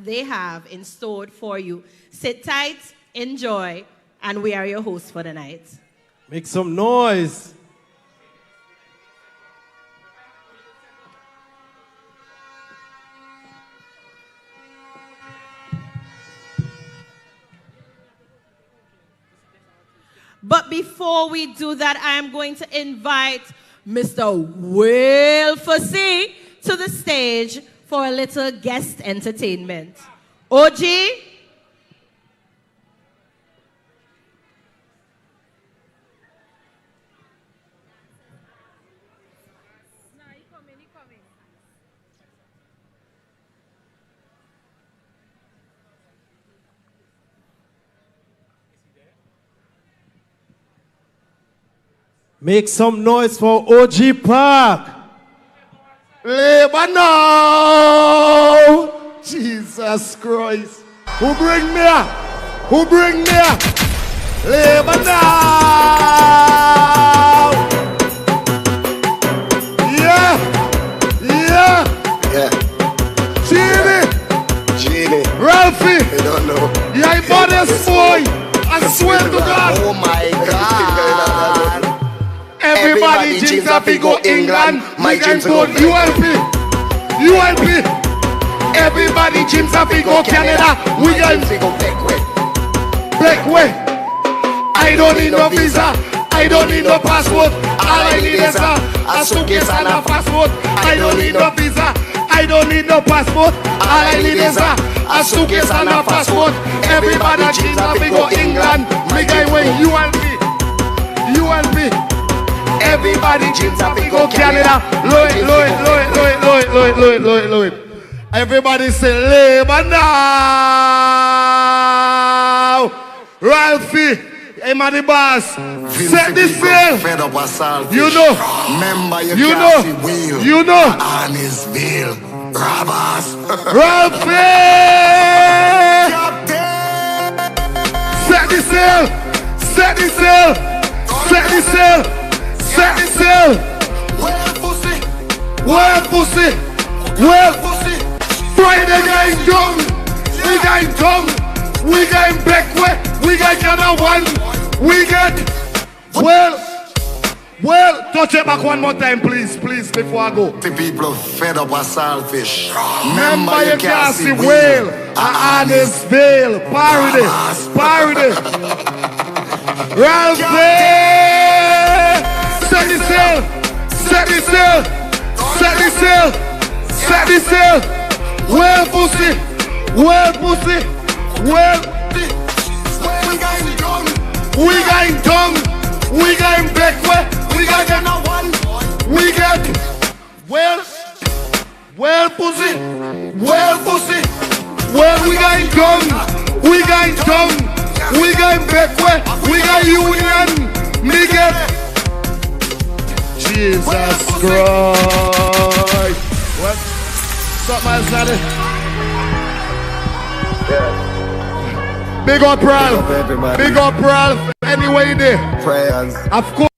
they have in store for you. Sit tight, enjoy, and we are your hosts for the night. Make some noise. But before we do that, I am going to invite Mr. Will Fussy to the stage for a little guest entertainment. OG? Make some noise for OG Park. Labor now! Jesus Christ. Who bring me here? Who bring me here? Labor now! Yeah! Yeah! Yeah. Genie! Ralphie! I don't know. Yeah, Barbados boy! I swear to God! Oh my God! Everybody dreams of go England. My dreams go ULP. ULP. Everybody dreams of go Canada. We going to go Black way. I don't need no visa. I don't need no passport. All I need is a suitcase and a passport. I don't need no visa. I don't need no passport. All I need is a suitcase and a passport. Everybody dreams of go England. We going to ULP. ULP. Everybody dreams of go Canada. Lloyd. Everybody say labor now. Ralphie, hey man the boss. Set this sail. You know. Remember you know. can't see wheel. You know. Arnos Vale. Robbers. Ralphie. Set this sail. Set this sail. Set this sail. Set the sail. Well pussy. Well pussy. Well pussy. Friday going down. We going down. We going backward. We going Guyana one. We get. Well, touch it back one more time, please, before I go. The people fed up with saltfish. Remember you can't see whale. Arnos Vale. Parody. Ralphie. Set the sail! Set the sail! Set the sail! Set the sail! Well pussy! Well pussy! Well We going down. We going down! We going backward! We going Guyana one! We get well pussy! Well pussy! Well we going down! We going down! We going backward! We got union! Me get Jesus Christ! What? Something else, Daddy? Yeah. Big up, Ralph. Big up, Ralph. Anyway, there. Prayers. Of course.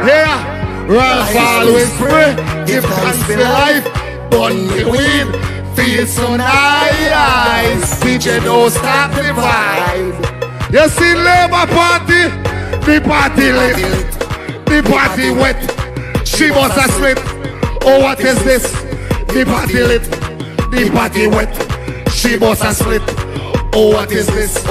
Yeah. Ralph always pray. Give thanks for life. Burn the weed. Feel so nice. DJ don't stop the vibe. You see Labour Party? The party lit. The party wet. She was a slip. Oh, what is this? The party lit. The party wet. She was a slip. Oh, what is this?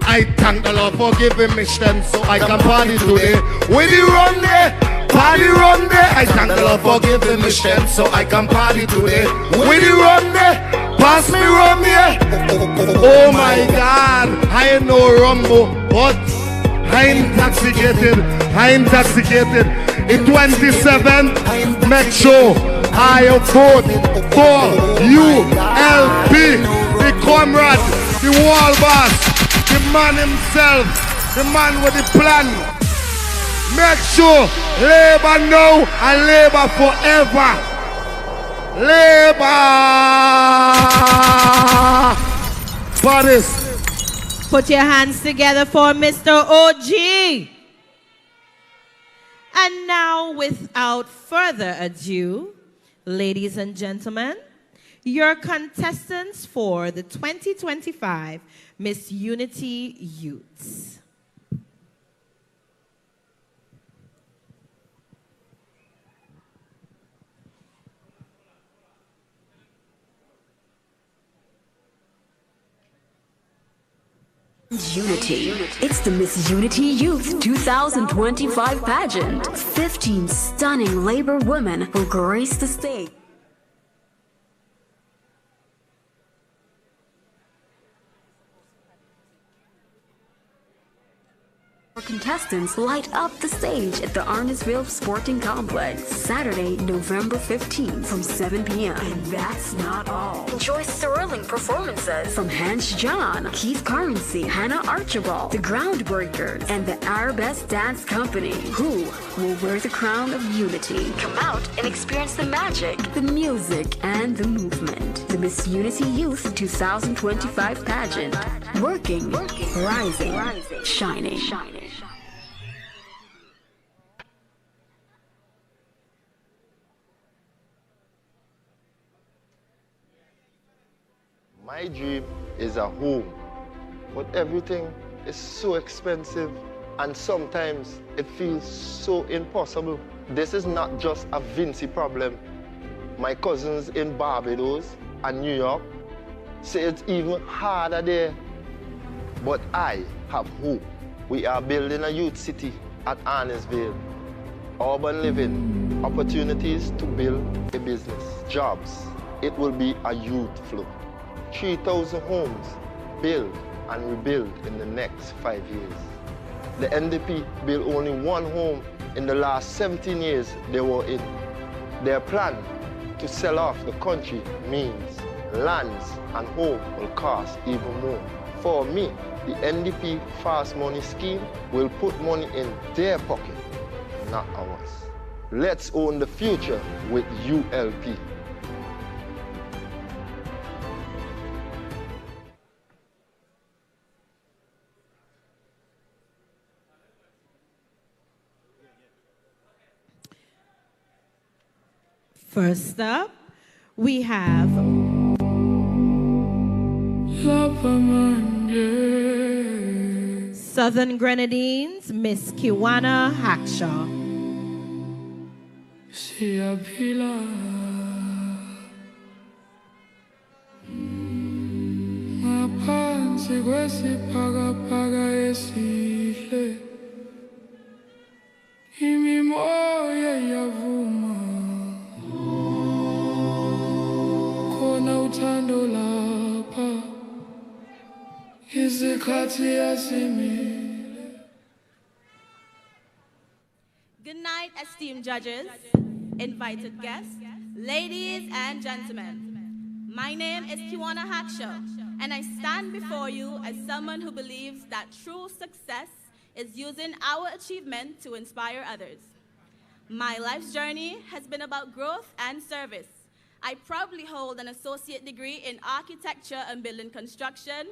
I thank the Lord for giving me strength so I can party today. With the run there. Party run there. I thank the Lord for giving me strength so I can party today. Will you run there? Pass me rum here. Oh my God. I ain't no rumbo, but I'm intoxicated. In 27, make sure I vote for ULP. The comrade, the wall boss, the man himself, the man with the plan. Make sure Labour now and Labour forever. Labour. Bodies. Put your hands together for Mr. OG. And now, without further ado, ladies and gentlemen, your contestants for the 2025 Miss Unity Youths. Unity. It's the Miss Unity Youth 2025 pageant. 15 stunning Labour women will grace the stage. Our contestants light up the stage at the Arnos Vale Sporting Complex, Saturday, November 15th from 7 p.m. And that's not all. Enjoy thrilling performances from Hans John, Keith Currency, Hannah Archibald, the Groundbreakers, and the Our Best Dance Company, who will wear the crown of unity. Come out and experience the magic, the music, and the movement. The Miss Unity Youth 2025 pageant. Working, rising, shining. My dream is a home, but everything is so expensive and sometimes it feels so impossible. This is not just a Vinci problem. My cousins in Barbados and New York say it's even harder there. But I have hope. We are building a youth city at Arnos Vale. Urban living, opportunities to build a business, jobs. It will be a youth flow. 3,000 homes built and rebuilt in the next 5 years. The NDP built only one home in the last 17 years they were in. Their plan to sell off the country means lands and home will cost even more. For me, the NDP Fast Money scheme will put money in their pocket, not ours. Let's own the future with ULP. First up, we have Southern Grenadines, Miss Guyana Hackshaw. Good night, esteemed judges, invited guests, ladies and gentlemen. My name is Kiwana Hackshaw, and I stand before you as someone who believes that true success is using our achievement to inspire others. My life's journey has been about growth and service. I proudly hold an associate degree in architecture and building construction.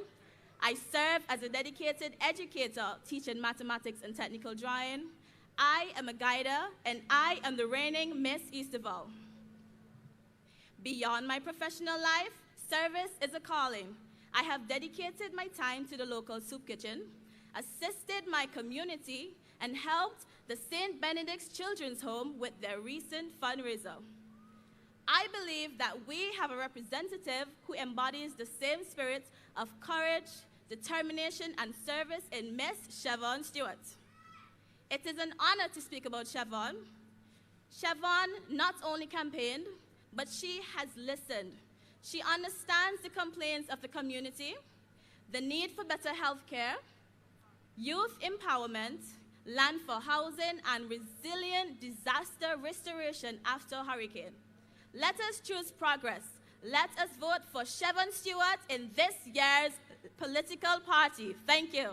I serve as a dedicated educator teaching mathematics and technical drawing. I am a guider, and I am the reigning Miss East of all. Beyond my professional life, service is a calling. I have dedicated my time to the local soup kitchen, assisted my community, and helped the St. Benedict's Children's Home with their recent fundraiser. I believe that we have a representative who embodies the same spirit of courage, determination, and service in Miss Siobhan Stewart. It is an honor to speak about Siobhan. Siobhan not only campaigned, but she has listened. She understands the complaints of the community, the need for better health care, youth empowerment, land for housing, and resilient disaster restoration after a hurricane. Let us choose progress. Let us vote for Siobhan Stewart in this year's political party. Thank you.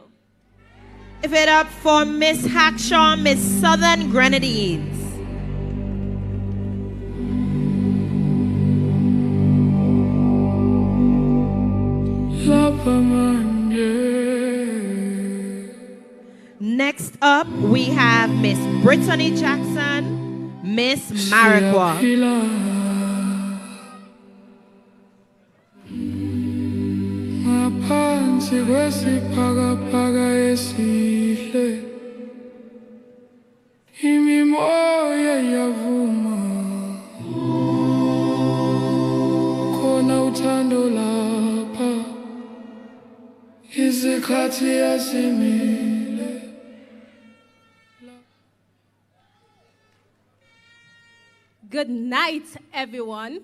Give it up for Miss Hackshaw, Miss Southern Grenadines. Next up, we have Miss Brittany Jackson, Miss Maraqua. Imimoya yavuma khona uthando lapha izikhathi yasimile. Good night, everyone.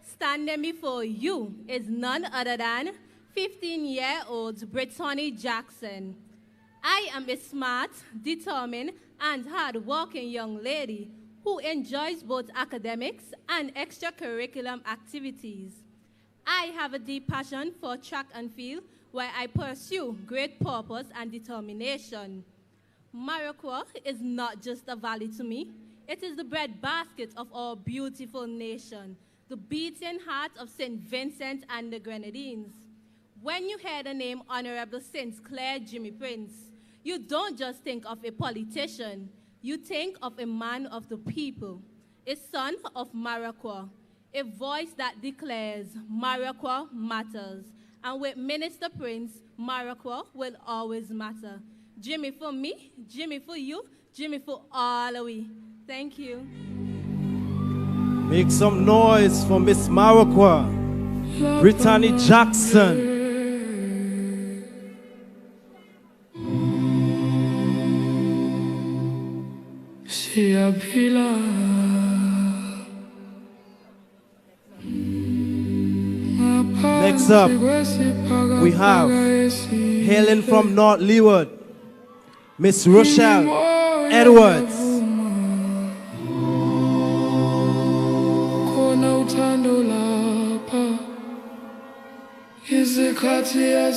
Standing before you is none other than 15-year-old Brittany Jackson. I am a smart, determined, and hard-working young lady who enjoys both academics and extracurricular activities. I have a deep passion for track and field where I pursue great purpose and determination. Maraqua is not just a valley to me. It is the breadbasket of our beautiful nation, the beating heart of St. Vincent and the Grenadines. When you hear the name Honorable St. Clair Jimmy Prince, you don't just think of a politician, you think of a man of the people, a son of Maraqua, a voice that declares Maraqua matters. And with Minister Prince, Maraqua will always matter. Jimmy for me, Jimmy for you, Jimmy for all of we. Thank you. Make some noise for Miss Maraqua, Brittany Jackson. Next up, we have, hailing from North Leeward, Miss Rochelle Edwards.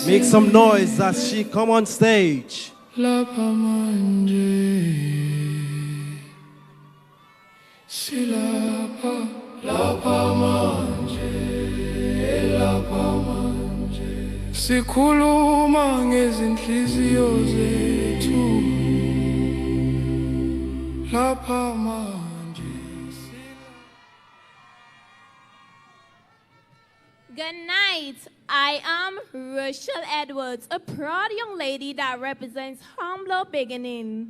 Make some noise as she come on stage. Sikhuluma ngezinhliziyo zethu lapha manje. Good night. I am Rochelle Edwards, a proud young lady that represents humble beginnings.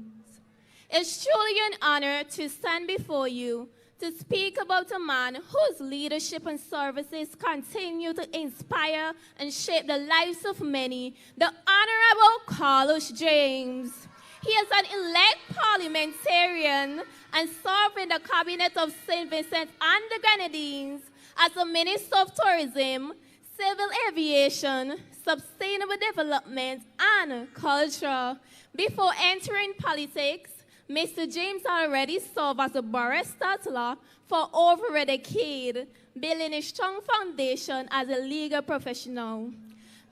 It's truly an honor to stand before you to speak about a man whose leadership and services continue to inspire and shape the lives of many, the Honorable Carlos James. He is an elect parliamentarian and served in the cabinet of St. Vincent and the Grenadines as the Minister of Tourism, Civil Aviation, Sustainable Development, and Culture. Before entering politics, Mr. James already served as a barrister at law for over a decade, building a strong foundation as a legal professional.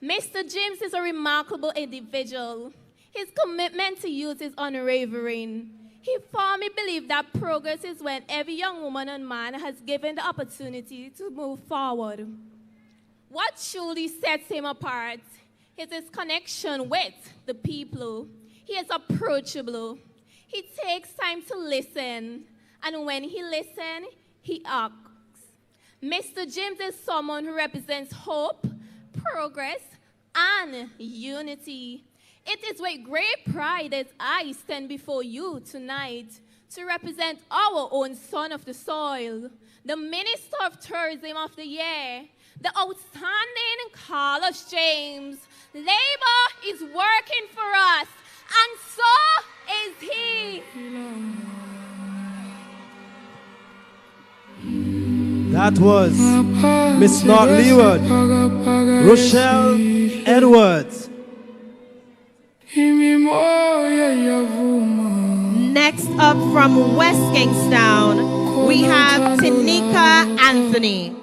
Mr. James is a remarkable individual. His commitment to youth is unwavering. He firmly believes that progress is when every young woman and man has given the opportunity to move forward. What truly sets him apart is his connection with the people. He is approachable. He takes time to listen, and when he listens, he acts. Mr. James is someone who represents hope, progress, and unity. It is with great pride that I stand before you tonight to represent our own son of the soil, the Minister of Tourism of the Year, the outstanding Carlos James. Labor is working for us, and so is he. That was Miss North Leeward, Rochelle Edwards. Next up from West Kingstown, we have Tanika Anthony.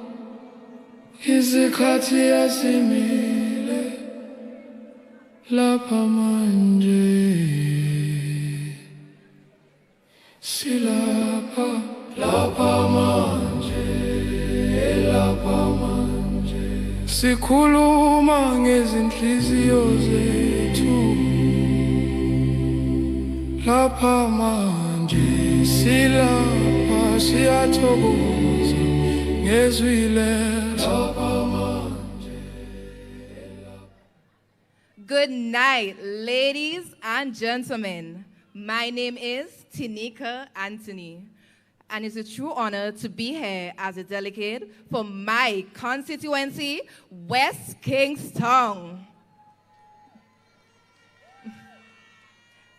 Sikhuluma ngezinhliziyo zethu lapha manje silapha siyathokoza ngezwile lapha manje. Good night, ladies and gentlemen. My name is Tinika Anthony, and it's a true honor to be here as a delegate for my constituency, West Kingston.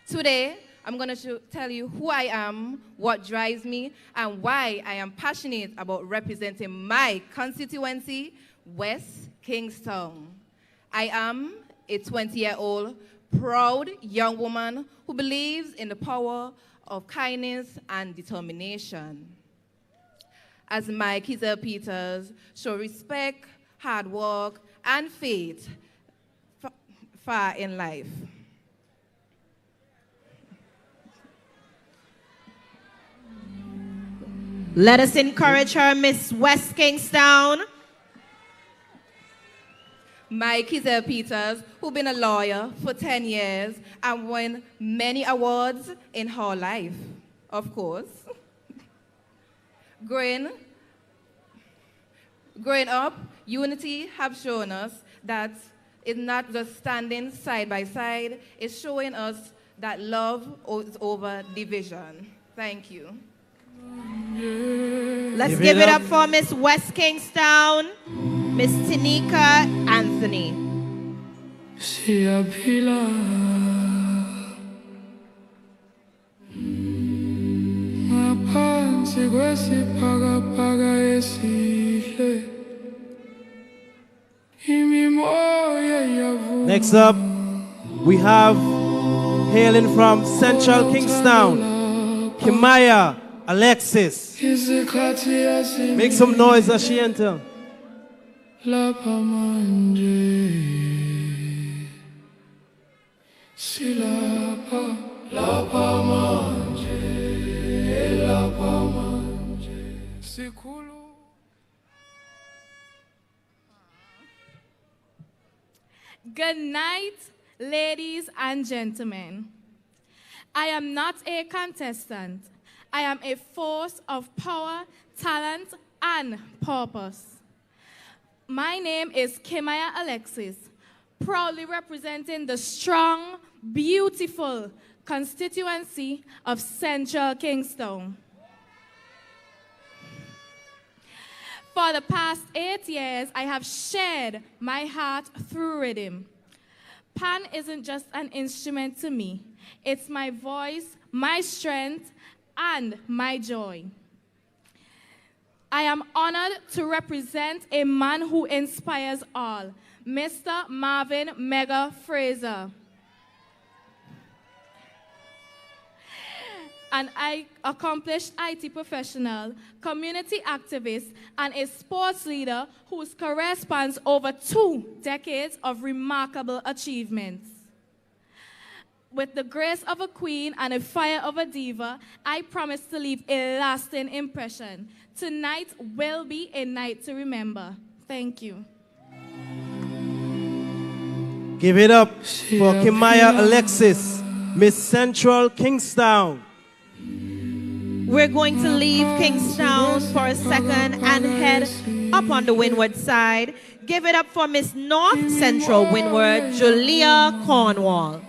Today, I'm going to tell you who I am, what drives me, and why I am passionate about representing my constituency, West Kingston. I am a 20-year-old, proud young woman who believes in the power of kindness and determination. As my Kiza Peters show respect, hard work, and faith far in life. Let us encourage her, Miss West Kingston. My Kiza Peters, who's been a lawyer for 10 years and won many awards in her life, of course. Growing up, unity have shown us that it's not just standing side by side, it's showing us that love is over division. Thank you. Let's give it up for Miss West Kingston, Miss Tinika Anthony. Siyapila ngaphansi kwesibhakabhaka esihle imimoya yavuma. Next up, we have hailing from Central Kingstown, Kimaya Alexis. Make some noise as she enters. Lapha manje silapha lapha manje sikhulu. Good night, ladies and gentlemen. I am not a contestant. I am a force of power, talent, and purpose. My name is Kimaya Alexis, proudly representing the strong, beautiful constituency of Central Kingstown. For the past 8 years, I have shared my heart through rhythm. Pan isn't just an instrument to me. It's my voice, my strength, and my joy. I am honored to represent a man who inspires all, Mr. Marvin Mega Fraser. An accomplished IT professional, community activist, and a sports leader whose career spans over 2 decades of remarkable achievements. With the grace of a queen and a fire of a diva, I promise to leave a lasting impression. Tonight will be a night to remember. Thank you. Give it up for Kimaya Alexis, Miss Central Kingstown. We're going to leave Kingstown for a second and head up on the windward side. Give it up for Miss North Central Windward, Julia Cornwall.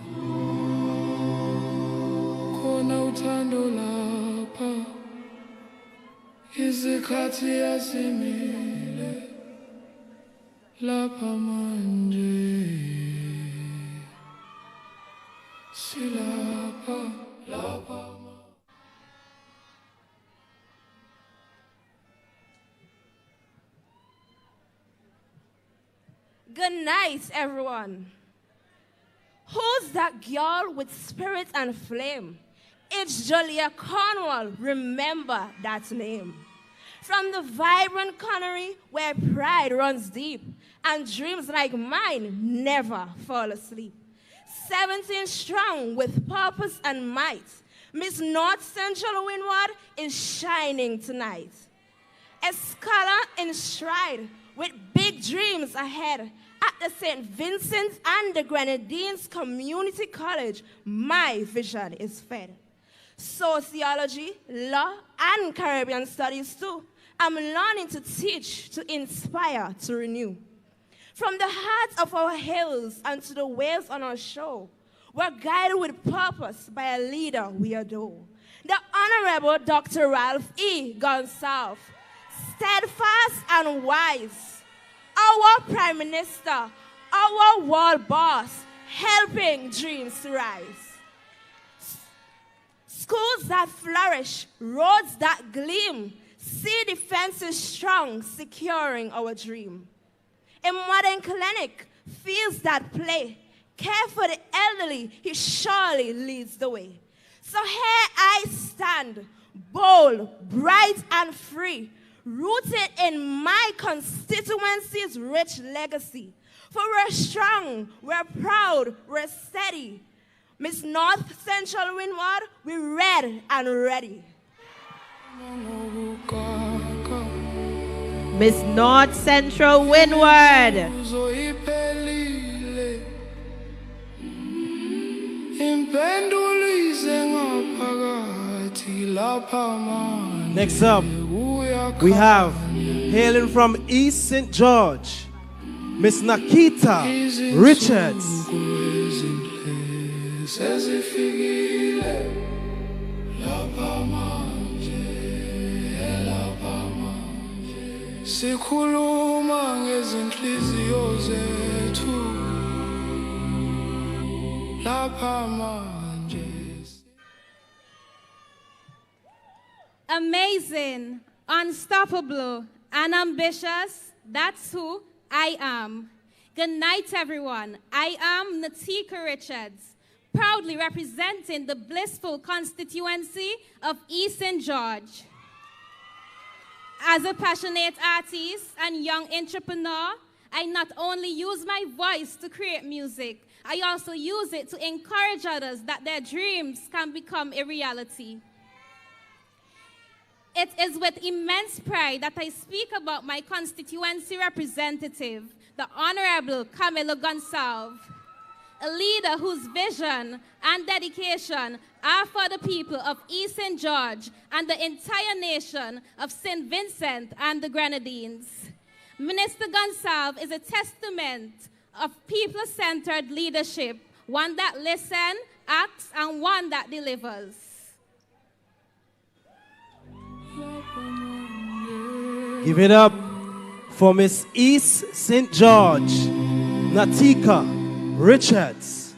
Izikhathi yasimile lapha manje silapha lapha. Good night, everyone. Who's that girl with spirit and flame? It's Julia Cornwall. Remember that name. From the vibrant connery where pride runs deep and dreams like mine never fall asleep. 17 strong with purpose and might, Miss North Central Windward is shining tonight. A scholar in stride with big dreams ahead At the St. Vincent and the Grenadines Community College, my vision is fed. Sociology, law, and Caribbean studies too. I'm learning to teach, to inspire, to renew. From the hearts of our hills and to the waves on our shore, we're guided with purpose by a leader we adore. The Honorable Dr. Ralph E. Gonsalves, steadfast and wise, our Prime Minister, our world boss, helping dreams to rise. Schools that flourish, roads that gleam, sea defenses strong, securing our dream. A modern clinic, fields that play, care for the elderly, he surely leads the way. So here I stand, bold, bright and free, rooted in my constituency's rich legacy. For we're strong, we're proud, we're steady. Miss North Central Windward, we're red and ready. Miss North Central Windward. Next up, we have, hailing from East St. George, Miss Nakita Richards. Sikhuluma ngezinhliziyo zethu lapha manje. Amazing, unstoppable, and ambitious, that's who I am. Good night, everyone. I am Natika Richards, proudly representing the blissful constituency of East St. George. As a passionate artist and young entrepreneur, I not only use my voice to create music, I also use it to encourage others that their dreams can become a reality. It is with immense pride that I speak about my constituency representative, the Honorable Camilo Gonsalves, a leader whose vision and dedication are for the people of East St. George and the entire nation of St. Vincent and the Grenadines. Minister Gonsalves is a testament of people-centered leadership, one that listens, acts, and one that delivers. Give it up for Miss East St. George, Natika Richards.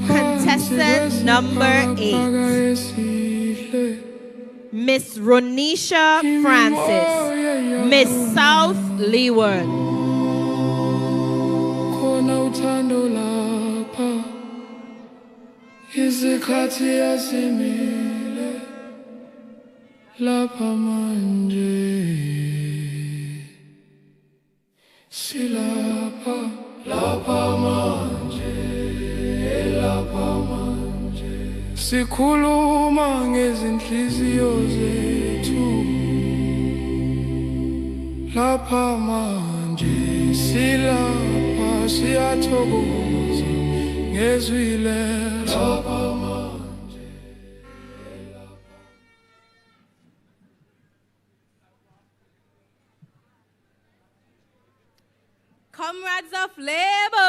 Contestant number 8, Miss Ronisha Francis, Miss South Leeward. Izikhathi yasimile lapha manje silapha lapha manje sikhuluma ngezinhliziyo zethu lapha manje silapha siyathokoza ngezwile. Comrades of Labor,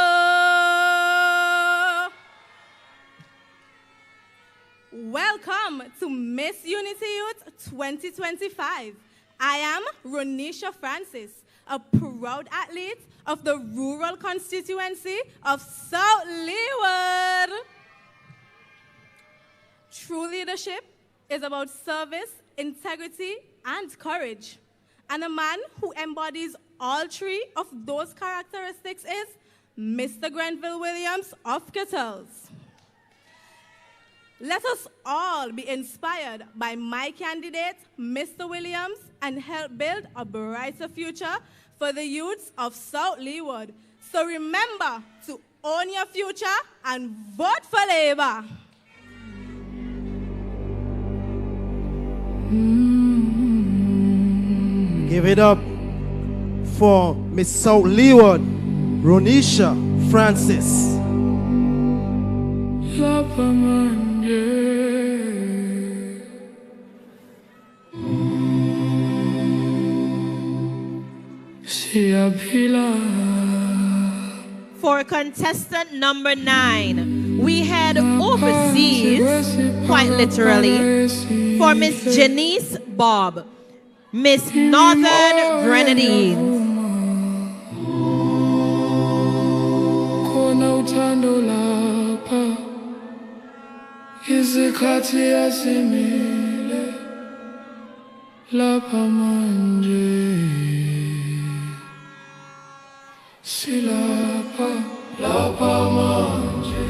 welcome to Miss Unity Youth 2025. I am Ronisha Francis, a proud athlete of the rural constituency of South Leeward. True leadership is about service, integrity, and courage. And a man who embodies all three of those characteristics is Mr. Grenville Williams of Kettles. Let us all be inspired by my candidate, Mr. Williams, and help build a brighter future for the youths of South Leeward. So remember to own your future and vote for Labour. Give it up for Miss South Leeward, Ronisha Francis. For contestant number 9, we head overseas, quite literally, for Miss Janice Bob, Miss Northern Grenadines. Silapa, lapa manje,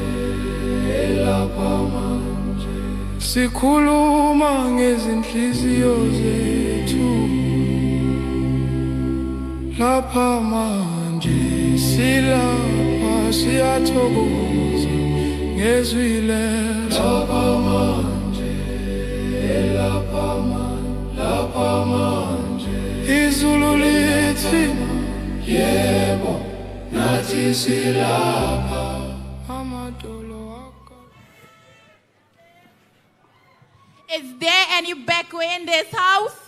lapa manje. Sikhuluma ngezinhliziyo zethu. Lapha manje, silapha siyathokoza ngezwi lethu. Lapha manje, lapha manje. Izulu lithi yebo. Is there any backway in this house?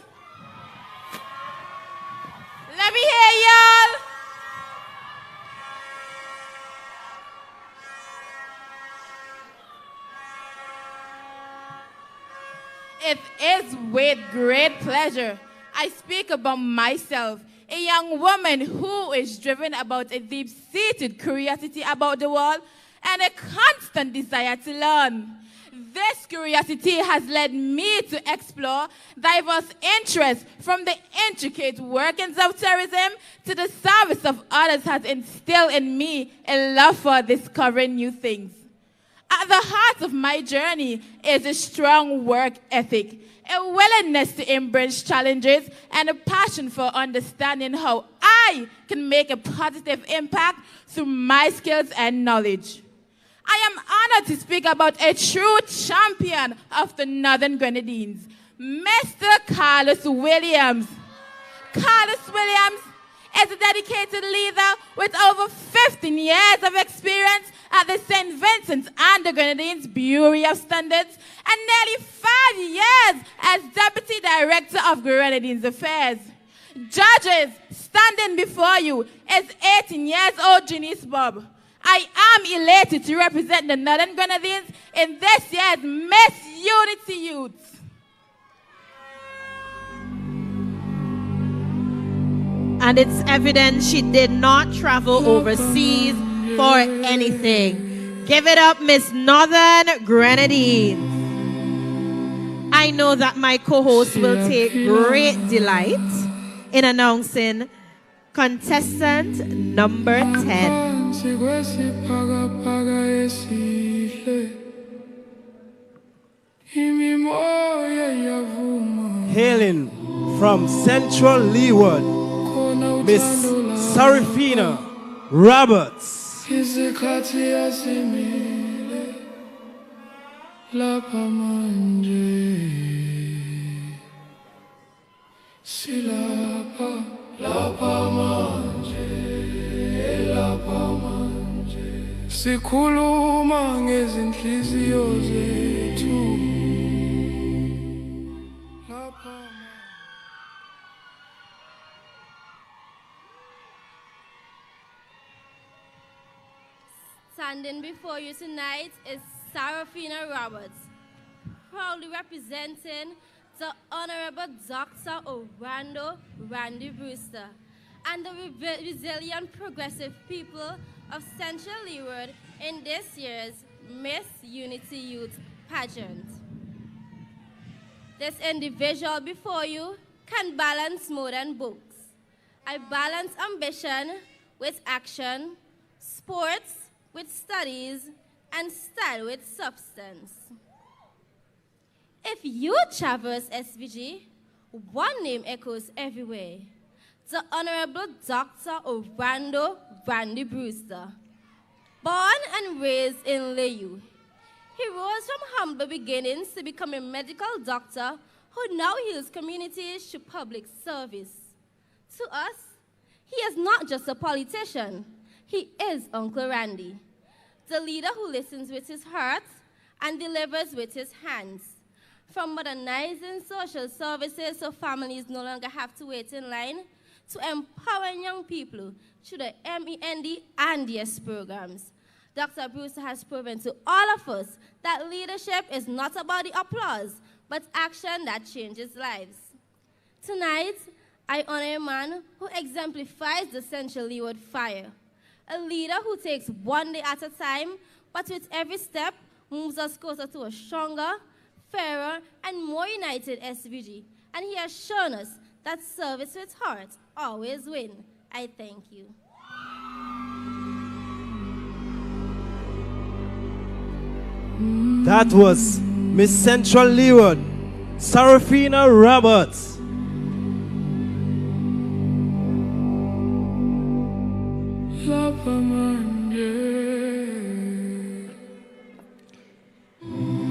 Let me hear y'all. It is with great pleasure I speak about myself, a young woman who is driven about a deep-seated curiosity about the world and a constant desire to learn. This curiosity has led me to explore diverse interests, from the intricate workings of tourism to the service of others, has instilled in me a love for discovering new things. At the heart of my journey is a strong work ethic, a willingness to embrace challenges, and a passion for understanding how I can make a positive impact through my skills and knowledge. I am honored to speak about a true champion of the Northern Grenadines, Mr. Carlos Williams. Carlos Williams is a dedicated leader with over 15 years of experience at the St. Vincent and the Grenadines Bureau of Standards and nearly 5 years as Deputy Director of Grenadines Affairs. Judges, standing before you is 18 years old Janice Bob. I am elated to represent the Northern Grenadines in this year's Miss Unity Youth. And it's evident she did not travel overseas for anything. Give it up, Miss Northern Grenadines. I know that my co-host will take great delight in announcing contestant number 10. Hailing from Central Leeward, Miss Sarafina Roberts. Sikhuluma ngezinhliziyo zethu. Standing before you tonight is Sarafina Roberts, proudly representing the Honorable Dr. Orlando Randy Brewster and the resilient progressive people of Central Leeward in this year's Miss Unity Youth Pageant. This individual before you can balance more than books. I balance ambition with action, sports with studies, and style with substance. If you traverse SVG, one name echoes everywhere. The Honorable Dr. Orlando Randy Brewster. Born and raised in Layu, he rose from humble beginnings to become a medical doctor who now heals communities through public service. To us, he is not just a politician. He is Uncle Randy, the leader who listens with his heart and delivers with his hands. From modernizing social services so families no longer have to wait in line, to empowering young people through the MEND and DS programs. Dr. Brewster has proven to all of us that leadership is not about the applause, but action that changes lives. Tonight, I honor a man who exemplifies the Central Leeward fire, a leader who takes one day at a time, but with every step moves us closer to a stronger, fairer, and more united SVG. And he has shown us that service with heart always wins. I thank you. That was Miss Central Leeward, Sarafina Roberts.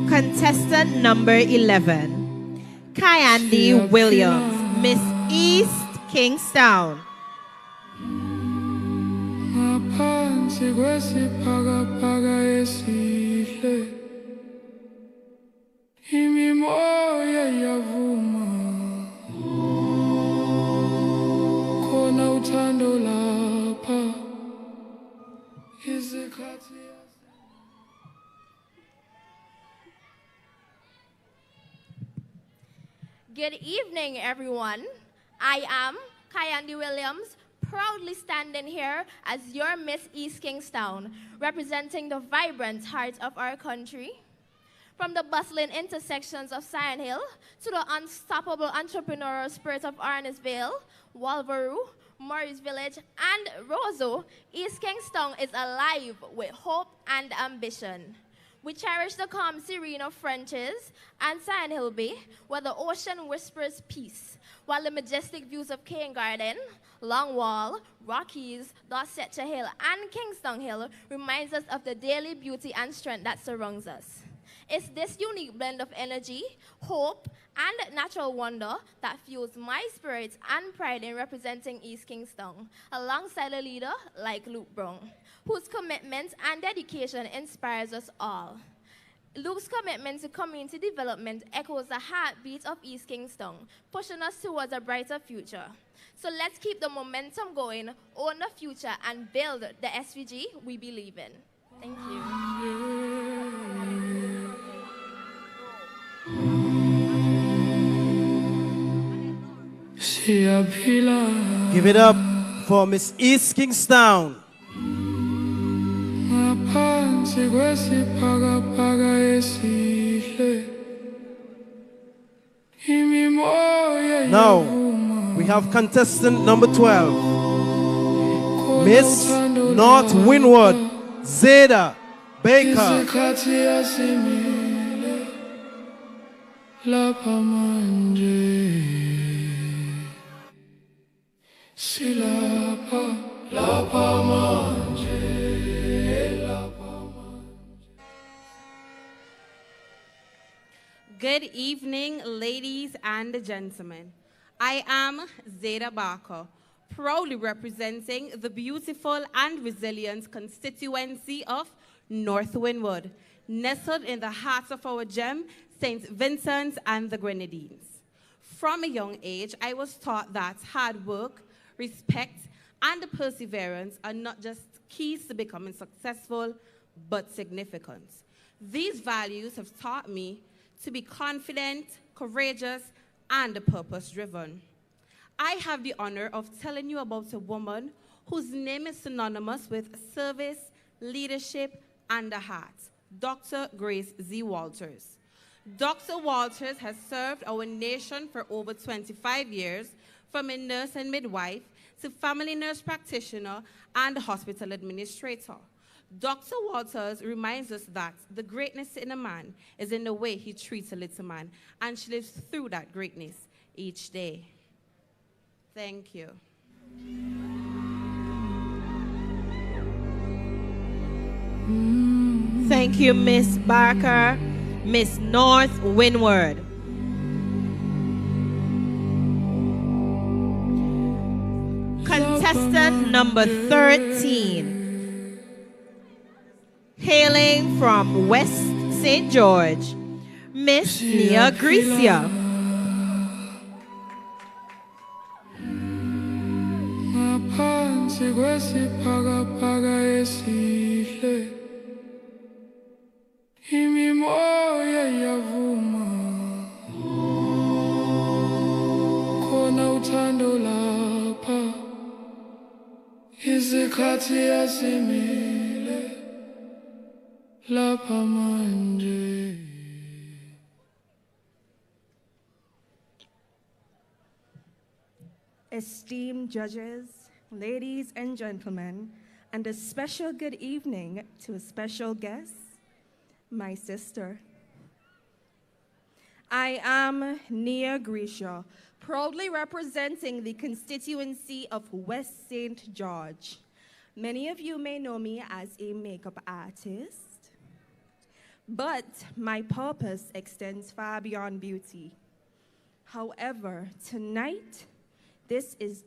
Contestant number 11, Kyandi Williams, Miss East Kingstown. Good evening, everyone. I am Kyandi Williams, proudly standing here as your Miss East Kingstown, representing the vibrant heart of our country. From the bustling intersections of Sand Hill to the unstoppable entrepreneurial spirit of Arnos Vale, Walvaroo, Murray's Village, and Roseau, East Kingstown is alive with hope and ambition. We cherish the calm serene of Frenches and Sand Hill Bay, where the ocean whispers peace, while the majestic views of Cane Garden, Long Wall, Rockies, Dorsetshire Hill, and Kingston Hill reminds us of the daily beauty and strength that surrounds us. It's this unique blend of energy, hope, and natural wonder that fuels my spirit and pride in representing East Kingstown, alongside a leader like Luke Brown, whose commitment and dedication inspires us all. Luke's commitment to community development echoes the heartbeat of East Kingstown, pushing us towards a brighter future. So let's keep the momentum going, own the future, and build the SVG we believe in. Thank you. Give it up for Miss East Kingstown. Now, we have contestant number 12, Miss North Windward, Zeda Baker. Good evening, ladies and gentlemen. I am Zeda Barker, proudly representing the beautiful and resilient constituency of North Windward, nestled in the heart of our gem, St. Vincent and the Grenadines. From a young age, I was taught that hard work, respect, and perseverance are not just keys to becoming successful, but significant. These values have taught me to be confident, courageous, and purpose-driven. I have the honor of telling you about a woman whose name is synonymous with service, leadership, and a heart, Dr. Grace Z. Walters. Dr. Walters has served our nation for over 25 years, from a nurse and midwife to family nurse practitioner and hospital administrator. Dr. Walters reminds us that the greatness in a man is in the way he treats a little man, and she lives through that greatness each day. Thank you. Thank you, Miss Barker. Miss North Windward. contestant number 13, hailing from West St. George, Miss Nia Grecia. Imimoya yavuma khona uthando lapha isikhathi yasimile lapha manje. Esteemed judges, ladies and gentlemen, and a special good evening to a special guest, my sister. I am Nia Grecia, proudly representing the constituency of West St. George. Many of you may know me as a makeup artist, but my purpose extends far beyond beauty. However, tonight, this is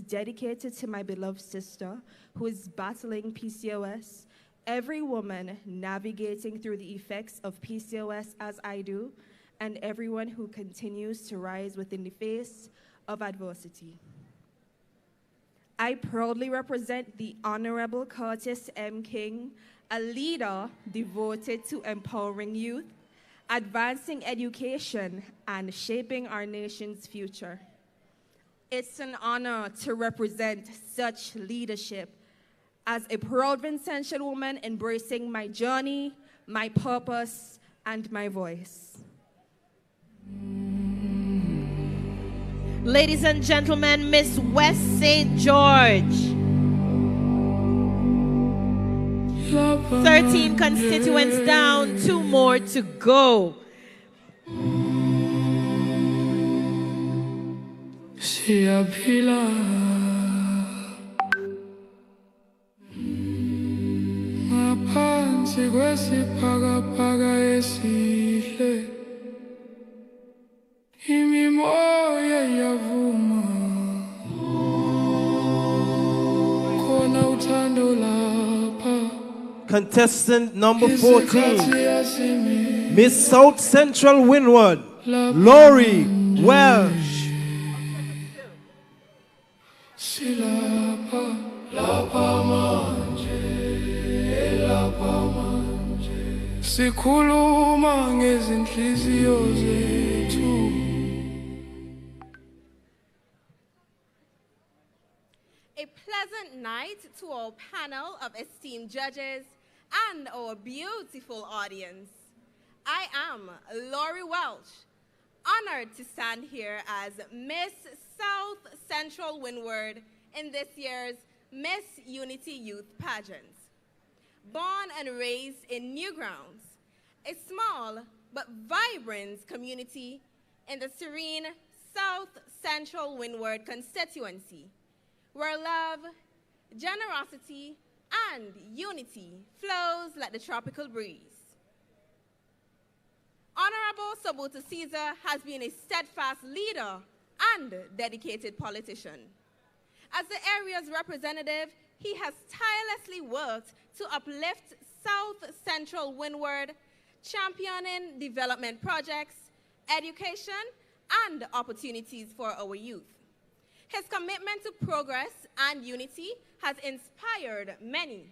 dedicated to my beloved sister who is battling PCOS. Every woman navigating through the effects of PCOS as I do, and everyone who continues to rise within the face of adversity. I proudly represent the Honorable Curtis M. King, a leader devoted to empowering youth, advancing education, and shaping our nation's future. It's an honor to represent such leadership as a proud Vincentian woman embracing my journey, my purpose, and my voice. Ladies and gentlemen, Miss West St. George. 13 constituents down, 2 more to go. Ngaphansi kwesiphakapaka esihle imimoya yavuma khona uthando lapha. Contestant number 14, Miss South Central Windward, Lori Welsh. Silapa lapa manje, lapa manje, sikhuluma ngezinhliziyo zethu. A pleasant night to our panel of esteemed judges and our beautiful audience. I am Lori Welsh, honored to stand here as Miss South Central Windward in this year's Miss Unity Youth Pageant. Born and raised in Newgrounds, a small but vibrant community in the serene South Central Windward constituency, where love, generosity, and unity flows like the tropical breeze. Honorable Sabuta Caesar has been a steadfast leader and dedicated politician. As the area's representative, he has tirelessly worked to uplift South Central Windward, championing development projects, education, and opportunities for our youth. His commitment to progress and unity has inspired many,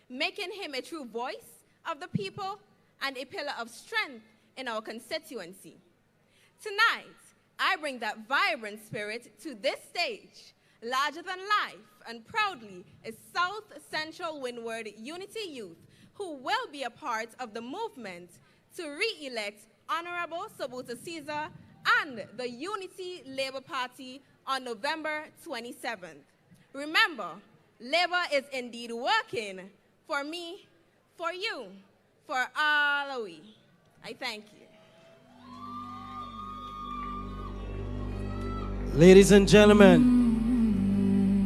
making him a true voice of the people and a pillar of strength in our constituency. Tonight, I bring that vibrant spirit to this stage, larger than life and proudly a South Central Windward Unity Youth who will be a part of the movement to re-elect Honorable Sabuta Caesar and the Unity Labour Party on November 27th. Remember, Labour is indeed working for me, for you, for all of we. I thank you. Ladies and gentlemen,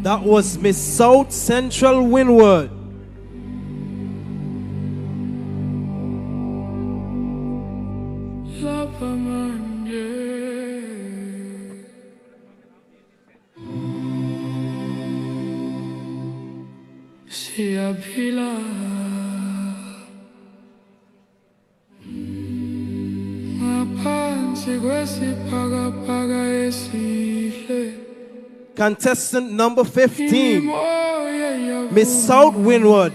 that was Miss South Central Windward. Siyaphila ngaphansi kwesibhakabhaka esihle. Contestant number 15, Miss South Windward,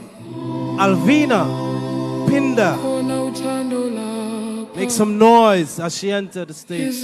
Alvina Pinda. Make some noise as she enters the stage.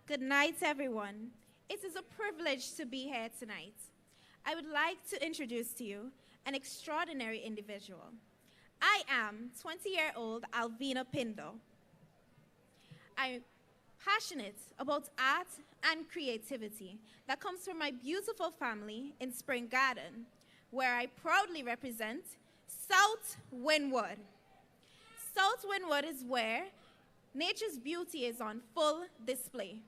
Good night, everyone. It is a privilege to be here tonight. I would like to introduce to you an extraordinary individual. I am 20-year-old Alvina Pindo. I'm passionate about art and creativity that comes from my beautiful family in Spring Garden, where I proudly represent South Windward. South Windward is where nature's beauty is on full display.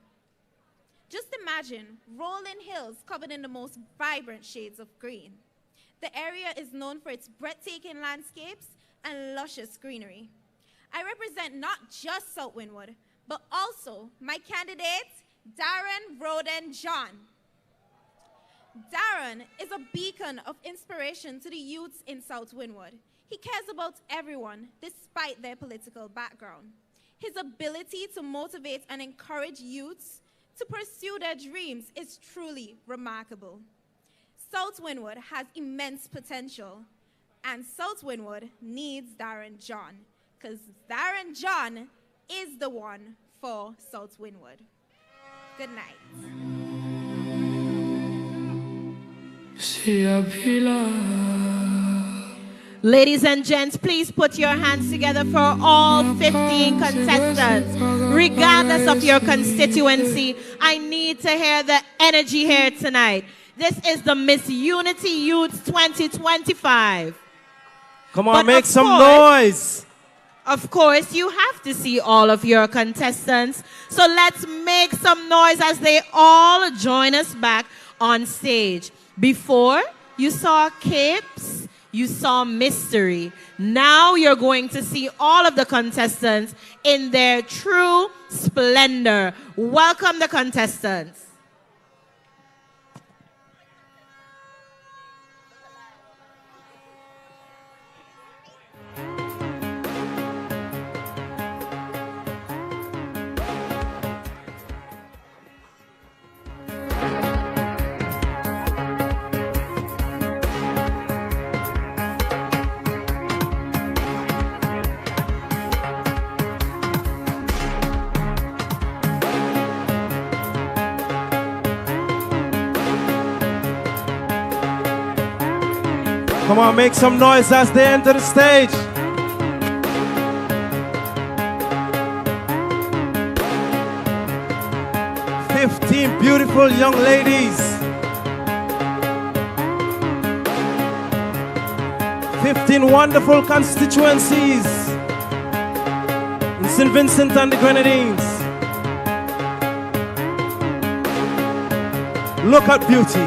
Just imagine rolling hills covered in the most vibrant shades of green. The area is known for its breathtaking landscapes and luscious greenery. I represent not just South Windward, but also my candidate, Darren Roden John. Darren is a beacon of inspiration to the youths in South Windward. He cares about everyone, despite their political background. His ability to motivate and encourage youths to pursue their dreams is truly remarkable. South Windward has immense potential, and South Windward needs Darren John, because Darren John is the one for South Windward. Good night. Ladies and gents, please put your hands together for all 15 contestants. Regardless of your constituency, I need to hear the energy here tonight. This is the Miss Unity Youth 2025. Come on, make some noise. Of course, you have to see all of your contestants. So let's make some noise as they all join us back on stage. Before, you saw capes, you saw mystery. Now you're going to see all of the contestants in their true splendor. Welcome the contestants. Come on, make some noise as they enter the stage. "15 beautiful young ladies. 15 wonderful constituencies in St. Vincent and the Grenadines. Look at beauty.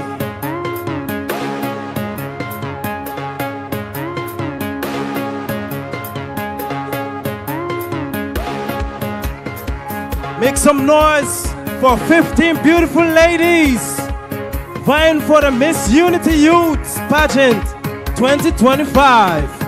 Make some noise for 15 beautiful ladies vying for the Miss Unity Youth Pageant 2025.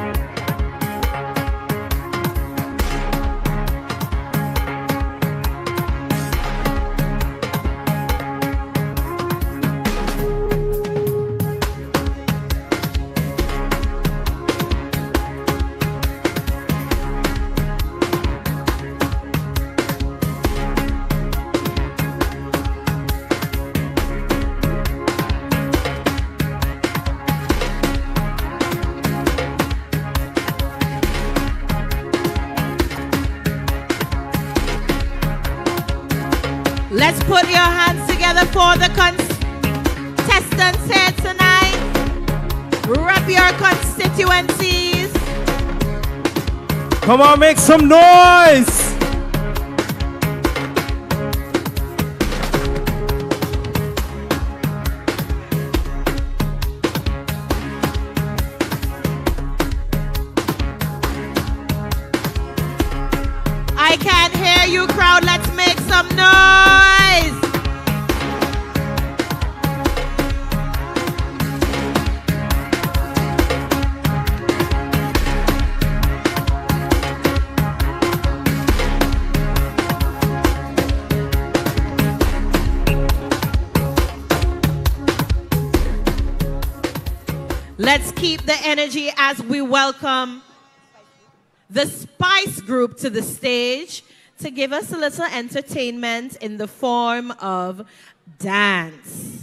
Let's put your hands together for the contestants here tonight. Rep your constituencies. Come on, make some noise. some noise. Let's keep the energy as we welcome the Spice Group to the stage to give us a little entertainment in the form of dance.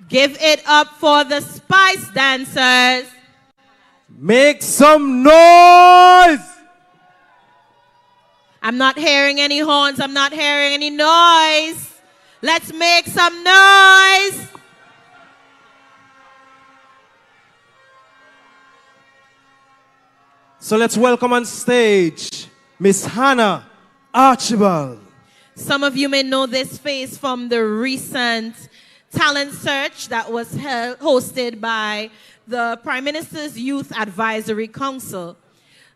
Give it up for the Spice Dancers. Make some noise. I'm not hearing any horns. I'm not hearing any noise. Let's make some noise. So let's welcome on stage Miss Hannah Archibald. Some of you may know this face from the recent talent search that was hosted by the Prime Minister's Youth Advisory Council.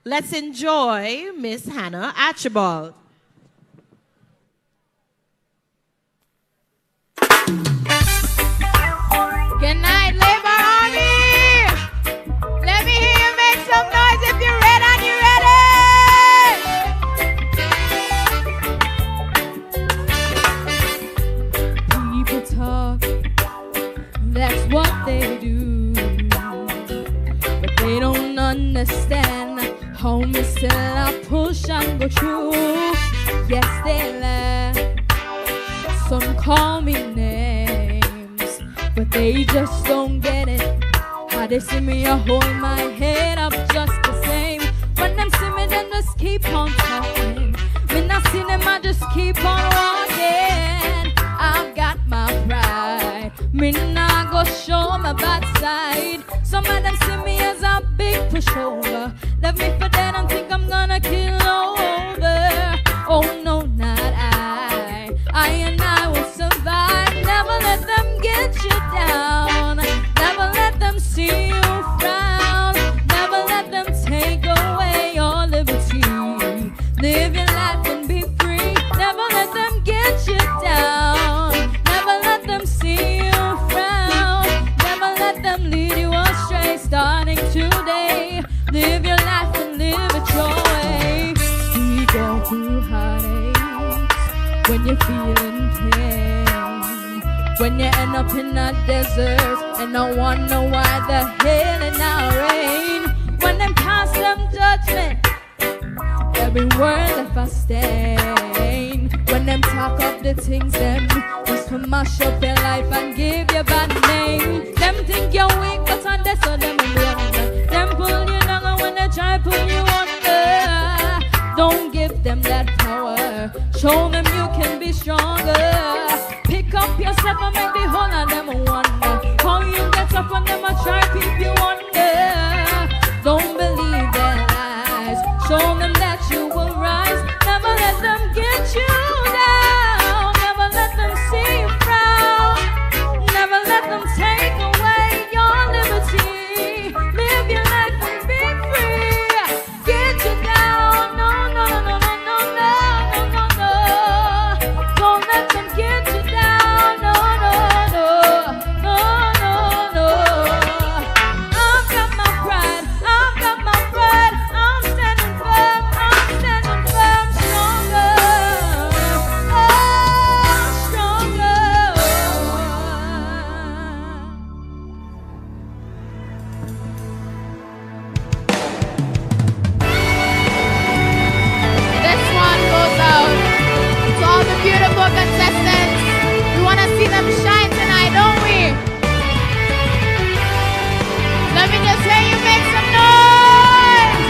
Let's enjoy Miss Hannah Archibald. Good night, Labour Army. Let me hear you make some noise if you're ready and you're ready. People talk, that's what they do, but they don't understand how me still I push and go through. Yes, they laugh, some call me names, but they just don't get it. they see me, I hold my head up just the same. When them see me, then just keep on talking. When I see them, I just keep on walking. I've got my pride. Me nah go show my bad side. Some of them see me as a big pushover. Left me for dead and think I'm gonna kill over. Oh no, not I. I and I will survive. Never let them get you down. Never let them see you frown. Never let them take away your liberty. Live your life and be free. Never let them get you down. Never let them see you frown. Never let them lead you astray. Starting today, live your life and live it your way. We go through heartaches when you're feeling pain. When you end up in a desert and no one know why the hell in our rain. When them pass them judgment, every word left a stain. When them talk up the things them just to mash up your life and give you bad name. Them think you're weak, but on this so them wonder. Them pull you down and when they try pull you under. Don't give them that power. Show them you can be stronger. Pick up yourself and make the whole of them wonder. How you get up on them and try keep you under. Don't believe their lies. Show them that you will rise. Never let them get you down. Never let them see you frown. Never let them take away your liberty. Live your life and be free. Get you down. No, no, no, no, no, no, no, no, no, no. Don't let them get you down. No, no, no, no, no, no. I've got my pride. I've got my pride. I'm standing firm. I'm standing firm. Stronger. Oh, stronger. This one goes out to all the beautiful contestants. We want to see them shine tonight, don't we? Let me just hear you make some noise.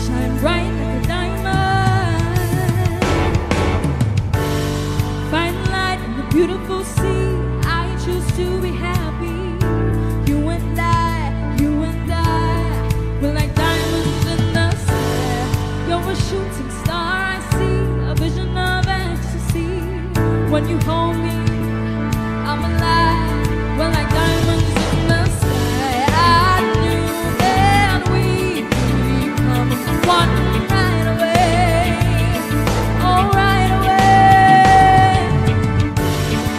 Shine bright like a diamond. Find light in the beautiful sea. I choose to be happy. You and I, we're like diamonds in the sky. You're a shooting star, I see a vision of ecstasy. When you hold me, I'm alive. We're like diamonds in the sky. I knew that we'd become one right away. Oh, right away.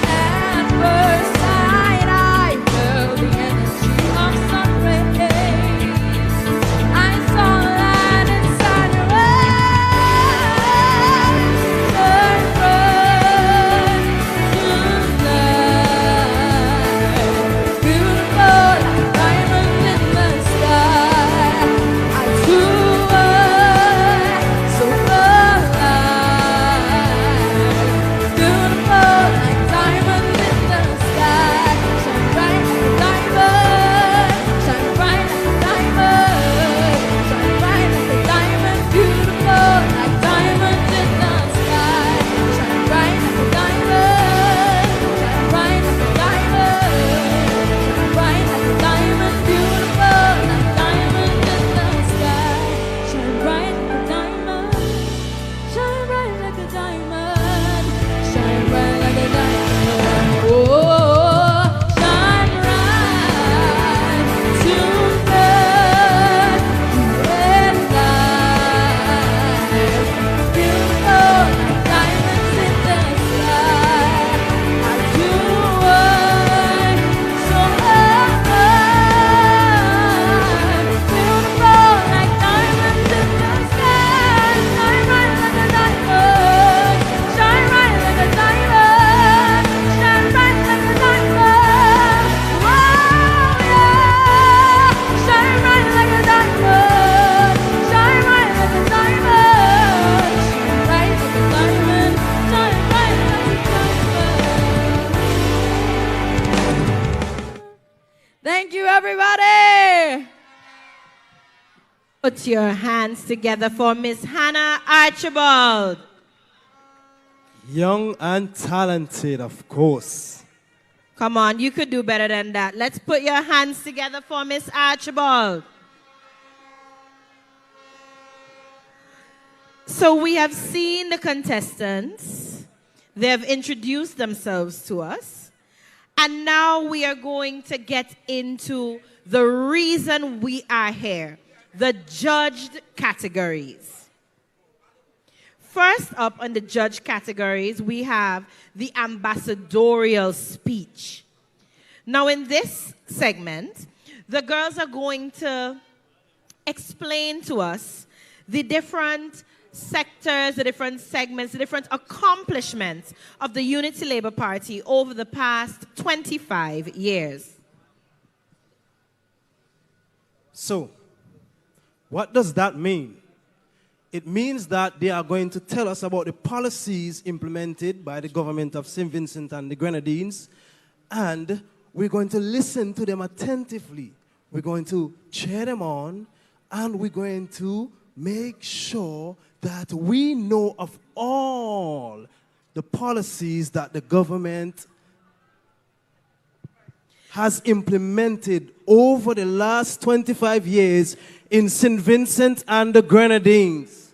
At first sight, I felt the energy of sun rays. I saw light inside your eyes. Turn Put your hands together for Miss Hannah Archibald. Young and talented, of course. Come on, you could do better than that. Let's put your hands together for Miss Archibald. So we have seen the contestants. They have introduced themselves to us. And now we are going to get into the reason we are here, the judged categories. First up on the judge categories, we have the ambassadorial speech. Now in this segment, the girls are going to explain to us the different sectors, the different segments, the different accomplishments of the Unity Labour Party over the past 25 years. So, what does that mean? It means that they are going to tell us about the policies implemented by the government of St. Vincent and the Grenadines, and we're going to listen to them attentively. We're going to cheer them on, and we're going to make sure that we know of all the policies that the government has implemented over the last 25 years in St. Vincent and the Grenadines.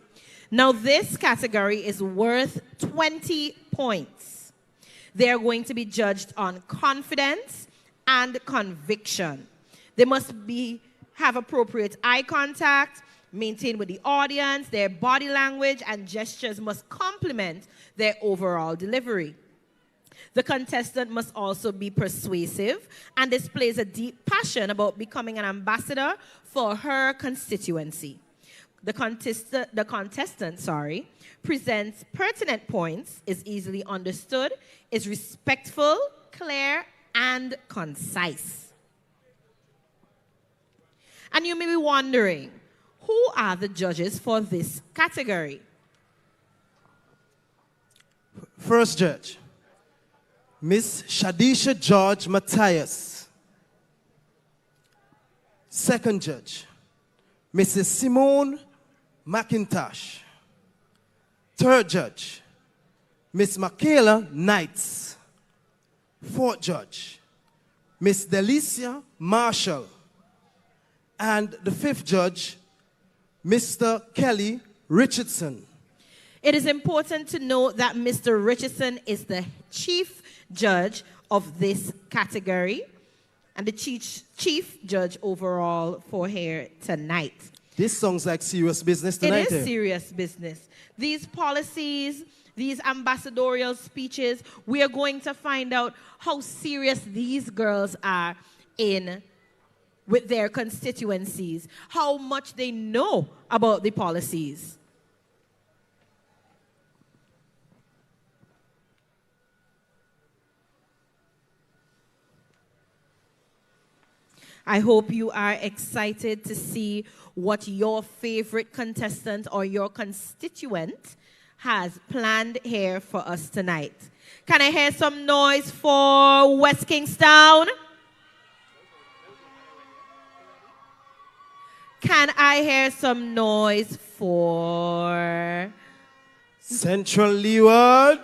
Now, this category is worth 20 points. They are going to be judged on confidence and conviction. They must have appropriate eye contact, maintain with the audience, their body language and gestures must complement their overall delivery. The contestant must also be persuasive and displays a deep passion about becoming an ambassador for her constituency. The contestant, presents pertinent points, is easily understood, is respectful, clear, and concise. And you may be wondering, who are the judges for this category? First judge, Miss Shadisha George Matthias. Second judge, Mrs. Simone McIntosh. Third judge, Miss Michaela Knights. Fourth judge, Miss Delicia Marshall. And the fifth judge, Mr. Kelly Richardson. It is important to note that Mr. Richardson is the chief judge of this category and the chief judge overall for here tonight. This sounds like serious business tonight. It is serious business. These policies, these ambassadorial speeches, we are going to find out how serious these girls are with their constituencies, how much they know about the policies. I hope you are excited to see what your favorite contestant or your constituent has planned here for us tonight. Can I hear some noise for West Kingstown? Can I hear some noise for Central Leeward?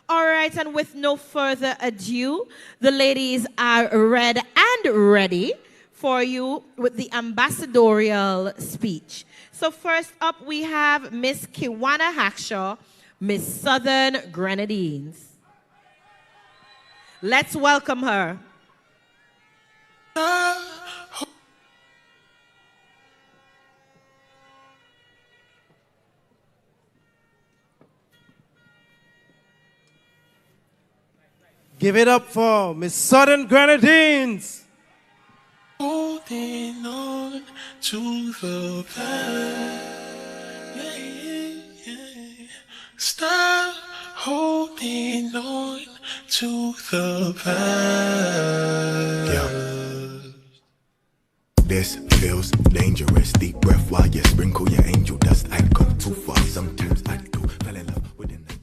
All right, and with no further ado, the ladies are read and ready for you with the ambassadorial speech. So first up, we have Miss Kiwana Hackshaw, Miss Southern Grenadines. Let's welcome her. Give it up for Miss Southern Grenadines. Holding on to the past. Stop holding on to the past. Yeah. This feels dangerous. Deep breath while you sprinkle your angel dust. I'd come too far. Sometimes I'd go. Fell in love with the night.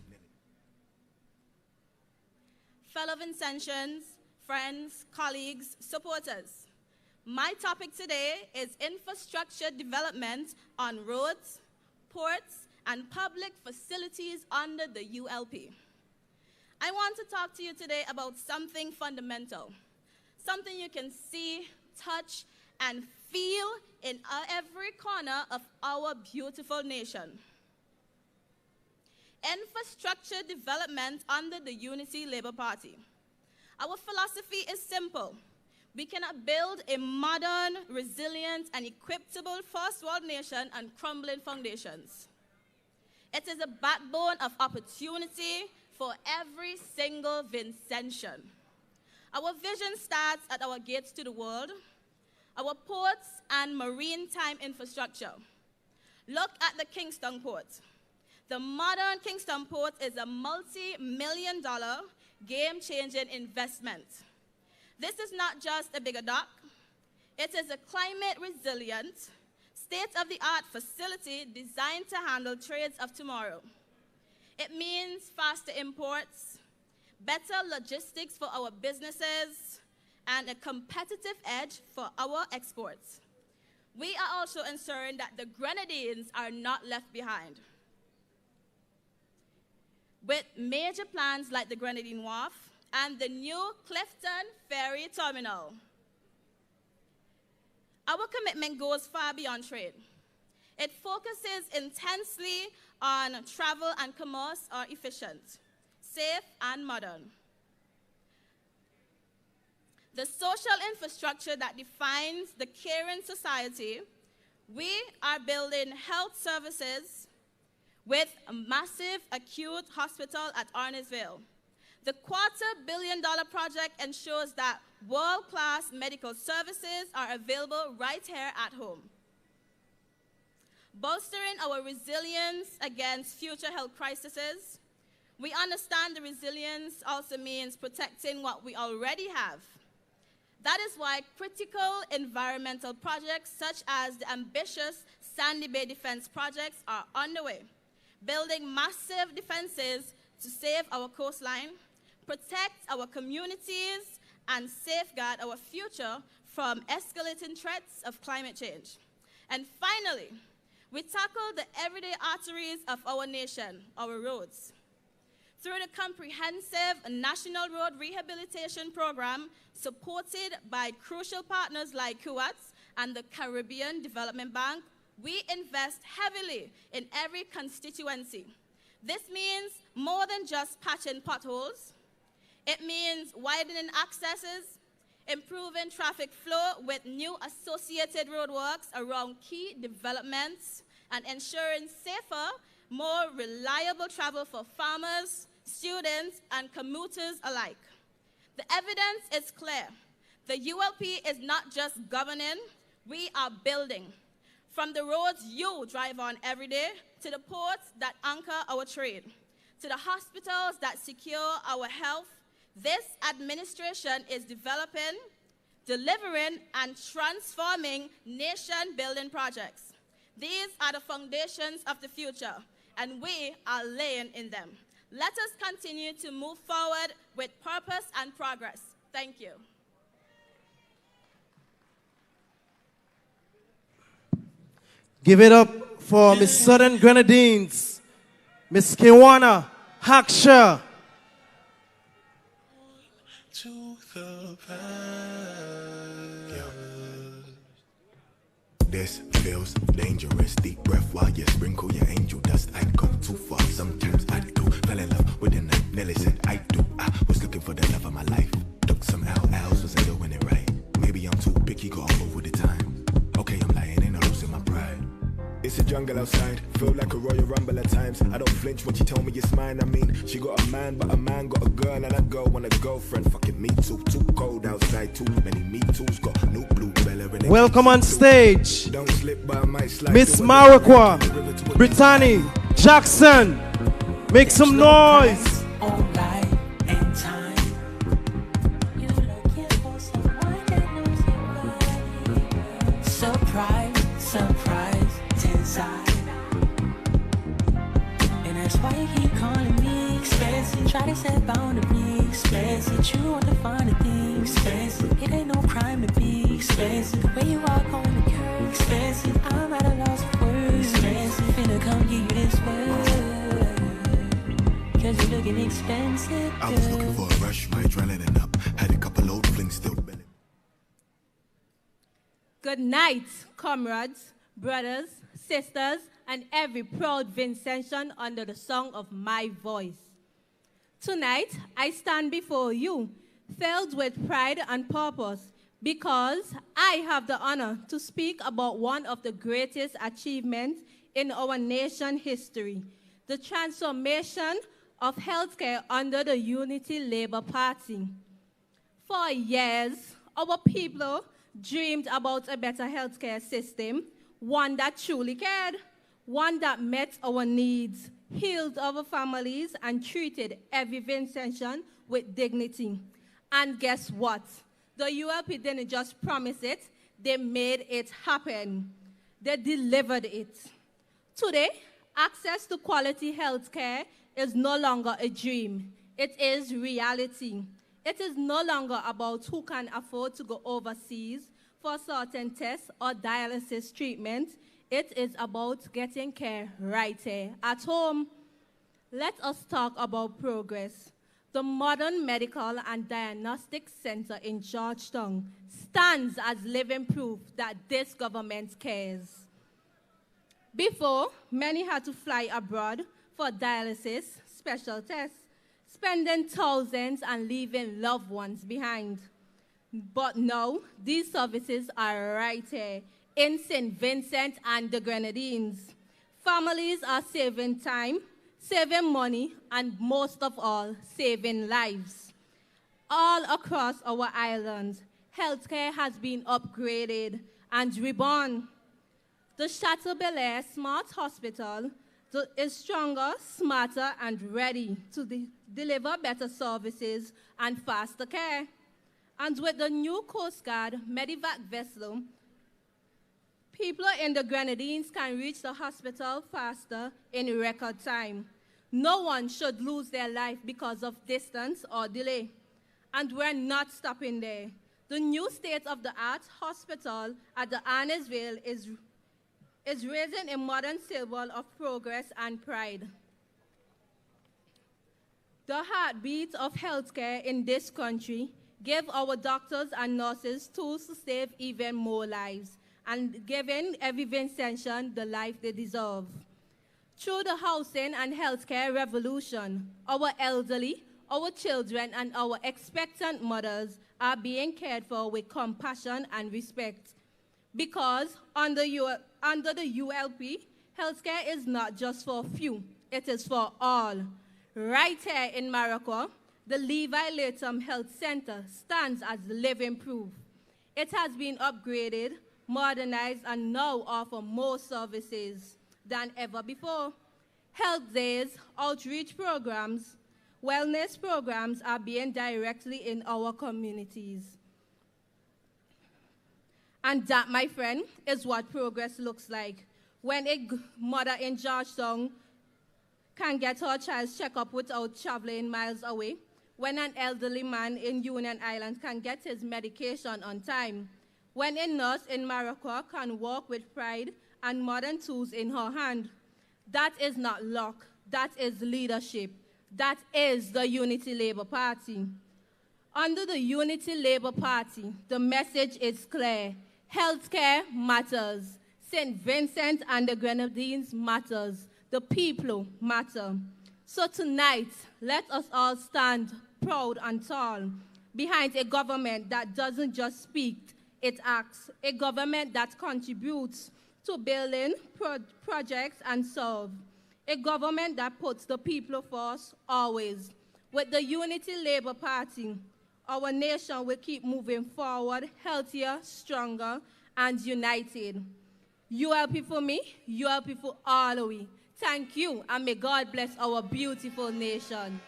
Fellow Vincentians, friends, colleagues, supporters, My topic today is infrastructure development on roads, ports, and public facilities under the ULP. I want to talk to you today about something fundamental, something you can see, touch, and feel in every corner of our beautiful nation. Infrastructure development under the Unity Labour Party. Our philosophy is simple. We cannot build a modern, resilient, and equipable first world nation on crumbling foundations. It is a backbone of opportunity for every single Vincentian. Our vision starts at our gates to the world, our ports and maritime infrastructure. Look at the Kingston Port. The modern Kingston Port is a multi-million-dollar, game-changing investment. This is not just a bigger dock. It is a climate-resilient, state-of-the-art facility designed to handle trades of tomorrow. It means faster imports, better logistics for our businesses, and a competitive edge for our exports. We are also ensuring that the Grenadines are not left behind. With major plans like the Grenadine Wharf and the new Clifton Ferry Terminal. Our commitment goes far beyond trade. It focuses intensely on travel and commerce are efficient, safe, and modern. The social infrastructure that defines the caring society, we are building health services with a massive acute hospital at Arnos Vale. The $250 million project ensures that world-class medical services are available right here at home. Bolstering our resilience against future health crises, we understand the resilience also means protecting what we already have. That is why critical environmental projects such as the ambitious Sandy Bay Defense projects are underway, building massive defenses to save our coastline, protect our communities, and safeguard our future from escalating threats of climate change. And finally, we tackle the everyday arteries of our nation, our roads. Through the comprehensive National Road Rehabilitation Program, supported by crucial partners like Kuwait and the Caribbean Development Bank, we invest heavily in every constituency. This means more than just patching potholes. It means widening accesses, improving traffic flow with new associated roadworks around key developments, and ensuring safer, more reliable travel for farmers, students, and commuters alike. The evidence is clear. The ULP is not just governing, we are building. From the roads you drive on every day, to the ports that anchor our trade, to the hospitals that secure our health, this administration is developing, delivering, and transforming nation-building projects. These are the foundations of the future, and we are laying in them. Let us continue to move forward with purpose and progress. Thank you. Give it up for Miss Southern Grenadines, Miss Kiwana Haksha. To the This feels dangerous. Deep breath while you sprinkle your angel dust. I'd come too far, sometimes I do. Fell in love with the night, nearly said I do. I was looking for the love of my life. Took some LLs, was able doing it right. Maybe I'm too picky, got off over the time. Okay, I'm lying and I'm losing my pride. It's a jungle outside, feel like a Royal Rumble at times. I don't flinch when she told me it's mine. I mean, she got a man, but a man got a girl, and a girl want a girlfriend. Fucking me too, too cold outside. Too many me too's got new blue bella. Welcome on stage, don't slip by my slide. Miss Maraqua, Brittany Jackson. Make some noise. All night and time. You're looking for someone that knows your body. Surprise, surprise, desire. And that's why you keep calling me expensive. Try to set boundaries, expensive. You want to find a thing, expensive. It ain't no crime to be expensive. The way you walk on the curb, expensive. I'm at a loss for words, expensive. Finna come give you this word, cause you're looking expensive. I was looking for a rush, my adrenaline up. Had a couple old flings still belly. Good night, comrades, brothers, sisters, and every proud Vincentian under the song of my voice. Tonight, I stand before you, filled with pride and purpose, because I have the honor to speak about one of the greatest achievements in our nation history, the transformation of healthcare under the Unity Labour Party. For years, our people dreamed about a better healthcare system, one that truly cared, one that met our needs, healed our families, and treated every Vincentian with dignity. And guess what? The ULP didn't just promise it, they made it happen. They delivered it. Today, access to quality healthcare is no longer a dream. It is reality. It is no longer about who can afford to go overseas for certain tests or dialysis treatment. It is about getting care right here at home. Let us talk about progress. The Modern Medical and Diagnostic Center in Georgetown stands as living proof that this government cares. Before, many had to fly abroad for dialysis, special tests, spending thousands and leaving loved ones behind. But now, these services are right here in St. Vincent and the Grenadines. Families are saving time, saving money, and most of all, saving lives. All across our island, healthcare has been upgraded and reborn. The Chateau Bel Air Smart Hospital is stronger, smarter, and ready to deliver better services and faster care. And with the new Coast Guard Medivac vessel, people in the Grenadines can reach the hospital faster in record time. No one should lose their life because of distance or delay. And we're not stopping there. The new state-of-the-art hospital at the Arnos Vale is raising a modern symbol of progress and pride. The heartbeat of healthcare in this country gave our doctors and nurses tools to save even more lives and giving every Vincentian the life they deserve. Through the housing and healthcare revolution, our elderly, our children, and our expectant mothers are being cared for with compassion and respect. Because under the ULP, healthcare is not just for a few, it is for all. Right here in Morocco, the Levi Latham Health Center stands as living proof. It has been upgraded, modernized, and now offers more services than ever before. Health days, outreach programs, wellness programs are being directly in our communities. And that, my friend, is what progress looks like. When a mother in Georgetown can get her child's checkup without traveling miles away, when an elderly man in Union Island can get his medication on time, when a nurse in Morocco can walk with pride and modern tools in her hand. That is not luck, that is leadership. That is the Unity Labour Party. Under the Unity Labour Party, the message is clear. Healthcare matters. St. Vincent and the Grenadines matters. The people matter. So tonight, let us all stand proud and tall behind a government that doesn't just speak, it acts. A government that contributes to building projects and serve. A government that puts the people first always. With the Unity Labour Party, our nation will keep moving forward, healthier, stronger, and united. ULP for me, ULP for all of we. Thank you, and may God bless our beautiful nation.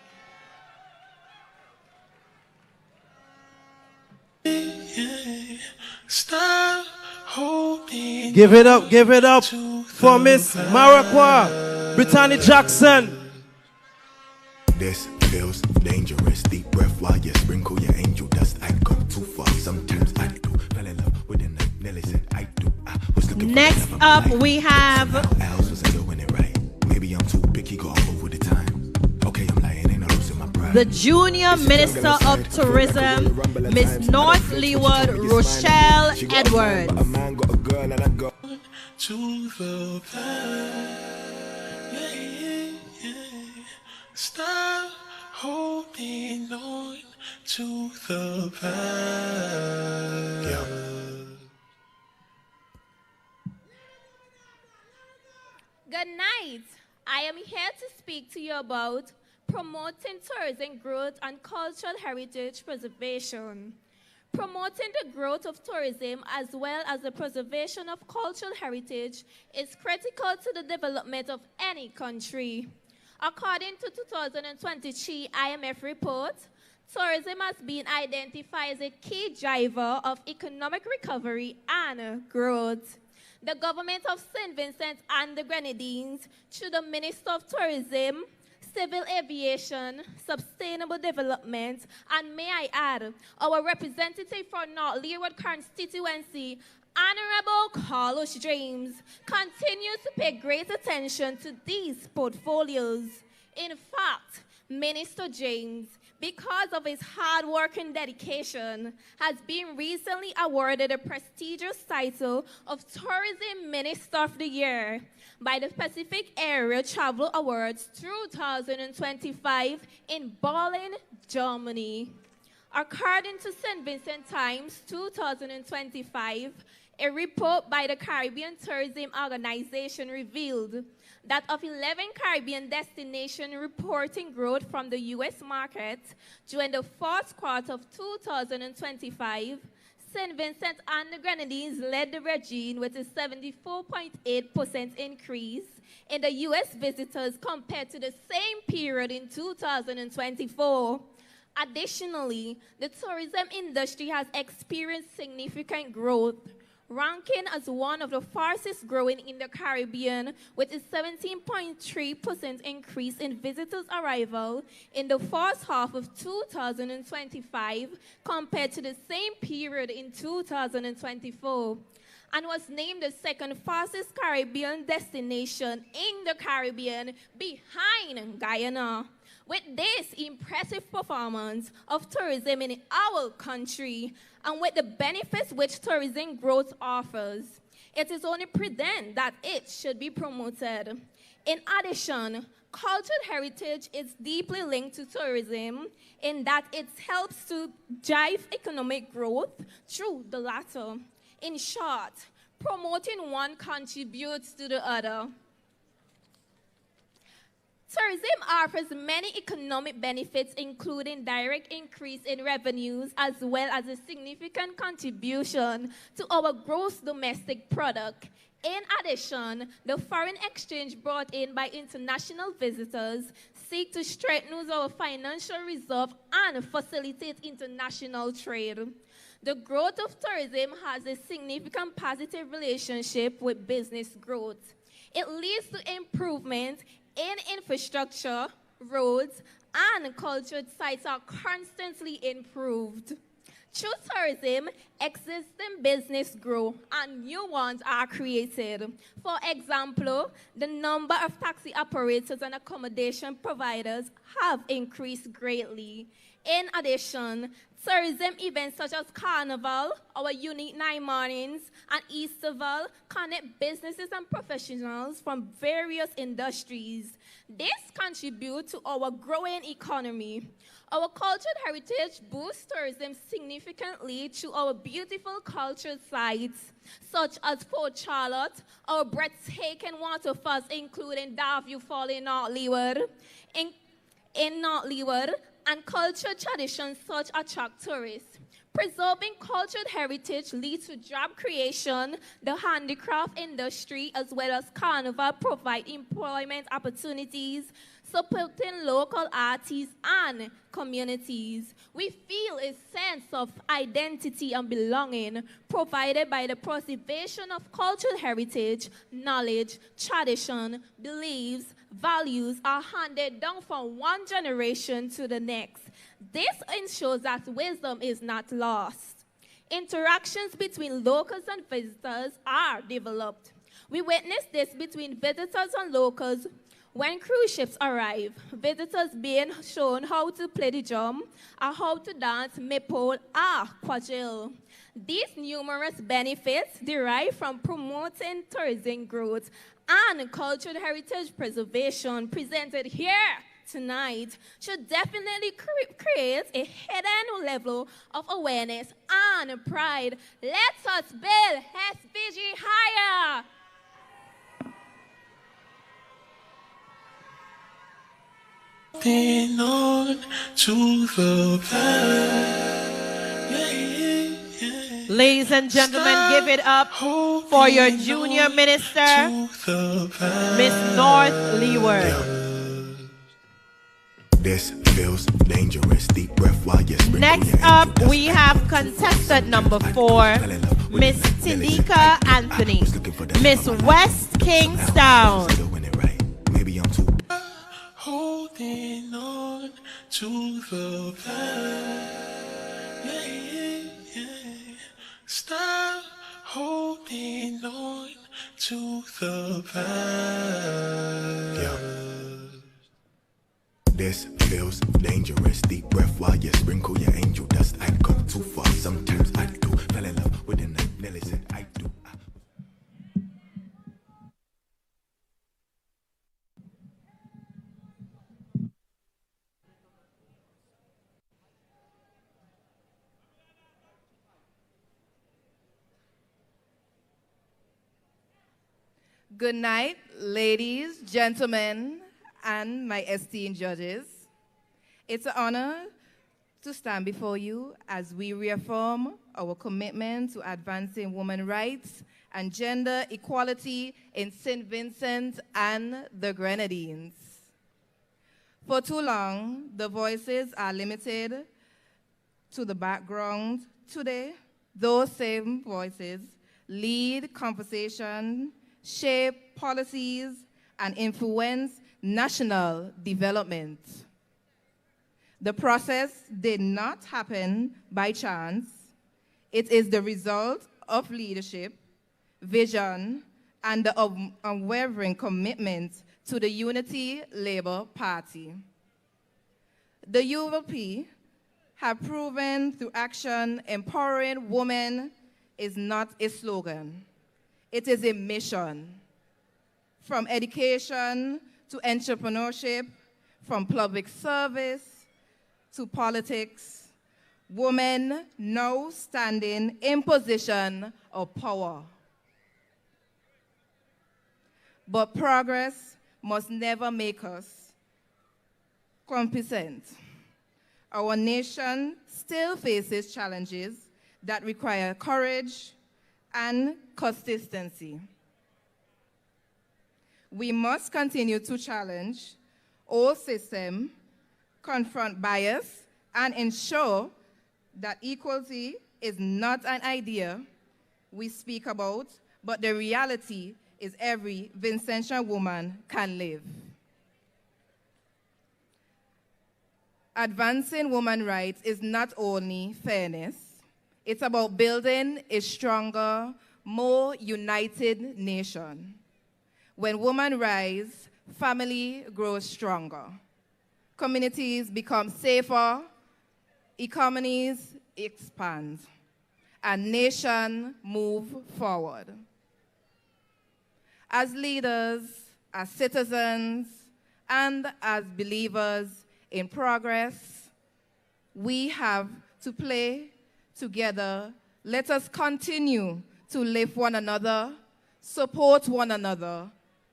Stop holding. Give it up for Miss Maraqua, Brittany Jackson. This feels dangerous. Deep breath while you sprinkle your angel dust. I'd come too far. Sometimes I do. Fell in love with the night. Nelly said I do. I was looking Next for up, we have Else wasn't doing it right. Maybe I'm too picky, got over the time. Okay, I'm lying, ain't no losing my pride. the Junior Minister of Tourism, Miss North Leeward Rochelle Edwards. A man got a girl and I got to the past. Stop holding on to the past. Good night. I am here to speak to you about promoting tourism growth and cultural heritage preservation. Promoting the growth of tourism as well as the preservation of cultural heritage is critical to the development of any country. According to 2023 IMF report, tourism has been identified as a key driver of economic recovery and growth. The government of St. Vincent and the Grenadines, through the Minister of Tourism, Civil Aviation, Sustainable Development, and may I add, our representative for North Leeward constituency, Honorable Carlos James, continues to pay great attention to these portfolios. In fact, Minister James, because of his hard work and dedication, has been recently awarded the prestigious title of Tourism Minister of the Year by the Pacific Area Travel Awards 2025 in Berlin, Germany. According to St. Vincent Times 2025, a report by the Caribbean Tourism Organization revealed that of 11 Caribbean destinations reporting growth from the U.S. market during the fourth quarter of 2025, St. Vincent and the Grenadines led the region with a 74.8% increase in the U.S. visitors compared to the same period in 2024. Additionally, the tourism industry has experienced significant growth, ranking as one of the fastest growing in the Caribbean with a 17.3% increase in visitors' arrival in the first half of 2025 compared to the same period in 2024, and was named the second fastest Caribbean destination in the Caribbean behind Guyana. With this impressive performance of tourism in our country, and with the benefits which tourism growth offers, it is only prudent that it should be promoted. In addition, cultural heritage is deeply linked to tourism in that it helps to drive economic growth through the latter. In short, promoting one contributes to the other. Tourism offers many economic benefits, including direct increase in revenues, as well as a significant contribution to our gross domestic product. In addition, the foreign exchange brought in by international visitors seek to strengthen our financial reserve and facilitate international trade. The growth of tourism has a significant positive relationship with business growth. It leads to improvement in infrastructure, roads, and cultural sites are constantly improved. Through tourism, existing business grow and new ones are created. For example, the number of taxi operators and accommodation providers have increased greatly. In addition, tourism events such as Carnival, our unique 9 mornings, and Easterval connect businesses and professionals from various industries. This contributes to our growing economy. Our cultural heritage boosts tourism significantly through our beautiful cultural sites, such as Fort Charlotte, our breathtaking waterfalls, including Darview Fall in North Leeward, in North Leeward, and cultural traditions such attract tourists. Preserving cultural heritage leads to job creation. The handicraft industry as well as carnival provide employment opportunities, supporting local artists and communities. We feel a sense of identity and belonging provided by the preservation of cultural heritage, knowledge, tradition, beliefs, values are handed down from one generation to the next. This ensures that wisdom is not lost. Interactions between locals and visitors are developed. We witness this between visitors and locals when cruise ships arrive. Visitors being shown how to play the drum or how to dance maypole or quadrille. These numerous benefits derive from promoting tourism growth and cultural heritage preservation presented here tonight should definitely create a hidden level of awareness and pride. Let us build SVG higher. Been on to the past. Ladies and gentlemen, give it up for your junior minister, Miss North Leeward. This feels dangerous. Deep breath while you sprinkle Next your up, angel we have contestant number 4, Miss Tindika Anthony, Miss West Kingstown. Maybe I'm too Holding on to the past. Stop holding on to the past. This feels dangerous. Deep breath while you sprinkle your angel dust. I'd come too far. Sometimes I do. Fell in love with the night. Nelly said I do. Good night, ladies, gentlemen, and my esteemed judges. It's an honor to stand before you as we reaffirm our commitment to advancing women's rights and gender equality in St. Vincent and the Grenadines. For too long, the voices are limited to the background. Today, those same voices lead conversation, shape policies, and influence national development. The process did not happen by chance. It is the result of leadership, vision, and the unwavering commitment to the Unity Labour Party. The ULP have proven through action empowering women is not a slogan. It is a mission. From education to entrepreneurship, from public service to politics, women now standing in position of power. But progress must never make us complacent. Our nation still faces challenges that require courage and consistency. We must continue to challenge all systems, confront bias, and ensure that equality is not an idea we speak about, but the reality is every Vincentian woman can live. Advancing women's rights is not only fairness, it's about building a stronger, more united nation. When women rise, family grows stronger. Communities become safer, economies expand, and nations move forward. As leaders, as citizens, and as believers in progress, we have to play together. Let us continue to lift one another, support one another,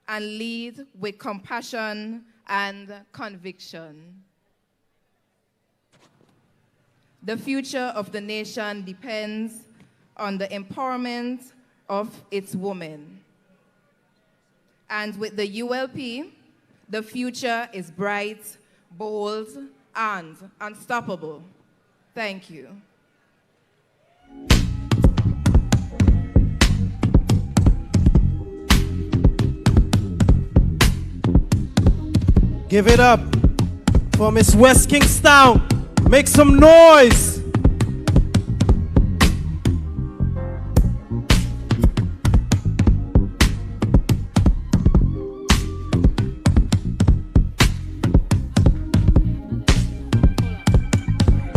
and lead with compassion and conviction. The future of the nation depends on the empowerment of its women. And with the ULP, the future is bright, bold, and unstoppable. Thank you. Give it up for Miss West Kingstown. Make some noise.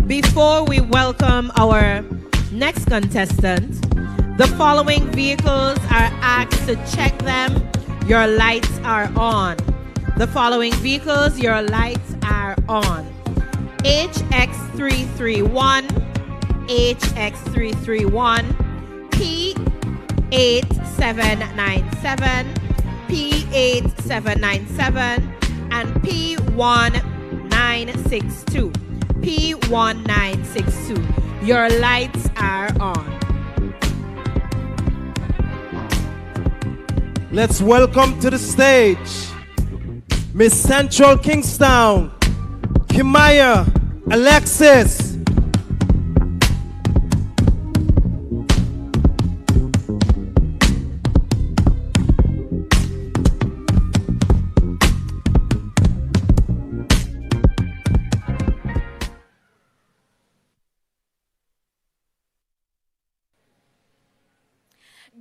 Before we welcome our next contestant, the following vehicles are asked to check them. Your lights are on. The following vehicles, your lights are on. HX331, HX331, P8797, P8797, and P1962. P1962. Your lights are on. Let's welcome to the stage Miss Central Kingstown, Kimaya Alexis.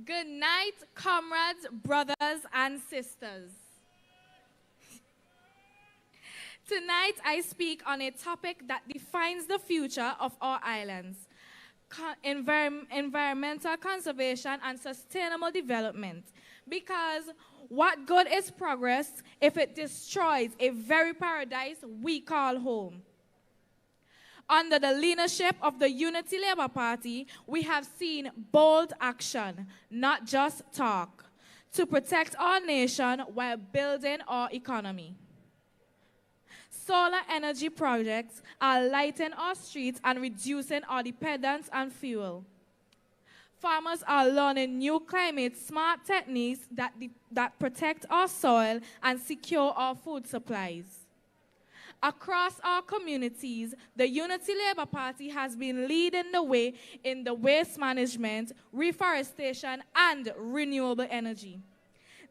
Good night, comrades, brothers, and sisters. Tonight, I speak on a topic that defines the future of our islands, environmental conservation and sustainable development. Because what good is progress if it destroys a very paradise we call home? Under the leadership of the Unity Labour Party, we have seen bold action, not just talk, to protect our nation while building our economy. Solar energy projects are lighting our streets and reducing our dependence on fuel. Farmers are learning new climate-smart techniques that protect our soil and secure our food supplies. Across our communities, the Unity Labour Party has been leading the way in the waste management, reforestation, and renewable energy.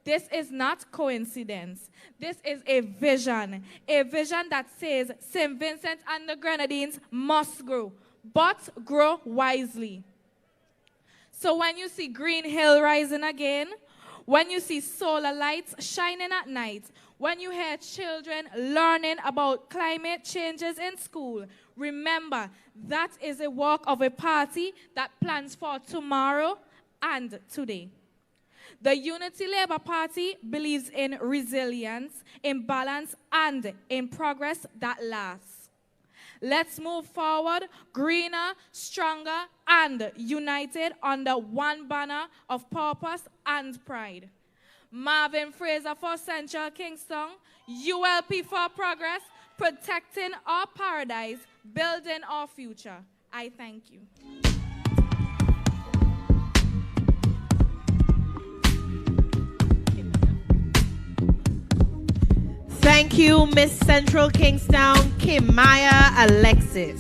This is not coincidence. This is a vision that says St. Vincent and the Grenadines must grow, but grow wisely. So when you see Green Hill rising again, when you see solar lights shining at night, when you hear children learning about climate changes in school, remember that is a work of a party that plans for tomorrow and today. The Unity Labour Party believes in resilience, in balance, and in progress that lasts. Let's move forward, greener, stronger, and united under one banner of purpose and pride. Marvin Fraser for Central Kingston, ULP for Progress, protecting our paradise, building our future. I thank you. Thank you, Miss Central Kingstown, Kimaya Alexis.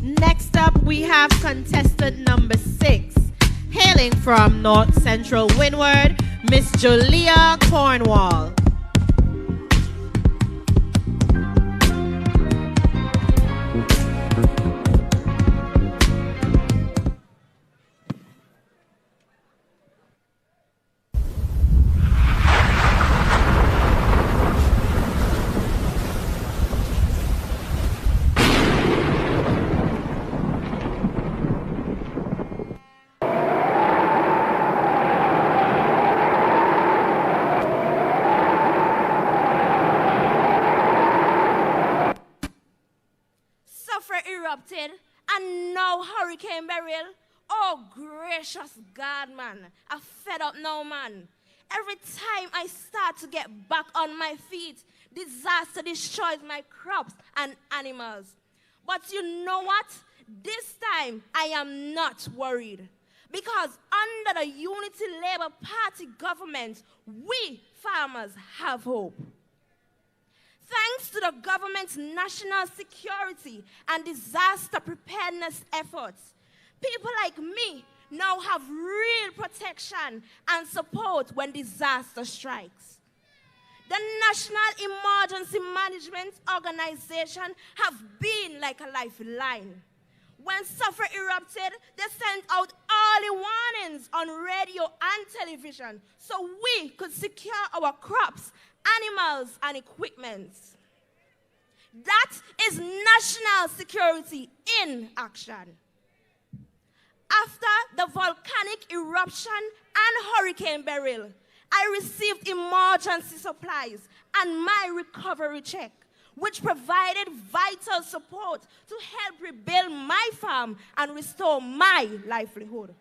Next up, we have contestant number 6, hailing from North Central Windward, Miss Jolia Cornwall. Erupted and now hurricane burial. Oh gracious God, man, I fed up now, man. Every time I start to get back on my feet, disaster destroys my crops and animals. But you know what? This time, I am not worried. Because under the Unity Labour Party government, we farmers have hope. Thanks to the government's national security and disaster preparedness efforts, people like me now have real protection and support when disaster strikes. The National Emergency Management Organization have been like a lifeline. When suffer erupted, they sent out early warnings on radio and television so we could secure our crops, animals, and equipment. That is national security in action. After the volcanic eruption and Hurricane Beryl, I received emergency supplies and my recovery check, which provided vital support to help rebuild my farm and restore my livelihood.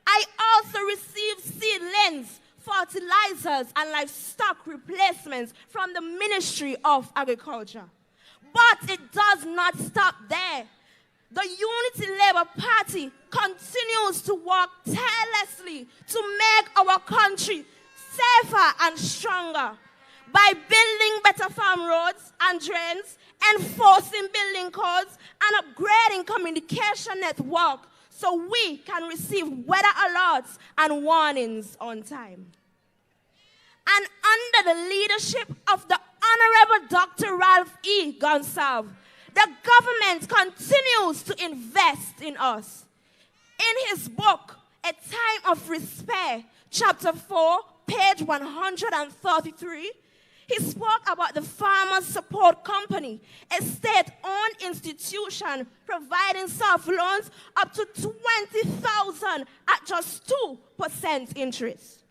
I also received seedlings, fertilizers, and livestock replacements from the Ministry of Agriculture. But it does not stop there. The Unity Labour Party continues to work tirelessly to make our country safer and stronger by building better farm roads and drains, enforcing building codes, and upgrading communication network so we can receive weather alerts and warnings on time. And under the leadership of the Honorable Dr. Ralph E. Gonsalve, the government continues to invest in us. In his book, A Time of Respect, Chapter 4, page 133, he spoke about the Farmers Support Company, a state-owned institution providing soft loans up to $20,000 at just 2% interest.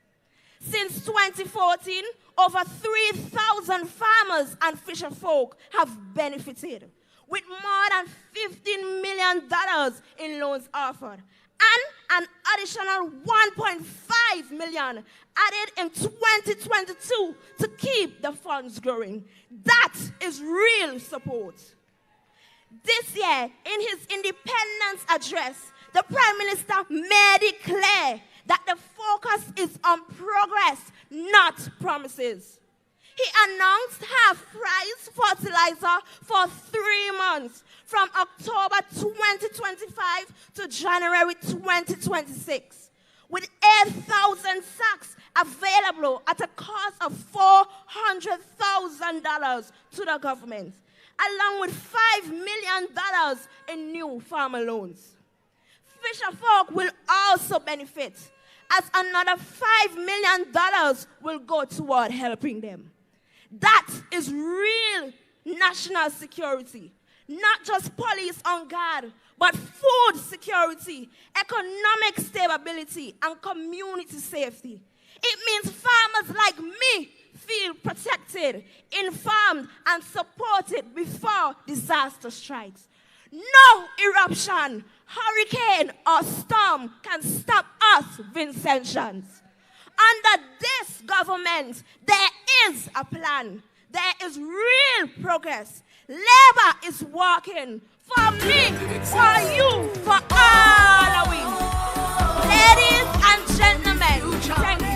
Since 2014, over 3,000 farmers and fisher folk have benefited, with more than $15 million in loans offered, and an additional $1.5 million added in 2022 to keep the funds growing. That is real support. This year, in his independence address, the Prime Minister made it clear that the focus is on progress, not promises. He announced half-price fertilizer for 3 months, from October 2025 to January 2026, with 8,000 sacks available at a cost of $400,000 to the government, along with $5 million in new farmer loans. Fisher folk will also benefit, as another $5 million will go toward helping them. That is real national security. Not just police on guard, but food security, economic stability, and community safety. It means farmers like me feel protected, informed, and supported before disaster strikes. No eruption, hurricane, or storm can stop us, Vincentians. Under this government, there is a plan. There is real progress. Labor is working for me, for you, for all of we. Ladies and gentlemen, thank you.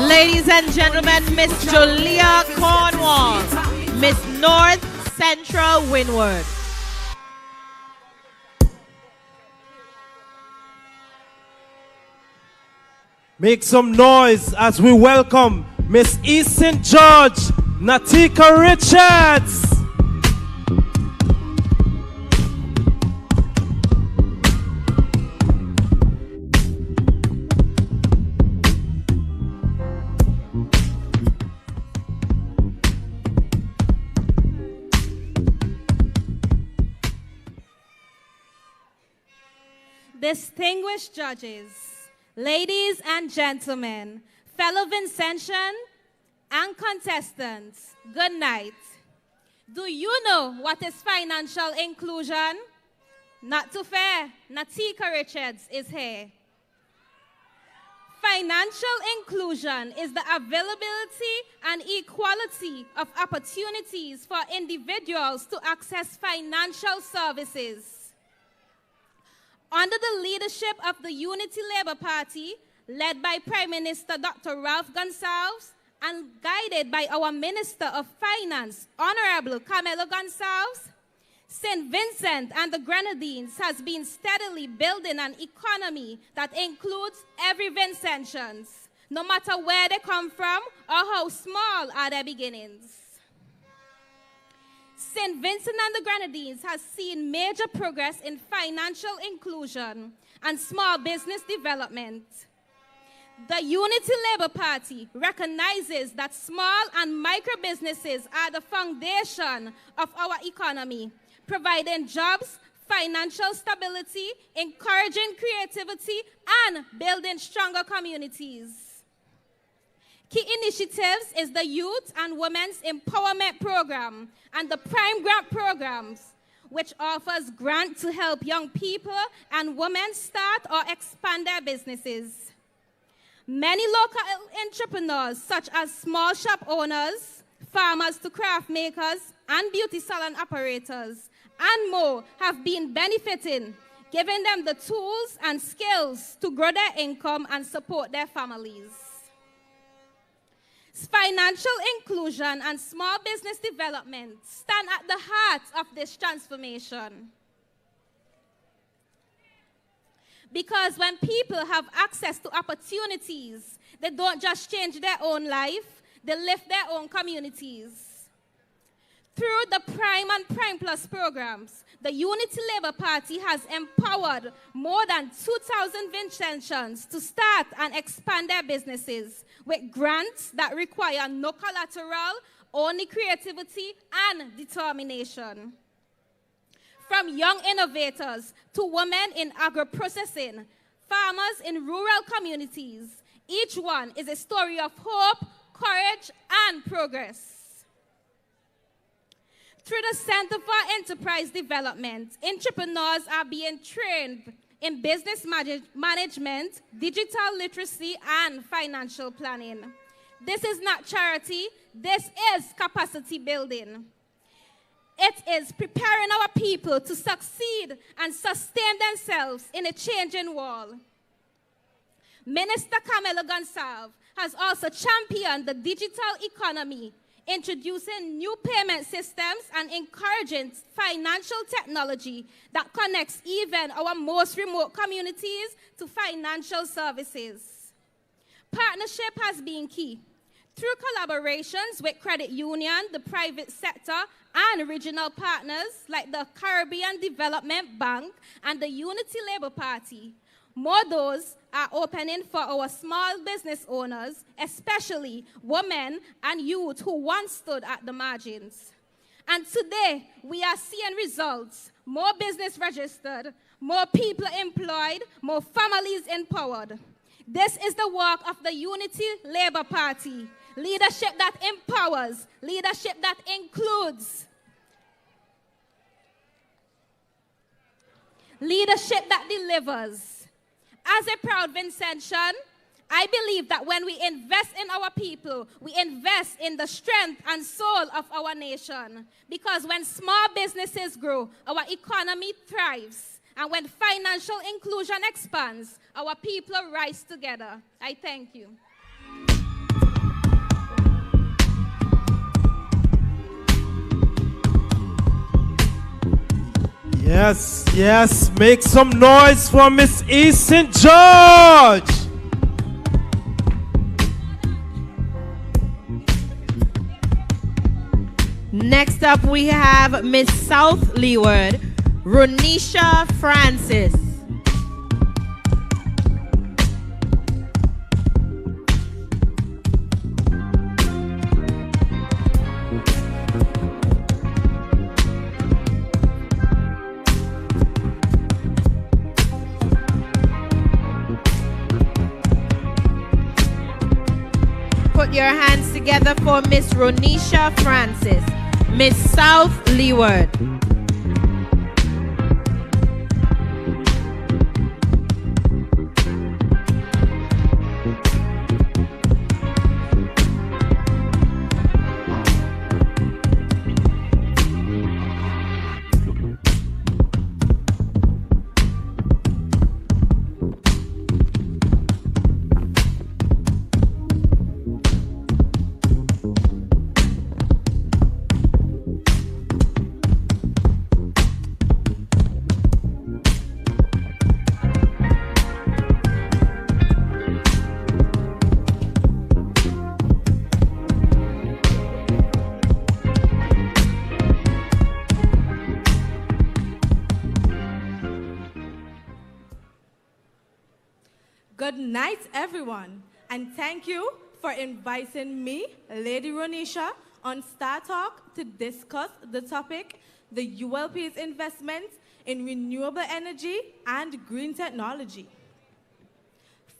Ladies and gentlemen, Miss Julia Cornwall, Miss North Central Windward. Make some noise as we welcome Miss East St. George, Natika Richards. Distinguished judges, ladies and gentlemen, fellow Vincentian and contestants, good night. Do you know what is financial inclusion? not too fair, Natika Richards is here. Financial inclusion is the availability and equality of opportunities for individuals to access financial services. Under the leadership of the Unity Labour Party, led by Prime Minister Dr. Ralph Gonsalves and guided by our Minister of Finance, Honorable Carmelo Gonsalves, St. Vincent and the Grenadines has been steadily building an economy that includes every Vincentians, no matter where they come from or how small are their beginnings. St. Vincent and the Grenadines has seen major progress in financial inclusion and small business development. The Unity Labour Party recognizes that small and micro businesses are the foundation of our economy, providing jobs, financial stability, encouraging creativity, and building stronger communities. Key initiatives is the Youth and Women's Empowerment Program and the Prime Grant Programs, which offers grants to help young people and women start or expand their businesses. Many local entrepreneurs, such as small shop owners, farmers to craft makers, and beauty salon operators, and more, have been benefiting, giving them the tools and skills to grow their income and support their families. Financial inclusion and small business development stand at the heart of this transformation. Because when people have access to opportunities, they don't just change their own life, they lift their own communities. Through the Prime and Prime Plus programs, the Unity Labour Party has empowered more than 2,000 Vincentians to start and expand their businesses with grants that require no collateral, only creativity and determination. From young innovators to women in agro-processing, farmers in rural communities, each one is a story of hope, courage, and progress. Through the Center for Enterprise Development, entrepreneurs are being trained in business management, digital literacy, and financial planning. This is not charity, this is capacity building. It is preparing our people to succeed and sustain themselves in a changing world. Minister Carmelo Gonsalves has also championed the digital economy, introducing new payment systems and encouraging financial technology that connects even our most remote communities to financial services. Partnership has been key. Through collaborations with credit union, the private sector, and regional partners like the Caribbean Development Bank and the Unity Labour Party, more doors are opening for our small business owners, especially women and youth who once stood at the margins. And today, we are seeing results. More business registered, more people employed, more families empowered. This is the work of the Unity Labour Party. Leadership that empowers, leadership that includes, leadership that delivers. As a proud Vincentian, I believe that when we invest in our people, we invest in the strength and soul of our nation. Because when small businesses grow, our economy thrives. And when financial inclusion expands, our people rise together. I thank you. Yes, yes, make some noise for Miss E. St. George. Next up, we have Miss South Leeward, Ronisha Francis. Put your hands together for Miss Ronisha Francis, Miss South Leeward. Good night, everyone, and thank you for inviting me, Lady Ronisha, on Star Talk to discuss the topic, the ULP's investment in renewable energy and green technology.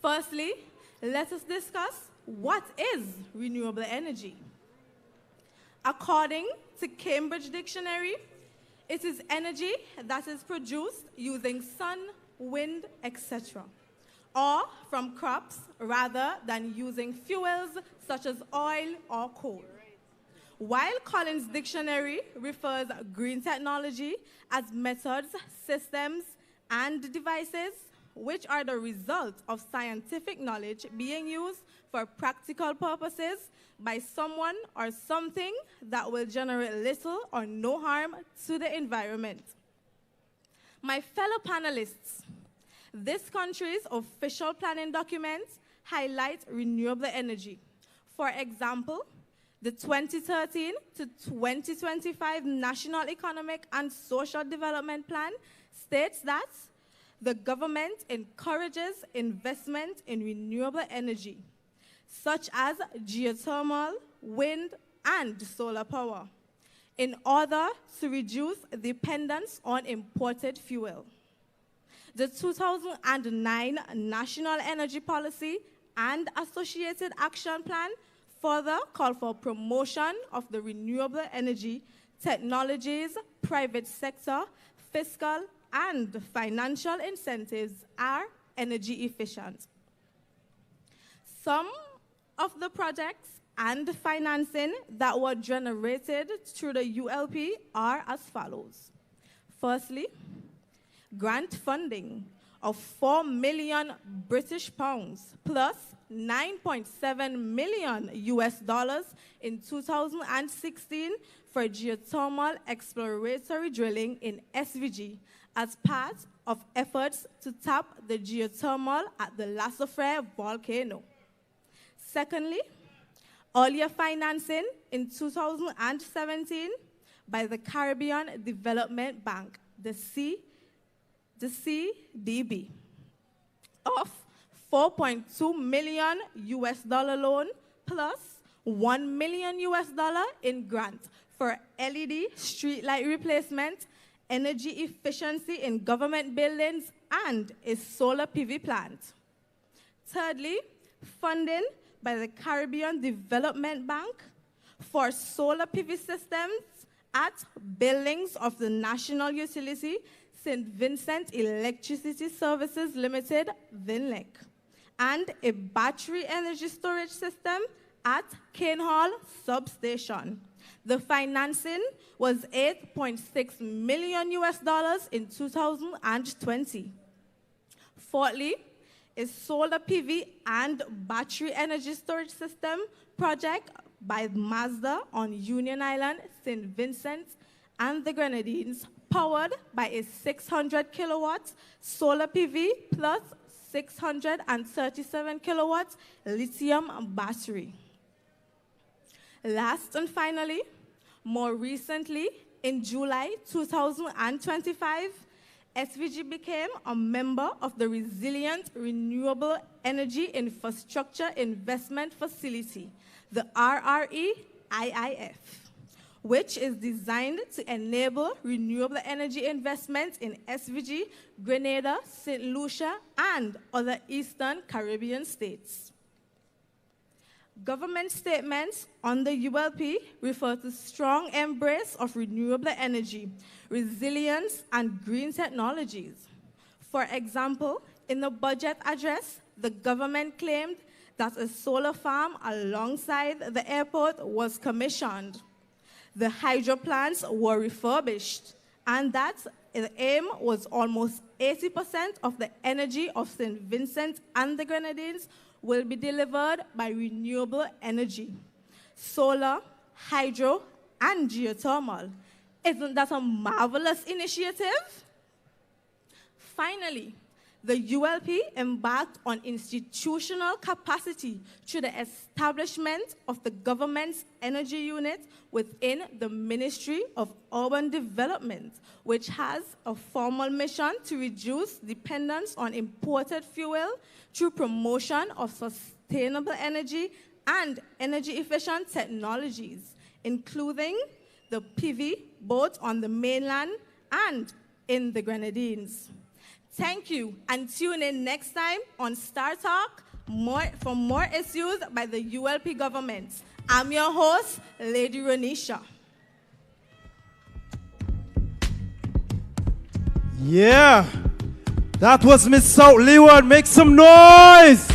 Firstly, let us discuss what is renewable energy. According to Cambridge Dictionary, it is energy that is produced using sun, wind, etc., or from crops rather than using fuels such as oil or coal. While Collins Dictionary refers green technology as methods, systems, and devices which are the result of scientific knowledge being used for practical purposes by someone or something that will generate little or no harm to the environment. My fellow panelists, this country's official planning documents highlight renewable energy. For example, the 2013 to 2025 National Economic and Social Development Plan states that the government encourages investment in renewable energy, such as geothermal, wind, and solar power, in order to reduce dependence on imported fuel. The 2009 National Energy Policy and Associated Action Plan further call for promotion of the renewable energy technologies, private sector, fiscal, and financial incentives are energy efficient. Some of the projects and financing that were generated through the ULP are as follows. Firstly, grant funding of 4 million British pounds plus 9.7 million US dollars in 2016 for geothermal exploratory drilling in SVG as part of efforts to tap the geothermal at the La Soufrière volcano. Secondly, earlier financing in 2017 by the Caribbean Development Bank, the CDB, of 4.2 million US dollar loan plus 1 million US dollar in grant for LED streetlight replacement, energy efficiency in government buildings, and a solar PV plant. Thirdly, funding by the Caribbean Development Bank for solar PV systems at buildings of the national utility St. Vincent Electricity Services Limited, VINLEC, and a battery energy storage system at Cane Hall Substation. The financing was 8.6 million US dollars in 2020. Fourthly, a solar PV and battery energy storage system project by Mazda on Union Island, St. Vincent and the Grenadines, powered by a 600 kilowatt solar PV plus 637 kilowatt lithium battery. Last and finally, more recently, in July 2025, SVG became a member of the Resilient Renewable Energy Infrastructure Investment Facility, the RRE-IIF, which is designed to enable renewable energy investment in SVG, Grenada, St. Lucia, and other Eastern Caribbean states. Government statements on the ULP refer to strong embrace of renewable energy, resilience, and green technologies. For example, in the budget address, the government claimed that a solar farm alongside the airport was commissioned. The hydro plants were refurbished, and that the aim was almost 80% of the energy of St. Vincent and the Grenadines will be delivered by renewable energy, solar, hydro, and geothermal. Isn't that a marvelous initiative? Finally, The ULP embarked on institutional capacity through the establishment of the government's energy unit within the Ministry of Urban Development, which has a formal mission to reduce dependence on imported fuel through promotion of sustainable energy and energy-efficient technologies, including the PV, both on the mainland and in the Grenadines. Thank you, and tune in next time on Star Talk for more issues by the ULP government. I'm your host, Lady Renisha. Yeah, that was Miss South Leeward. Make some noise.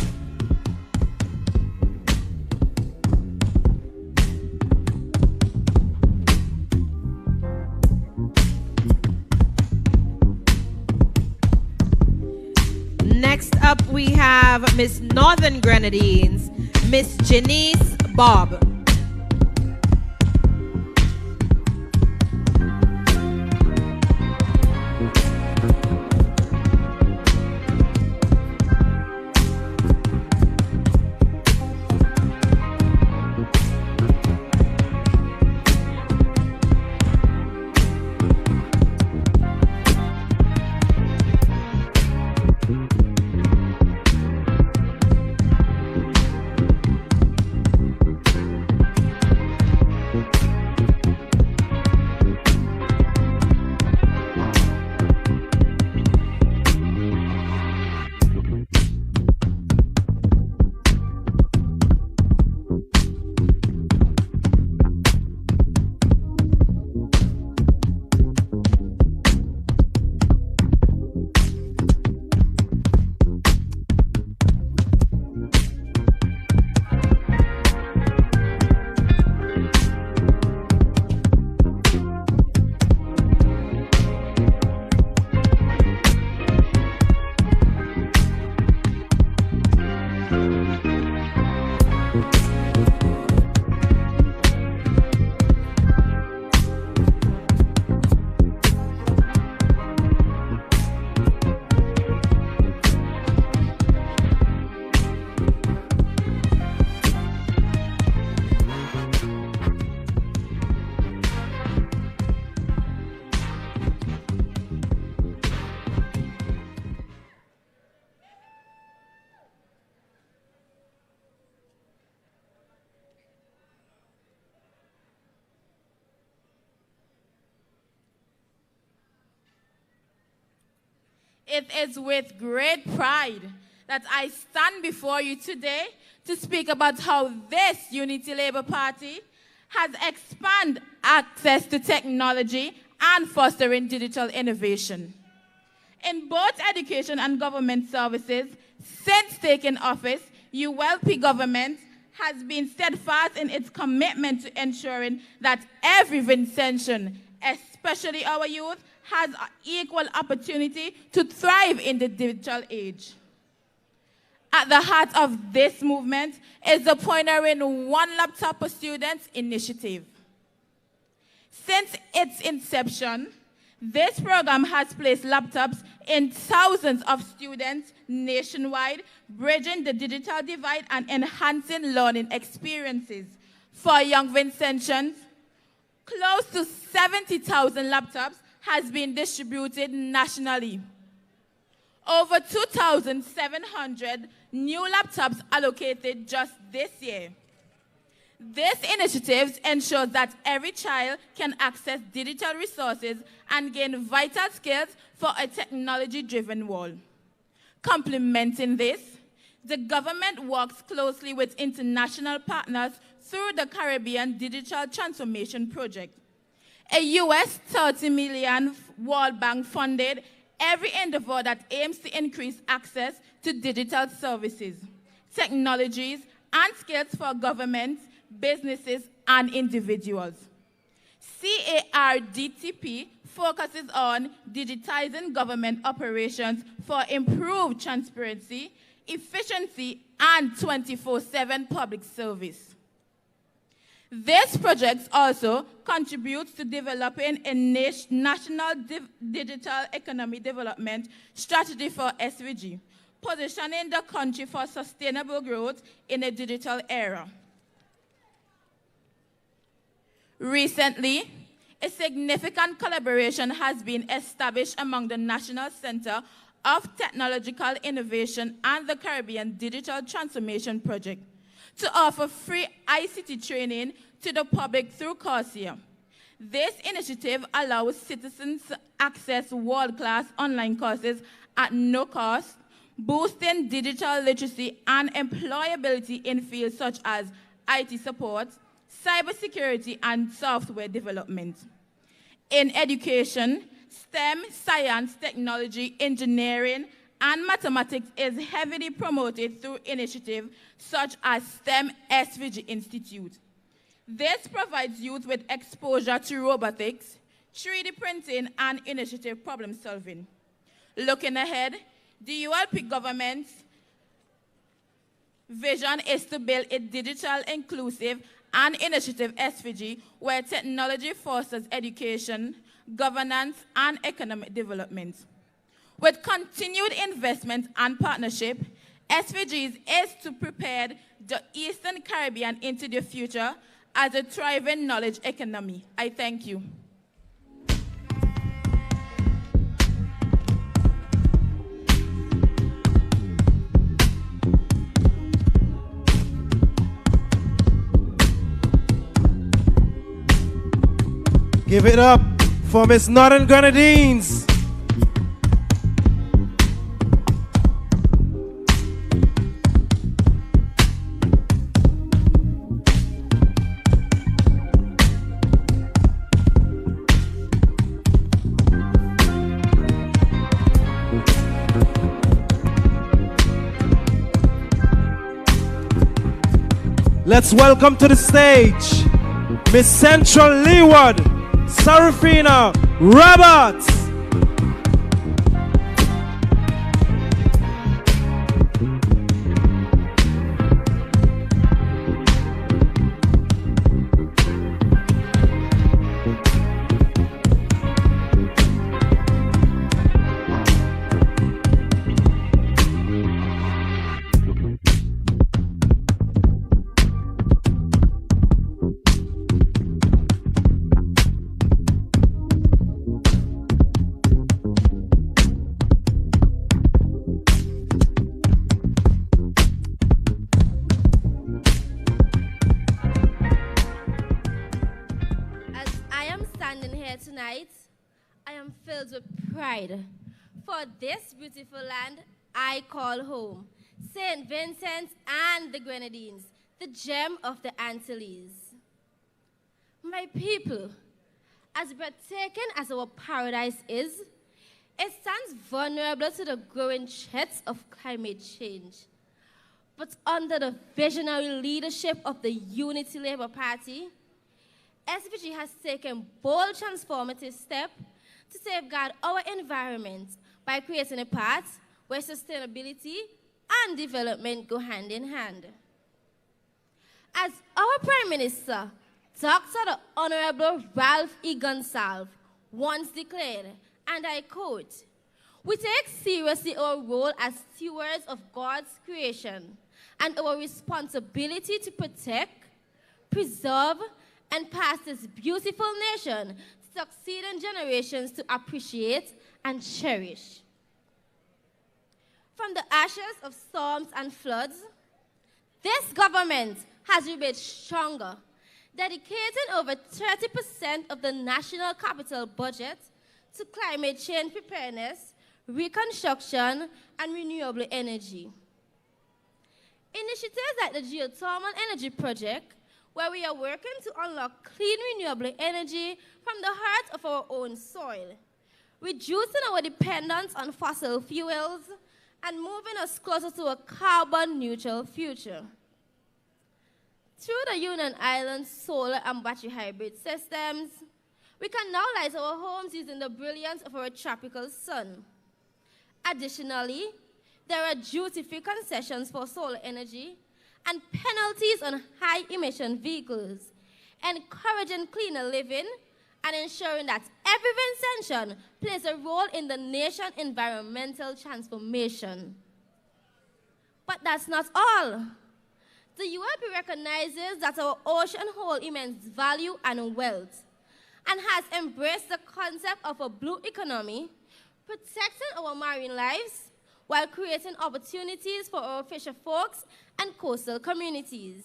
Next up, we have Miss Northern Grenadines, Miss Janice Bob. It is with great pride that I stand before you today to speak about how this Unity Labour Party has expanded access to technology and fostering digital innovation. In both education and government services, since taking office, ULP government has been steadfast in its commitment to ensuring that every Vincentian, especially our youth, has equal opportunity to thrive in the digital age. At the heart of this movement is the Pioneering One Laptop per Student initiative. Since its inception, this program has placed laptops in thousands of students nationwide, bridging the digital divide and enhancing learning experiences. For young Vincentians, close to 70,000 laptops has been distributed nationally. Over 2,700 new laptops allocated just this year. This initiative ensures that every child can access digital resources and gain vital skills for a technology-driven world. Complementing this, the government works closely with international partners through the Caribbean Digital Transformation Project, a US $30 million World Bank funded every endeavor that aims to increase access to digital services, technologies, and skills for governments, businesses, and individuals. CARDTP focuses on digitizing government operations for improved transparency, efficiency, and 24/7 public service. This project also contributes to developing a national digital economy development strategy for SVG, positioning the country for sustainable growth in a digital era. Recently, a significant collaboration has been established among the National Center of Technological Innovation and the Caribbean Digital Transformation Project to offer free ICT training to the public through Coursera. This initiative allows citizens to access world-class online courses at no cost, boosting digital literacy and employability in fields such as IT support, cybersecurity, and software development. In education, STEM, science, technology, engineering, and mathematics is heavily promoted through initiatives such as STEM SVG Institute. This provides youth with exposure to robotics, 3D printing, and initiative problem solving. Looking ahead, the ULP government's vision is to build a digital, inclusive, and initiative SVG where technology fosters education, governance, and economic development. With continued investment and partnership, SVGs is to prepare the Eastern Caribbean into the future as a thriving knowledge economy. I thank you. Give it up for Miss Northern Grenadines. Let's welcome to the stage Miss Central Leeward, Sarafina Roberts. For this beautiful land I call home, St. Vincent and the Grenadines, the gem of the Antilles. My people, as breathtaking as our paradise is, it stands vulnerable to the growing threats of climate change. But under the visionary leadership of the Unity Labour Party, SVG has taken bold transformative steps to safeguard our environment by creating a path where sustainability and development go hand in hand. As our Prime Minister, Dr. the Honorable Ralph E. Gonsalves, once declared, and I quote, "We take seriously our role as stewards of God's creation and our responsibility to protect, preserve, and pass this beautiful nation to succeeding generations to appreciate and cherish." From the ashes of storms and floods, this government has remained stronger, dedicating over 30% of the national capital budget to climate change preparedness, reconstruction, and renewable energy. Initiatives like the Geothermal Energy Project, where we are working to unlock clean renewable energy from the heart of our own soil, reducing our dependence on fossil fuels, and moving us closer to a carbon-neutral future. Through the Union Island solar and battery hybrid systems, we can now light our homes using the brilliance of our tropical sun. Additionally, there are duty-free concessions for solar energy and penalties on high-emission vehicles, encouraging cleaner living, and ensuring that every Vincentian plays a role in the nation's environmental transformation. But that's not all. The UAP recognizes that our ocean holds immense value and wealth, and has embraced the concept of a blue economy, protecting our marine lives while creating opportunities for our fisher folks and coastal communities.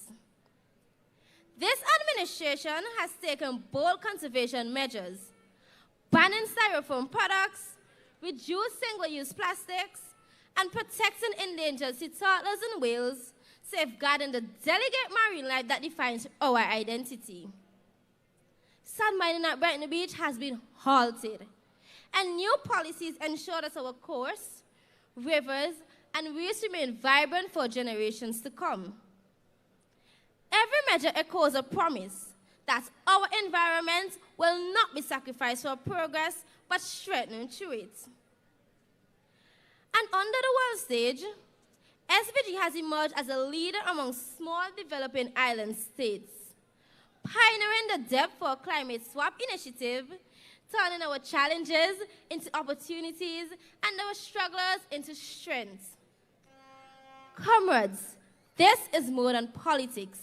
This administration has taken bold conservation measures, banning styrofoam products, reduced single-use plastics, and protecting endangered sea turtles and whales, safeguarding the delicate marine life that defines our identity. Sand mining at Brighton Beach has been halted, and new policies ensure that our coasts, rivers, and reefs remain vibrant for generations to come. Every measure echoes a promise that our environment will not be sacrificed for progress, but strengthened through it. And under the world stage, SVG has emerged as a leader among small developing island states, pioneering the Debt for Climate Swap initiative, turning our challenges into opportunities and our strugglers into strength. Comrades, this is more than politics.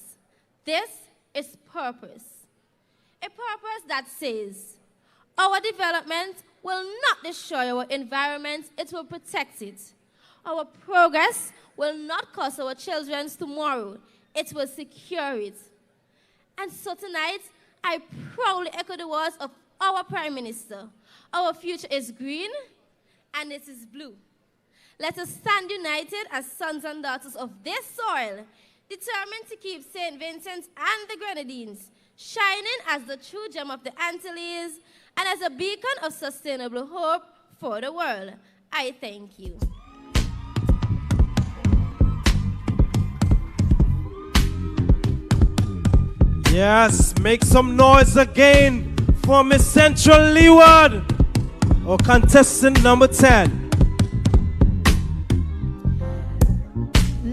This is purpose. A purpose that says, our development will not destroy our environment, it will protect it. Our progress will not cost our children's tomorrow, it will secure it. And so tonight, I proudly echo the words of our Prime Minister. Our future is green, and it is blue. Let us stand united as sons and daughters of this soil, determined to keep St. Vincent and the Grenadines shining as the true gem of the Antilles and as a beacon of sustainable hope for the world. I thank you. Yes, make some noise again for Miss Central Leeward, or contestant number 10.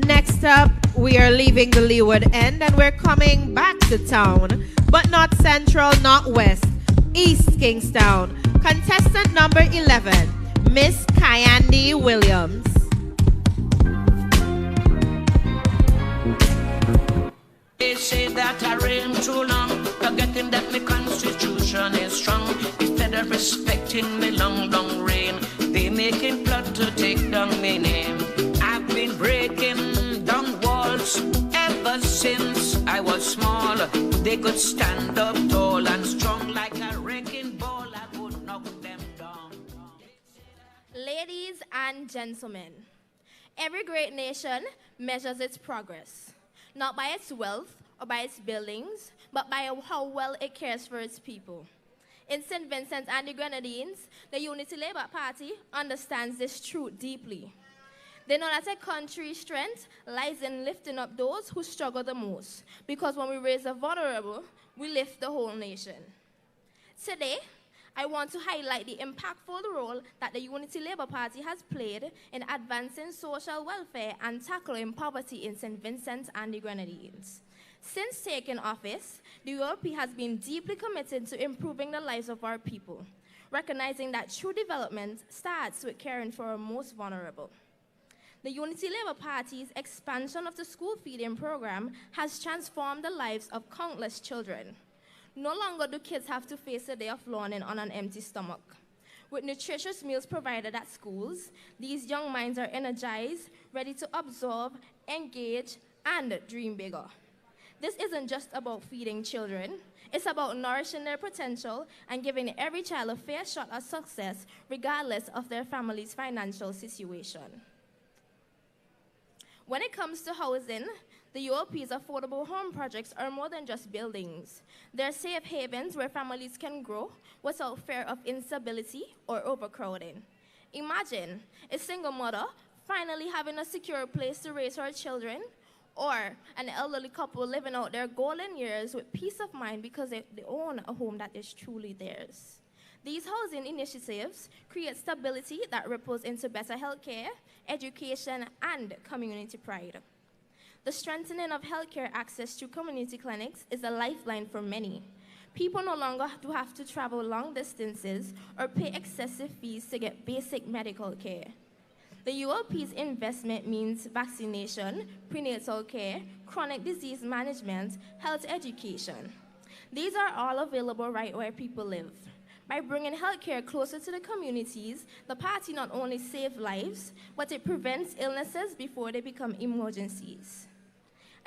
Next up, we are leaving the Leeward end and we're coming back to town, but not Central, not West, East Kingstown. Contestant number 11, Miss Kyandi Williams. They say that I reign too long, forgetting that my constitution is strong. Instead of respecting me long, long reign, they making plot to take down my name. I've been breaking down walls ever since I was small. They could stand up tall and strong like a wrecking ball. I would knock them down. Ladies and gentlemen, every great nation measures its progress, not by its wealth or by its buildings, but by how well it cares for its people. In St. Vincent and the Grenadines, the Unity Labour Party understands this truth deeply. They know that a country's strength lies in lifting up those who struggle the most, because when we raise the vulnerable, we lift the whole nation. Today, I want to highlight the impactful role that the Unity Labour Party has played in advancing social welfare and tackling poverty in St. Vincent and the Grenadines. Since taking office, the ULP has been deeply committed to improving the lives of our people, recognizing that true development starts with caring for our most vulnerable. The Unity Labour Party's expansion of the school feeding program has transformed the lives of countless children. No longer do kids have to face a day of learning on an empty stomach. With nutritious meals provided at schools, these young minds are energized, ready to absorb, engage, and dream bigger. This isn't just about feeding children. It's about nourishing their potential and giving every child a fair shot at success, regardless of their family's financial situation. When it comes to housing, the UOP's affordable home projects are more than just buildings. They're safe havens where families can grow without fear of instability or overcrowding. Imagine a single mother finally having a secure place to raise her children, or an elderly couple living out their golden years with peace of mind because they own a home that is truly theirs. These housing initiatives create stability that ripples into better healthcare, education, and community pride. The strengthening of healthcare access through community clinics is a lifeline for many. People no longer do have to travel long distances or pay excessive fees to get basic medical care. The ULP's investment means vaccination, prenatal care, chronic disease management, health education. These are all available right where people live. By bringing healthcare closer to the communities, the party not only saves lives, but it prevents illnesses before they become emergencies.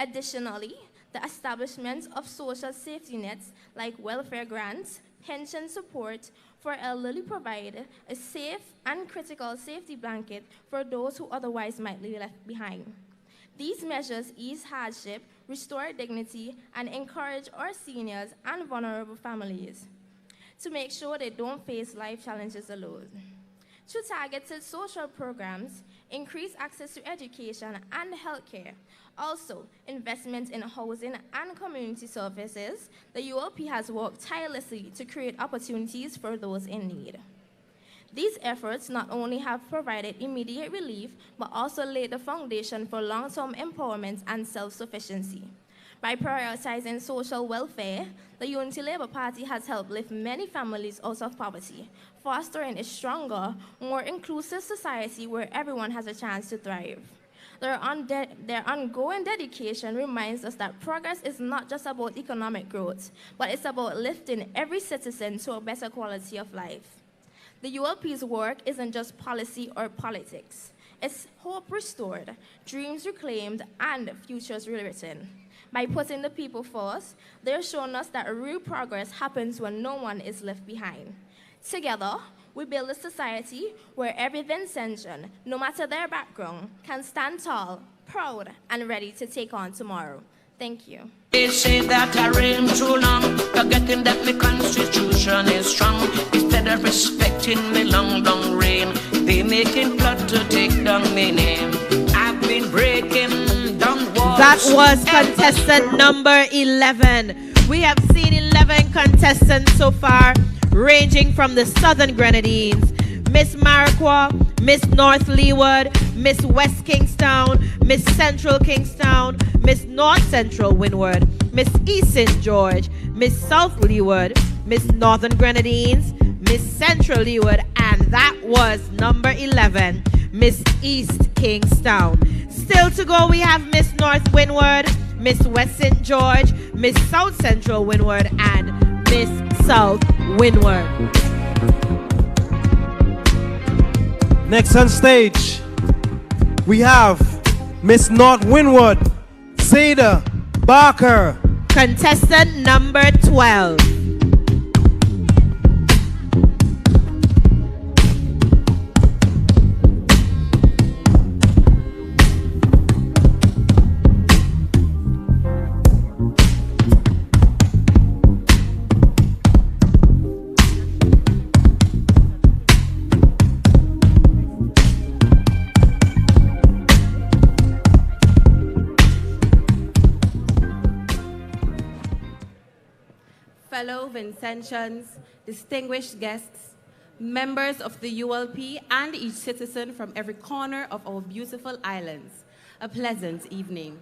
Additionally, the establishment of social safety nets like welfare grants, pension support for elderly provide a safe and critical safety blanket for those who otherwise might be left behind. These measures ease hardship, restore dignity, and encourage our seniors and vulnerable families to make sure they don't face life challenges alone. Through targeted social programs, increase access to education and healthcare. Also, investment in housing and community services, the ULP has worked tirelessly to create opportunities for those in need. These efforts not only have provided immediate relief, but also laid the foundation for long-term empowerment and self-sufficiency. By prioritizing social welfare, the Unity Labour Party has helped lift many families out of poverty, fostering a stronger, more inclusive society where everyone has a chance to thrive. Their ongoing dedication reminds us that progress is not just about economic growth, but it's about lifting every citizen to a better quality of life. The ULP's work isn't just policy or politics. It's hope restored, dreams reclaimed, and futures rewritten. By putting the people first, they're showing us that real progress happens when no one is left behind. Together, we build a society where every Vincentian, no matter their background, can stand tall, proud, and ready to take on tomorrow. Thank you. They say that I reign too long, forgetting that my constitution is strong. Instead of respecting my long, long reign, they making plot to take down my name. I've been breaking down walls. That was contestant number 11. We have seen 11 contestants so far, ranging from the Southern Grenadines, Miss Marquardt, Miss North Leeward, Miss West Kingstown, Miss Central Kingstown, Miss North Central Windward, Miss East St. George, Miss South Leeward, Miss Northern Grenadines, Miss Central Leeward, and that was number 11, Miss East Kingstown. Still to go, we have Miss North Windward, Miss West St. George, Miss South Central Windward, and Miss South Windward. Next on stage, we have Miss North Windward, Zeta Barker. Contestant number 12. Fellow Vincentians, distinguished guests, members of the ULP, and each citizen from every corner of our beautiful islands, a pleasant evening.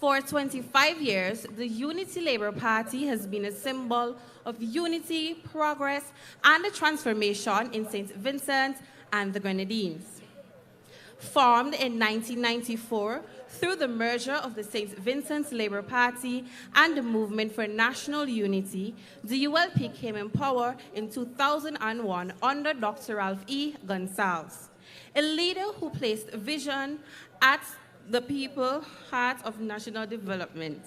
For 25 years, the Unity Labour Party has been a symbol of unity, progress, and transformation in St. Vincent and the Grenadines. Formed in 1994 through the merger of the St. Vincent's Labour Party and the Movement for National Unity, the ULP came in power in 2001 under Dr. Ralph E. Gonsalves, a leader who placed vision at the people's heart of national development.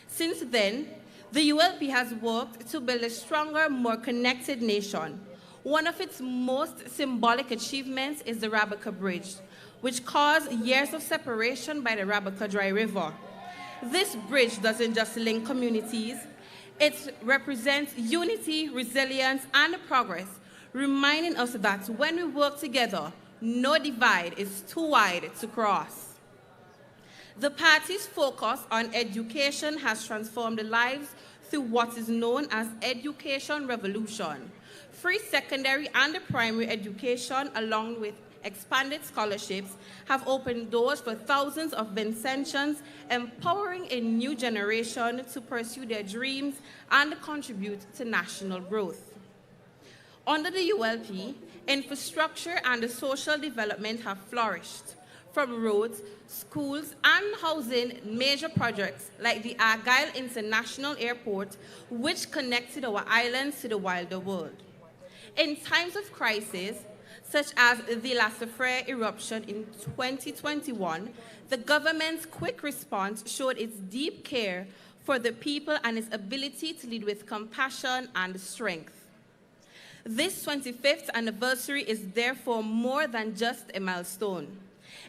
Since then, the ULP has worked to build a stronger, more connected nation. One of its most symbolic achievements is the Rabaca Bridge, which caused years of separation by the Rabaca Dry River. This bridge doesn't just link communities, it represents unity, resilience, and progress, reminding us that when we work together, no divide is too wide to cross. The party's focus on education has transformed lives through what is known as Education Revolution. Free secondary and primary education, along with expanded scholarships have opened doors for thousands of Vincentians, empowering a new generation to pursue their dreams and contribute to national growth. Under the ULP, infrastructure and social development have flourished. From roads, schools, and housing, major projects like the Argyle International Airport, which connected our islands to the wider world. In times of crisis, such as the La Soufrière eruption in 2021, the government's quick response showed its deep care for the people and its ability to lead with compassion and strength. This 25th anniversary is therefore more than just a milestone.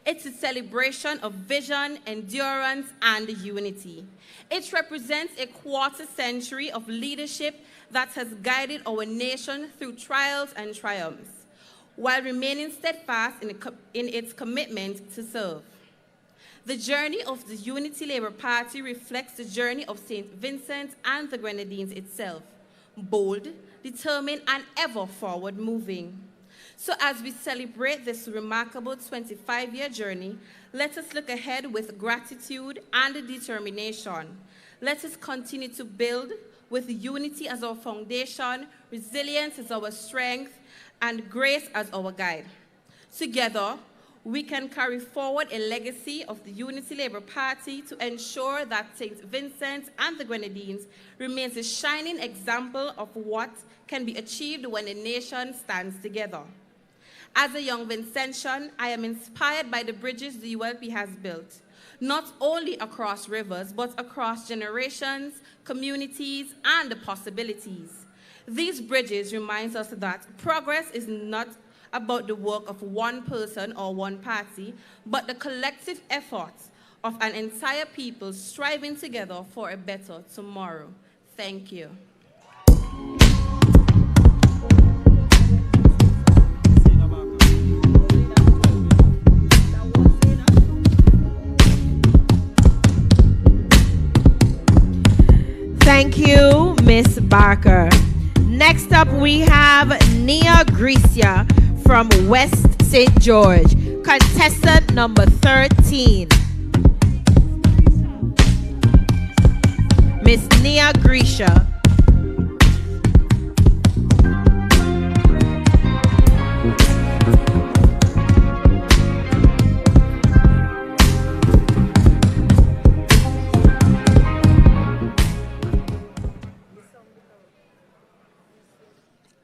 It's a celebration of vision, endurance, and unity. It represents a quarter century of leadership that has guided our nation through trials and triumphs, while remaining steadfast in its commitment to serve. The journey of the Unity Labour Party reflects the journey of St. Vincent and the Grenadines itself, bold, determined, and ever forward moving. So as we celebrate this remarkable 25-year journey, let us look ahead with gratitude and determination. Let us continue to build with unity as our foundation, resilience as our strength, and grace as our guide. Together, we can carry forward a legacy of the Unity Labour Party to ensure that St. Vincent and the Grenadines remains a shining example of what can be achieved when a nation stands together. As a young Vincentian, I am inspired by the bridges the ULP has built, not only across rivers, but across generations, communities, and possibilities. These bridges remind us that progress is not about the work of one person or one party, but the collective efforts of an entire people striving together for a better tomorrow. Thank you. Thank you, Miss Barker. Next up, we have Nia Grecia from West St. George, contestant number 13. Miss Nia Grecia.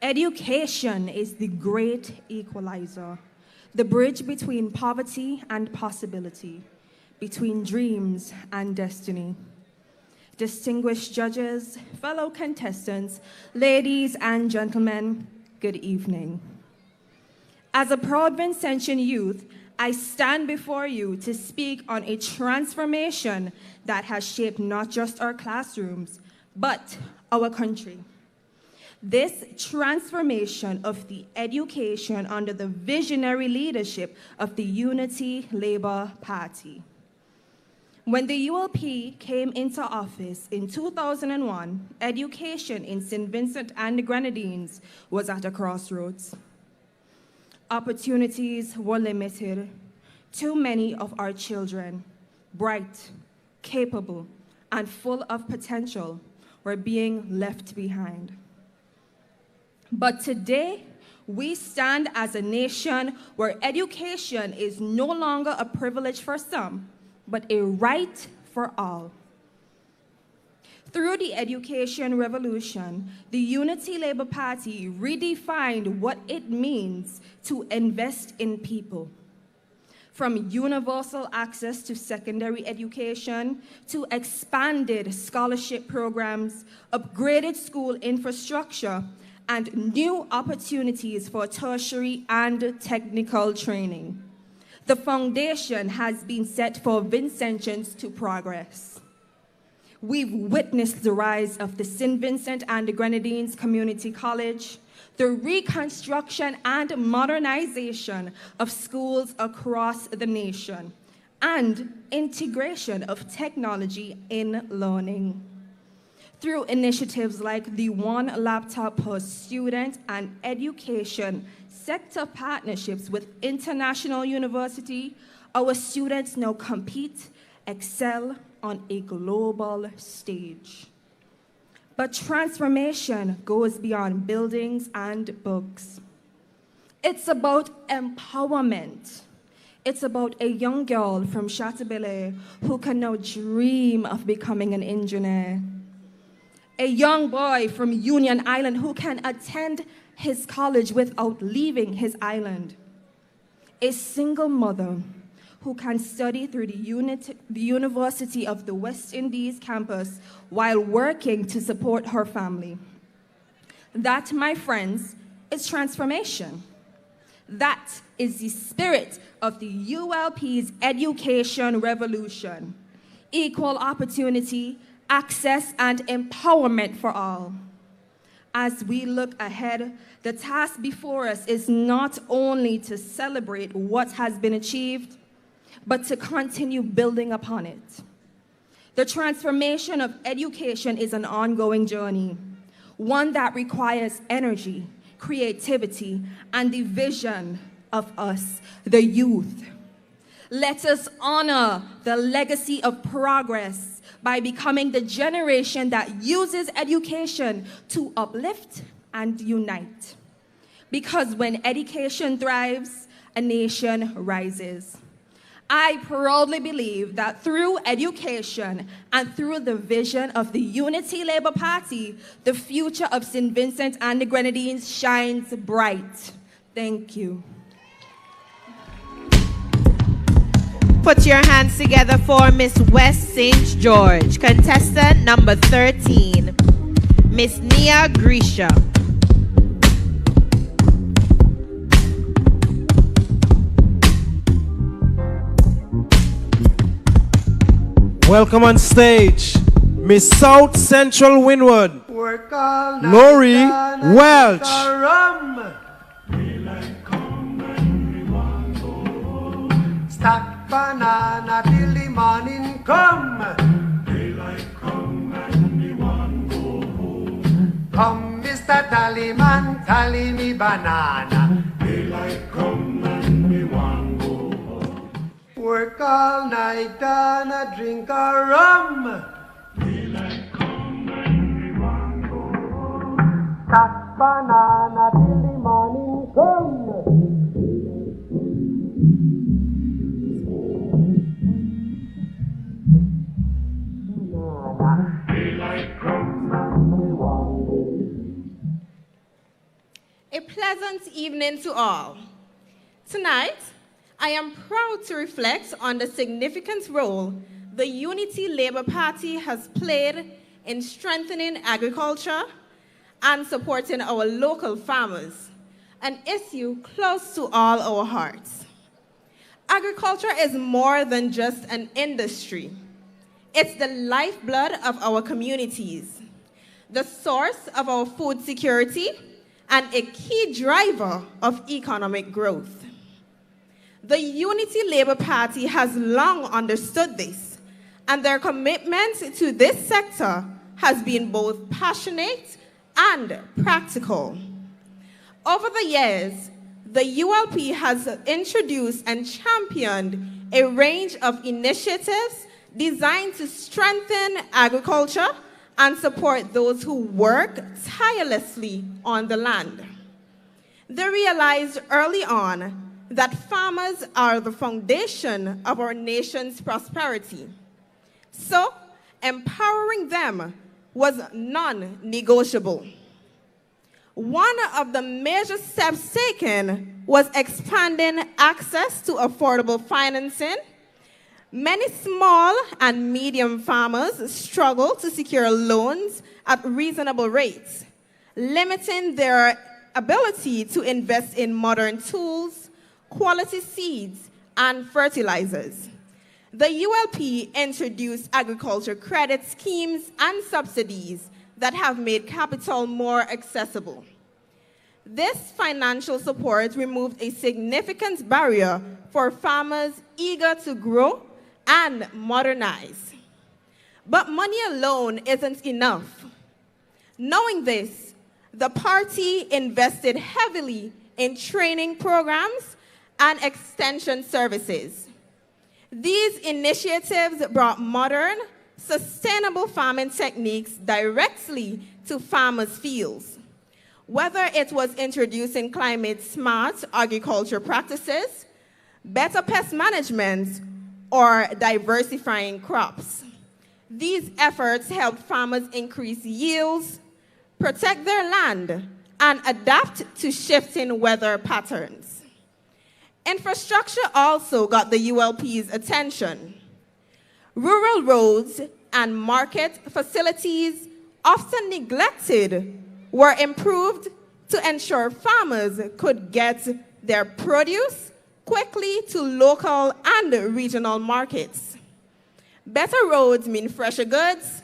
Education is the great equalizer, the bridge between poverty and possibility, between dreams and destiny. Distinguished judges, fellow contestants, ladies and gentlemen, good evening. As a proud Vincentian youth, I stand before you to speak on a transformation that has shaped not just our classrooms, but our country. This transformation of the education under the visionary leadership of the Unity Labour Party. When the ULP came into office in 2001, education in St. Vincent and the Grenadines was at a crossroads. Opportunities were limited. Too many of our children, bright, capable, and full of potential, were being left behind. But today, we stand as a nation where education is no longer a privilege for some, but a right for all. Through the education revolution, the Unity Labour Party redefined what it means to invest in people. From universal access to secondary education, to expanded scholarship programs, upgraded school infrastructure, and new opportunities for tertiary and technical training. The foundation has been set for Vincentians to progress. We've witnessed the rise of the St. Vincent and the Grenadines Community College, the reconstruction and modernization of schools across the nation, and integration of technology in learning. through initiatives like the One Laptop Per Student and education sector partnerships with international university, our students now compete, excel on a global stage. But transformation goes beyond buildings and books. It's about empowerment. It's about a young girl from Chateaubelair who can now dream of becoming an engineer. A young boy from Union Island who can attend his college without leaving his island. A single mother who can study through the University of the West Indies campus while working to support her family. That, my friends, is transformation. That is the spirit of the ULP's education revolution. Equal opportunity, access, and empowerment for all. As we look ahead, the task before us is not only to celebrate what has been achieved, but to continue building upon it. The transformation of education is an ongoing journey, one that requires energy, creativity, and the vision of us, the youth. Let us honor the legacy of progress by becoming the generation that uses education to uplift and unite. Because when education thrives, a nation rises. I proudly believe that through education and through the vision of the Unity Labour Party, the future of St. Vincent and the Grenadines shines bright. Thank you. Put your hands together for Miss West St. George, contestant number 13, Miss Nia Grisha. Welcome on stage, Miss South Central Windward, Lori Welch. Stack banana till the morning come. Daylight come and me want go home. Come, Mr. Tallyman, tally me banana. Daylight come and me want go home. Work all night and a drink a rum. Daylight come and me want go home. Stack banana till the morning come. A pleasant evening to all. Tonight, I am proud to reflect on the significant role the Unity Labour Party has played in strengthening agriculture and supporting our local farmers, an issue close to all our hearts. Agriculture is more than just an industry. It's the lifeblood of our communities, the source of our food security, and a key driver of economic growth. The Unity Labour Party has long understood this, and their commitment to this sector has been both passionate and practical. Over the years, the ULP has introduced and championed a range of initiatives designed to strengthen agriculture and support those who work tirelessly on the land. They realized early on that farmers are the foundation of our nation's prosperity. So, empowering them was non-negotiable. One of the major steps taken was expanding access to affordable financing. Many small and medium farmers struggle to secure loans at reasonable rates, limiting their ability to invest in modern tools, quality seeds, and fertilizers. The ULP introduced agriculture credit schemes and subsidies that have made capital more accessible. This financial support removed a significant barrier for farmers eager to grow and modernize. But money alone isn't enough. Knowing this, the party invested heavily in training programs and extension services. These initiatives brought modern, sustainable farming techniques directly to farmers' fields. Whether it was introducing climate-smart agriculture practices, better pest management, or diversifying crops. These efforts helped farmers increase yields, protect their land, and adapt to shifting weather patterns. Infrastructure also got the ULP's attention. Rural roads and market facilities, often neglected, were improved to ensure farmers could get their produce quickly to local and regional markets. Better roads mean fresher goods,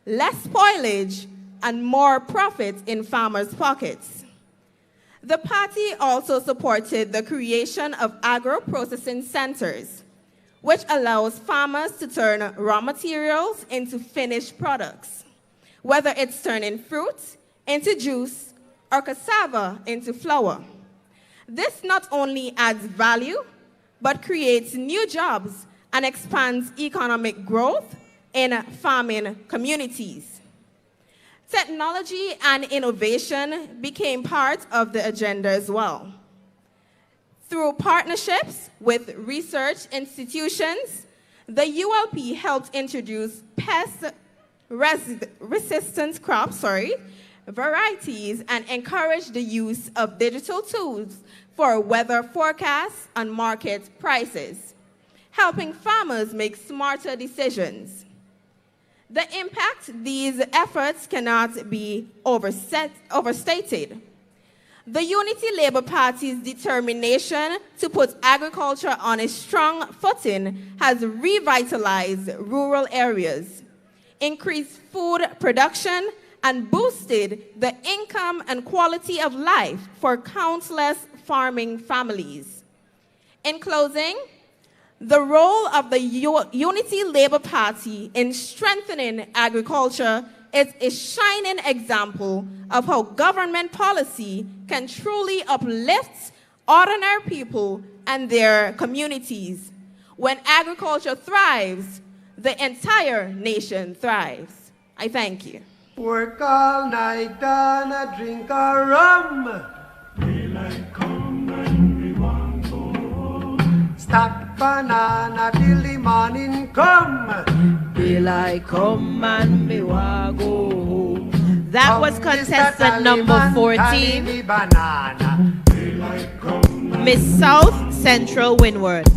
less spoilage, and more profit in farmers' pockets. The party also supported the creation of agro-processing centers, which allows farmers to turn raw materials into finished products, whether it's turning fruit into juice or cassava into flour. This not only adds value, but creates new jobs and expands economic growth in farming communities. Technology and innovation became part of the agenda as well. Through partnerships with research institutions, the ULP helped introduce pest-resistant crops, varieties, and encouraged the use of digital tools for weather forecasts and market prices, helping farmers make smarter decisions. The impact these efforts cannot be overstated. The Unity Labour Party's determination to put agriculture on a strong footing has revitalized rural areas, increased food production, and boosted the income and quality of life for countless farming families. In closing, the role of the Unity Labour Party in strengthening agriculture is a shining example of how government policy can truly uplift ordinary people and their communities. When agriculture thrives, the entire nation thrives. I thank you. Work all night and a drink a rum. Daylight come and we want to go home. Stack banana till the morning come. Daylight come and me want go home. That was contestant number 14, Miss South Central Windward.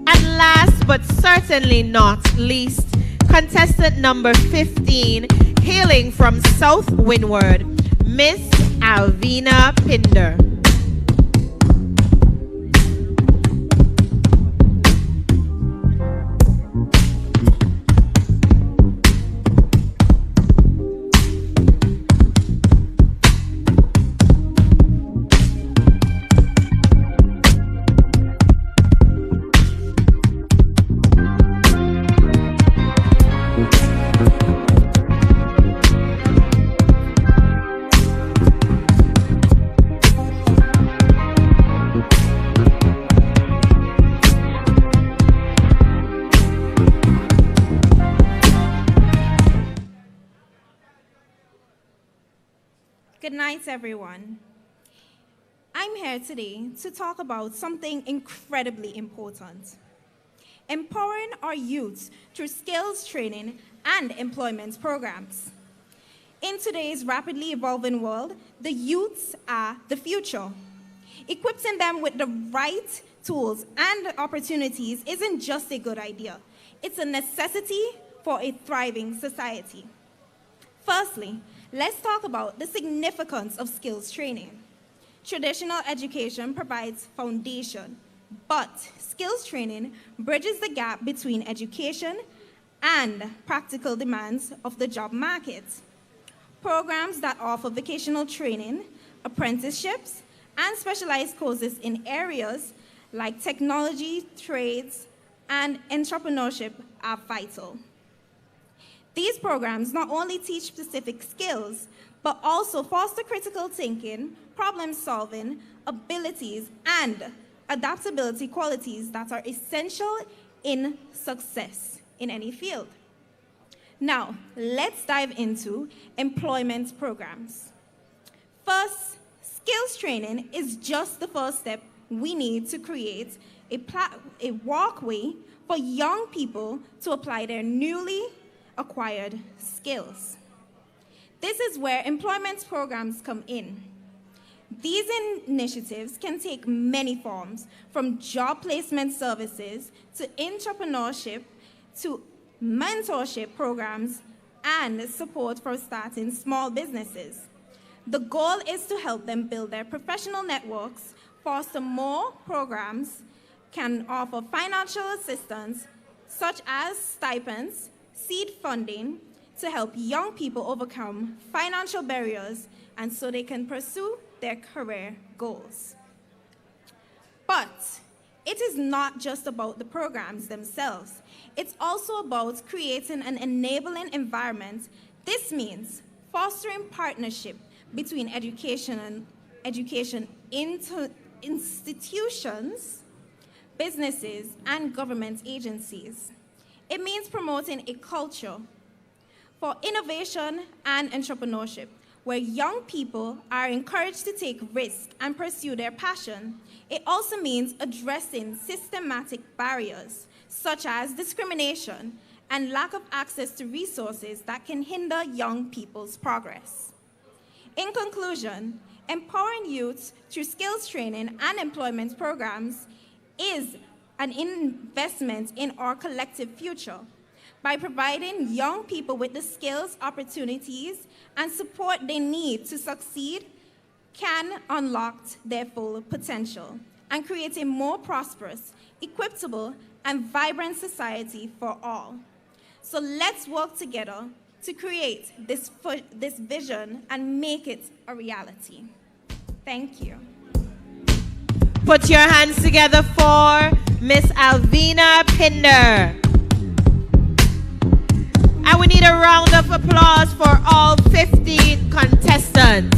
And last but certainly not least, contestant number 15, hailing from South Windward, Miss Alvina Pinder. Good night, everyone. I'm here today to talk about something incredibly important: empowering our youth through skills training and employment programs. In today's rapidly evolving world, the youths are the future. Equipping them with the right tools and opportunities isn't just a good idea. It's a necessity for a thriving society. Firstly, let's talk about the significance of skills training. Traditional education provides foundation, but skills training bridges the gap between education and practical demands of the job market. Programs that offer vocational training, apprenticeships, and specialized courses in areas like technology, trades, and entrepreneurship are vital. These programs not only teach specific skills, but also foster critical thinking, problem solving, abilities, and adaptability qualities that are essential in success in any field. Now, let's dive into employment programs. First, skills training is just the first step we need to create a walkway for young people to apply their newly acquired skills. This is where employment programs come in. These initiatives can take many forms, from job placement services to entrepreneurship to mentorship programs and support for starting small businesses. The goal is to help them build their professional networks, foster more programs, can offer financial assistance such as stipends, seed funding to help young people overcome financial barriers and so they can pursue their career goals. But it is not just about the programs themselves. It's also about creating an enabling environment. This means fostering partnership between education institutions, businesses, and government agencies. It means promoting a culture for innovation and entrepreneurship, where young people are encouraged to take risks and pursue their passion. It also means addressing systematic barriers, such as discrimination and lack of access to resources that can hinder young people's progress. In conclusion, empowering youth through skills training and employment programs is an investment in our collective future. By providing young people with the skills, opportunities, and support they need to succeed, can unlock their full potential and create a more prosperous, equitable, and vibrant society for all. So let's work together to create this vision and make it a reality. Thank you. Put your hands together for Miss Alvina Pinder. And we need a round of applause for all 15 contestants.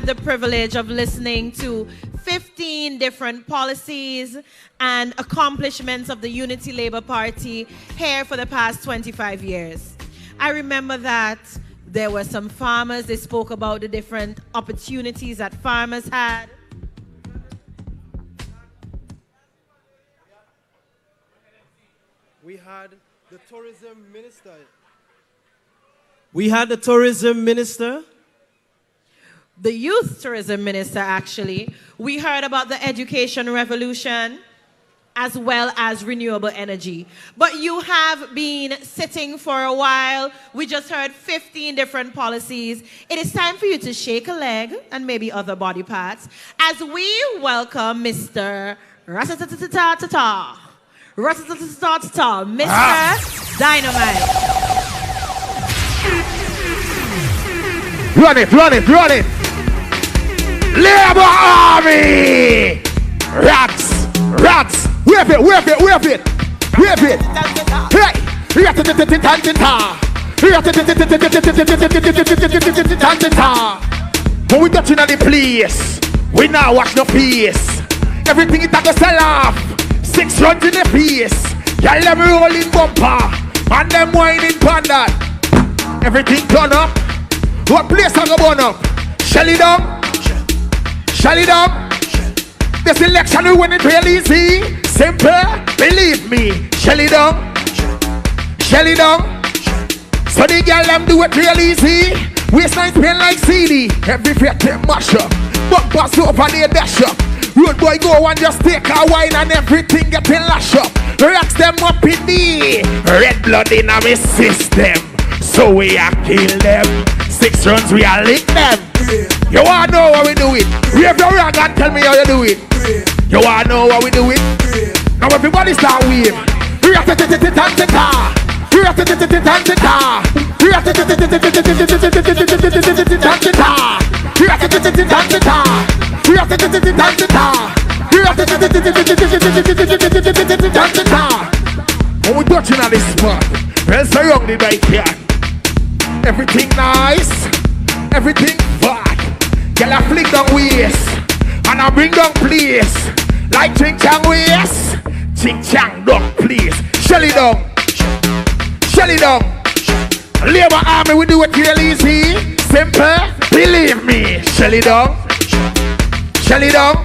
The privilege of listening to 15 different policies and accomplishments of the Unity Labour Party here for the past 25 years. I remember that there were some farmers, they spoke about the different opportunities that farmers had. We had the tourism minister. The youth tourism minister, actually. We heard about the education revolution as well as renewable energy. But you have been sitting for a while. We just heard 15 different policies. It is time for you to shake a leg and maybe other body parts as we welcome Mr. Ratatatatata. Ratatatatata, Mr. Dynamite. Run it. Labour Army! Rats! Wave it! Hey! When we touching on the place, we now watch no face. Everything it had to sell off. 6 runs in the face. Y'all them rolling bumper. And them whining panda. Everything turn up. What place I go burn up? Shell it down. This election we win it real easy. Simple, believe me. Shell it down. So the girl them do it real easy. Waistline spin like CD. Every fret them mash up. Bumpers over they dash up. Road boy go and just take a wine and everything getting lash up. Rocks them up in the red blood in our system. So we are kill them. 6 runs we are lick them. You wanna know how we do it? Wave your rag and tell me how you do it. You wanna know how we do it? Now everybody start wave. When we touching on this spot, well, so young the right here. Everything nice, everything fat. Girl, I flick down waist, and I bring down place. Like ching chang waist, ching chang down place. Shell it down, shell it down. Labor army, we do it real easy. Simple, believe me. Shell it down, shell it down.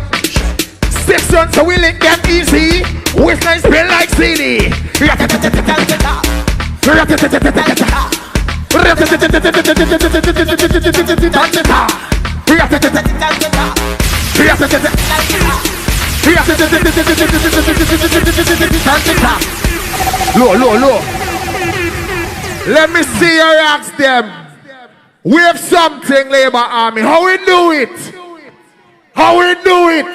6 runs, so we link them easy. Waistline spin like CD. Low. Let me see you ask them. Wave something, Labor Army. How we do it? How we do it?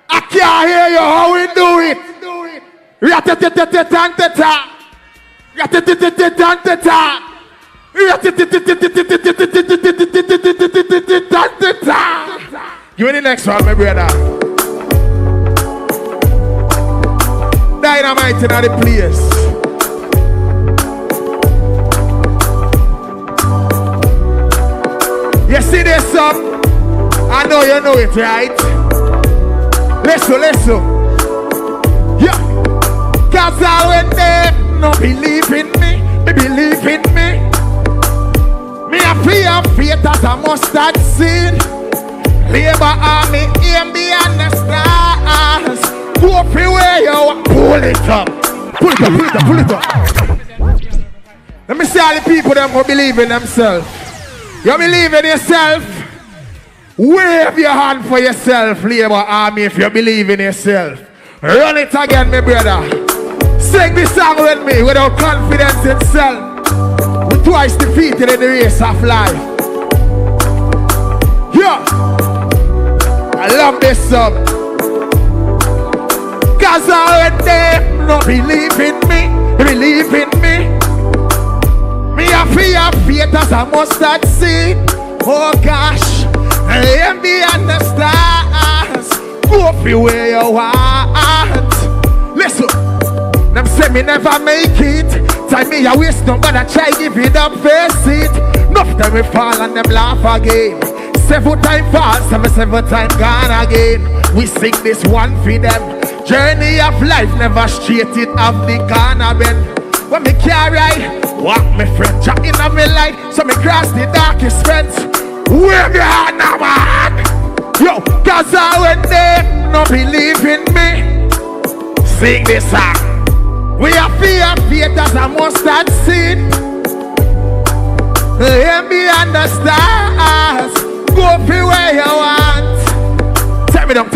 I can't hear you. How we do it? Give me the next one, my brother. Dynamite in the place. You see this song? I know you know it, right? Listen. Yeah. Cause I went there, no believe in me, believe in me. Me a fear faith as a mustard seed. Labor Army, aim beyond the stars. Go for where you want. Pull it up. Let me see all the people that will believe in themselves. You believe in yourself? Wave your hand for yourself, Labor Army, if you believe in yourself. Run it again, my brother. Sing this song with me without confidence in self. We're twice defeated in the race of life. Yeah. I love this song. Cause all of them no believe in me, believe in me. Me a fear faith as a mustard seed. Oh gosh, I am beyond the stars. Go for where you want. Listen, them say me never make it. Time me a waste no man I try give it up, face it. Enough time we fall and them laugh again. 7 times fall, 7 times gone again. We sing this one for them. Journey of life never straight, it have the corner bend. When me carry, walk me friend, jack in my life, so me cross the darkest fence. Wave your hand now, man. Yo, cause I went there, no believe in me. Sing this song. We are fear faith as a mustard seed. Hear me understand. Go for where you want. Take me down.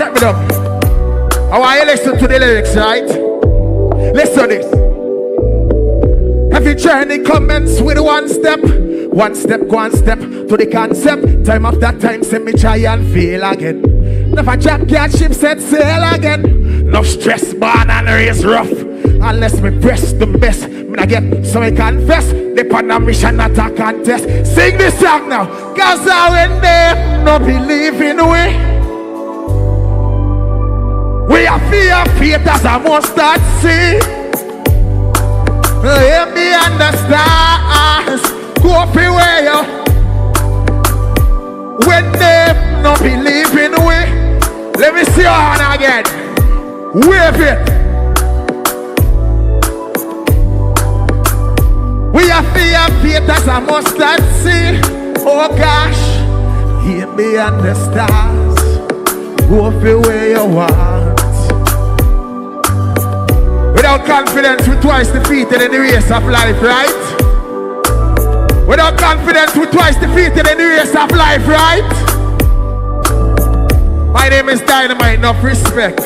I want you to listen to the lyrics, right? Listen to this. Every journey commence with one step, go one step to the concept. Time after time, say me try and fail again. Never jack ship set sail again. No stress, born and raised rough. Unless me press the best, me not get so me confess. They on a mission, not a contest. Sing this song now. Cause I went there, no believe in we. We are fear faith as a mustard seed. Hear me understand. Go for where you. When they no believe in we. Let me see your hand again. Wave it. We are fear faith as a mustard seed. Oh gosh. Hear me understand. Go for where you want. Without confidence, we're twice defeated in the race of life, right? Without confidence, we twice defeated in the race of life, right? My name is Dynamite, enough respect.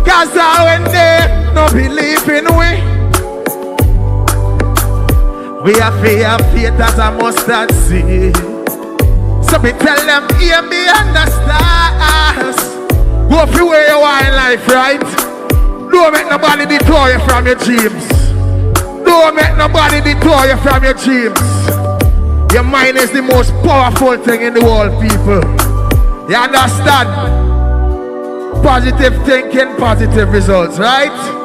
Cause I when they no believe in we have faith as a mustard seed. So me tell them, hear me understand. Go through where you are in life, right? Don't make nobody detour you from your dreams. Don't make nobody detour you from your dreams. Your mind is the most powerful thing in the world, people. You understand? Positive thinking, positive results, right?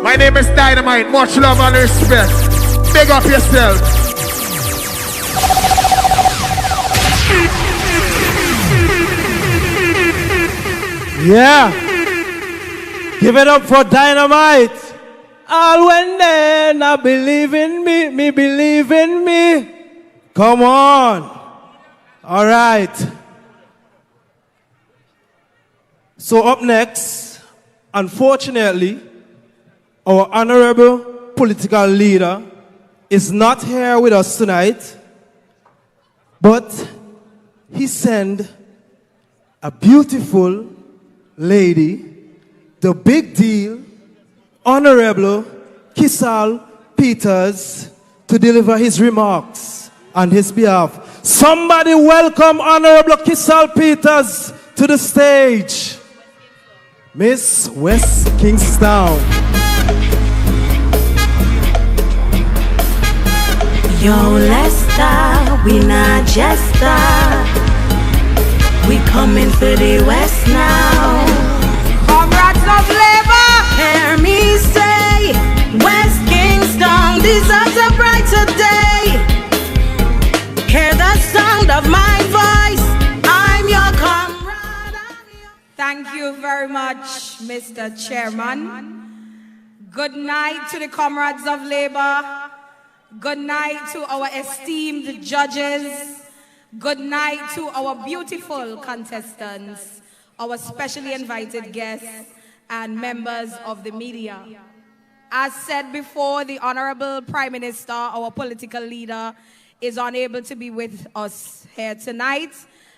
My name is Dynamite. Much love and respect. Big up yourself. Yeah. Give it up for Dynamite. All when they not believe in me, me believe in me. Come on. All right. So up next, unfortunately, our honorable political leader is not here with us tonight, but he sent a beautiful lady, the big deal, Honorable Kisal Peters, to deliver his remarks on his behalf. Somebody welcome Honorable Kisal Peters to the stage. Miss West Kingstown. Yo, Lester, we not jester. We coming for the West now. Comrades of labor, hear me say, West Kingston deserves a brighter day. Hear the sound of my voice, I'm your comrade. Thank you very much, Mr. Chairman. Good night to the comrades of labor. Good night to our esteemed judges. Good night to our beautiful contestants, our specially invited guests, and members of the media. As said before, the Honorable Prime Minister, our political leader, is unable to be with us here tonight,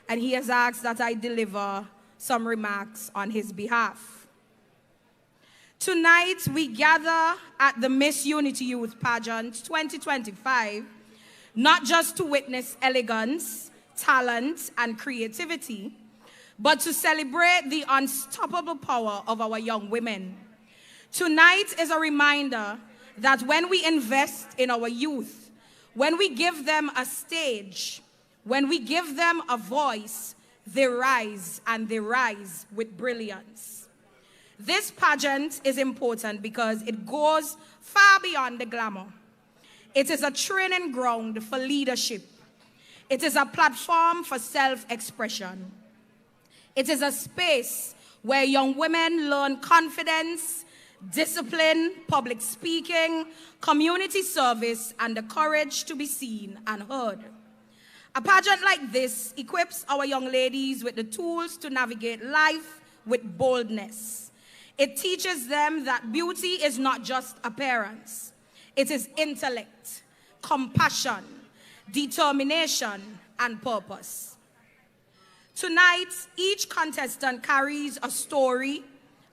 and he has asked that I deliver some remarks on his behalf. Tonight, we gather at the Miss Unity Youth Pageant 2025, not just to witness elegance, talent, and creativity, but to celebrate the unstoppable power of our young women. Tonight is a reminder that when we invest in our youth, when we give them a stage, when we give them a voice, they rise, and they rise with brilliance. This pageant is important because it goes far beyond the glamour. It is a training ground for leadership. It is a platform for self-expression. It is a space where young women learn confidence, discipline, public speaking, community service, and the courage to be seen and heard. A pageant like this equips our young ladies with the tools to navigate life with boldness. It teaches them that beauty is not just appearance. It is intellect, compassion, determination, and purpose. Tonight, each contestant carries a story,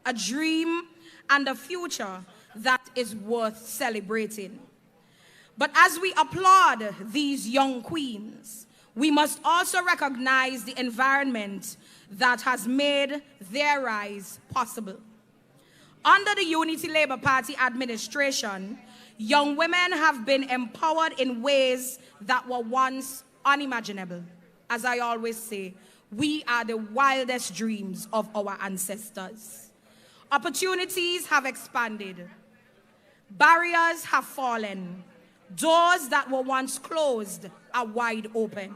a dream, and a future that is worth celebrating. But as we applaud these young queens, we must also recognize the environment that has made their rise possible. Under the Unity Labour Party administration, young women have been empowered in ways that were once unimaginable. As I always say, we are the wildest dreams of our ancestors. Opportunities have expanded. Barriers have fallen. Doors that were once closed are wide open.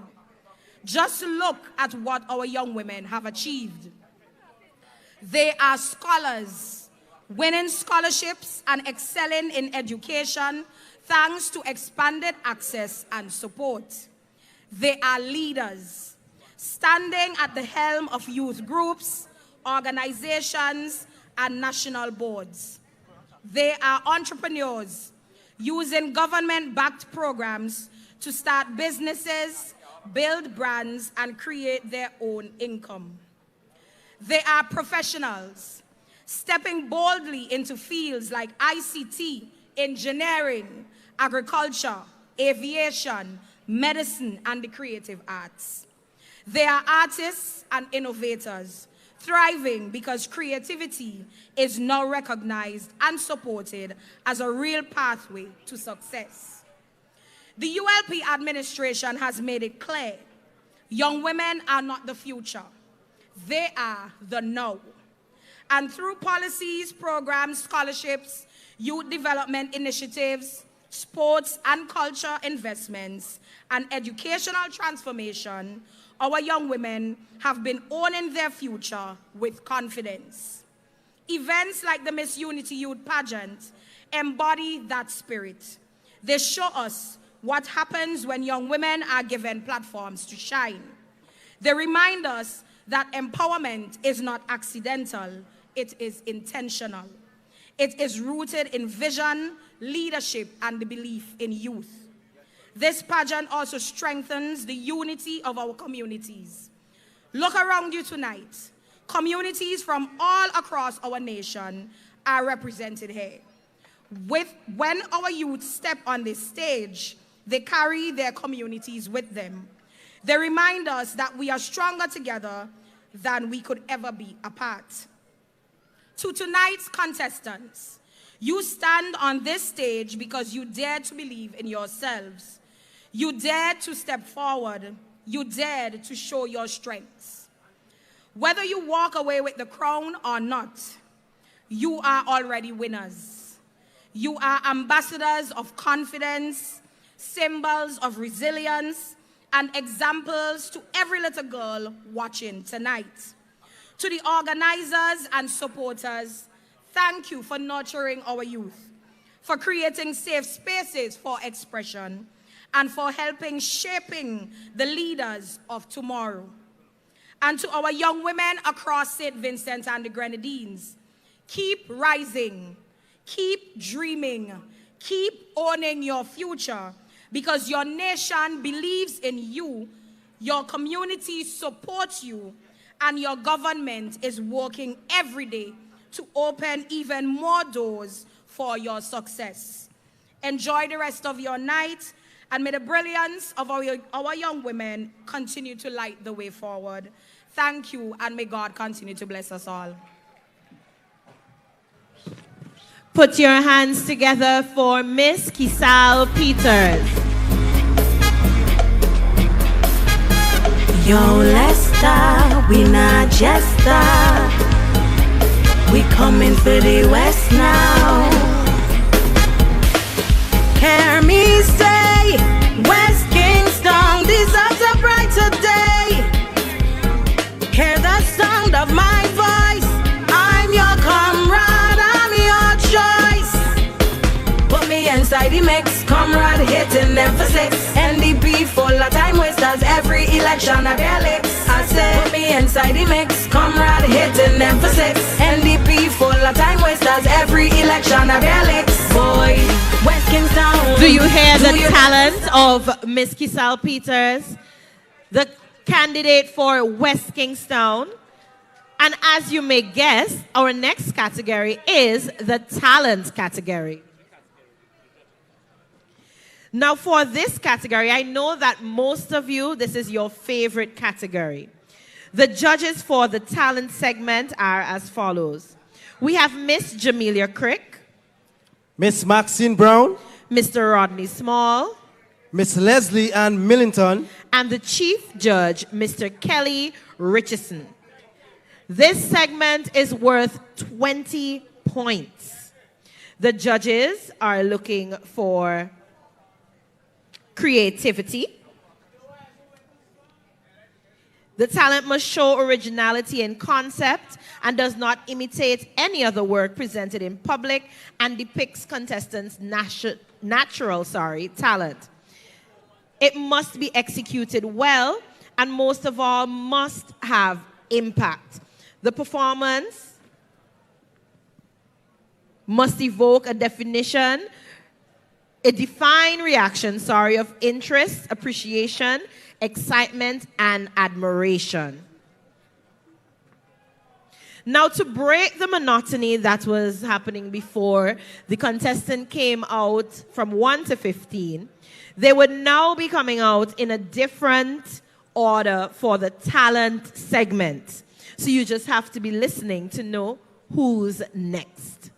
Just look at what our young women have achieved. They are scholars, winning scholarships and excelling in education thanks to expanded access and support. They are leaders, standing at the helm of youth groups, organizations, and national boards. They are entrepreneurs, using government-backed programs to start businesses, build brands, and create their own income. They are professionals, stepping boldly into fields like ICT, engineering, agriculture, aviation, medicine, and the creative arts. They are artists and innovators, thriving because creativity is now recognized and supported as a real pathway to success. The ULP administration has made it clear, young women are not the future, they are the now. And through policies, programs, scholarships, youth development initiatives, sports and culture investments, and educational transformation, our young women have been owning their future with confidence. Events like the Miss Unity Youth Pageant embody that spirit. They show us what happens when young women are given platforms to shine. They remind us that empowerment is not accidental, it is intentional. It is rooted in vision, leadership, and the belief in youth. This pageant also strengthens the unity of our communities. Look around you tonight. Communities from all across our nation are represented here. When our youth step on this stage, they carry their communities with them. They remind us that we are stronger together than we could ever be apart. To tonight's contestants, you stand on this stage because you dared to believe in yourselves. You dared to step forward. You dared to show your strengths. Whether you walk away with the crown or not, you are already winners. You are ambassadors of confidence, symbols of resilience, and examples to every little girl watching tonight. To the organizers and supporters, thank you for nurturing our youth, for creating safe spaces for expression, and for helping shaping the leaders of tomorrow. And to our young women across St. Vincent and the Grenadines, keep rising, keep dreaming, keep owning your future, because your nation believes in you, your community supports you, and your government is working every day to open even more doors for your success. Enjoy the rest of your night, and may the brilliance of our young women continue to light the way forward. Thank you, and may God continue to bless us all. Put your hands together for Miss Kisal Peters. Yo, Lester, we not just stop. We coming for the West now. Hear me say, West Kingston deserves a brighter day. Hear the sound of my voice. I'm your comrade, I'm your choice. Put me inside the mix, comrade hitting emphasis. NDP full of time wasters, every election of their lips. I say, put me inside the mix, comrade hitting emphasis. NDP full of time wasters, every election of their lips. Boy, West Kingston. Do you hear the talent of Miss Kisal Peters, the candidate for West Kingstown? And as you may guess, our next category is the talent category. Now for this category, I know that most of you, this is your favorite category. The judges for the talent segment are as follows. We have Miss Jamelia Crick, Miss Maxine Brown, Mr. Rodney Small, Miss Leslie Ann Millington, and the chief judge, Mr. Kelly Richardson. This segment is worth 20 points. The judges are looking for creativity. The talent must show originality in concept and does not imitate any other work presented in public and depicts contestants' natural talent. It must be executed well and most of all must have impact. The performance must evoke a definition a defined reaction, of interest, appreciation, excitement, and admiration. Now, to break the monotony that was happening before, the contestant came out from 1 to 15. They would now be coming out in a different order for the talent segment. So you just have to be listening to know who's next.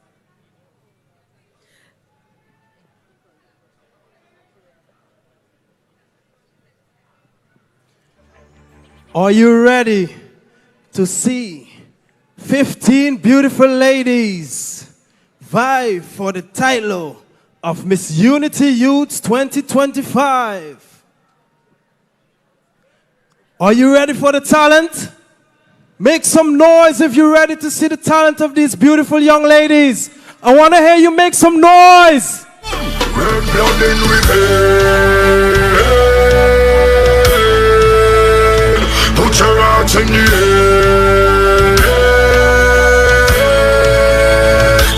Are you ready to see 15 beautiful ladies vie for the title of Miss Unity Youths 2025? Are you ready for the talent? Make some noise if you're ready to see the talent of these beautiful young ladies. I want to hear you make some noise. Red blood in repair. Put your heart in the air.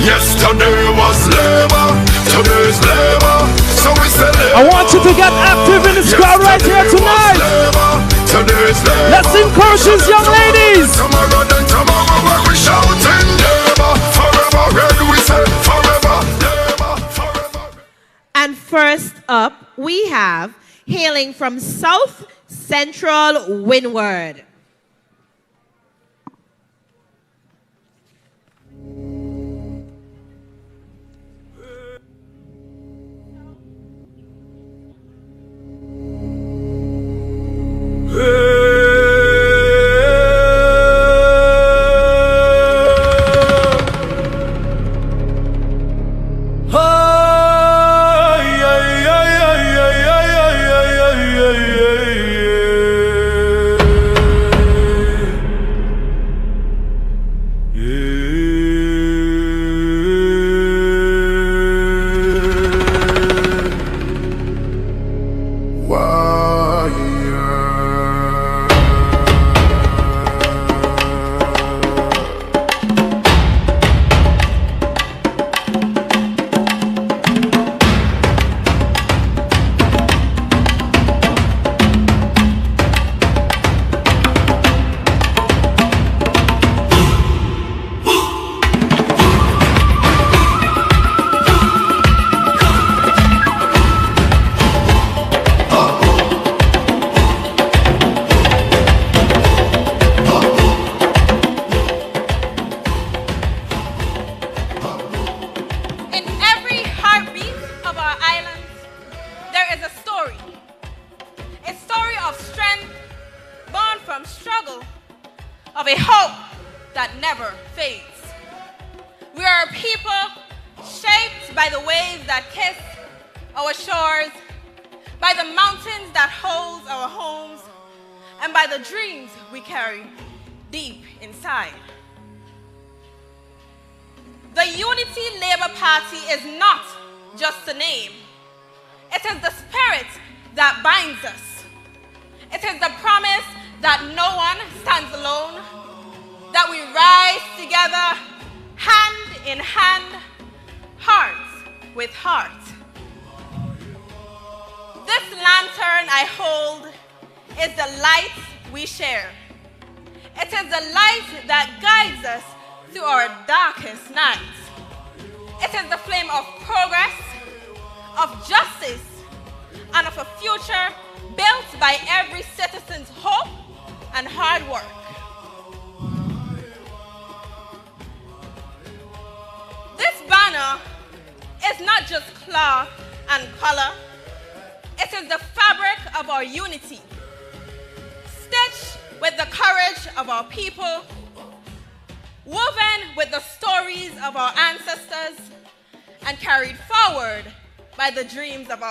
Yesterday was labor, today's labor. So we say labor. I want you to get active in this crowd right here tonight. Let's encourage these young ladies. Tomorrow then tomorrow when we shouting labor. Forever red we say forever labor, forever. And first up, we have, hailing from South Central Windward.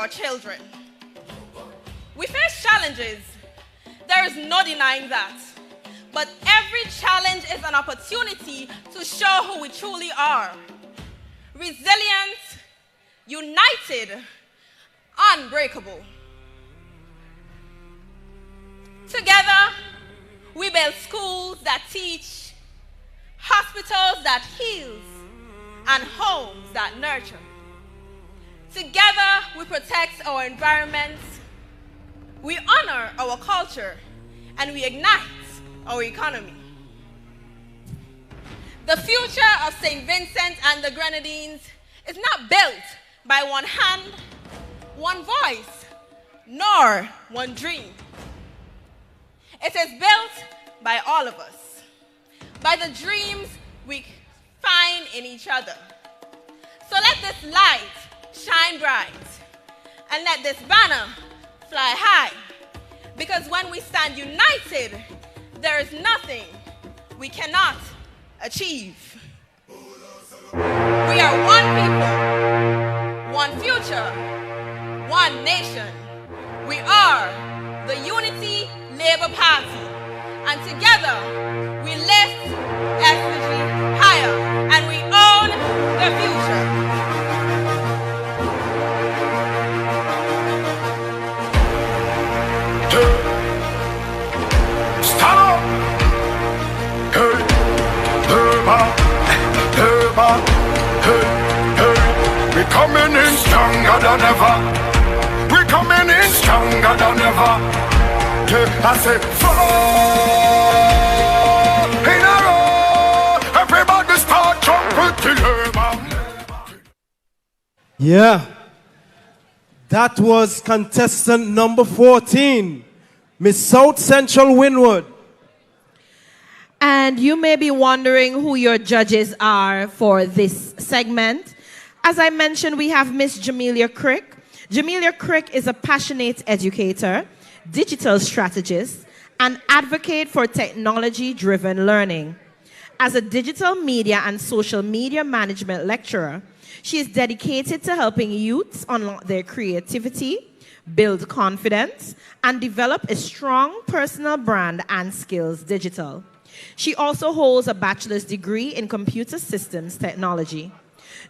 Children. We face challenges. There is no denying that. But every challenge is an opportunity to show who we truly are. Resilient, united, unbreakable. Together, we build schools that teach, hospitals that heal, and homes that nurture. Together, we protect our environment, we honor our culture, and we ignite our economy. The future of St. Vincent and the Grenadines is not built by one hand, one voice, nor one dream. It is built by all of us, by the dreams we find in each other. So let this light shine bright, and let this banner fly high, because when we stand united, there is nothing we cannot achieve. We are one people, one future, one nation. We are the Unity Labour Party, and together we lift SDG higher, and we own the future. Stand up! Hey, hey, hey, we coming in stronger than ever. We coming in stronger than ever. Yeah, I say, four in a row. Everybody start jumping till Yeah. That was contestant number 14, Miss South Central Wynwood. And you may be wondering who your judges are for this segment. As I mentioned, we have Miss Jamelia Crick. Jamelia Crick is a passionate educator, digital strategist, and advocate for technology-driven learning. As a digital media and social media management lecturer, she is dedicated to helping youths unlock their creativity, build confidence, and develop a strong personal brand and skills digital. She also holds a bachelor's degree in computer systems technology.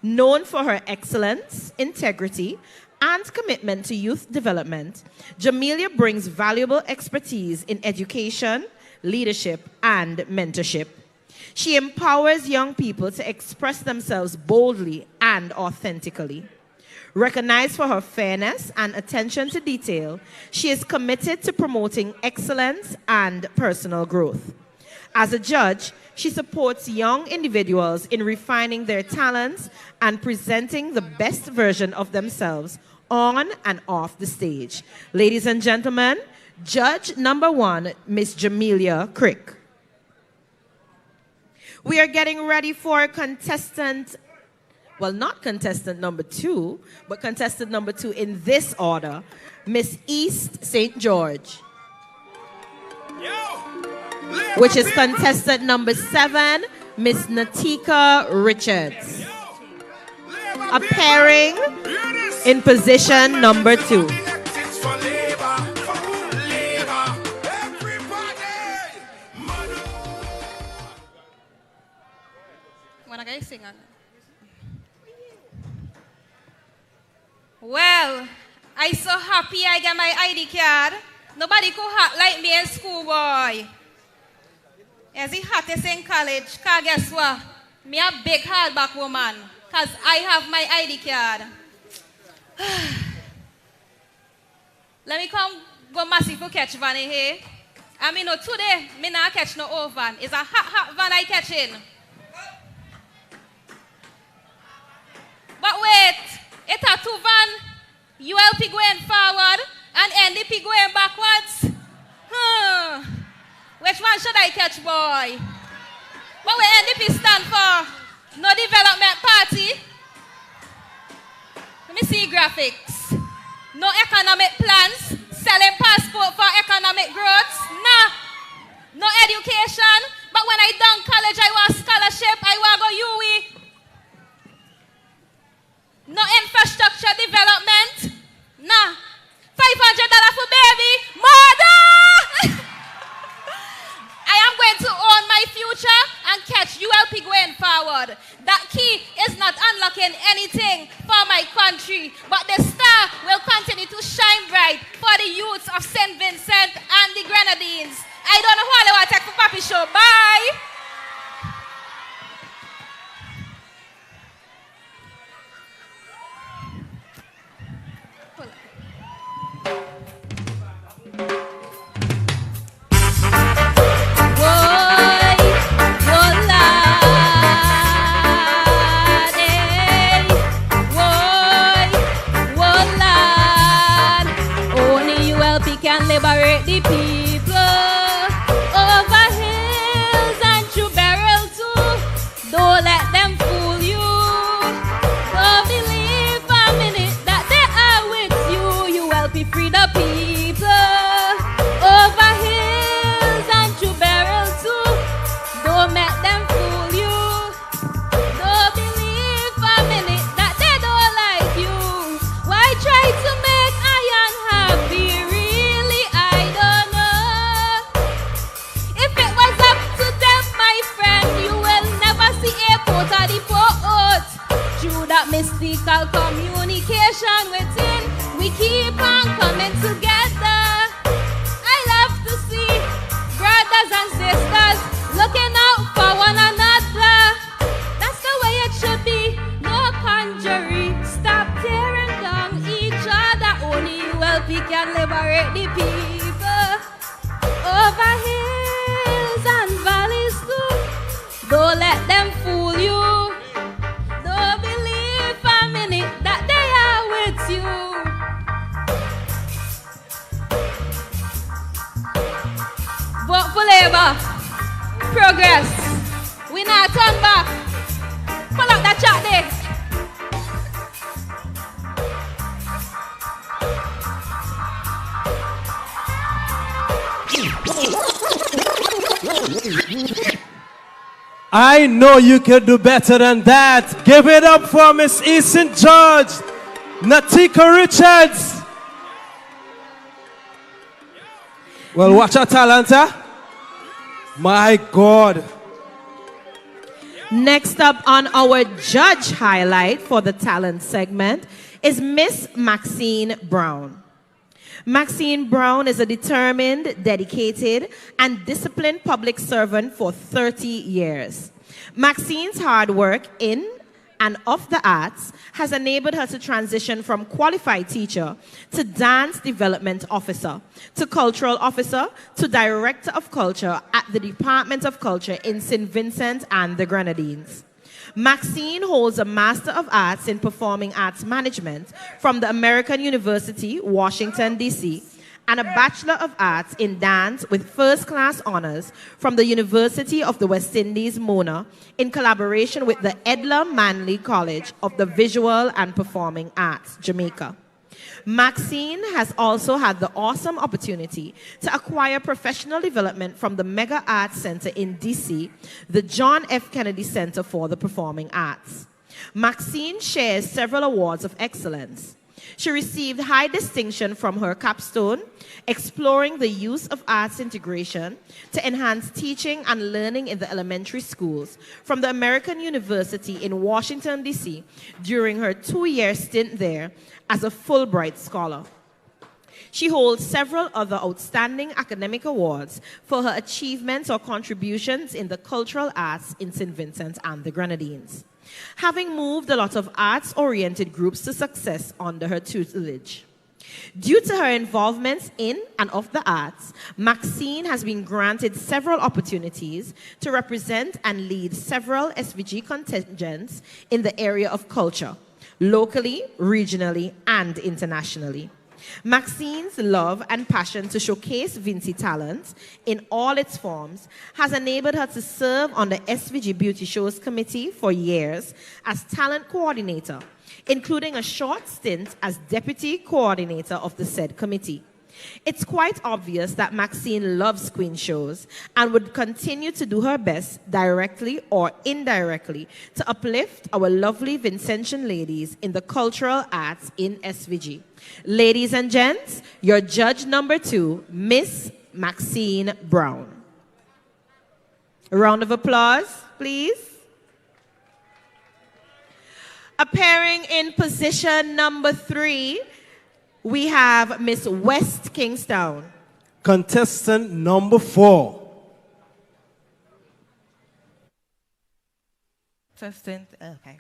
Known for her excellence, integrity, and commitment to youth development, Jamelia brings valuable expertise in education, leadership, and mentorship. She empowers young people to express themselves boldly and authentically. Recognized for her fairness and attention to detail, she is committed to promoting excellence and personal growth. As a judge, she supports young individuals in refining their talents and presenting the best version of themselves on and off the stage. Ladies and gentlemen, Judge number 1, Miss Jamelia Crick. We are getting ready for contestant, well, not contestant number 2, but contestant number 2 in this order, Miss East St. George, which is contestant number 7, Miss Natika Richards, appearing in position number 2. Well, I'm so happy I got my ID card. Nobody could hot like me in school, boy. As the hottest in college, cause guess what? Me a big hardback woman, cause I have my ID card. Let me come go massive for catch van here. I mean, no, today, me not catch no old van. It's a hot van I catching. But wait, it's a 2 van, ULP going forward and NDP going backwards. Which one should I catch, boy? What will NDP stand for? No Development Party. Let me see graphics. No economic plans. Selling passport for economic growth. No education. But when I done college, I want scholarship. I want go UE. No infrastructure development. Nah. $500 for baby. Mother! I am going to own my future and catch ULP going forward. That key is not unlocking anything for my country, but the star will continue to shine bright for the youths of St. Vincent and the Grenadines. I don't know what I want to take for Papi Show. Bye! can liberate the people. Over hills and through barrel too. Don't let them fool you. Don't believe for a minute that they are with you. You help me free the people. Over hills and through barrel too. Don't make them fool you. Don't believe for a minute that they don't like you. Why try to make I.A.N happy? Really, I don't know. If it was up to them, my friend, you will never see a quote of the poet. Through that mystical communication within, we keep on coming together. I love to see brothers and sisters looking out for one another. That's the way it should be. No conjury. Stop tearing down each other. Only you help we can liberate the people. Over hills and valleys too. Don't let them fool you. Don't believe for a minute that they are with you. Vote for Labour. Progress. We not turn back. Pull up that chat there. I know you can do better than that. Give it up for Miss Easton George, Natika Richards. Well, watch our talent, huh? My God. Next up on our judge highlight for the talent segment is Miss Maxine Brown. Maxine Brown is a determined, dedicated, and disciplined public servant for 30 years. Maxine's hard work in and of the arts has enabled her to transition from qualified teacher to dance development officer, to cultural officer, to director of culture at the Department of Culture in St. Vincent and the Grenadines. Maxine holds a Master of Arts in Performing Arts Management from the American University, Washington, D.C., and a Bachelor of Arts in Dance with first-class honors from the University of the West Indies, Mona, in collaboration with the Edler Manley College of the Visual and Performing Arts, Jamaica. Maxine has also had the awesome opportunity to acquire professional development from the Mega Arts Center in DC, the John F. Kennedy Center for the Performing Arts. Maxine shares several awards of excellence. She received high distinction from her capstone, exploring the use of arts integration to enhance teaching and learning in the elementary schools from the American University in Washington, D.C. during her 2-year stint there as a Fulbright scholar. She holds several other outstanding academic awards for her achievements or contributions in the cultural arts in St. Vincent and the Grenadines, having moved a lot of arts-oriented groups to success under her tutelage. Due to her involvements in and of the arts, Maxine has been granted several opportunities to represent and lead several SVG contingents in the area of culture, locally, regionally, and internationally. Maxine's love and passion to showcase Vinci talent in all its forms has enabled her to serve on the SVG Beauty Shows Committee for years as talent coordinator, including a short stint as deputy coordinator of the said committee. It's quite obvious that Maxine loves queen shows and would continue to do her best, directly or indirectly, to uplift our lovely Vincentian ladies in the cultural arts in SVG. Ladies and gents, your judge number 2, Miss Maxine Brown. A round of applause, please. Appearing in position number 3, we have Miss West Kingstown. Contestant number 4. Contestant, okay.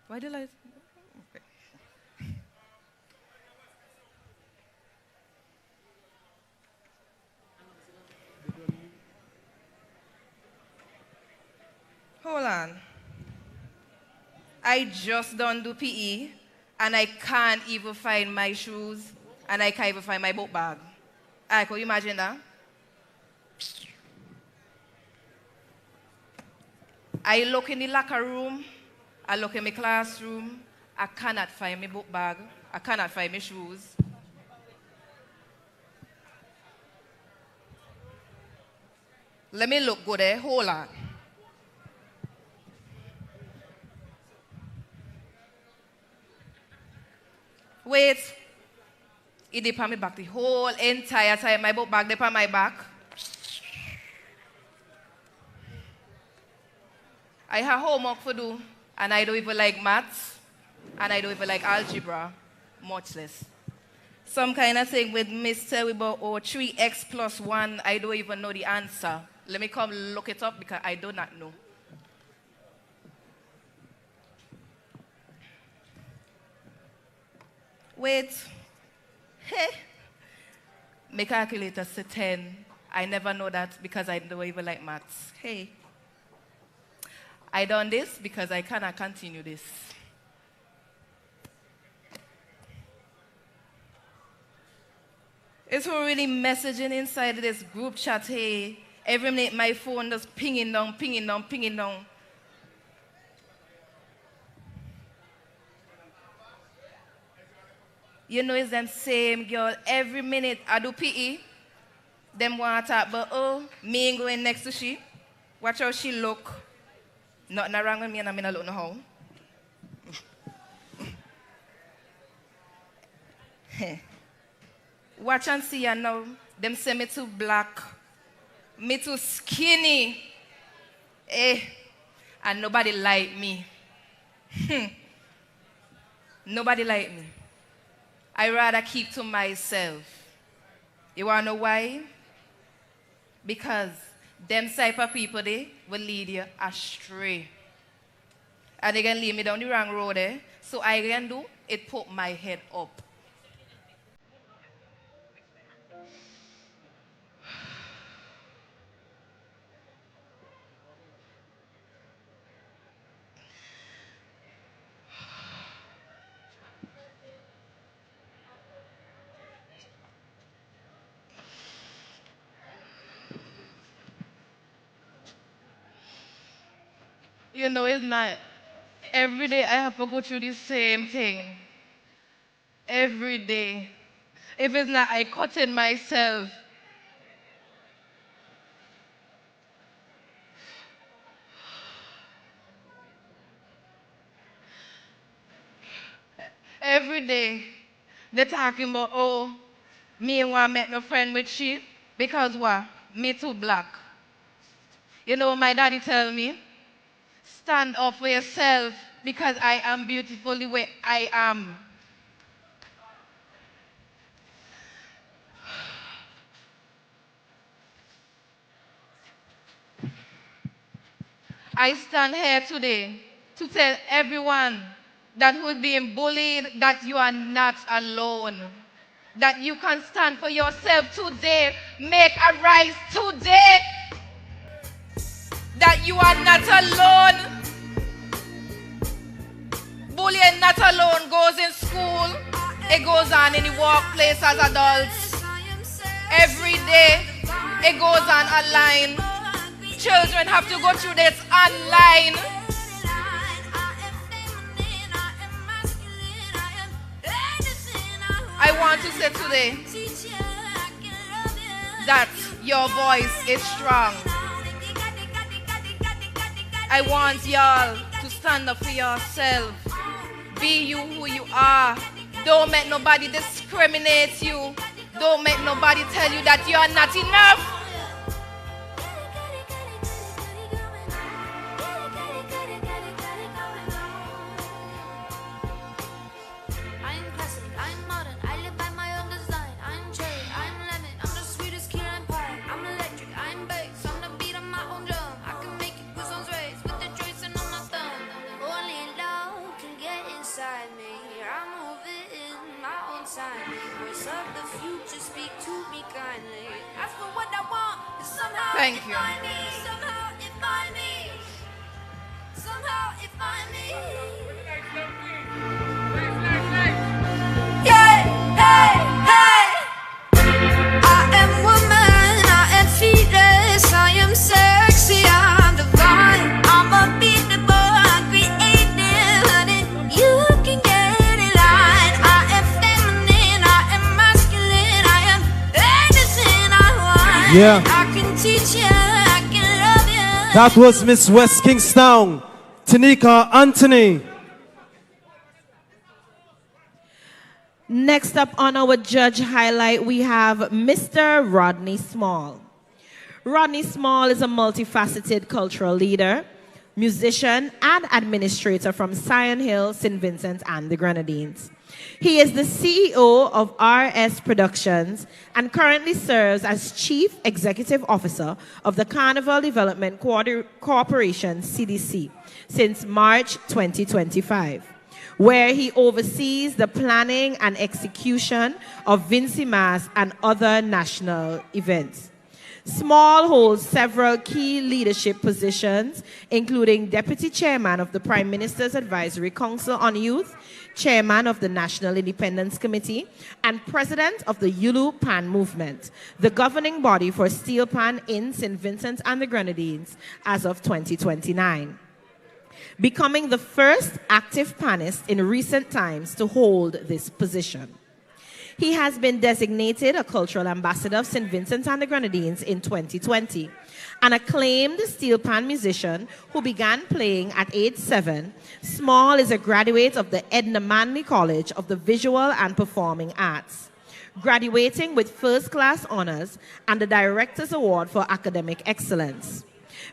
Why did I? Okay. Hold on. I just don't do PE, and I can't even find my shoes, and I can't even find my book bag. Can you imagine that? I look in the locker room, I look in my classroom, I cannot find my book bag, I cannot find my shoes. Let me look good there, hold on. Wait, it dip on my back the whole entire time, my book bag dip on my back. I have homework to do, and I don't even like maths, and I don't even like algebra, much less. Some kind of thing with Mr. about 3x plus 1, I don't even know the answer. Let me come look it up because I do not know. Wait. Hey. My calculator said 10. I never know that because I don't even like maths. Hey. I done this because I cannot continue this. It's for really messaging inside this group chat. Hey, every minute my phone just pinging down, pinging down, pinging down. You know, it's them same girl. Every minute I do PE, them want to talk about, oh, me ain't going next to she. Watch how she look. Nothing wrong with me and I don't know how. Watch and see, and now them say me too black, me too skinny, and nobody like me. Nobody like me. I rather keep to myself. You wanna know why? Because them type of people they will lead you astray, and they can lead me down the wrong road. So I can do it, put my head up. You know, it's not every day I have to go through the same thing. Every day. If it's not, I cut it myself. Every day, they're talking about, oh, me and want to make no friend with she because what? Me too black. You know what my daddy tell me? Stand up for yourself because I am beautiful the way I am. I stand here today to tell everyone that who is being bullied that you are not alone. That you can stand for yourself today. Make a rise today. That you are not alone. Bullying not alone goes in school. It goes on in the workplace as adults. Every day it goes on online. Children have to go through this online. I want to say today that your voice is strong. I want y'all to stand up for yourself. Be you who you are. Don't make nobody discriminate you. Don't make nobody tell you that you are not enough. Thank you. Somehow it find me. Yeah. I can teach you, I can love you. That was Miss West Kingstown, Tanika Anthony. Next up on our judge highlight, we have Mr. Rodney Small. Rodney Small is a multifaceted cultural leader, musician, and administrator from Sion Hill, St. Vincent, and the Grenadines. He is the CEO of RS Productions and currently serves as Chief Executive Officer of the Carnival Development Corporation, CDC, since March 2025, where he oversees the planning and execution of VINCENT and other national events. Small holds several key leadership positions, including Deputy Chairman of the Prime Minister's Advisory Council on Youth, Chairman of the National Independence Committee, and President of the Yulu Pan Movement, the governing body for steel pan in St. Vincent and the Grenadines as of 2029, becoming the first active panist in recent times to hold this position. He has been designated a cultural ambassador of St. Vincent and the Grenadines in 2020. An acclaimed steel pan musician who began playing at age 7, Small is a graduate of the Edna Manley College of the Visual and Performing Arts, graduating with first-class honors and the Director's Award for Academic Excellence.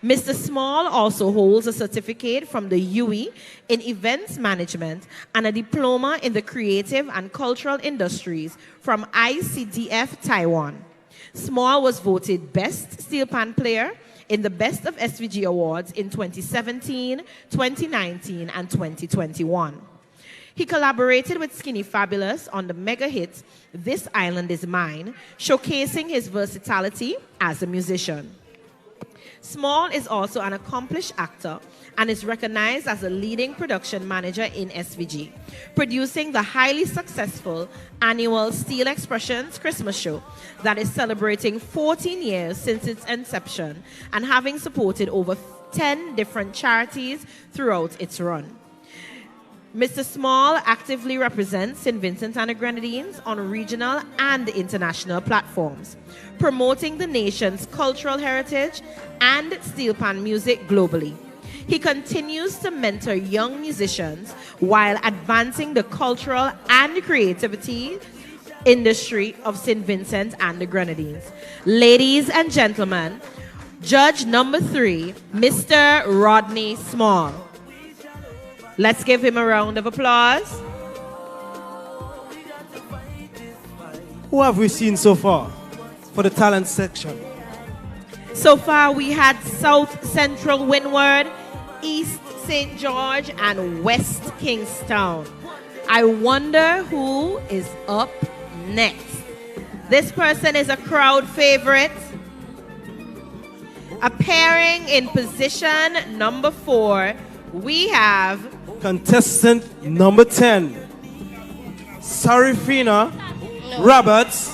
Mr. Small also holds a certificate from the UE in Events Management and a diploma in the Creative and Cultural Industries from ICDF Taiwan. Small was voted Best Steel Pan Player in the Best of SVG Awards in 2017, 2019, and 2021. He collaborated with Skinny Fabulous on the mega hit This Island Is Mine, showcasing his versatility as a musician. Small is also an accomplished actor and is recognized as a leading production manager in SVG, producing the highly successful annual Steel Expressions Christmas show that is celebrating 14 years since its inception and having supported over 10 different charities throughout its run. Mr. Small actively represents St. Vincent and the Grenadines on regional and international platforms, promoting the nation's cultural heritage and steel pan music globally. He continues to mentor young musicians while advancing the cultural and creativity industry of St. Vincent and the Grenadines. Ladies and gentlemen, judge number 3, Mr. Rodney Small. Let's give him a round of applause. Who have we seen so far for the talent section? So far, we had South Central Windward, East St. George, and West Kingstown. I wonder who is up next. This person is a crowd favorite. Appearing in position number 4, we have contestant number 10, Sarifina Roberts,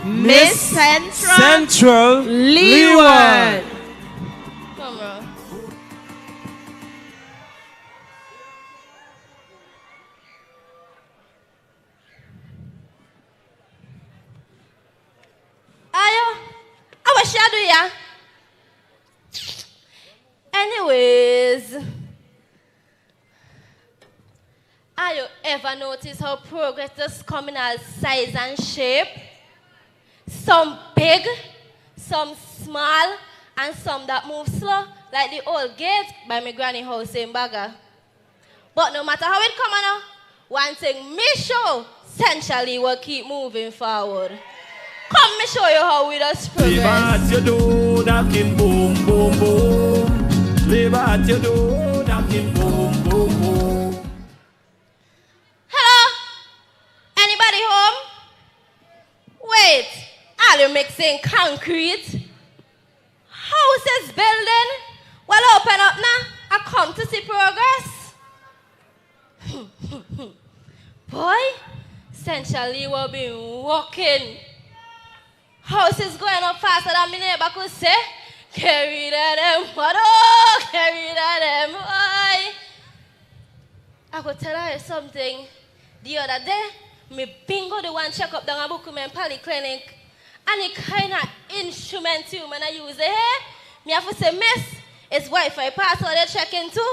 Miss Central Leeward. Come on. Ayo, I wish I do ya. Anyways, have you ever noticed how progress is coming as size and shape? Some big, some small, and some that move slow, like the old gate by my granny house in Baga. But no matter how it come on, one thing me show, essentially will keep moving forward. Come me show you how we just progress. Leave at your door, knocking boom, boom, boom. Leave at your door, knocking boom, boom, boom. Hello? Anybody home? Wait, are you mixing concrete? Houses building? Well, open up now. I come to see progress. Boy, essentially we'll be walking. Houses going up faster than my neighbor could say. Carry that them, what oh, carry that them, boy. I could tell you something. The other day, me bingo the one check up down a book in polyclinic. any kind of instrument you man I use here. Me have to say, miss, it's Wi-Fi password they check into.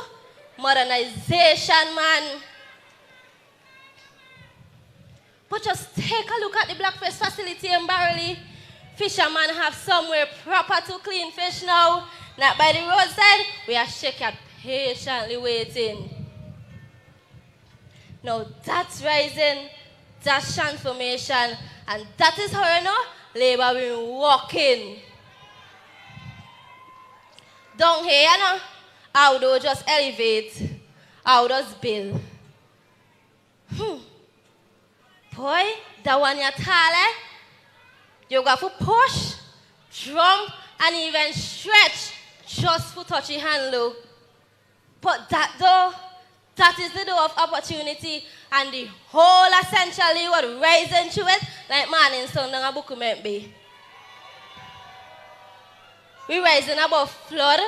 Modernization, man. But just take a look at the blackfish facility in Barbados. Fishermen have somewhere proper to clean fish now. Not by the roadside, we are shaking patiently waiting. Now that's rising, that's transformation, and that is how you know Labour will walking. Down here, you know, how do just elevate, how does build. Boy, that one you're tall, you got to push, jump, and even stretch just for touch your hand low. But that door, that is the door of opportunity, and the whole essentially what rising to it like man in some a book might be. We rising above flood.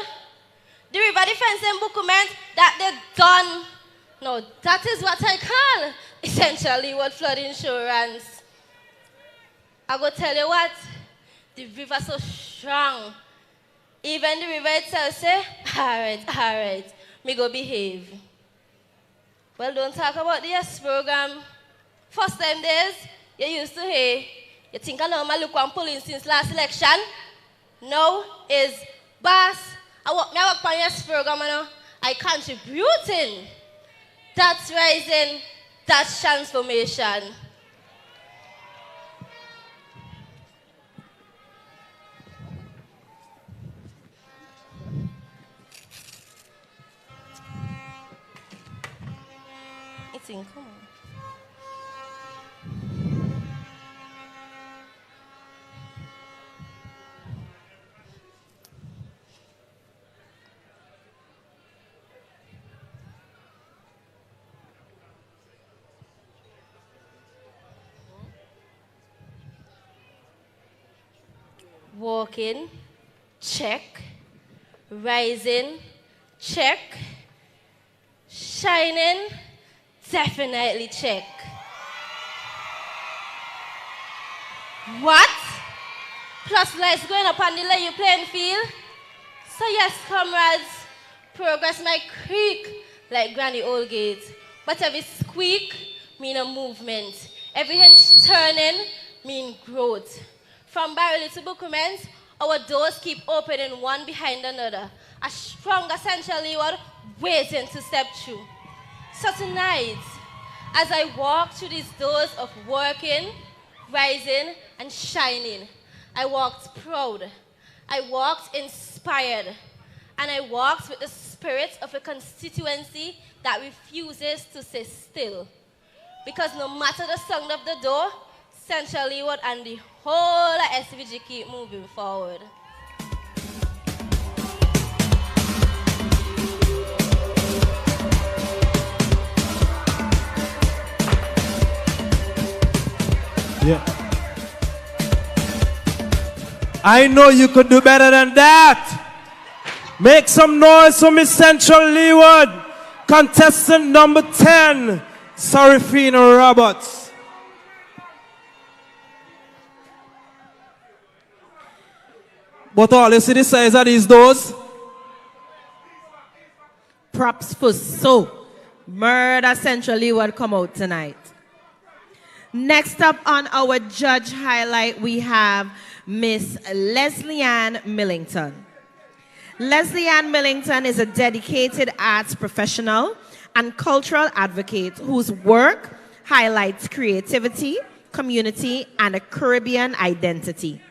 The river defense and document that they done. No, that is what I call essentially what flood insurance. I go tell you what, the river so strong. Even the river itself say, all right, me go behave. Well, don't talk about the yes program. First time days, you used to hear, you think I know my look one polling since last election. Now is boss. I work on yes program, you know. I contributing. That's rising, that's transformation. It's in common. Walking, check. Rising, check. Shining, definitely check. What? Plus lights going up on the level playing field? So yes, comrades, progress might creak like Granny Oldgate, but every squeak mean a movement. Every hinge turning mean growth. From barrel to bookments, our doors keep opening one behind another. A strong essentially what waiting to step through. So tonight, as I walk through these doors of working, rising, and shining, I walked proud. I walked inspired. And I walked with the spirit of a constituency that refuses to stay still. Because no matter the sound of the door, Central Leeward and the whole SVG keep moving forward. Yeah. I know you could do better than that. Make some noise for Miss Central Leeward. Contestant number 10, Sarafina Roberts. But all you see the size of these doors? Props for so. Murder Central Leeward come out tonight. Next up on our judge highlight, we have Miss Leslie-Ann Millington. Leslie-Ann Millington is a dedicated arts professional and cultural advocate whose work highlights creativity, community, and a Caribbean identity.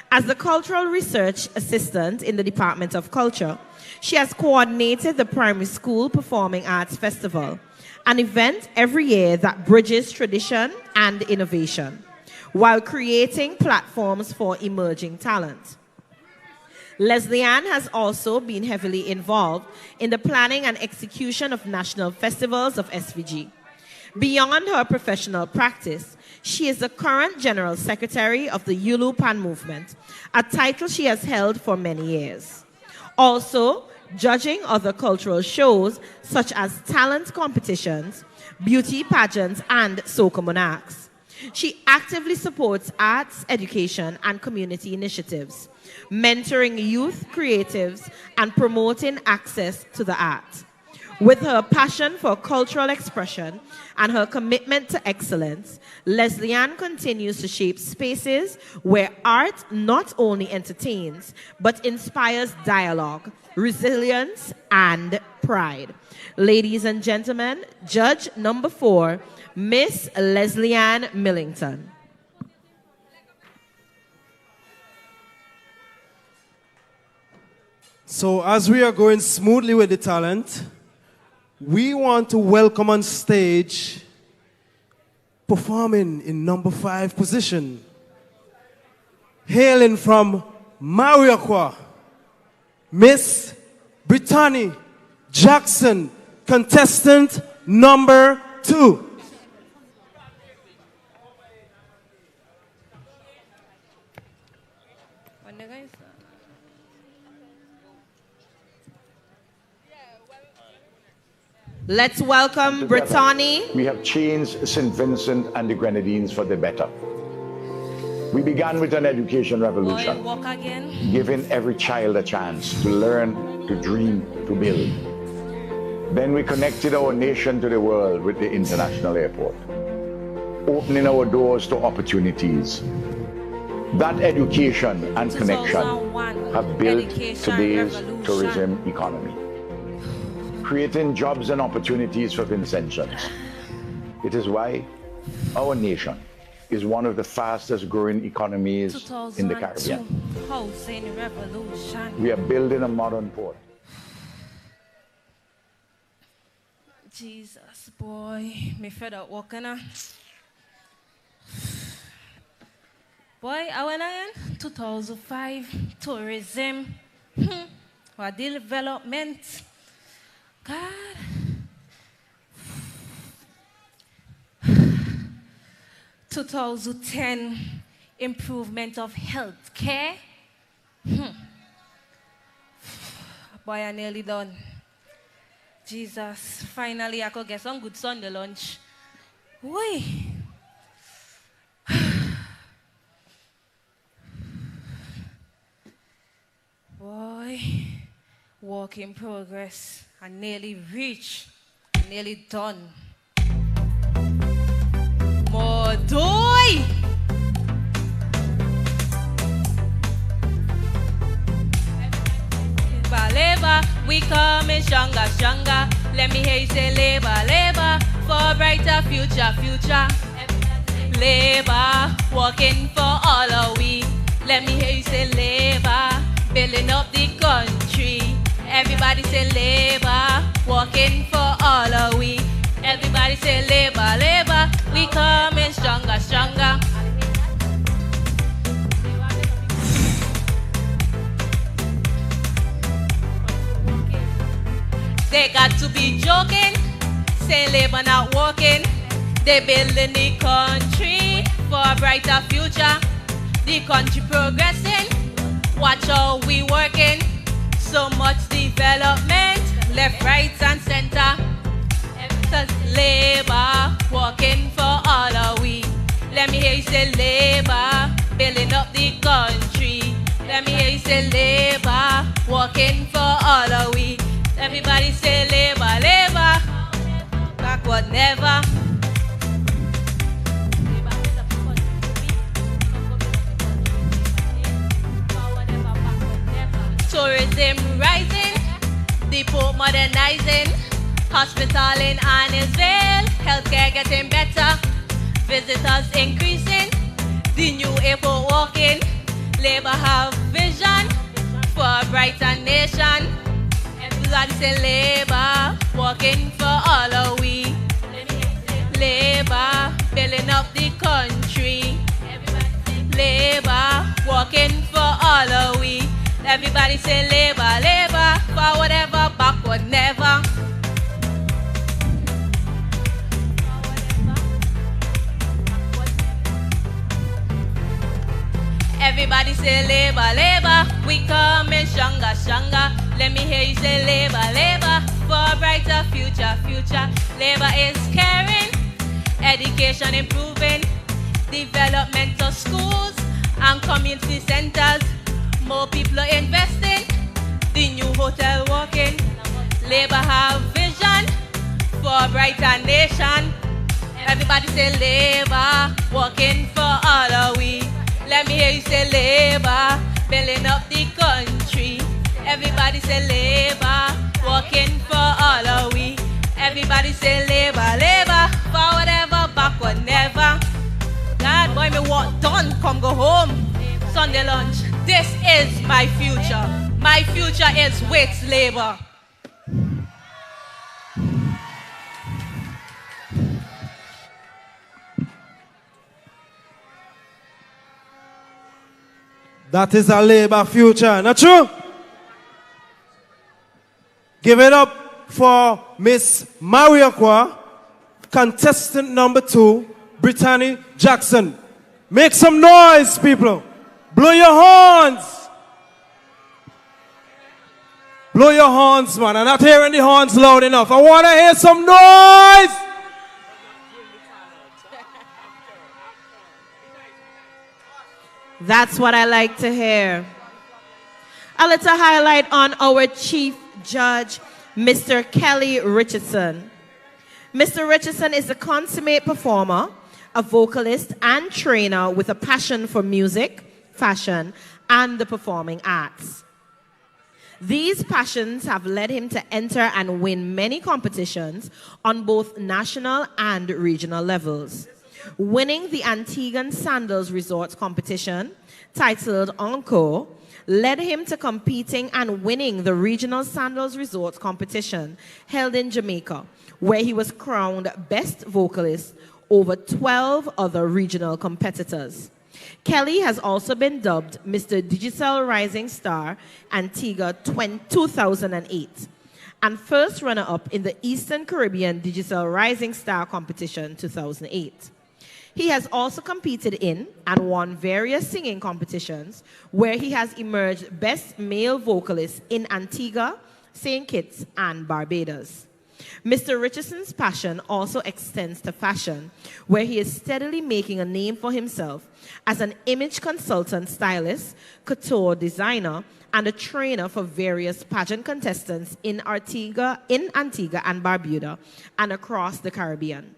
As the cultural research assistant in the Department of Culture, she has coordinated the Primary School Performing Arts Festival, an event every year that bridges tradition and innovation, while creating platforms for emerging talent. Leslie-Ann has also been heavily involved in the planning and execution of national festivals of SVG. Beyond her professional practice, she is the current General Secretary of the Yulu Pan Movement, a title she has held for many years. Also, judging other cultural shows such as talent competitions, beauty pageants, and soca monarchs. She actively supports arts, education, and community initiatives, mentoring youth creatives and promoting access to the art. With her passion for cultural expression and her commitment to excellence, Leslie-Ann continues to shape spaces where art not only entertains, but inspires dialogue, resilience, and pride. Ladies and gentlemen, judge number 4, Miss Leslie-Ann Millington. So as we are going smoothly with the talent, we want to welcome on stage, performing in number 5 position, hailing from Mariaqua, Miss Brittany Jackson, contestant number 2. Let's welcome Brittany. We have changed St. Vincent and the Grenadines for the better. We began with an education revolution, giving every child a chance to learn, to dream, to build. Then we connected our nation to the world with the international airport, opening our doors to opportunities. That education and connection have built today's tourism economy, creating jobs and opportunities for Vincentians. It is why our nation is one of the fastest growing economies in the Caribbean. Housing revolution. We are building a modern port. Jesus, boy, me fed up walking on. Boy, I went again, 2005, tourism, or development. God. 2010, improvement of health care. Boy, I'm nearly done. Jesus, finally I could get some good Sunday lunch. Boy. Boy, work in progress. I nearly reached, nearly done. More doy! Labor, we coming stronger, stronger. Let me hear you say labor, labor, for a brighter future, future. Labor, working for all of we. Let me hear you say labor, building up the country. Everybody say labor, working for all of we. Everybody say labor, labor, we coming stronger, stronger. They got to be joking, say labor not working. They building the country for a brighter future. The country progressing, watch how we working. So much development, left, right, and center. Cause labor, working for all of we. Let me hear you say labor, building up the country. Let me hear you say labor, working for all of we. Everybody say labor, labor, backward never. Tourism rising, the port modernizing, hospital in Arnos Vale, healthcare getting better, visitors increasing, the new airport walking, labor have vision for a brighter nation. Everybody say labor, working for all of we. Labor, building up the country. Labor, working for all of we. Everybody say labor, labor, for whatever, backward never. Everybody say labor, labor, we coming stronger, stronger. Let me hear you say labor, labor, for a brighter future, future. Labor is caring, education improving, development of schools and community centers. More people are investing. The new hotel walking. Labour have vision for a brighter nation. Everybody say Labour, working for all of we. Let me hear you say Labour, building up the country. Everybody say Labour, working for all of we. Everybody say Labour, Labour, forward ever, backward never. God boy, me walk done, come go home. Sunday lunch, this is my future. My future is with Labour. That is a Labour future, not true? Give it up for Miss Mariaqua, contestant number 2, Brittany Jackson. Make some noise, people. Blow your horns. Blow your horns, man. I'm not hearing the horns loud enough. I want to hear some noise. That's what I like to hear. A little highlight on our chief judge, Mr. Kelly Richardson. Mr. Richardson is a consummate performer, a vocalist and trainer with a passion for music, fashion, and the performing arts. These passions have led him to enter and win many competitions on both national and regional levels, winning the Antiguan Sandals Resorts competition, titled Encore, led him to competing and winning the Regional Sandals Resorts competition held in Jamaica, where he was crowned Best Vocalist over 12 other regional competitors. Kelly has also been dubbed Mr. Digital Rising Star Antigua 2008 and first runner-up in the Eastern Caribbean Digital Rising Star competition 2008. He has also competed in and won various singing competitions where he has emerged Best Male Vocalist in Antigua, St. Kitts, and Barbados. Mr. Richardson's passion also extends to fashion, where he is steadily making a name for himself as an image consultant, stylist, couture designer, and a trainer for various pageant contestants in Antigua and Barbuda and across the Caribbean.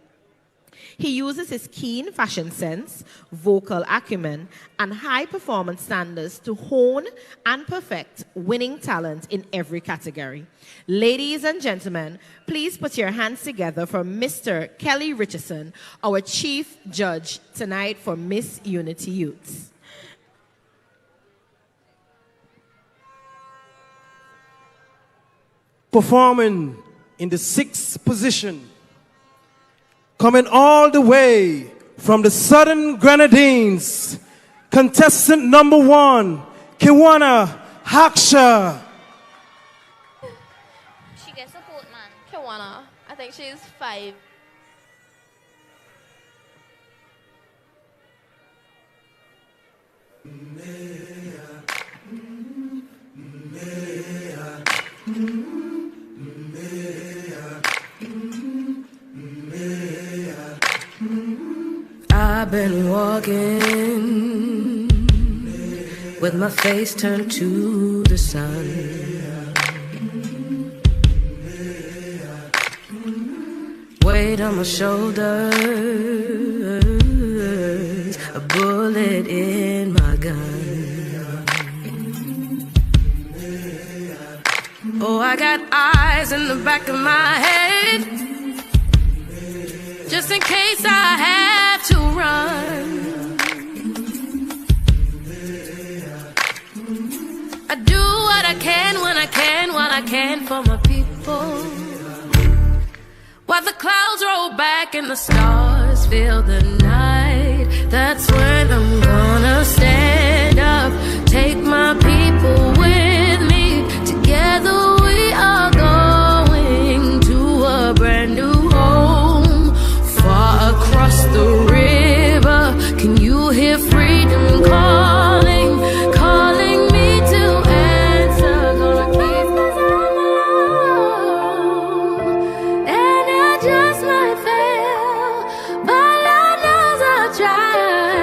He uses his keen fashion sense, vocal acumen, and high performance standards to hone and perfect winning talent in every category. Ladies and gentlemen, please put your hands together for Mr. Kelly Richardson, our chief judge tonight for Miss Unity Youths. Performing in the 6th position, coming all the way from the Southern Grenadines, contestant number 1, Kiwana Haksha. She gets support, man. Kiwana. I think she's 5. I've been walking with my face turned to the sun. Weight on my shoulders, a bullet in my gun. Oh, I got eyes in the back of my head, just in case I have to run. I do what I can when I can, what I can for my people. While the clouds roll back and the stars fill the night, that's when I'm gonna stand up, take my people with me. Together we are going to a brand new home, far across the river. Can you hear freedom calling, calling me to answer? Gonna keep my time alone, and I just might fail, but I know I'll try.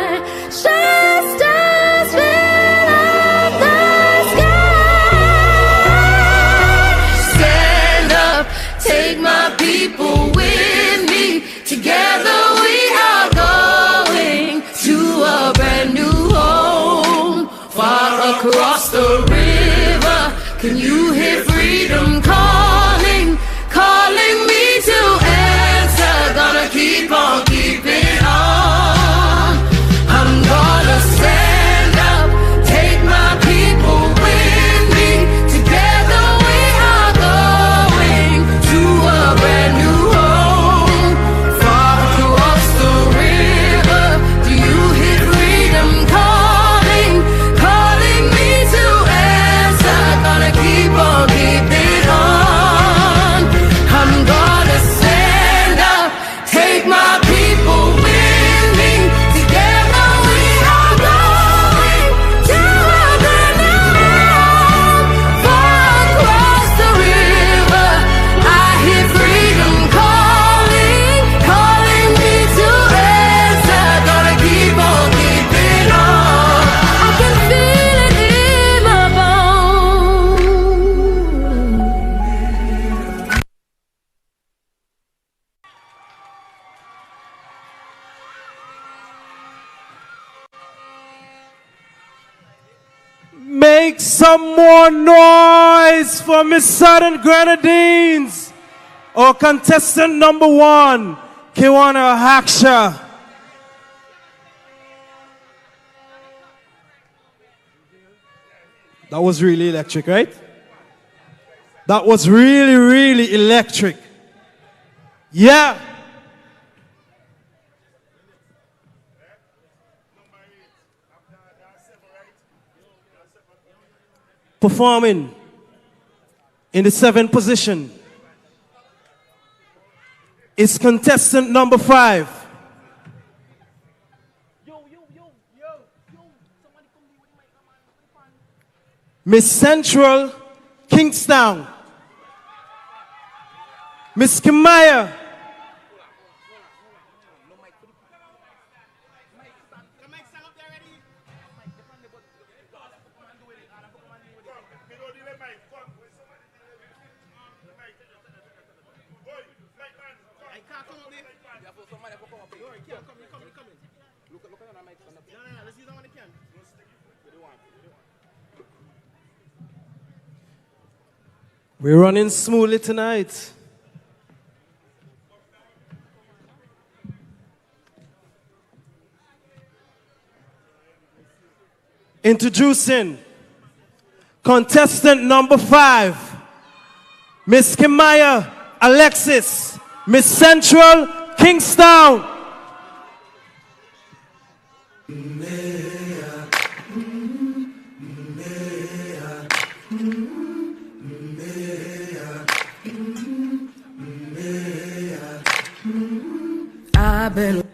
some more noise for Miss Southern Grenadines. Or contestant number 1, Kiwana Haksha. That was really electric, right? That was really, really electric. Yeah. Performing in the 7th position is contestant number 5. Miss Central Kingstown. Miss Kimaya. We're running smoothly tonight. Introducing contestant number 5, Miss Kimaya Alexis, Miss Central Kingstown. I've been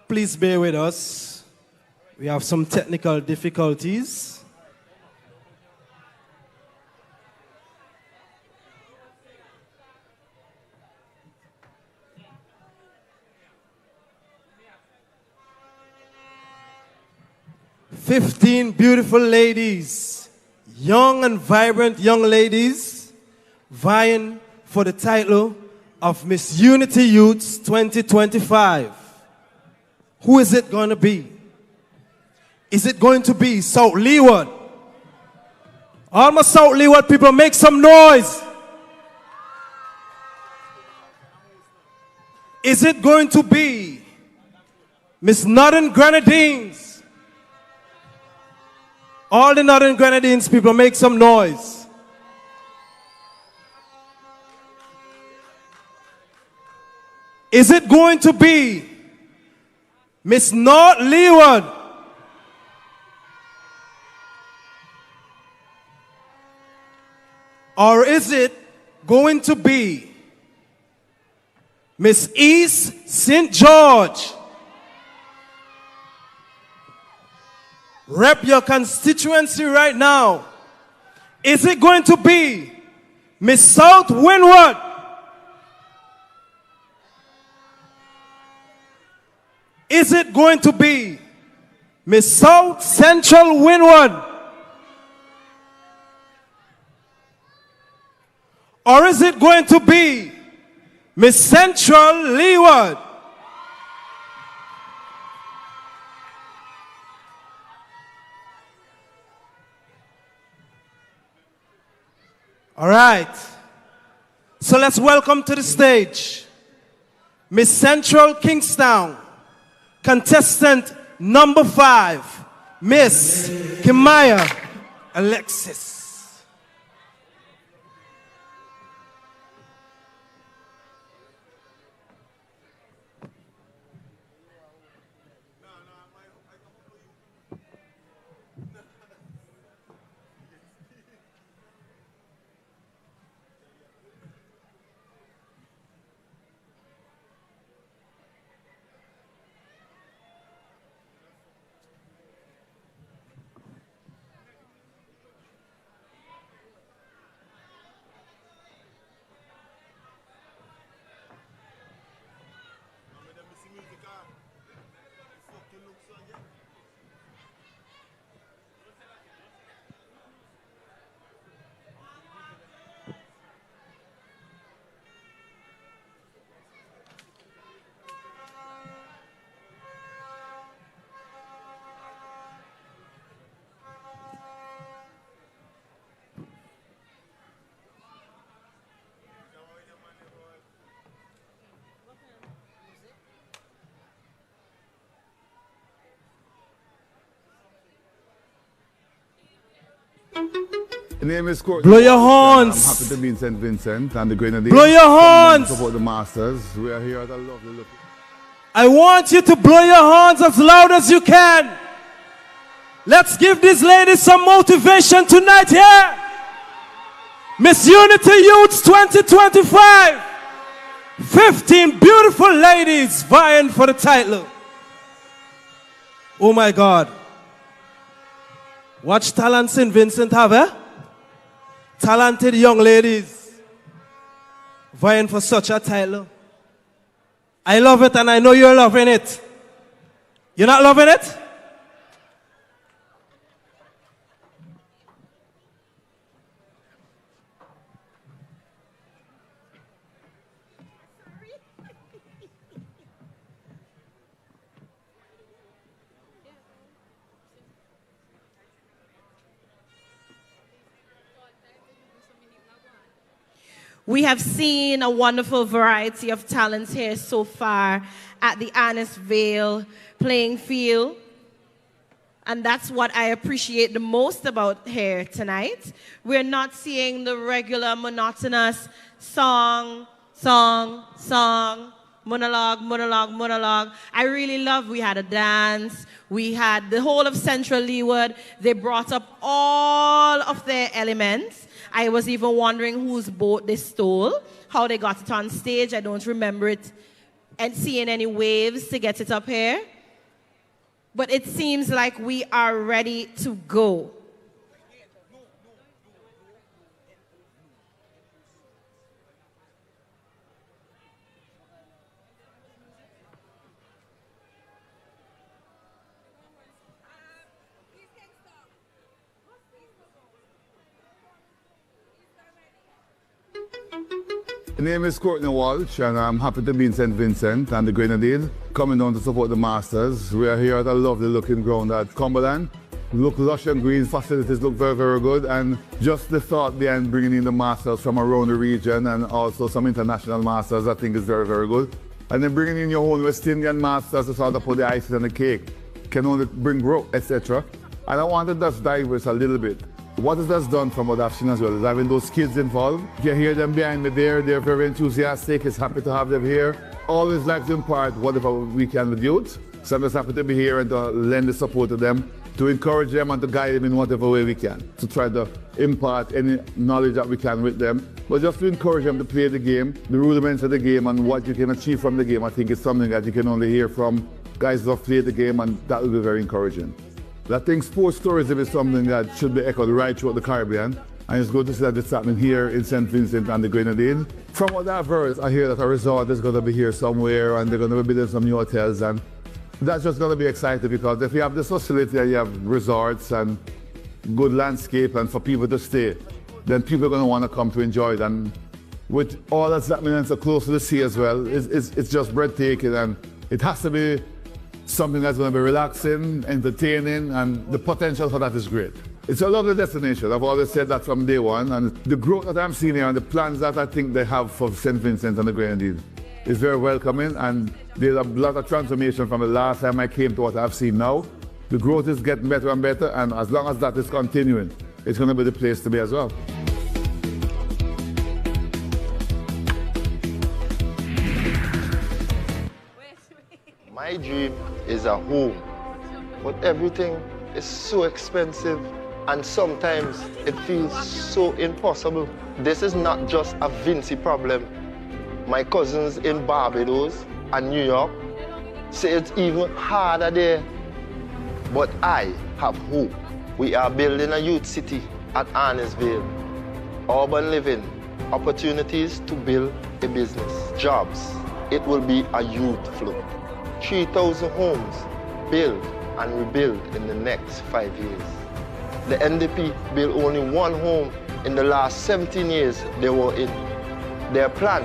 Please bear with us. We have some technical difficulties. "15 beautiful ladies, young and vibrant young ladies, vying for the title of Miss Unity Youths 2025. Who is it going to be? Is it going to be South Leeward? All my South Leeward people, make some noise. Is it going to be Miss Northern Grenadines? All the Northern Grenadines people, make some noise. Is it going to be Miss North Leeward? Or is it going to be Miss East St. George? Rep your constituency right now. Is it going to be Miss South Windward? Is it going to be Miss South Central Windward? Or is it going to be Miss Central Leeward? All right. So let's welcome to the stage Miss Central Kingstown, contestant number 5, Miss Kimaya Alexis. The name is Courtney. Blow your horns. I'm happy to be in St. Vincent and the Grenadines. Blow your horns. Support the Masters. We are here at a lovely look. I want you to blow your horns as loud as you can. Let's give these ladies some motivation tonight here. Miss Unity Youths 2025. 15 beautiful ladies vying for the title. Oh my God. Watch talent St. Vincent have, eh? Talented young ladies vying for such a title. I love it and I know you're loving it. You're not loving it? We have seen a wonderful variety of talents here so far at the Arnos Vale playing field. And that's what I appreciate the most about here tonight. We're not seeing the regular monotonous song, monologue. I really love, we had a dance, we had the whole of Central Leeward. They brought up all of their elements. I was even wondering whose boat they stole, how they got it on stage. I don't remember it and seeing any waves to get it up here. But it seems like we are ready to go. The name is Courtney Walsh, and I'm happy to be in St. Vincent and the Grenadines, coming down to support the Masters. We are here at a lovely looking ground at Cumberland. Look lush and green, facilities look very, very good, and just the thought behind bringing in the Masters from around the region and also some international Masters, I think is very, very good. And then bringing in your own West Indian Masters to sort of put the icing on the cake can only bring growth, etc. And I want to just digress a little bit. What it has done from what I've seen as well is having those kids involved. You can hear them behind me there. They're very enthusiastic. It's happy to have them here. Always like to impart whatever we can with youth. So I'm just happy to be here and to lend the support to them, to encourage them and to guide them in whatever way we can, to try to impart any knowledge that we can with them. But just to encourage them to play the game, the rudiments of the game and what you can achieve from the game. I think it's something that you can only hear from guys who have played the game, and that will be very encouraging. I think sports tourism is something that should be echoed right throughout the Caribbean. And it's good to see that it's happening here in St. Vincent and the Grenadines. From what I've heard, I hear that a resort is going to be here somewhere and they're going to be building some new hotels. And that's just going to be exciting because if you have this facility and you have resorts and good landscape and for people to stay, then people are going to want to come to enjoy it. And with all that's happening and so close to the sea as well, it's just breathtaking, and it has to be something that's going to be relaxing, entertaining, and the potential for that is great. It's a lovely destination. I've always said that from day one, and the growth that I'm seeing here and the plans that I think they have for St. Vincent and the Grenadines is very welcoming, and there's a lot of transformation from the last time I came to what I've seen now. The growth is getting better and better, and as long as that is continuing, it's going to be the place to be as well. My dream is a home, but everything is so expensive and sometimes it feels so impossible. This is not just a Vincy problem. My cousins in Barbados and New York say it's even harder there. But I have hope. We are building a youth city at Arnos Vale. Urban living, opportunities to build a business, jobs. It will be a youth flow. 3,000 homes built and rebuilt in the next 5 years. The NDP built only one home in the last 17 years they were in. Their plan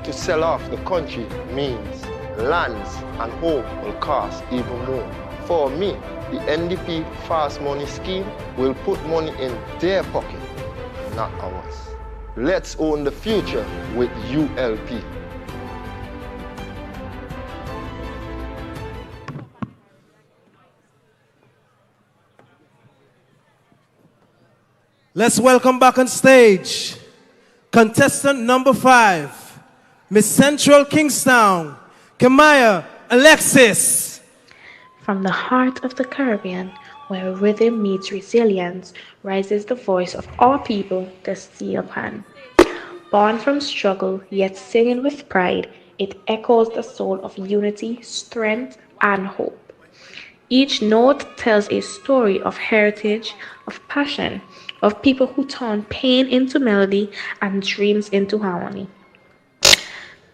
to sell off the country means lands and home will cost even more. For me, the NDP Fast Money scheme will put money in their pocket, not ours. Let's own the future with ULP. Let's welcome back on stage contestant number 5, Miss Central Kingstown, Kamaya Alexis. From the heart of the Caribbean, where rhythm meets resilience, rises the voice of all people, the steel pan. Born from struggle, yet singing with pride, it echoes the soul of unity, strength, and hope. Each note tells a story of heritage, of passion, of people who turn pain into melody and dreams into harmony.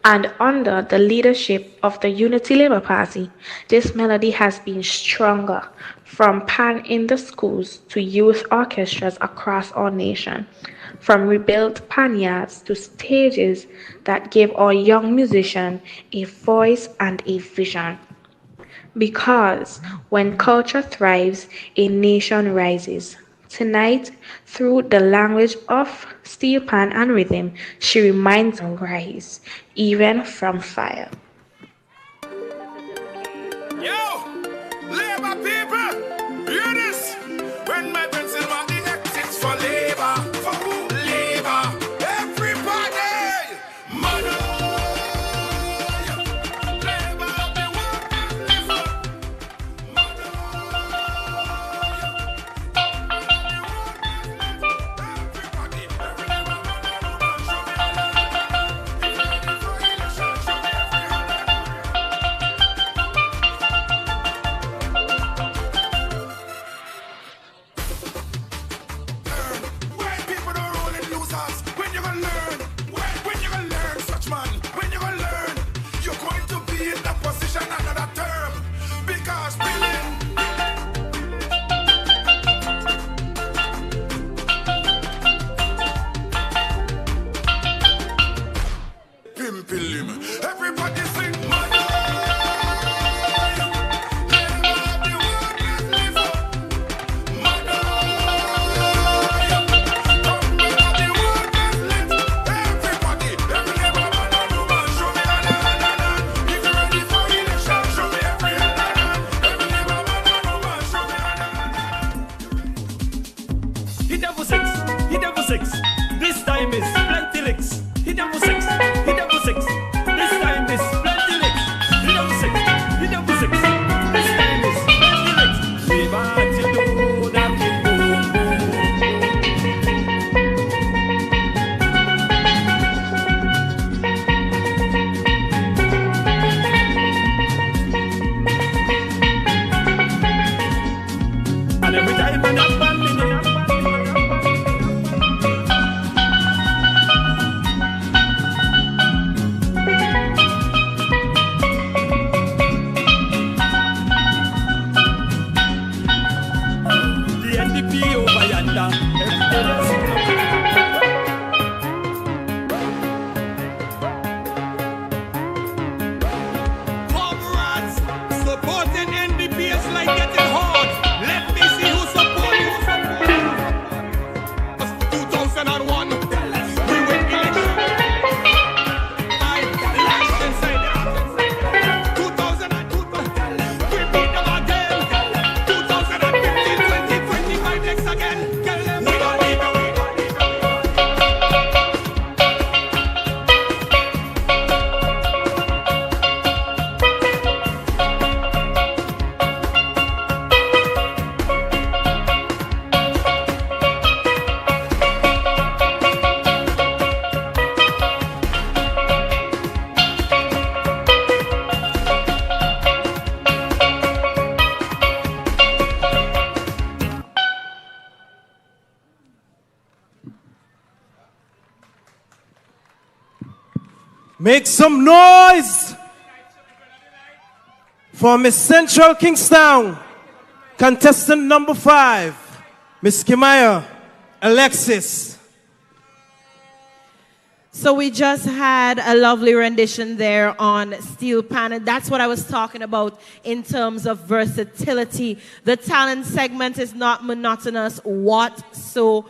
And under the leadership of the Unity Labour Party, this melody has been stronger, from pan in the schools to youth orchestras across our nation, from rebuilt panyards to stages that give our young musicians a voice and a vision. Because when culture thrives, a nation rises. Tonight, through the language of steel pan and rhythm, she reminds us to rise, even from fire. Yo, Labour people, hear this. When my pencil mark the exits for Labour, for who? Labour. Everybody, mother. Labour, the workers live up. Everybody sing mother. Hit them for 6, hit them for 6. This time is plenty licks. Hit them for 6, hit them for 6. This time is plenty licks. Hit them for 6, hit them for 6. This time is plenty licks. Leave out your door, that can and every time I'm up and Comrades, supporting NDP is like getting hard. Let me see who support you. 2001, we win election. I lashed inside the 2002, we beat them again. 2015, 2025 next again. We don't leave them. Make some noise for Miss Central Kingstown, contestant number 5, Miss Kamaya Alexis. So we just had a lovely rendition there on steel pan, and that's what I was talking about in terms of versatility. The talent segment is not monotonous whatsoever.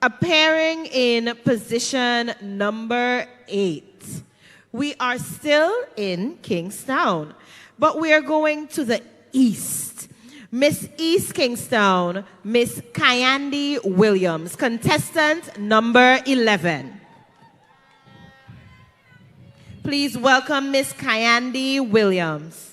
Appearing in position number 8, we are still in Kingstown, but we are going to the east Miss East Kingstown, Miss Kyandi Williams, contestant number 11. Please welcome Miss Kyandi Williams.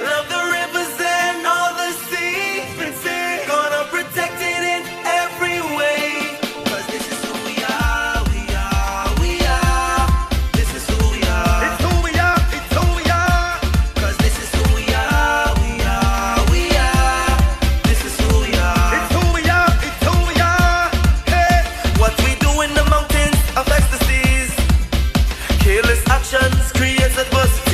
Love the rivers and all the sea. Vincent, gonna protect it in every way. Cause this is who we are, we are, we are. This is who we are. It's who we are, it's who we are. Cause this is who we are, we are, we are. This is who we are. It's who we are, it's who we are. Hey, what we do in the mountains of ecstasies. Careless actions create adversity.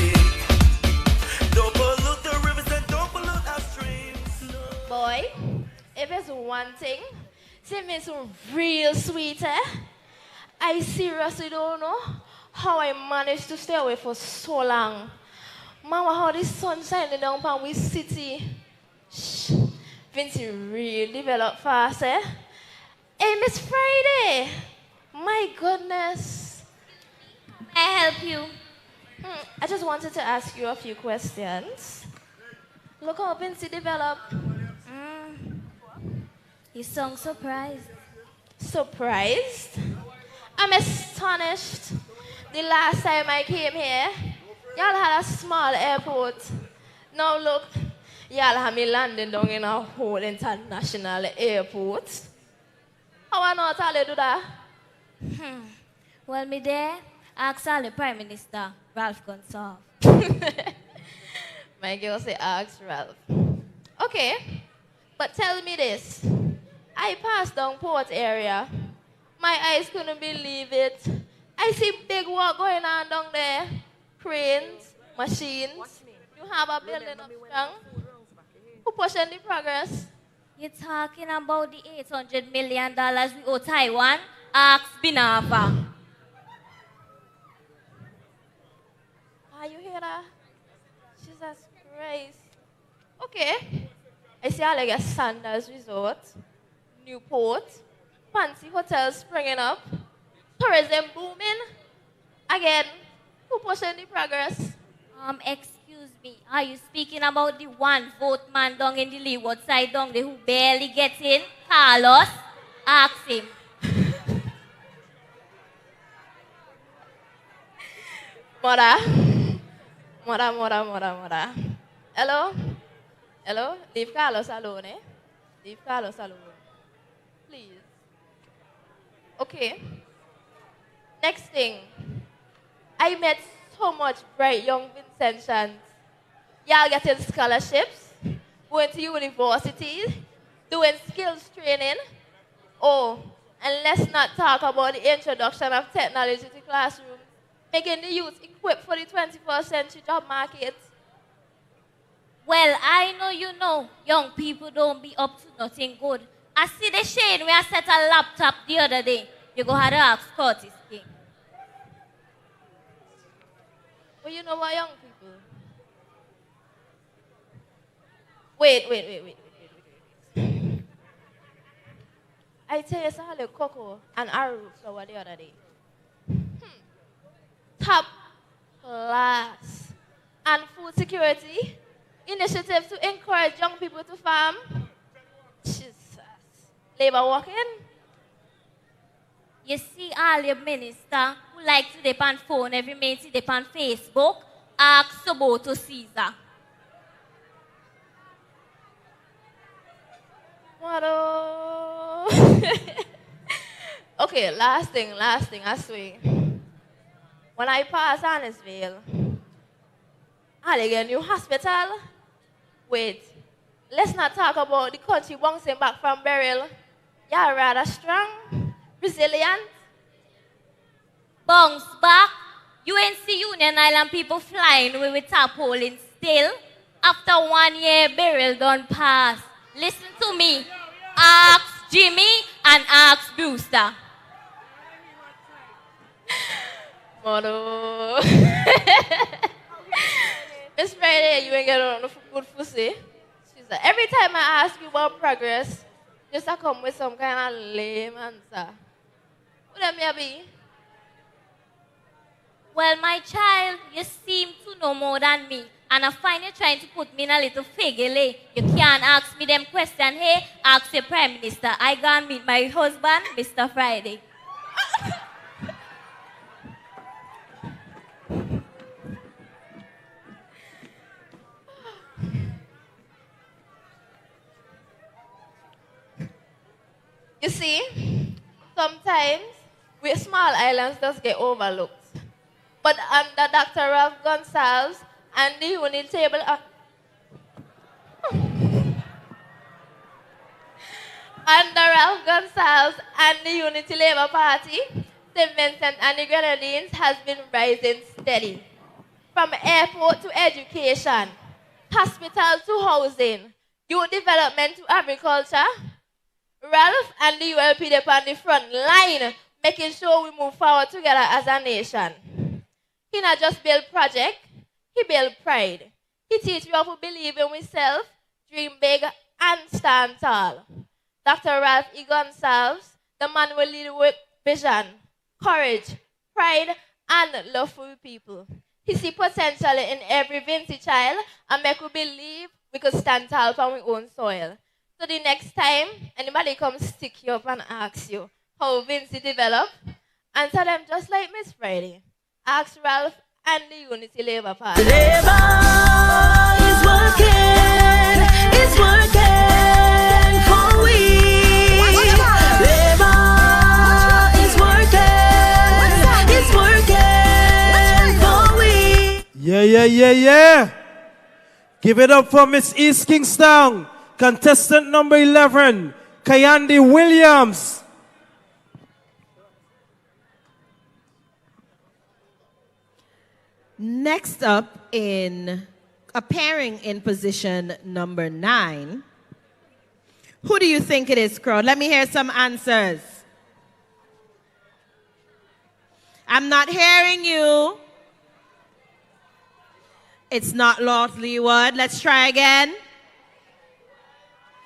Boy, if it's one thing, see me some real sweet, I seriously don't know how I managed to stay away for so long. Mama, how the sun shining down upon we city. Shh, Vincent really developed fast, eh? Hey, Miss Friday, my goodness. May I help you? I just wanted to ask you a few questions. Look how Vincent developed. You sound surprised. Surprised? I'm astonished. The last time I came here, y'all had a small airport. Now look, y'all have me landing down in a whole international airport. How I know how to do that? Well, me there, ask all the Prime Minister, Ralph Gonsalves. My girl say ask Ralph. Okay, but tell me this. I passed down port area. My eyes couldn't believe it. I see big work going on down there. Cranes, machines. You have a building up strong. Who pushing the progress? You're talking about the $800 million we owe Taiwan? Ask Binafa. You hear that? Jesus Christ. Okay. I see all like a Sandals Resort, Newport, fancy hotels springing up, tourism booming. Again, who pushing the progress? Excuse me, are you speaking about the one vote man down in the leeward side down there who barely gets in? Carlos? Ask him. Mother. Hello? Hello? Leave Carlos alone, eh? Leave Carlos alone. Please. Okay. Next thing. I met so much bright young Vincentians. Y'all getting scholarships, going to universities, doing skills training. Oh, and let's not talk about the introduction of technology to classrooms, making the youth equipped for the 21st century job market. Well, I know you know young people don't be up to nothing good. I see the shade where I set a laptop the other day. You go ahead and ask Curtis King. Well, you know what, young people? Wait. I tell you something, cocoa and arrow flower the other day. Top class. And food security initiative to encourage young people to farm. Jesus. Labor working. You see all your minister who like to dip on phone every minute to dip on Facebook, ask Soboto Caesar. What? Okay, last thing, I swear. When I pass Arnos Vale, I get a new hospital. Wait, let's not talk about the country bouncing back from burial. Y'all rather strong, resilient. Bounce back. You ain't see Union Island people flying away with tarpaulin still. After 1 year burial done pass. Listen to me. Ask Jimmy and ask Brewster. Mother. Miss Friday, you ain't get on the good pussy. She's like, every time I ask you about progress, just to come with some kind of lame answer. Who them may be? Well, my child, you seem to know more than me. And I find you trying to put me in a little figure. You can't ask me them questions. Hey, ask the Prime Minister. I gonna meet my husband, Mr. Friday. You see, sometimes we small islands just get overlooked. But under Dr. Ralph Gonsalves and the unit table under Ralph Gonsalves and the Unity Labour Party, St. Vincent and the Grenadines has been rising steady. From airport to education, hospital to housing, youth development to agriculture, Ralph and the ULP are on the front line, making sure we move forward together as a nation. He not just build project, he build pride. He teach you how to believe in ourselves, dream big, and stand tall. Dr. Ralph E. Gonsalves, the man will lead with vision, courage, pride, and love for people. He see potential in every Vinci child and make we believe we could stand tall on our own soil. So the next time anybody comes stick you up and ask you how Vinci developed, answer them just like Miss Friday. Ask Ralph and the Unity Labour Party. Labour is working for we. Labour is working for we. Yeah. Give it up for Miss East Kingstown, contestant number 11, Kayandi Williams. Next up, appearing in position number 9. Who do you think it is, crowd? Let me hear some answers. I'm not hearing you. It's not North Leeward. Let's try again.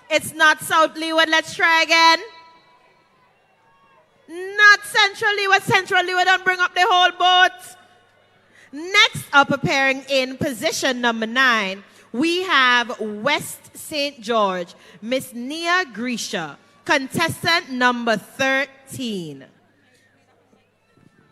It's not South Leeward. Let's try again. Not Central Leeward. Central Leeward, don't bring up the whole boat. Next up, appearing in position number 9, we have West St. George, Miss Nia Grisha, contestant number 13.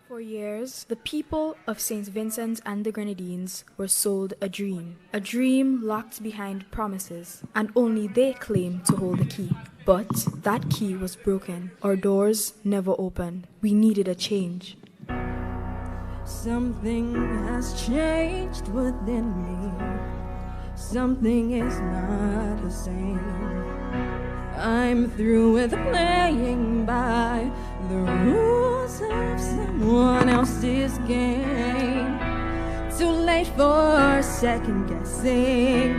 For years, the people of St. Vincent and the Grenadines were sold a dream locked behind promises, and only they claimed to hold the key. But that key was broken. Our doors never opened. We needed a change. Something has changed within me. Something is not the same. I'm through with playing by the rules of someone else's game. Too late for second guessing.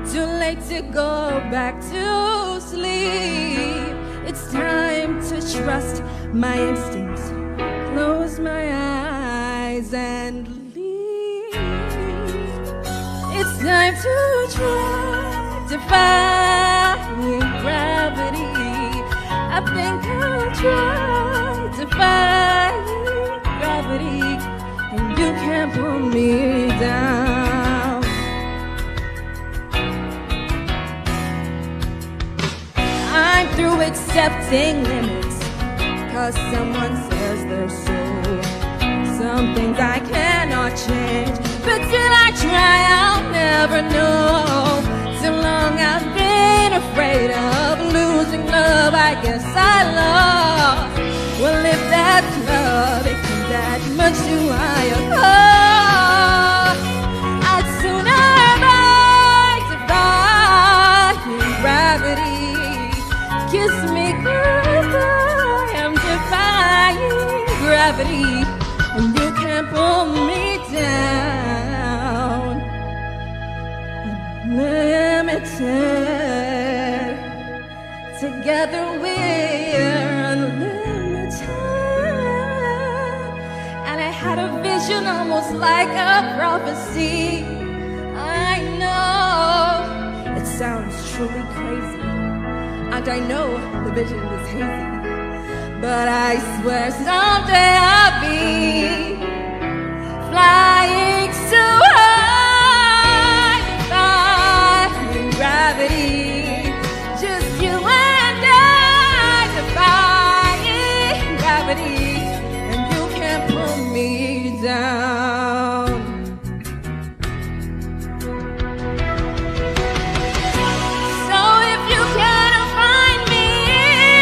Too late to go back to sleep. It's time to trust my instincts. Close my eyes and leave. It's time to try defying gravity. I think I'll try defying gravity, and you can't pull me down. I'm through accepting limits, 'cause someone says they're so. Some things I cannot change, but till I try I'll never know. Too long I've been afraid of losing love, I guess I lost. Well, if that's love, it can that much too high a cost. I'd sooner die defying gravity. Kiss me cause I am defying gravity, and you can't pull me down. Unlimited, together we're unlimited. And I had a vision almost like a prophecy. I know it sounds truly crazy, and I know the vision is hazy, but I swear someday I'll be flying so high, defying gravity. Just you and I, defying gravity, and you can't pull me down. So if you can't find me,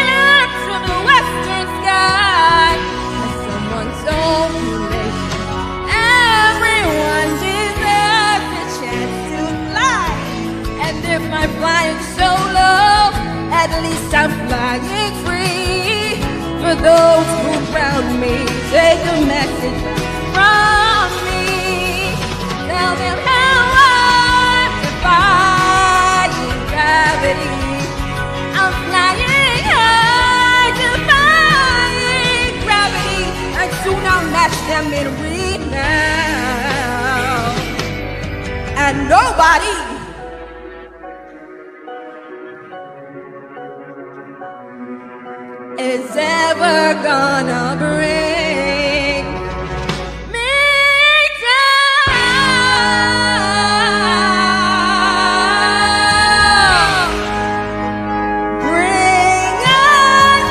look to the western sky. As someone told me, everyone deserves a chance to fly. And if I'm flying solo, at least I'm flying free. For those who ground me, take a message from me. Tell them how I'm defying gravity. I'm flying high, defying gravity. And soon I'll match them in renown. And nobody is ever gonna bring me down. Bring us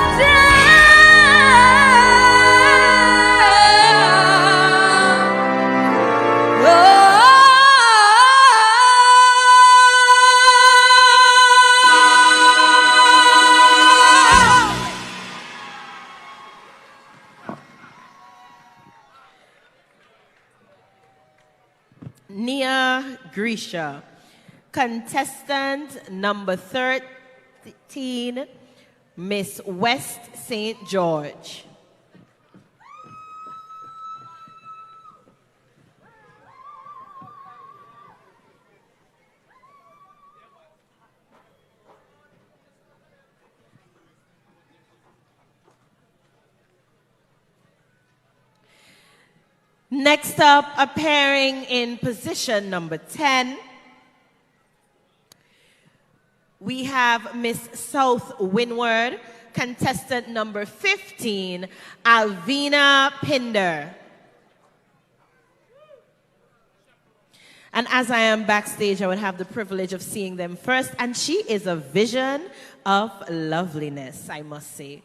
Nia Grisha. Contestant number 13, Miss West St. George. Next up, appearing in position number 10, we have Miss South Windward, contestant number 15, Alvina Pinder. And as I am backstage, I would have the privilege of seeing them first, and she is a vision of loveliness, I must say.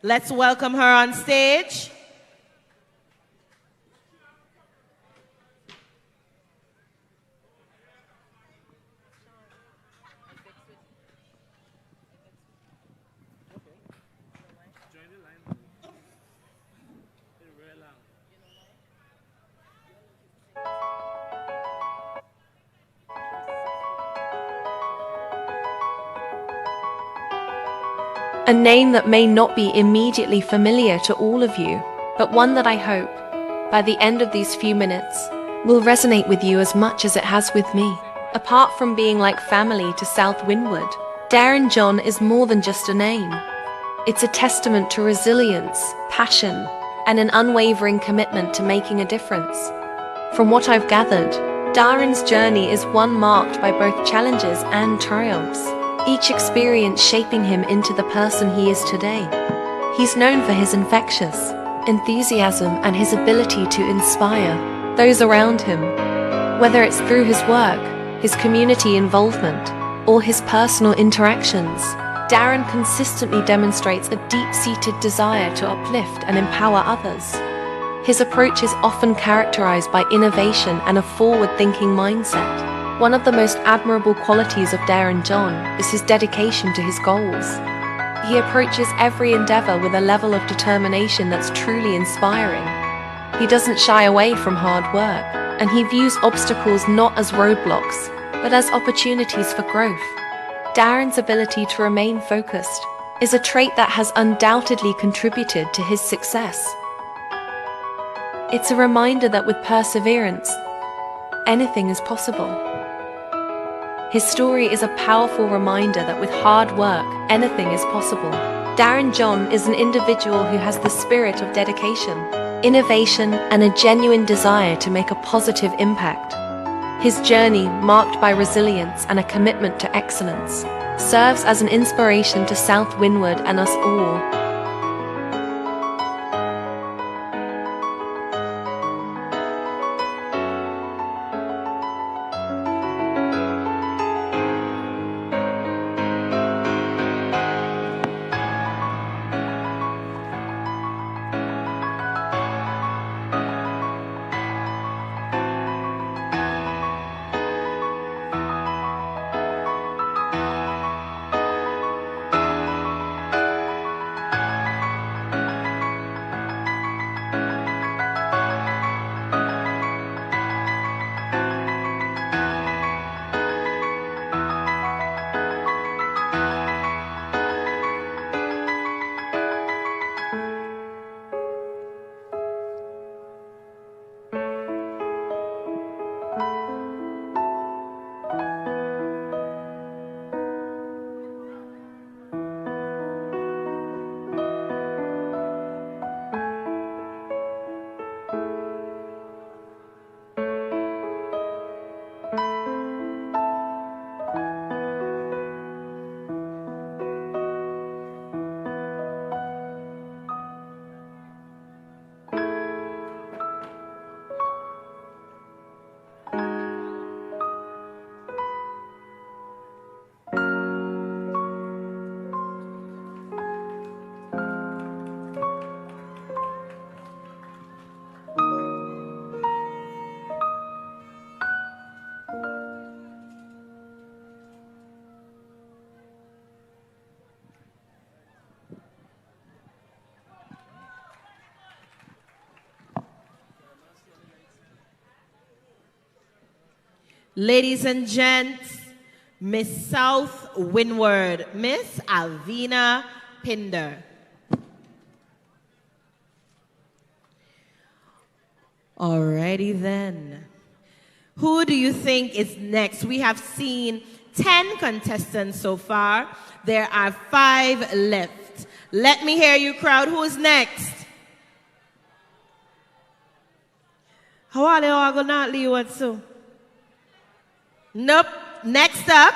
Let's welcome her on stage. A name that may not be immediately familiar to all of you, but one that I hope, by the end of these few minutes, will resonate with you as much as it has with me. Apart from being like family to South Windward, Darren John is more than just a name. It's a testament to resilience, passion, and an unwavering commitment to making a difference. From what I've gathered, Darren's journey is one marked by both challenges and triumphs, each experience shaping him into the person he is today. He's known for his infectious enthusiasm and his ability to inspire those around him. Whether it's through his work, his community involvement, or his personal interactions, Darren consistently demonstrates a deep-seated desire to uplift and empower others. His approach is often characterized by innovation and a forward-thinking mindset. One of the most admirable qualities of Darren John is his dedication to his goals. He approaches every endeavor with a level of determination that's truly inspiring. He doesn't shy away from hard work, and he views obstacles not as roadblocks, but as opportunities for growth. Darren's ability to remain focused is a trait that has undoubtedly contributed to his success. It's a reminder that with perseverance, anything is possible. His story is a powerful reminder that with hard work, anything is possible. Darren John is an individual who has the spirit of dedication, innovation, and a genuine desire to make a positive impact. His journey, marked by resilience and a commitment to excellence, serves as an inspiration to South Windward and us all. Ladies and gents, Miss South Windward, Miss Alvina Pinder. Alrighty then. Who do you think is next? We have seen 10 contestants so far. There are 5 left. Let me hear you, crowd. Who is next? How are they all going to leave what so? Nope. Next up.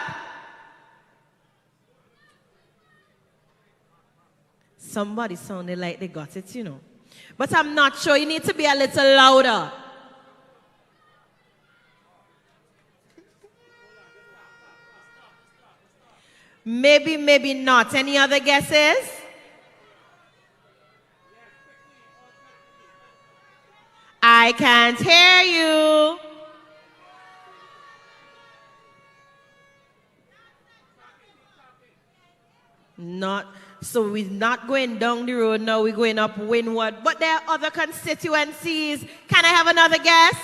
Somebody sounded like they got it, you know. But I'm not sure. You need to be a little louder. Maybe, maybe not. Any other guesses? I can't hear you. Not, so we're not going down the road now, we're going up Windward. But there are other constituencies. Can I have another guess?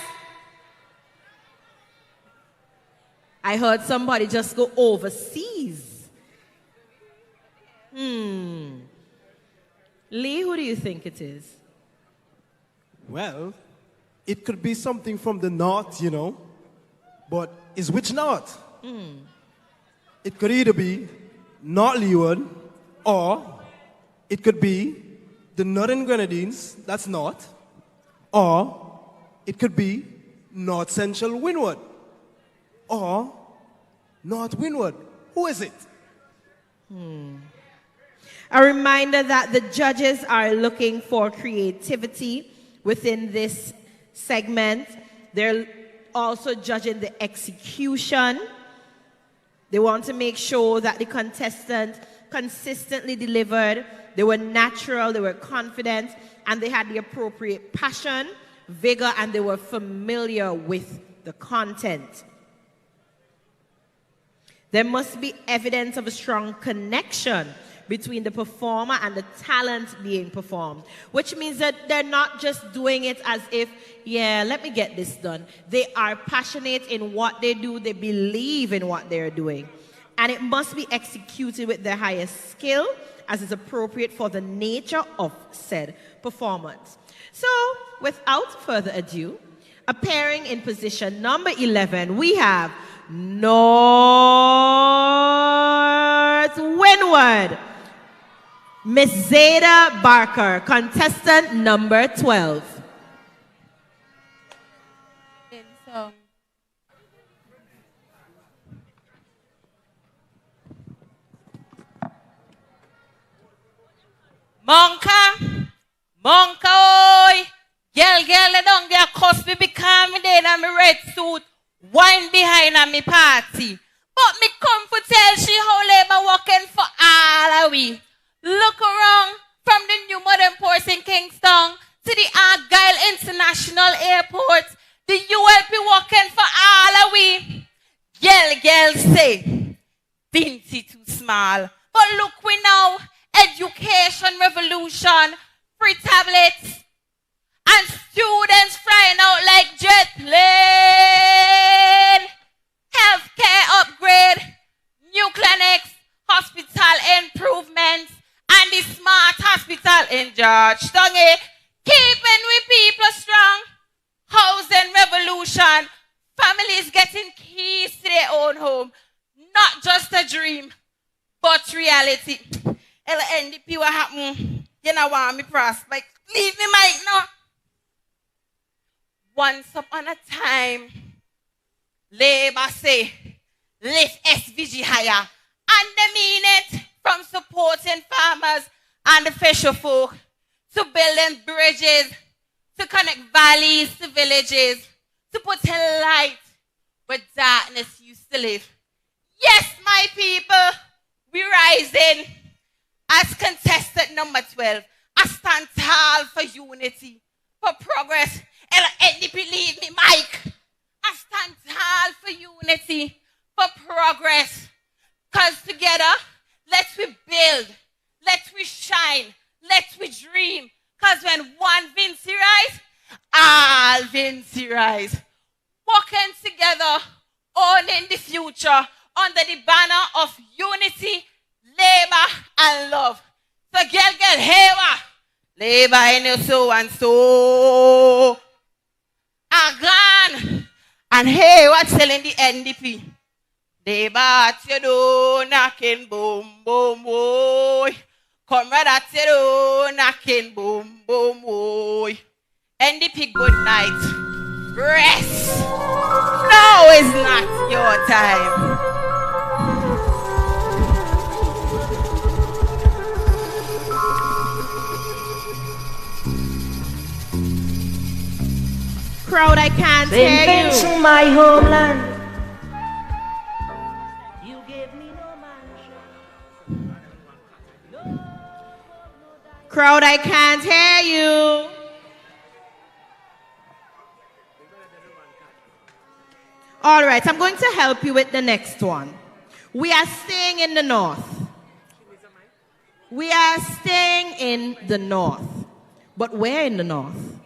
I heard somebody just go overseas. Lee, who do you think it is? Well, it could be something from the north, you know. But is which north? It could either be North Leeward, or it could be the Northern Grenadines, that's north, or it could be North Central Windward, or North Windward. Who is it? A reminder that the judges are looking for creativity within this segment. They're also judging the execution. They want to make sure that the contestant consistently delivered. They were natural, they were confident, and they had the appropriate passion, vigor, and they were familiar with the content. There must be evidence of a strong connection between the performer and the talent being performed, which means that they're not just doing it as if, yeah, let me get this done. They are passionate in what they do. They believe in what they're doing. And it must be executed with their highest skill as is appropriate for the nature of said performance. So, without further ado, appearing in position number 11, we have North Windward, Miss Zeta Barker, contestant number 12. Monka, oi. Girl, they don't get cuss me because me dead and me red suit. Wine behind on me party. But me come for tell she how labor working for all of we. Look around from the new modern ports in Kingston to the Argyle International Airport. The ULP working for all of we. Girl say, Vincent too small. But look we now, education revolution, free tablets, and students flying out like jet plane. Healthcare upgrade, new clinics, hospital improvements, and the smart hospital in Georgetown. Keeping we people strong. Housing revolution. Families getting keys to their own home. Not just a dream, but reality. LNDP, what happened? You know what me prospect. Leave me, Mike, no. Once upon a time, Labour say, lift SVG higher. And they mean it from supporting farmers and the fisher folk to building bridges, to connect valleys to villages, to put a light where darkness used to live. Yes, my people, we rising as contestant number 12. I stand tall for unity, for progress. And believe me, Mike, I stand tall for unity, for progress. Because together, let's we build, let's we shine, let's we dream. Because when one Vinci rise, all Vinci rise. Working together, owning the future under the banner of unity, labor, and love. So girl, hey, labor in your so and so. Again. And hey, what's telling the NDP? They bat you do, knocking boom, boom, boy. Comrade at you do, knocking boom, boom, boy. NDP, good night. Rest. No, it's not your time. Crowd, I can't hear you. To my homeland. Crowd, I can't hear you. All right, I'm going to help you with the next one. We are staying in the north. We are staying in the north. But where in the north?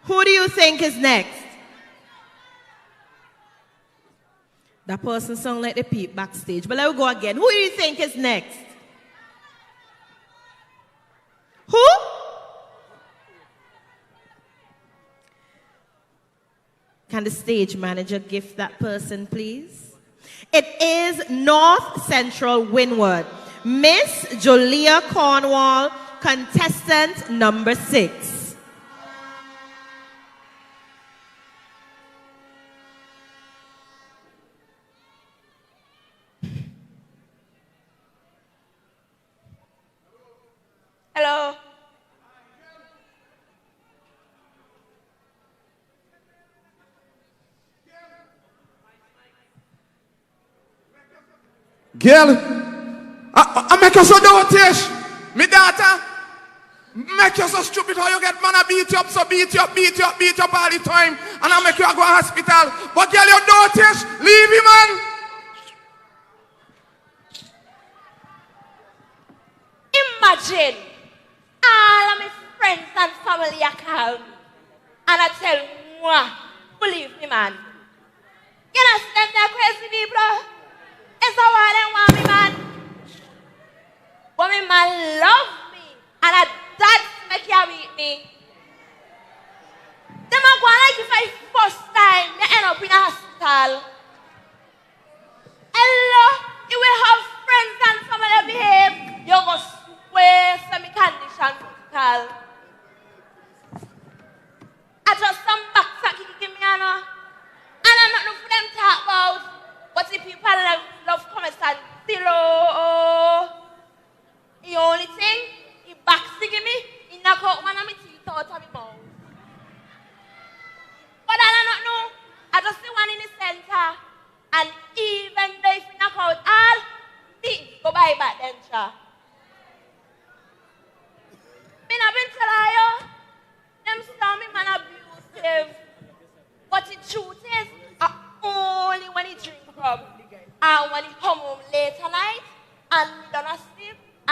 Who do you think is next? That person sound like the peep backstage. But let me go again. Who do you think is next? Who? Can the stage manager gift that person, please? It is North Central Windward. Miss Jolia Cornwall, contestant number 6. Hello. Girl, I make you so dotish. Me daughter, make you so stupid how you get man I beat you up, so beat you up all the time. And I make you go to hospital. But girl, you dotish. Leave him, man. Imagine all of my friends and family are call me. And I tell moi, believe me, man. You know, them they're crazy people. It's a why they want me, man. But me man love me. And a dad make you beat me. Them are going like if I first time they end up in a hospital. Hello, you will have friends and family behave. You go swear some condition hospital. I just some back kicking me, and I'm not for them talk about. But the people love come and stand still. The only thing, he backs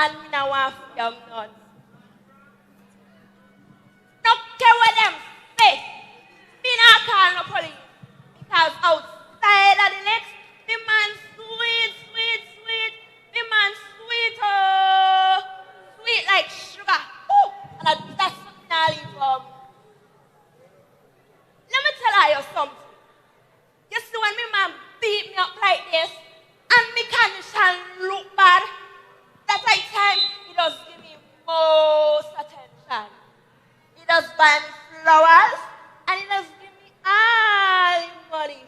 and me now want to young nuns. No care what them say. Me not call no police. Because outside of the next, the man sweet, sweet, sweet. The man sweet, oh. Sweet like sugar. Ooh. And that's something I leave from. Let me tell you something. You see when my man beat me up like this, and me condition look bad, that I time he does give me most attention. He does buy me flowers, and he does give me all his money.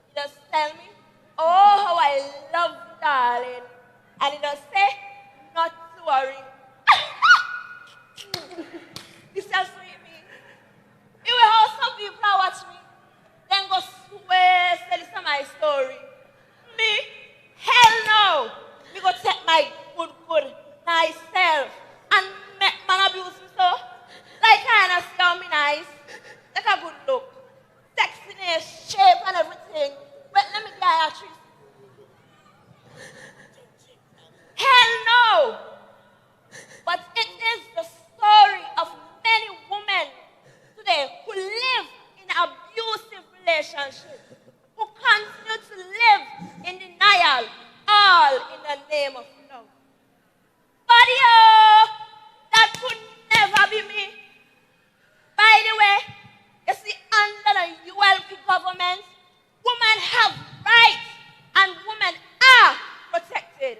He does tell me, oh, how I love you, darling. And he does say, not to worry. This is sweet me. You will have some people watch me, then go swear, say this is my story. Me? Hell no! Me go take my good, nice self and make man abuse me so. Like kind of see how me nice. Like a good look. Sexiness, shape and everything. But let me get a treat. Hell no! But it is the story of many women today who live in abusive relationships, who continue to live in denial, all in the name of love. But that could never be me. By the way, you see, under the ULP government, women have rights and women are protected.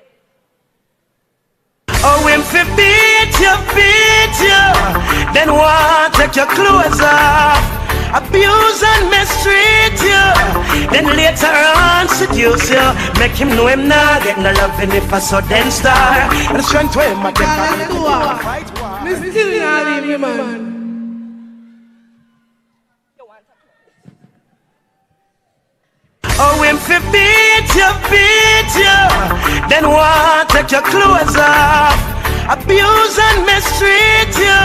Oh, if you beat you, then want take your clothes off, abuse and mistreat you, then later on seduce you, make him know him not get no loving if I saw then star, and strength to him I get Miss Trinidad, man. Oh, if you beat you, then want take your clothes off, abuse and mistreat you,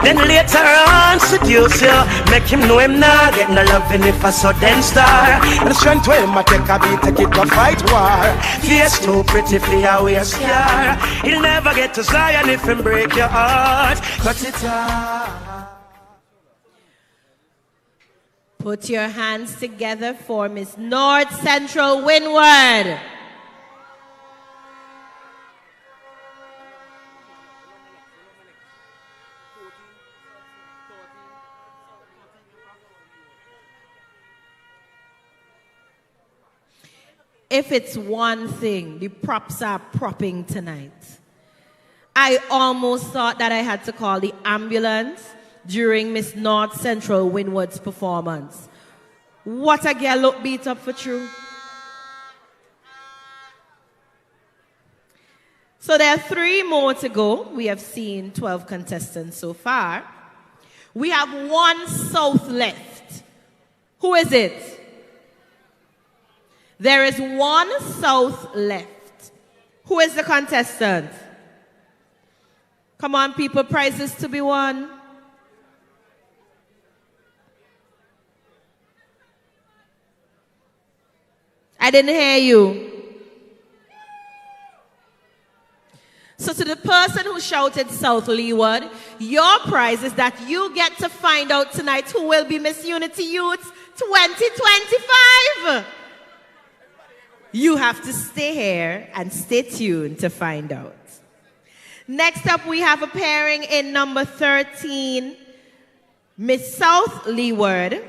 then later on seduce you, make him know him not get no loving if I saw then star, and strength to him I take a beat, take it to fight war, face too pretty for your waist scar, he'll never get to Zion if him break your heart, cut it off. Put your hands together for Miss North Central Windward. If it's one thing, the props are propping tonight. I almost thought that I had to call the ambulance during Miss North Central Windward's performance. What a girl look beat up for true. So there are 3 more to go. We have seen 12 contestants so far. We have 1 south left. Who is it? There is 1 south left. Who is the contestant? Come on, people, prizes to be won. I didn't hear you. So to the person who shouted South Leeward, your prize is that you get to find out tonight who will be Miss Unity Youth 2025. You have to stay here and stay tuned to find out. Next up, we have a pairing in number 13, Miss South Leeward.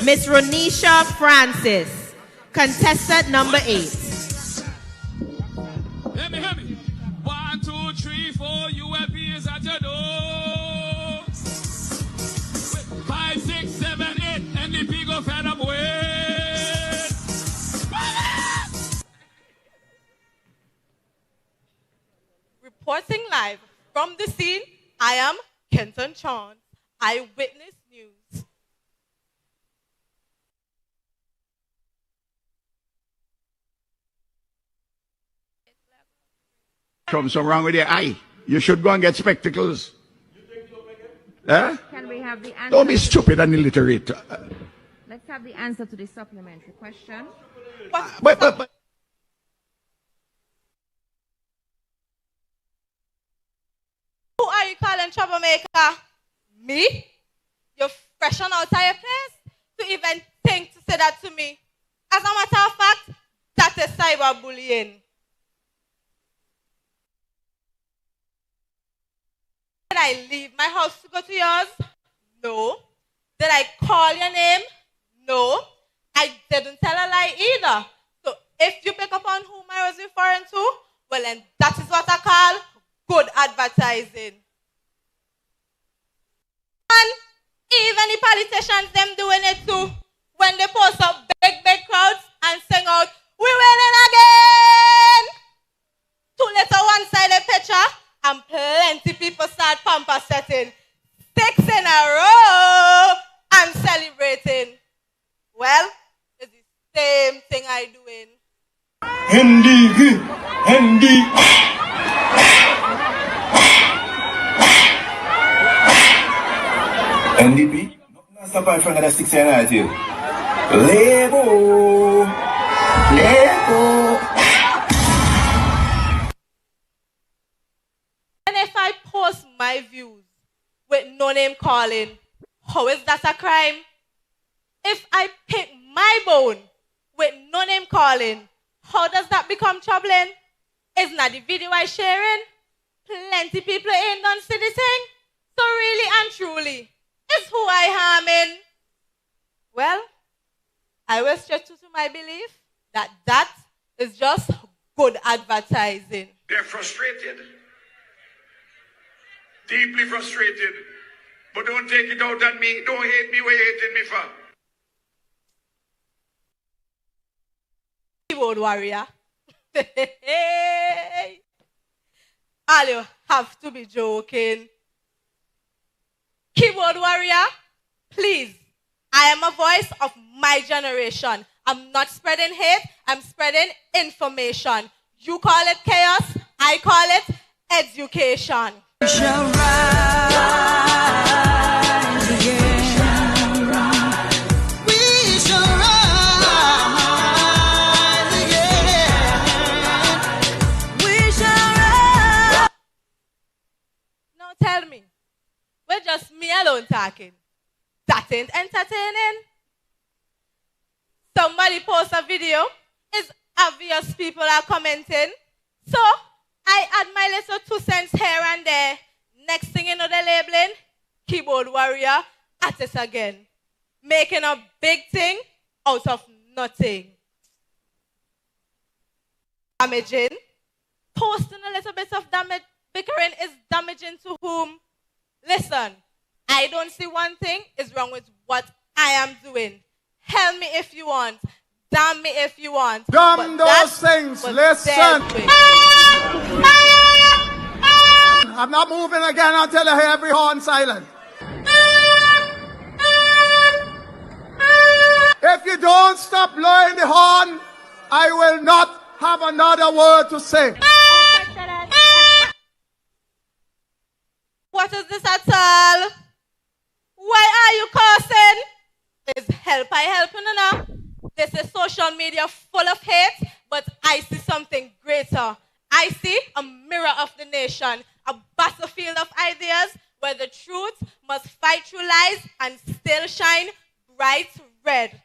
Miss Ronisha Francis, contestant number 8. Hear me. 1, 2, 3, 4, ULP is at your door. 5, 6, 7, 8, NDP go fed up with. Reporting live from the scene, I am Kenton Chance, Eyewitness News. Something wrong with your eye. You should go and get spectacles. Huh? Can we have the answer? Don't be stupid and illiterate. Let's have the answer to the supplementary question. But Who are you calling troublemaker? Me? You're fresh on out of your place to even think to say that to me. As a matter of fact, that is cyberbullying. Did I leave my house to go to yours? No. Did I call your name? No. I didn't tell a lie either. So if you pick up on whom I was referring to, well then that is what I call good advertising. And even the politicians, them doing it too. When they post up big crowds and sing out, "We winning again!" Two little one-sided picture and plenty people start pamper setting. 6 in a row and celebrating. Well, it's the same thing I doing. NDP? No, stop in front of the 6 and 9 here. Lego! And if I post my views with no name calling, how is that a crime? If I pick my bone with no name calling, how does that become troubling? Isn't that the video I sharing? Plenty people ain't done see the thing. So really and truly, is who I harming? Well, I will stretch to my belief that that is just good advertising. They're frustrated. Deeply frustrated. But don't take it out on me. Don't hate me where you hating me for. Keyboard warrior. All you have to be joking. Keyboard warrior, please. I am a voice of my generation. I'm not spreading hate, I'm spreading information. You call it chaos, I call it education. We shall rise again. We shall rise again. We shall rise. Now tell me, we're just me alone talking. That ain't entertaining. Somebody posts a video, it's obvious people are commenting. So I add my little 2 cents here and there. Next thing you know, they're labeling keyboard warrior at it again. Making a big thing out of nothing. Damaging. Posting a little bit of damage, bickering is damaging to whom? Listen, I don't see one thing is wrong with what I am doing. Help me if you want. Damn me if you want. Damn those things, listen. I'm not moving again until I hear every horn silent. If you don't stop blowing the horn, I will not have another word to say. What is this at all? Why are you cursing? Is help I helping enough? This is social media full of hate, but I see something greater. I see a mirror of the nation, a battlefield of ideas where the truth must fight through lies and still shine bright red.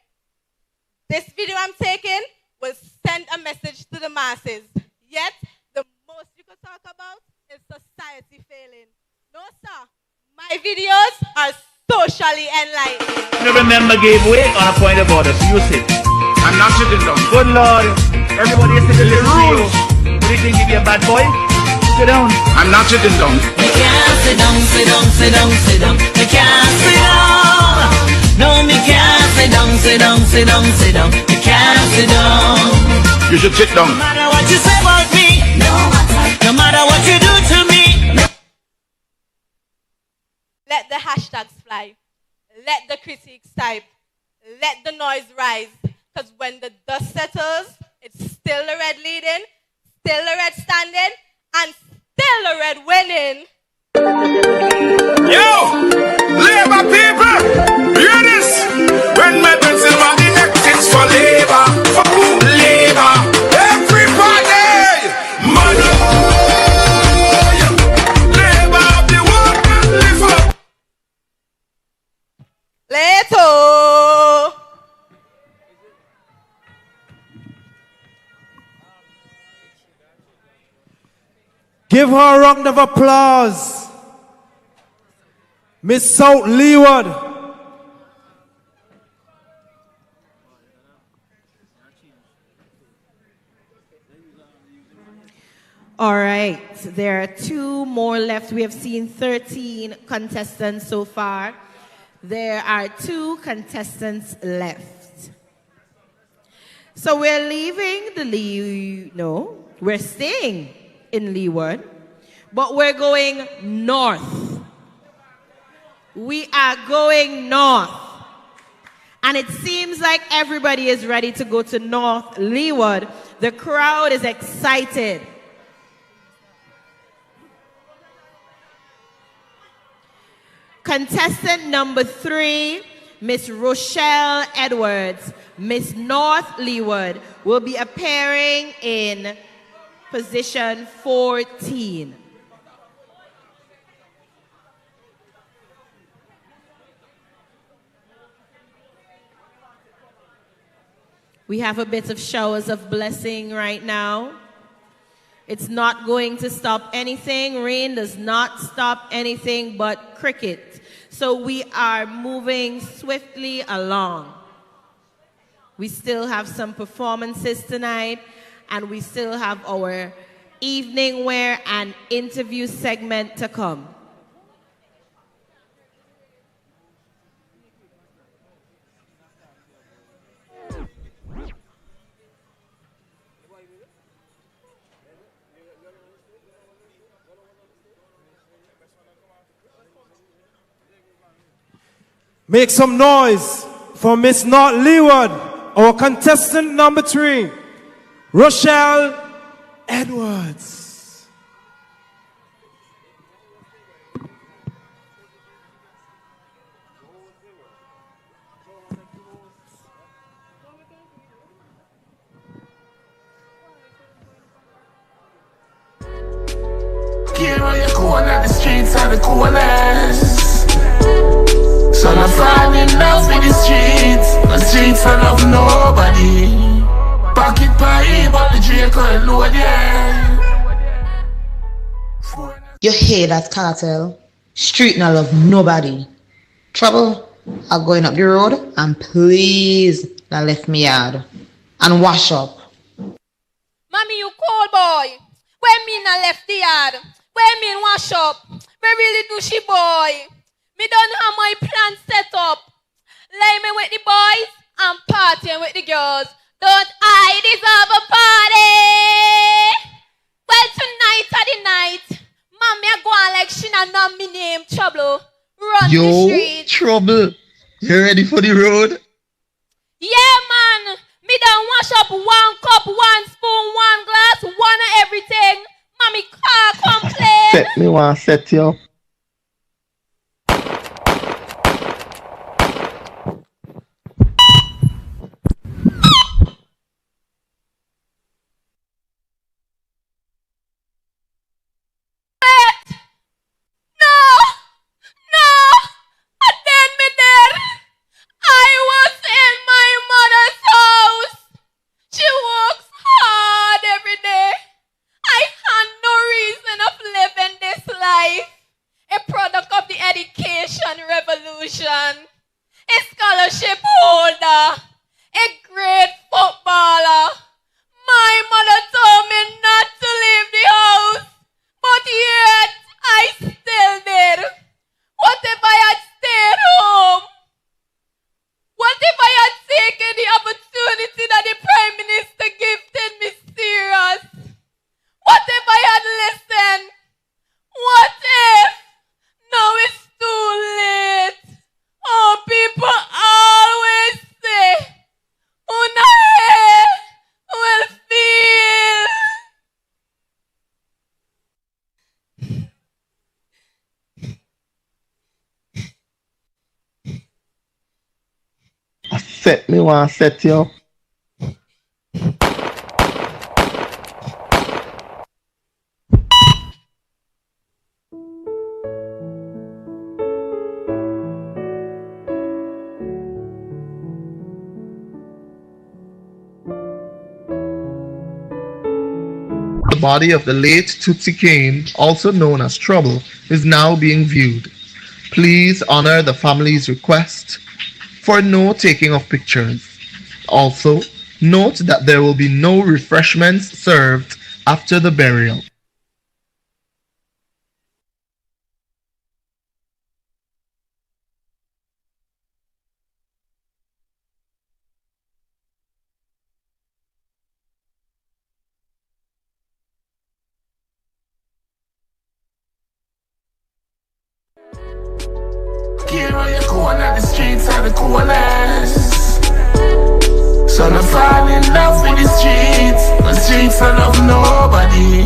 This video I'm taking will send a message to the masses. Yet, the most you could talk about is society failing. No, sir. My videos are socially enlightening. You remember gave way on a point of order, so you sit. I'm not sitting down. Good Lord. Everybody is sitting in the rules. What do you think, if you're a bad boy? Sit down. I'm not sitting down. We can't sit down, sit down, sit down, sit down. We can't sit down. No, me can't sit down, sit down, sit down, sit down. We can't sit down. You should sit down. No matter what you say about me, no matter what you do to me. Let the hashtags fly. Let the critiques type. Let the noise rise. Because when the dust settles, it's still the red leading, still the red standing, and still the red winning. Yo! Labor people! Hear this! When my It's for labor, everybody. Money, labor of the world can live up. Leto. Give her a round of applause. Miss South Leeward. All right, there are 2 more left. We have seen 13 contestants so far. There are 2 contestants left. So we're leaving the we're staying in Leeward, but we're going north. We are going north. And it seems like everybody is ready to go to North Leeward. The crowd is excited. Contestant number 3, Miss Rochelle Edwards, Miss North Leeward, will be appearing in position 14. We have a bit of showers of blessing right now. It's not going to stop anything. Rain does not stop anything but cricket. So we are moving swiftly along. We still have some performances tonight, and we still have our evening wear and interview segment to come. Make some noise for Miss North Leeward, our contestant number 3, Rochelle Edwards. Here on your corner, the streets are the coolest. So I'm falling in love with the streets I love nobody. Pocket pie, but the Draco and load, yeah. You hear that, Cartel? Street no love nobody. Trouble are going up the road, and please not left me yard and wash up. Mommy, you cold boy. When me not left the yard. When me wash up. Me really do she boy. Me don't have my plan set up. Lay me with the boys and partying with the girls. Don't I deserve a party? Well, tonight are the night. Mommy, I go on like she not know me name Trouble. Run the street. Trouble. You ready for the road? Yeah, man. Me done wash up 1 cup, 1 spoon, 1 glass, 1 of everything. Mommy can't complain. Set me one, set you up. Set me one, set you up. body of the late Tootsie Kane, also known as Trouble, is now being viewed. Please honor the family's request for no taking of pictures. Also, note that there will be no refreshments served after the burial. Here on your corner, the streets are the coolest. So I fall in love with the streets don't love nobody.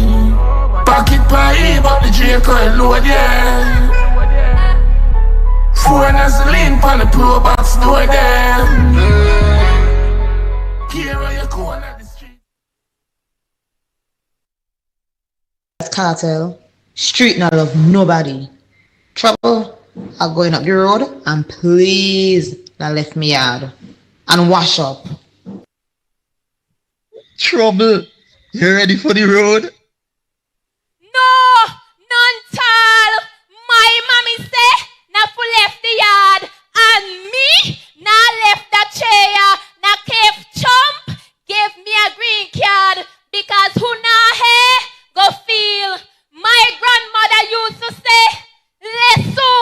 Pocket pie, but the Draco load, yeah. Foreigners lean on the pro box door there. Here on your corner, the streets. Cartel, street not love nobody. Trouble are going up the road and please not left me yard and wash up. Trouble, you ready for the road? No, none tall. My mommy say, na full left the yard. And me, na left the chair. Na cave chump, give me a green card. Because who na here, go feel. My grandmother used to say, Lesu,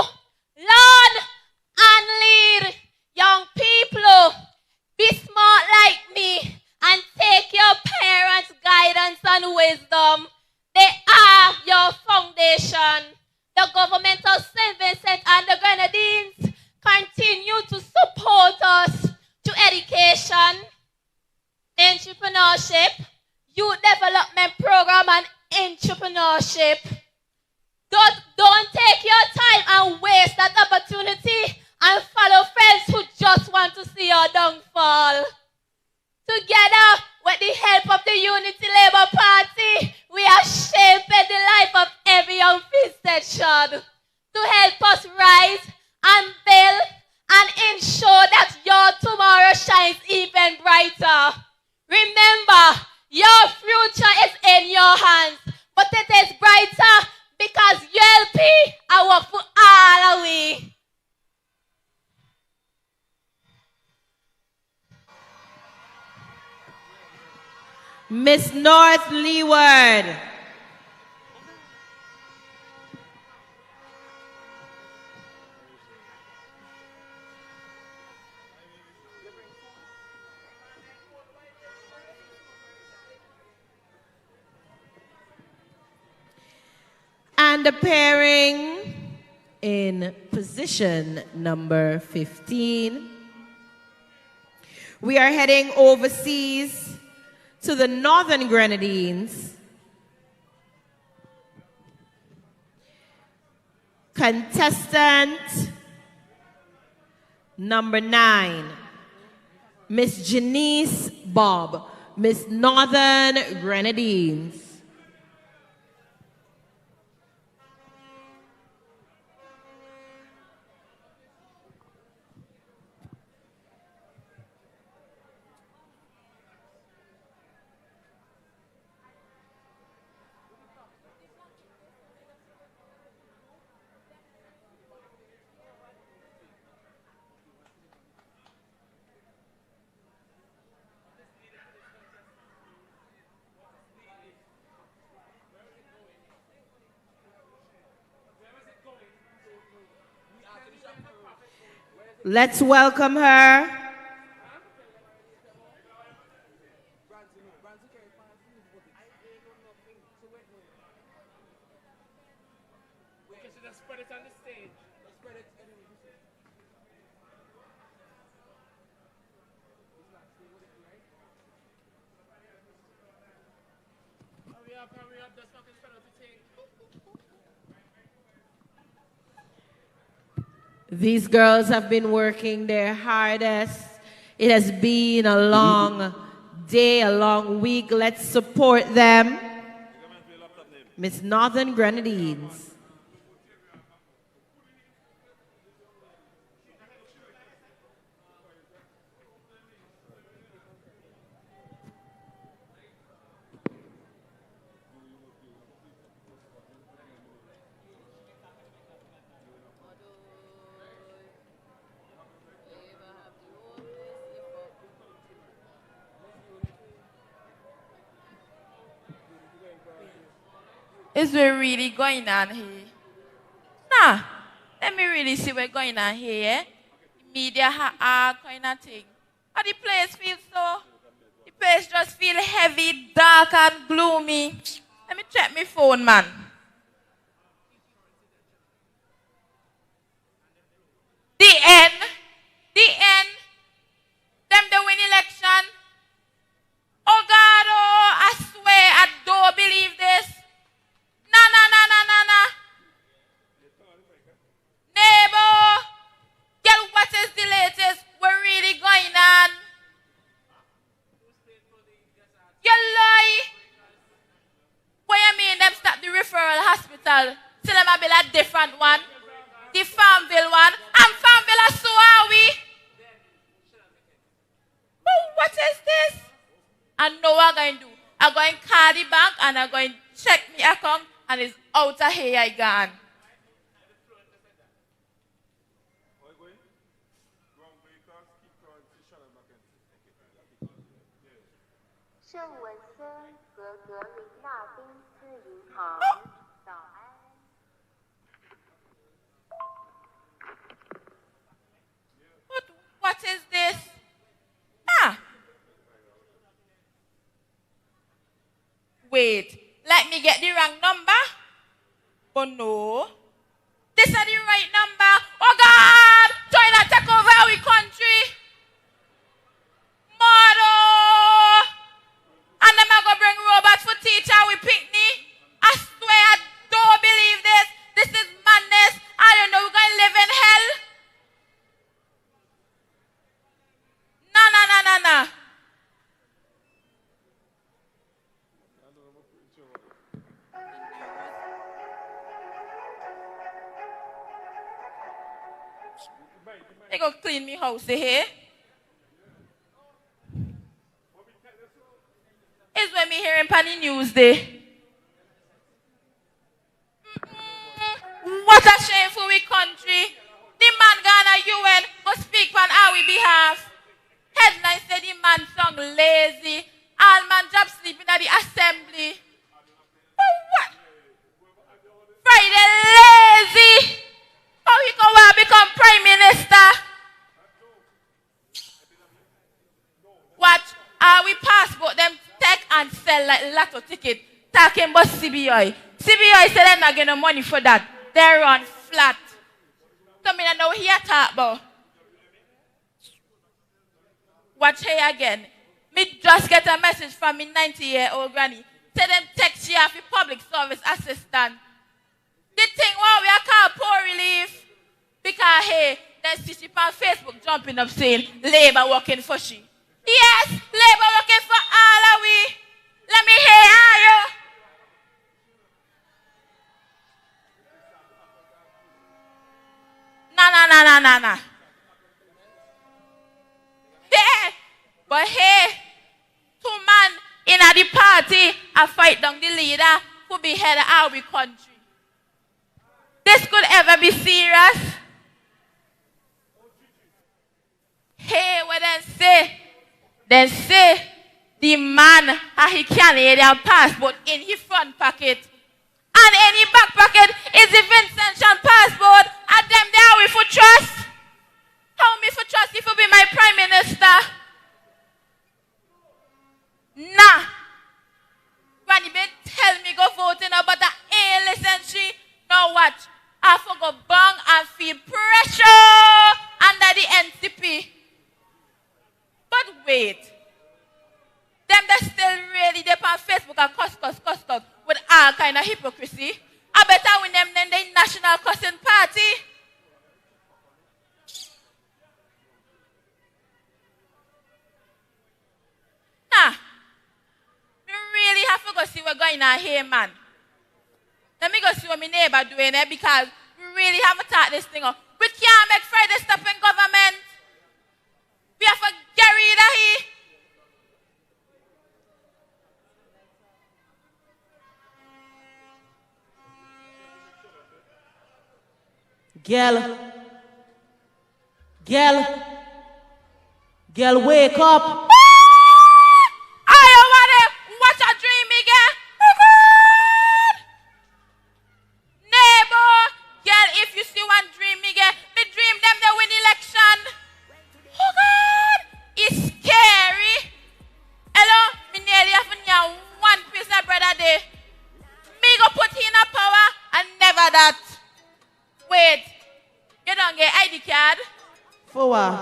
learn and lead. Young people, be smart like me. And take your parents' guidance and wisdom. They are your foundation. The government of St. Vincent and the Grenadines continue to support us to education, entrepreneurship, youth development program, and entrepreneurship. Don't take your time and waste that opportunity and follow friends who just want to see your downfall. Together, with the help of the Unity Labour Party, we are shaping the life of every young VINCENT child to help us rise and build and ensure that your tomorrow shines even brighter. Remember, your future is in your hands, but it is brighter because ULP I work for all of we. Miss North Leeward. And appearing in position number 15, we are heading overseas to the Northern Grenadines. Contestant number 9, Miss Janice Bob, Miss Northern Grenadines. Let's welcome her. These girls have been working their hardest. It has been a long day, a long week. Let's support them. Miss Northern Grenadines. is what really going on here? Nah, let me really see what's going on here. Yeah? Media kind of thing. But the place feels so, the place just feel heavy, dark and gloomy. Let me check my phone, man. The end. Them they win election. Oh God, oh, I swear I don't believe this. Nah. Neighbor, girl, what is the latest? We're really going on. You lie. What you mean them start the referral hospital? Still them a be a different one. The Farmville one. And Farmville, so are we. Oh, what is this? I know what I'm going to do. I'm going to call the bank and I'm going to check my account and it's out of here I gone. What is this? Wait, let me get the wrong number. Oh no. This is the right number. Oh God! China take over our country. Mother! And them are going to bring robots for teacher with picnic. I swear I don't believe this. This is madness. I don't know we're going to live in hell. Nah. They go clean me house here. It's when me hearing on the news day. What a shame for we country. The man Ghana UN go speak on our behalf. Headline said the man song lazy. All man job sleeping at the assembly. Oh, what? Friday lazy. How he go become prime minister? Watch, we passport them take and sell like lotto ticket. Talking about CBI. CBI said they're not getting no money for that. They run flat. So I know here talk about. Watch here again. Me just get a message from me 90-year-old granny. Say them text she have a public service assistant. The thing what we are called poor relief. Because hey, then see she on Facebook jumping up saying Labour working for she. Yes, Labour working for all of we. Let me hear you. Nah. Yeah, but hey, two man in the party a fight down the leader who be head of our country. This could ever be serious? Hey, what they say the man he Canadian passport in his front pocket. And in his back pocket is the VINCENT passport. And them there we for trust. How me for trust if you be my prime minister? Nah. Granny been tell me go voting about that ain't listen she. Now watch. I forgot bang and feel pressure under the NCP. But wait. Them that still really they on Facebook and cuss with all kind of hypocrisy. I better win them than the National Cussing Party. Nah. We really have to go see what's going on here, man. Let me go see what my neighbor doing there because we really have to start this thing up. We can't make Friday stop in government. We have to get rid of here. Girl, wake up. I want to watch a dream again. Oh God. wait. You don't get ID card? For what?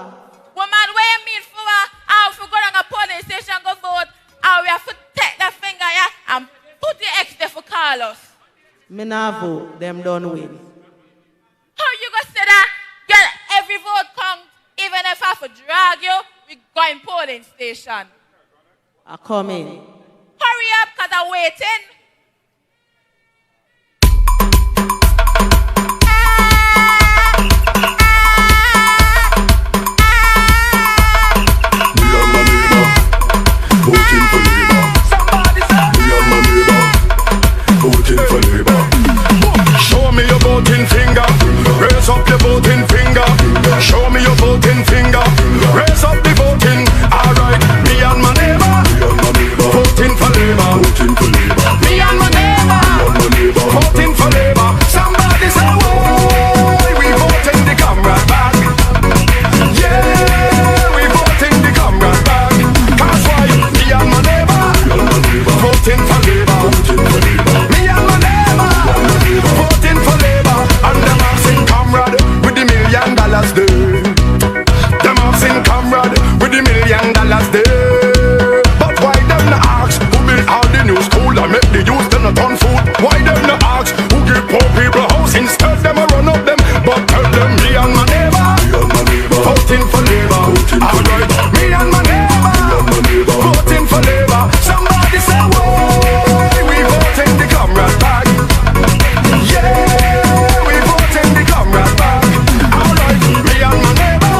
Woman, where you mean for what? I'll go down a police station go vote. I will have to take that finger here and put the X there for Carlos. Me not vote. Them don't win. How you gonna say that? Girl, every vote count. Even if I have to drag you, we going polling station. I come in. Hurry up, cause I'm waiting. Voting for Labour. Somebody say me and my neighbor. Voting for Labour. Show me your voting finger. Raise up your voting finger. Show me your voting finger. Raise up the voting. Alright, me and my neighbor. Voting for Labour. Voting for Labour. Me and my neighbor. Voting for Labour. Somebody say whoa. We voting the comrade back. Yeah, we voting the comrade back. That's why me and my neighbor voting for Labour. Me and my neighbor voting for Labour. And them have seen comrade with the $1 million there. Them have seen comrade with the $1 million there. But why them not ask who built all the new school and make the youth them not on food? Why them not ask who give poor people house instead them a run up them? But tell them me and my neighbor voting for Labour. Alright, me and my neighbor voting for Labour. Somebody say whoa, we voting the comrade back. Yeah, we voting the comrade back. Alright, me and my neighbor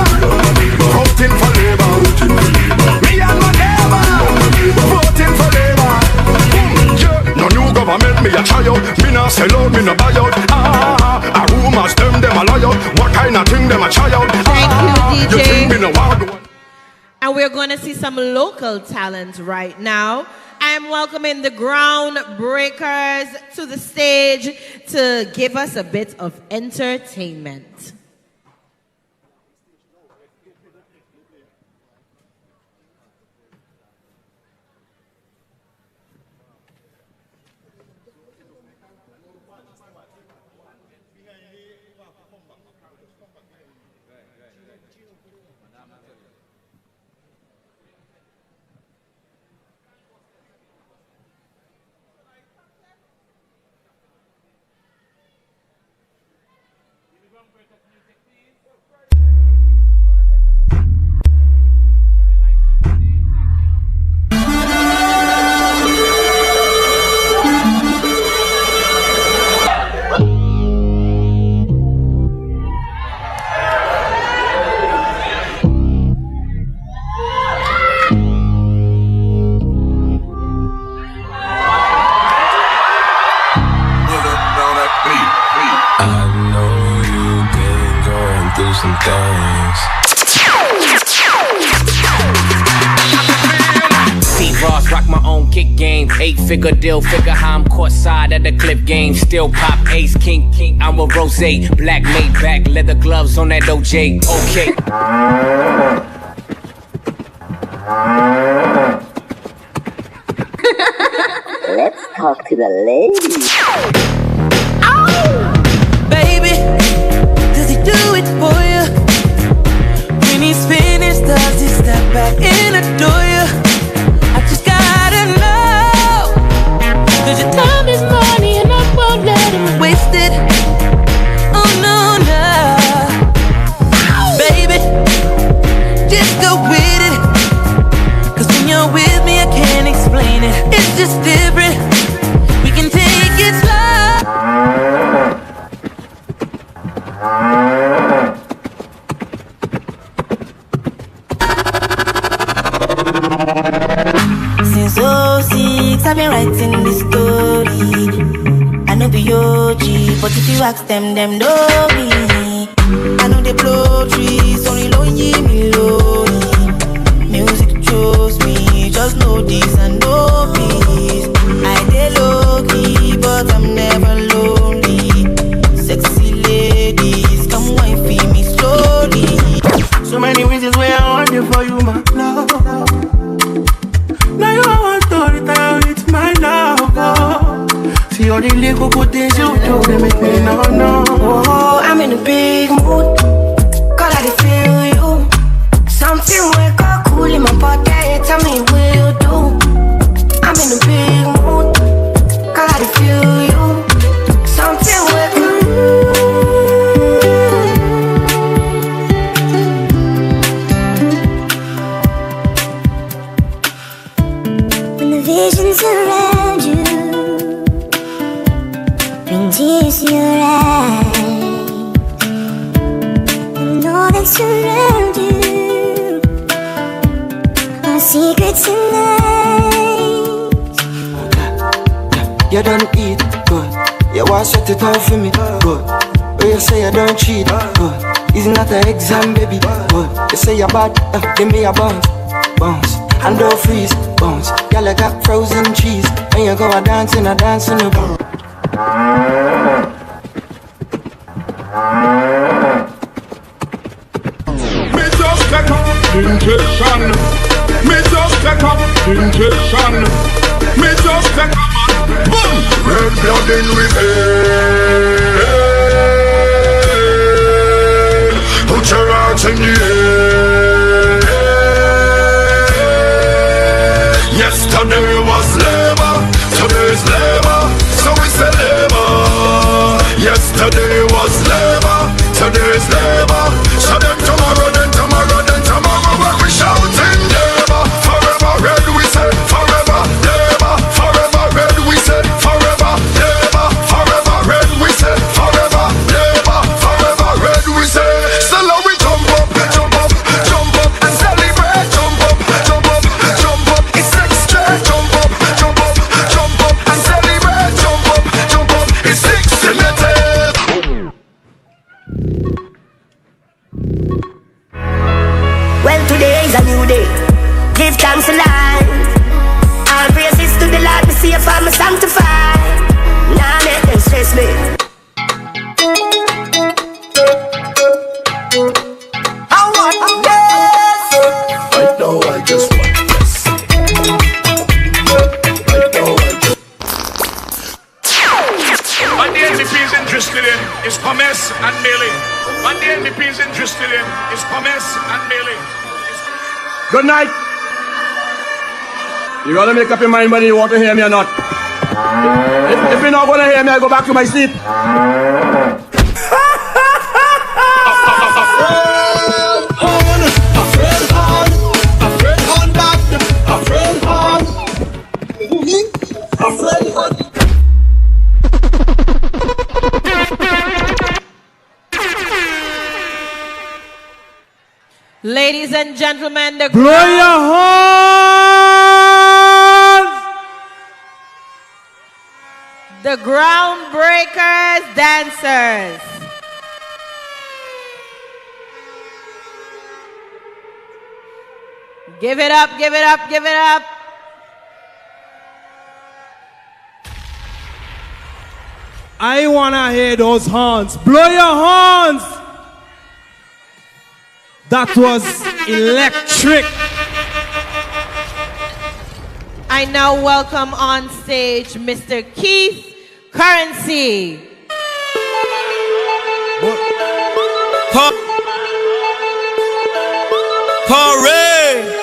voting for Labour. Me and my neighbor voting for Labour. Yeah, no new government me a try out. Me no sell out, me no buy out. A rumors them a lie out. What kind of thing them a try out? Thank you, DJ. You think me no want? And we're going to see some local talent right now. I'm welcoming the Groundbreakers to the stage to give us a bit of entertainment. Figure deal, figure how I'm caught side at the clip game. Still pop ace, king, I'm a rose. Black made back, leather gloves on that OJ. Okay. Let's talk to the ladies. Baby, does he do it for you? When he's finished, does he step back and adore you? I just gotta know. Cause your time is money and I won't let him waste it. Oh no, no. Baby, just go with it. Cause when you're with me I can't explain it. It's just different. We can take it slow. Since 06 I've been writing this story. I know be OG, but if you ask them, them know me. I know they blow trees, only lonely me lonely. Music chose me, just know this and know peace. I dey low key, but I'm never lonely. Sexy ladies, come wine for me slowly. So many reasons where I want you for you, my love. Now you want to retire with my love. See all the little good things you do, they make me no. Oh, I'm I'm in a big mood. God, I feel you. Something wake up cool in my body. Tell me what you do. I'm in a big mood. God, I feel you. Something wake up. When the visions around you bring tears to your eyes, and all that surround you are secrets tonight. You don't eat, good. You want to set it out for me, good. But you say you don't cheat, good. It's not an exam, baby, good. You say you're bad, give me a bounce, bounce. And don't freeze, bounce. Y'all like got frozen cheese. When you go a dance in a bounce. Me just take up injection. Me just take up injection. Me just take up boom. Red blood in with air. Put your heart in the air. Yesterday was labor, today's labor, so we say labor. Yesterday was labor, today's labor. So then tomorrow, then tomorrow, then tomorrow, when we shouting labor. Forever red we say, forever labor. Forever red we say, forever labor. Forever red we say, forever labor. Forever red we say. So now we jump up, jump up, jump up and celebrate. Jump up, jump up, jump up. It's extra. Jump up, jump up, jump up and celebrate. Jump up, jump up. It's excited. Well, today is a new day. Give thanks to life. All praises to the Lord. Me see if I'm sanctified. Nah, let them stress me. I want this. Right now I just want this. Right now I just. What the NDP is interested in is commerce and mailing. What the NDP is interested in is commerce and mailing. Good night. You gotta make up your mind whether you want to hear me or not. If you're not gonna hear me, I go back to my seat. Ladies and gentlemen, the blow your horns! The groundbreakers dancers. Give it up, give it up, give it up. I wanna hear those horns. Blow your horns! That was electric. I now welcome on stage Mr. Keith Currency. Hooray!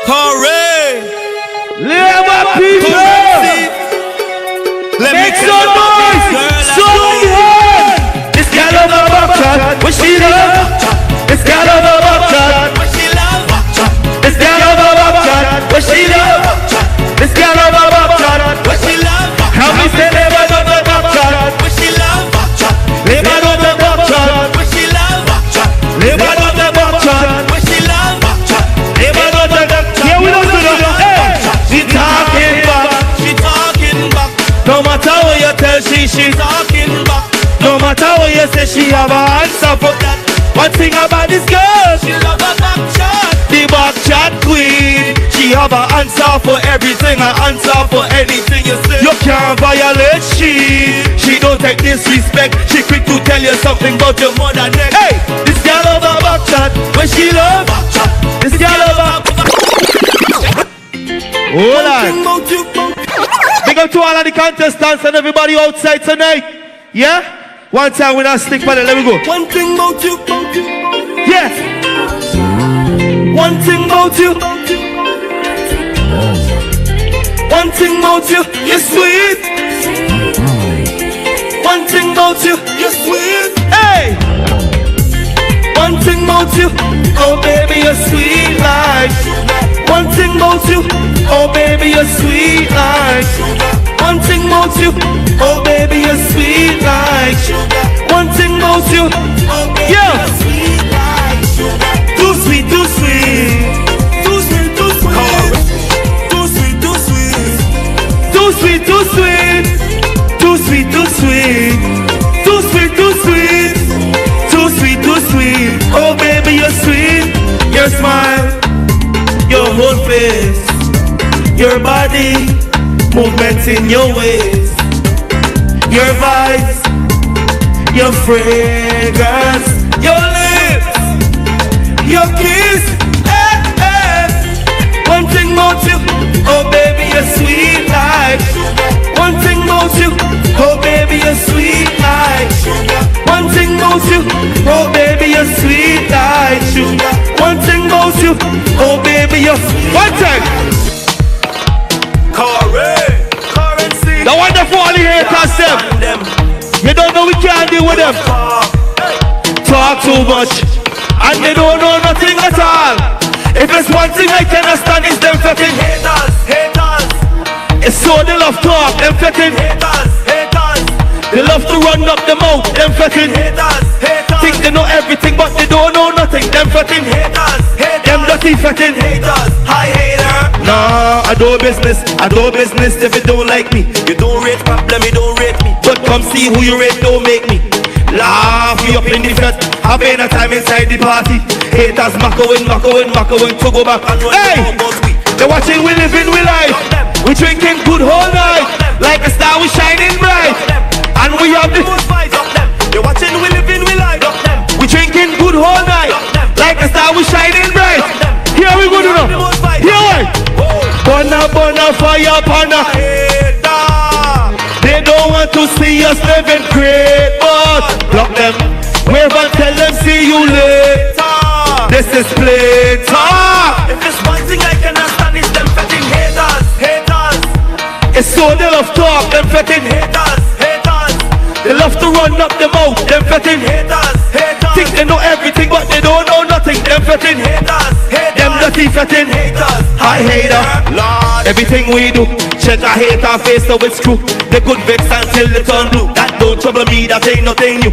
Hooray! Labor people! Make some noise! This girl on the back what she love? This girl on the back what she love? This girl on the back what she love? This girl on the back what she love? How me say labor on the back what she love? Labor on the back what she love? Labor on the back what she love? Labor on the back. Yeah, we don't do that. Hey, she talking back. She talking back. No matter what you tell she talking back. No matter what you say, she have a answer for that. One thing about this girl, she love a back chat. the back chat queen. She have a answer for everything, I answer for anything you say. You can't violate she don't take disrespect. She quick to tell you something about your mother next. Hey, this girl over back chat when she love back chat. This girl over. Hold on. Big up to all of the contestants and everybody outside tonight. Yeah? One time with our stick panel, let me go. One thing about you. Yes. One thing about you. One thing about you, you're sweet. One thing about you, you're sweet. Hey. One thing about you, oh baby, you're sweet like. One thing about you, oh baby, you're sweet like. One thing about you, oh baby, you're sweet like. One thing about you, oh baby, you're sweet like. Too sweet, too sweet. Too sweet, too sweet. Too sweet, too sweet. Too sweet, too sweet. Too sweet, too sweet. Too sweet, too sweet. Too sweet, too sweet. Oh baby, you're sweet. Your smile, your whole face, your body, movements in your ways, your vibes, your fragrance, your lips, your kiss. Hey, hey. One thing about you, oh baby, you're sweet like. One thing about you, oh baby, you're sweet like. One thing about you, oh baby, you're sweet like. One thing about you, oh baby, you're one thing. Currency. The wonderful haters them. You don't know we can't deal with them. Talk too much and they don't know nothing at all. If there's one thing I cannot stand is them fucking haters. It's so they love talk, them fucking haters. They love to run up the mouth, them fucking haters. Think they know everything but they don't know nothing, them fucking haters. Them dirty fucking haters. Hi hater. Nah, I do business if you don't like me. You don't rate problem, you don't rate me. But come see who you rate, don't make me. Laugh me up in the front, having a time inside the party. Haters macking to go back and run. Hey! They're watching we living we life. We drinking good whole night. Like a star we shining bright. And we have the most vibes of them. They're watching we living we life. We drinking good whole night. Like a star we shining bright. Here we go to now. Here we. Burna fire burna. They don't want to see us living great, but block them. Wave and tell them see you later. This is plain talk. If there's one thing I cannot stand is them fetting haters. It's so they love talk, them fetting haters. They love to run up the mouth, them fetting haters. Think they know everything but they don't know nothing, them fetting haters. Them dirty fetting haters. Hi hater, Lord. Everything we do, check a hater face so it's true. They could vex until they turn blue. That don't trouble me, that ain't nothing new.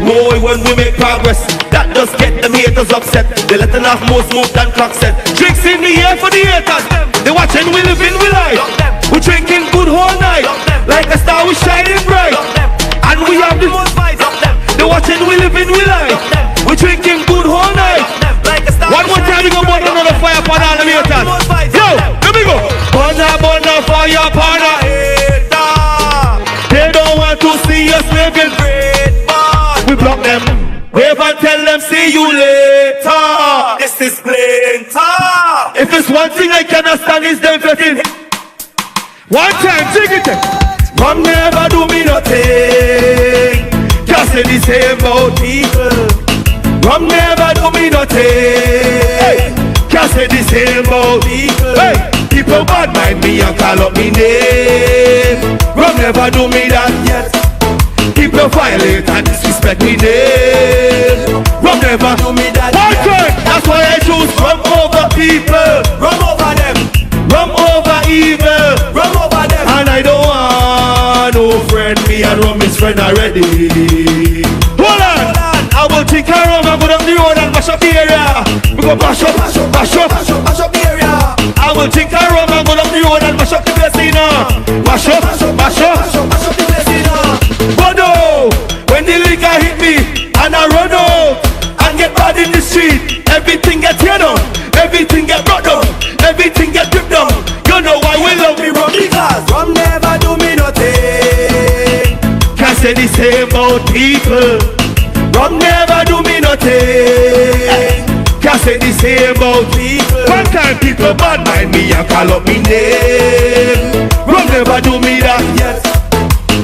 Boy, when we make progress, that does get them haters upset. They letting off more smoke than clock set. Drinks in the air for the haters. They watching we living we life. We drinking good whole night. Like a star we shining bright. And we have the most vibes of them. They watching we living we life. We drinking good whole night. Like a star. One more time we go burn another fire upon all the haters. Yo, let me go. Burn fire upon a hater. They don't want to see us living great. We block them, wave and tell them see you later. This is plain talk. If it's one thing I cannot stand is them fetting. One time, dig it. Come never do me nothing. Just say the same about people. Come never do me nothing. Just say the same about people. Hey, people bad mind me and call up me name. Come never do me that yet. People violate and disrespect me name. Rum never do me that. One turn. That's why I choose rum over people. Rum over them. Rum over evil. Rum over them. And I don't want no friend. Me and rum is friend already. Hold on. I will take a rum and go down the road and mash up the area. We go mash up the area. I will take a rum and go down the road and mash up the place in. Mash up the place in. But no, when the liquor hit me and I run out and get bad in the street, everything get tear down, everything get brought down, everything get ripped down. people. Rum never do me nothing. Can't say the same about people. One time people bad mind me and call up me name. Rum never do me that yet.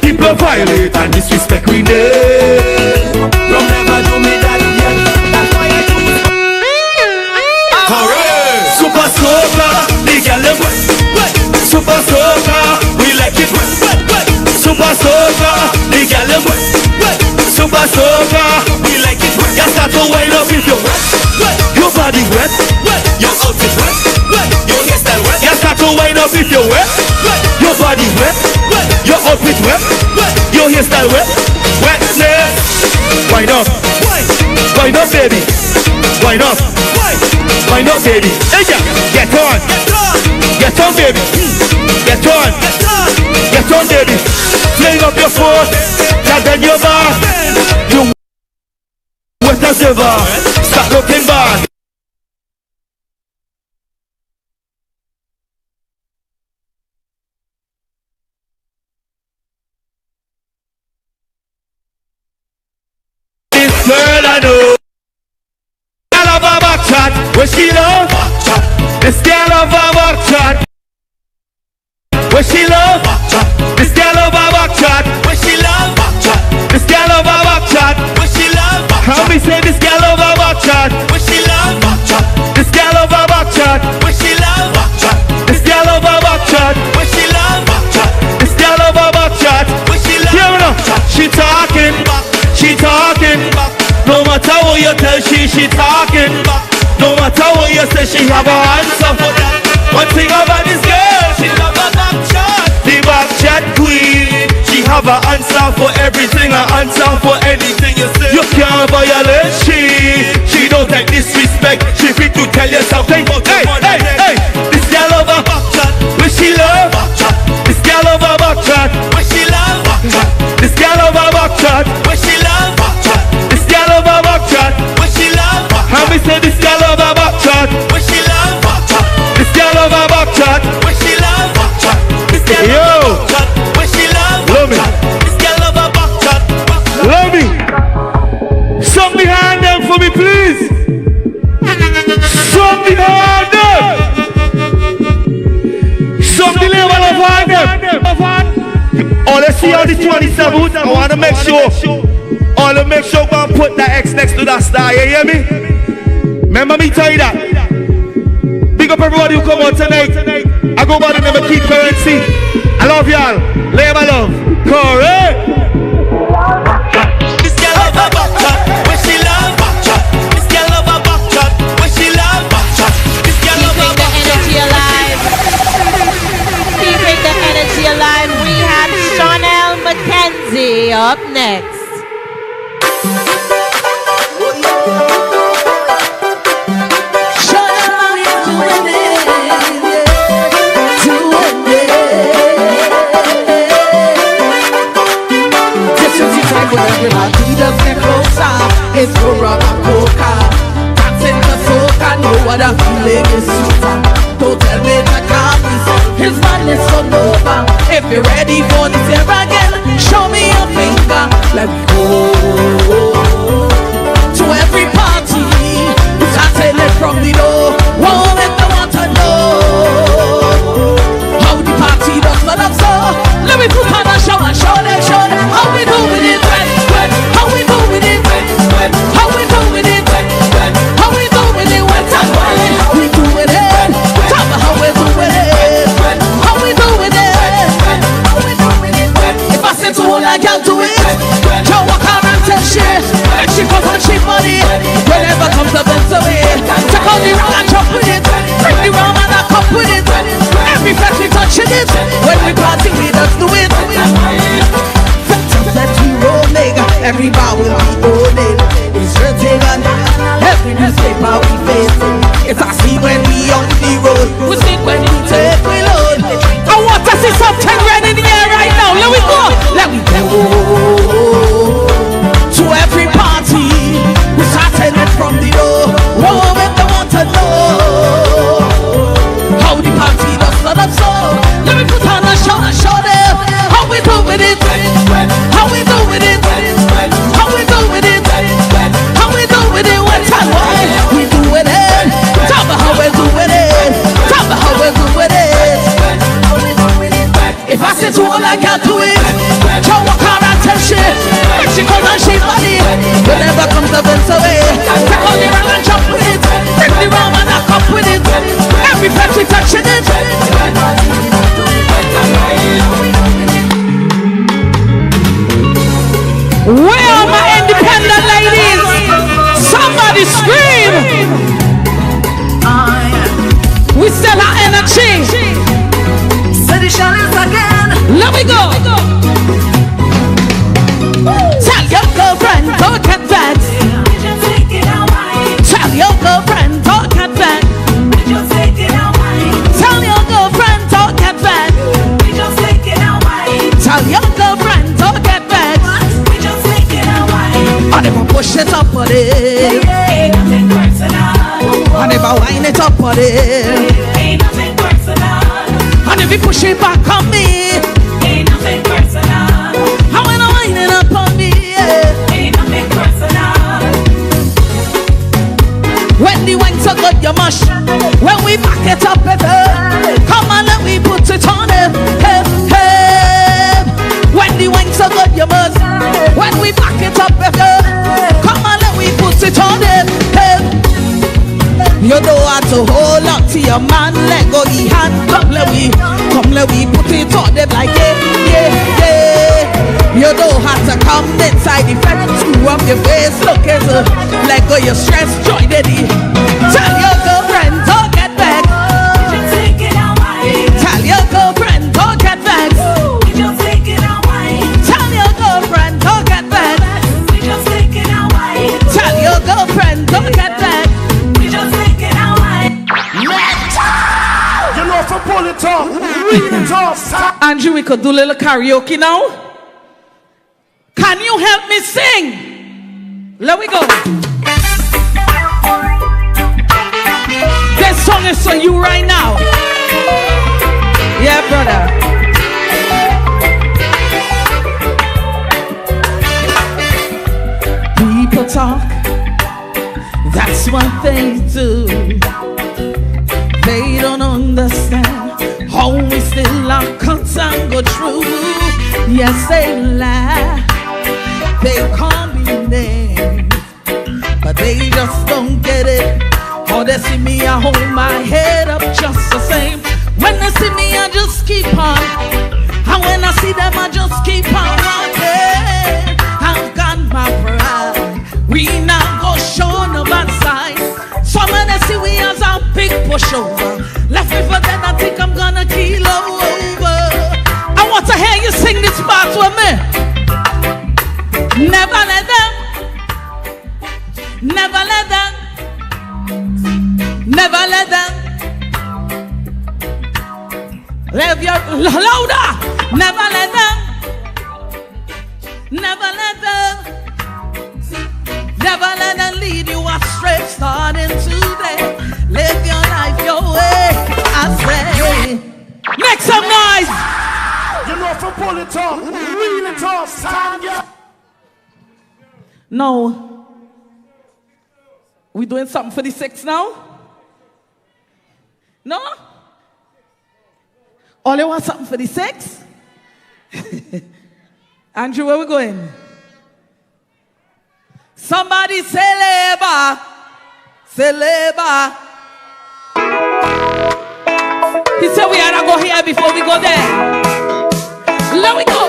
People violate and disrespect me name. Rum never do me that yet. That's why I do it. Correct. Super soaker, the girl them wet. Super soaker, we like it wet. Super soaker, the girl them wet. Super soaker, we like it wet. You start to wind up if you're wet. Your body wet, your outfit wet, your hairstyle wet. You start to wind up if you're wet. Your body wet, your outfit wet, your hairstyle wet. Wetness. Wind up, wind up, baby. Wind up, wind up, baby. Hey, yeah. Get on, baby. Get on, baby. Fling up your foot, tag on your bar. You wet as ever. Start looking back. This girl I know, I love her back chat. Where she love? This girl love her back chat. Where she love? This girl love her back chat. Where she love? This girl love her back chat. Where she love? How me say this girl love her back chat? Where she love? This girl love her back chat. Where she love? This girl love her back chat. Where she love? This girl love her back chat. Where she love? Hear me now. She talking. No matter what you tell she talking. No matter what you say, she have a answer for that. One thing about this girl, she love a back chat. The back chat queen. She have a answer for everything, an answer for anything you say. You can't violate she don't take disrespect. She fit to tell you something. Hey, this girl love a back chat. Where she love? This girl love a back chat. Where she love? This girl love a back chat. Where she love? This girl love a back chat. Where she love? How me say this girl love a back chat? Where she love? This girl love a back chat. Where she love? This girl love a back chat. Where she love? Love me. This girl love a back chat. Love me. Song behind them for me, please. Song behind them. Song the label of them. Oh, let's see how the 27th. I want to make sure. All to make sure go and put that X next to that star. You hear me? Remember me tell you that. Big up everybody who come out tonight. I go by the name of Keith Currency. I love y'all. Labor love. Correct. This girl love a back chat. Where she love? This girl love a back chat. Where she love? This girl love a back chat. Keeping the energy alive. Keeping the energy alive. We have Chanel Mackenzie up next. It's for rum and coca. Dancing the soca, no other feeling is sweeter. Don't tell me that can't be. His madness on over. If you're ready for this year again, show me your finger. Let's go to every party. We started it from the door. Won't let the water know how the party does not have so. Let me put on a show and show them how we doing it. How we doing it. How we doing it? How we doing it? Wet and wet. How we doing it? Tell me how we doing it. How we doing it? How we doing it? If I say to one, I can't do it. Joe walk around and tell shit. And she comes on cheap money. Whenever comes up and so it. Take on the round and chop with it. Bring the round and I cup with it. Every flesh we touching it. When we party, we just do it. Let we rolling. Every bar will be owning. It's hurting and every newspaper we facing. It's a see when we on the road. We see when we take we load. I want to see something red in the air right now. Let we go. Let we go to every party. We started it from the door. Oh, if they want to know how the party does not have so. Let me put on a show and show them how we doing it. How we doing it. I can't do it. Joe walk around and tell shit. Mexico and shape body. Whenever comes the Vince away. Take on the round and jump with it. Take the round and knock up with it. Every pet we touching it. Where are my independent ladies? Somebody scream! We sell our energy. City shines again. Let me go. Tell your girlfriend, don't get vexed. Tell your girlfriend, don't get vexed. Tell your girlfriend, don't get vexed. Tell your girlfriend, don't get vexed. I never push it up on it. I never wind it up on it. And if you push it back on me, ain't nothing personal. And when I wind it up on me, ain't nothing personal. When the wine so good you mush, when we back it up better, come on let me put it on it. Hey, hey. When the wine so good you must, when we back it up better, come on let me put it on it. Hey. You don't have to hold up to your man, let go the hand. Come let we put it on them like yeah. You don't have to come inside the fence, screw up your face, look at her. Let go your stress, join the deal. Tell your girlfriend, don't get back. Tell your girlfriend, don't get back. Tell your girlfriend, don't get back. Tell your girlfriend, don't get back. For pull it up, read it off. Andrew, we could do a little karaoke now. Can you help me sing? Let me go. This song is for you right now. Yeah, brother. People talk, that's what they do. They don't understand how we still are concerned go true. Yes, they lie, they call me names, but they just don't get it. How they see me, I hold my head up just the same. When they see me, I just keep on. And when I see them, I just keep on walking. I've got my pride. We not go show no bad side. Some of them see we as a big pushover. Left me for then, I think I'm gonna keel over. I want to hear you sing this part with me. Never let them, never let them, never let them. Live your louder. Never let them, never let them. Never let them lead you astray. Starting today, live your life your way. I say, make some noise. You know, for pull it up, reel it off, stand up. No, we doing something for the six now? No? All you want something for the six? Andrew, where we going? Somebody say labor. Say labor. He said we had to go here before we go there. Let me go.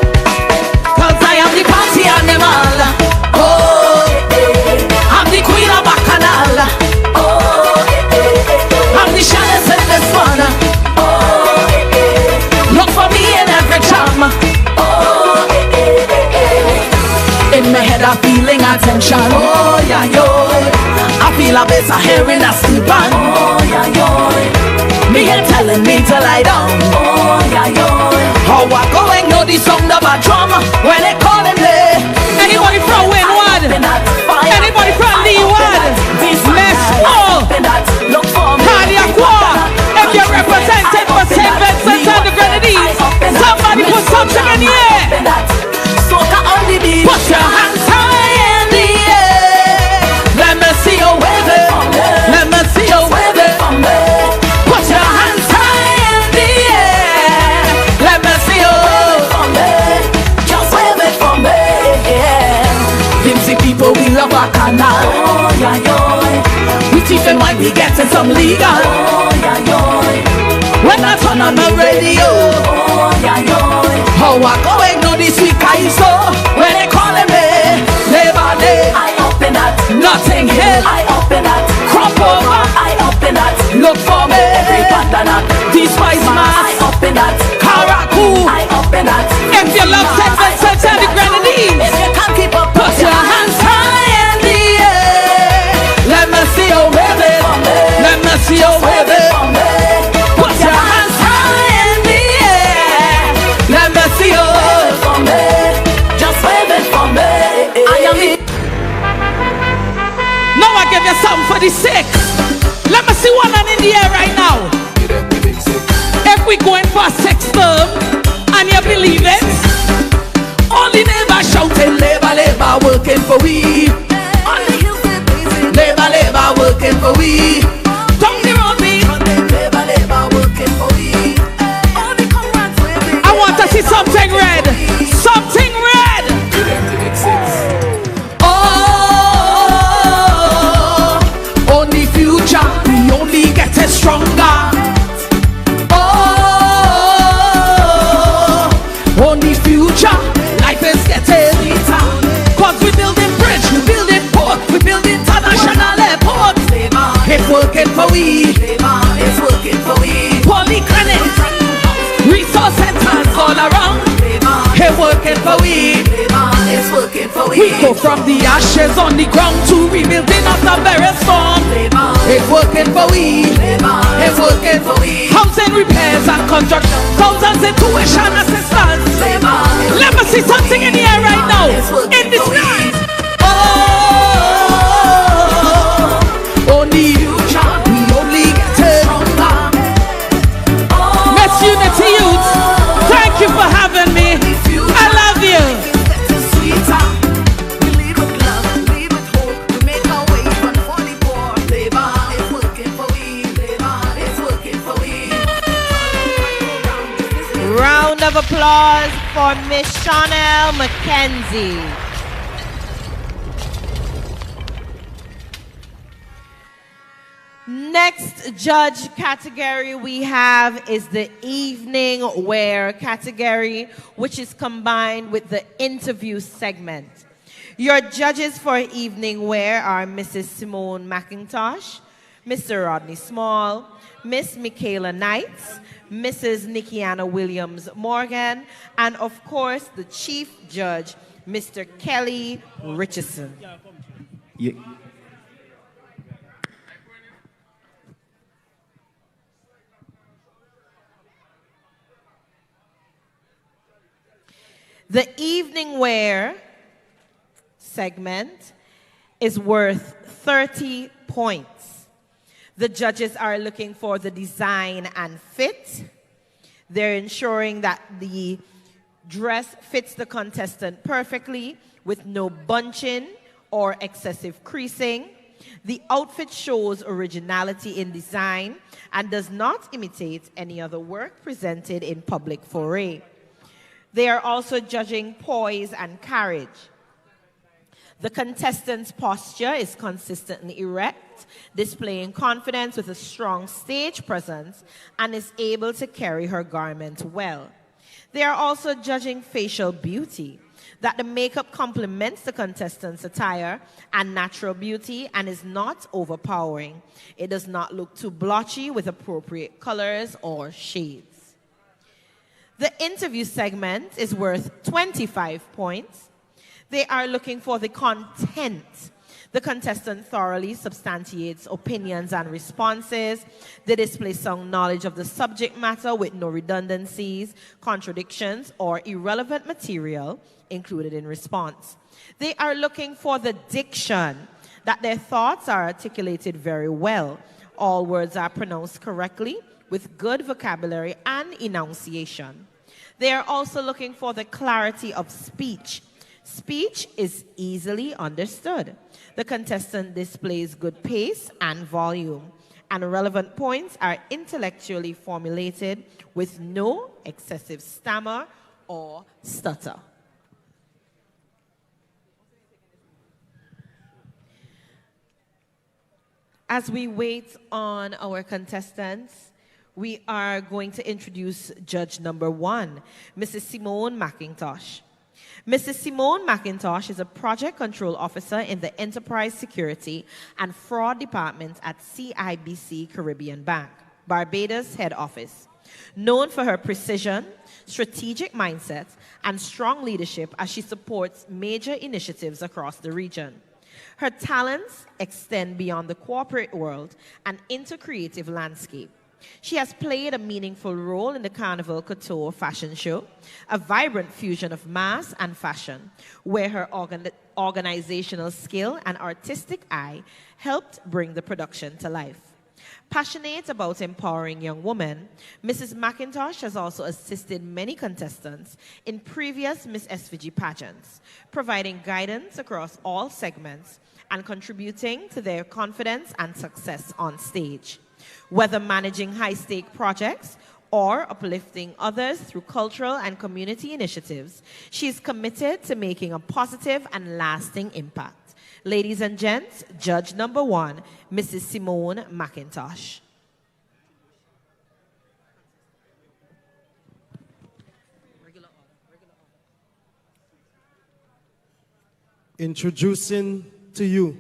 Cause I am the party animal. Oh, I'm the queen of Bacchanal. Oh, I'm the shyness in this one. Oh, look for me in every charm. Oh, in my head I'm feeling attention. Oh, yeah, yo. I feel a bass of hair in a sleep-on. Oh, yeah, yo. Me here telling me to lie down. Oh, yeah, yo. How I go and know the sound of a drum when they call and play. Anybody from Winwood? Anybody from Leeward? Let's go. Hadiaqua. If you're represented for St. Vincent and the Grenadines, somebody put something in the air. Put your hands high in the air. Let me see you wave it. Let me see you wave it. Put your hands high in the air. Let me see you. bacchanal. Oh, yeah, yeah. We teach them why we getting some legal. Oh, yeah, yeah. When I turn on the radio. Oh, yeah, yeah. How I go ignore this week I saw. When they calling me, Labor Day, I up in that. Nothing Hill, I up in that. Crop over, I up in that. Look for me, every bandana. Despise my, I up in that. Karaku, I up in that. If you love St. Vincent and the Grenadines, if you can't keep up, put your hands high in the air. Let me see you wave it. Let me see you wave it. Put your hands high in the air. Let me see you for me. Just wave it for me. I am it. Now I give you something for the six. Let me see one hand in the air right now. If we going for sex term and you believe it, only neighbor shouting labor, labor working for we. Labor, labor working for we. Down the road me. Labor, labor working for we. I want to see something red. Something red. Oh, only future. We only get it stronger. Only future, life is getting sweeter. Cause we building bridge, we building port, we building international airport. It's working for we, it's working for we. Polyclinics, resource centers all around. It's working for we, it's working for we. We go from the ashes on the ground to rebuilding after very storm. It's working for we, it's working for we. Housing repairs and construction, thousands in tuition assistance. Let me see something in the air right now. In this night. Oh, only future, we only get it. Miss Unity Youth, thank you for having me. I love you. Round of applause for Miss Chanel Mackenzie. Next judge category we have is the evening wear category, which is combined with the interview segment. Your judges for evening wear are Mrs. Simone McIntosh, Mr. Rodney Small, Miss Michaela Knights, Mrs. Nikiana Williams Morgan, and of course the chief judge, Mr. Kelly Richardson. Yeah. The evening wear segment is worth 30 points. The judges are looking for the design and fit. They're ensuring that the dress fits the contestant perfectly with no bunching or excessive creasing. The outfit shows originality in design and does not imitate any other work presented in public foray. They are also judging poise and carriage. The contestant's posture is consistently erect, displaying confidence with a strong stage presence, and is able to carry her garment well. They are also judging facial beauty, that the makeup complements the contestant's attire and natural beauty and is not overpowering. It does not look too blotchy with appropriate colors or shades. The interview segment is worth 25 points. They are looking for the content. The contestant thoroughly substantiates opinions and responses. They display sound knowledge of the subject matter with no redundancies, contradictions, or irrelevant material included in response. They are looking for the diction, that their thoughts are articulated very well. All words are pronounced correctly with good vocabulary and enunciation. They are also looking for the clarity of speech. Speech is easily understood. The contestant displays good pace and volume, and relevant points are intellectually formulated with no excessive stammer or stutter. As we wait on our contestants, we are going to introduce judge number 1, Mrs. Simone McIntosh. Mrs. Simone McIntosh is a project control officer in the Enterprise Security and Fraud Department at CIBC Caribbean Bank, Barbados head office. Known for her precision, strategic mindset, and strong leadership as she supports major initiatives across the region. Her talents extend beyond the corporate world and into creative landscape. She has played a meaningful role in the Carnival Couture fashion show, a vibrant fusion of mass and fashion, where her organizational skill and artistic eye helped bring the production to life. Passionate about empowering young women, Mrs. McIntosh has also assisted many contestants in previous Miss SVG pageants, providing guidance across all segments and contributing to their confidence and success on stage. Whether managing high-stake projects or uplifting others through cultural and community initiatives, she is committed to making a positive and lasting impact. Ladies and gents, judge number 1, Mrs. Simone McIntosh. Introducing to you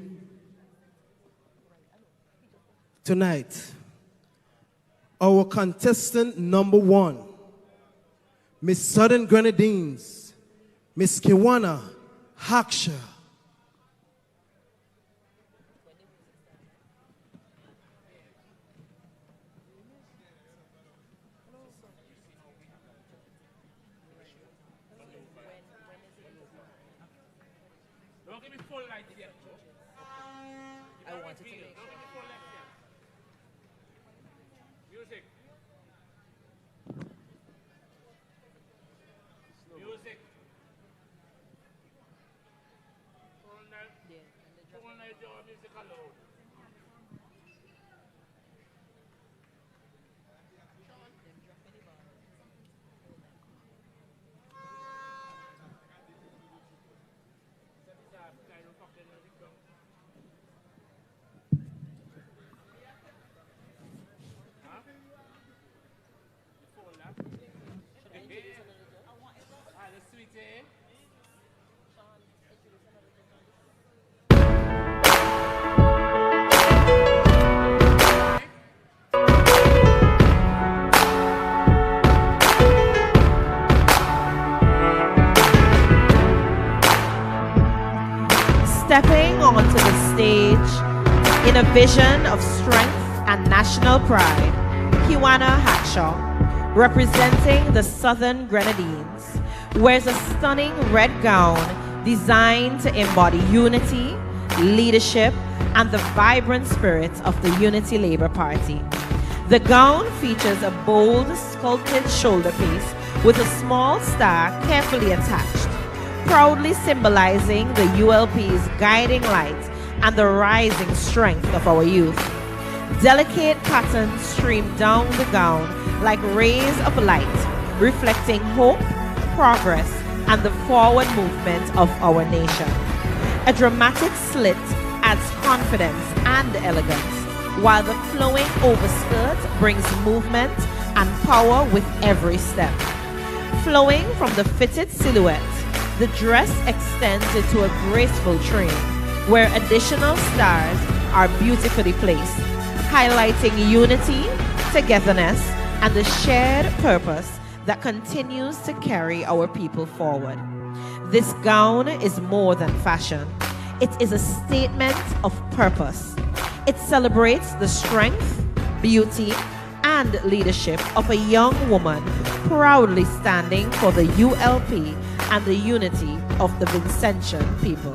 tonight our contestant number 1, Miss Southern Grenadines, Miss Kiwana Haksha. Don't give me full light yet. I want it to be. Don't give me full light yet. Music. Music. Full night your music alone. Stepping onto the stage in a vision of strength and national pride, Kiwana Hakshaw, representing the Southern Grenadines, wears a stunning red gown designed to embody unity, leadership, and the vibrant spirit of the Unity Labour Party. The gown features a bold, sculpted shoulder piece with a small star carefully attached, proudly symbolizing the ULP's guiding light and the rising strength of our youth. Delicate patterns stream down the gown like rays of light, reflecting hope, progress, and the forward movement of our nation. A dramatic slit adds confidence and elegance, while the flowing overskirt brings movement and power with every step. Flowing from the fitted silhouette, the dress extends into a graceful train, where additional stars are beautifully placed, highlighting unity, togetherness, and the shared purpose that continues to carry our people forward. This gown is more than fashion. It is a statement of purpose. It celebrates the strength, beauty, and leadership of a young woman proudly standing for the ULP and the unity of the Vincentian people.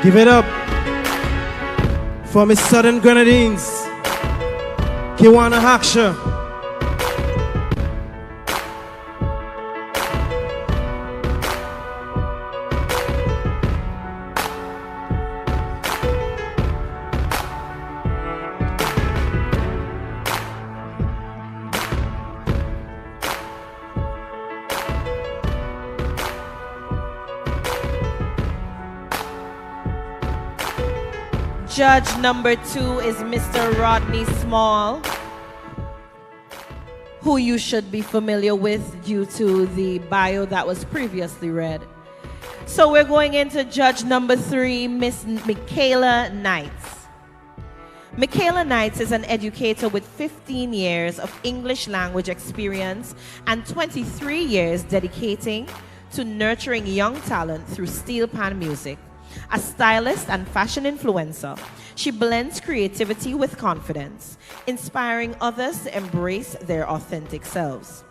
Give it up for Miss Southern Grenadines, Kiwana Haksha. Judge number 2 is Mr. Rodney Small, who you should be familiar with due to the bio that was previously read. So we're going into judge number 3, Miss Michaela Knights. Michaela Knights is an educator with 15 years of English language experience and 23 years dedicating to nurturing young talent through steel pan music. A stylist and fashion influencer, she blends creativity with confidence, inspiring others to embrace their authentic selves.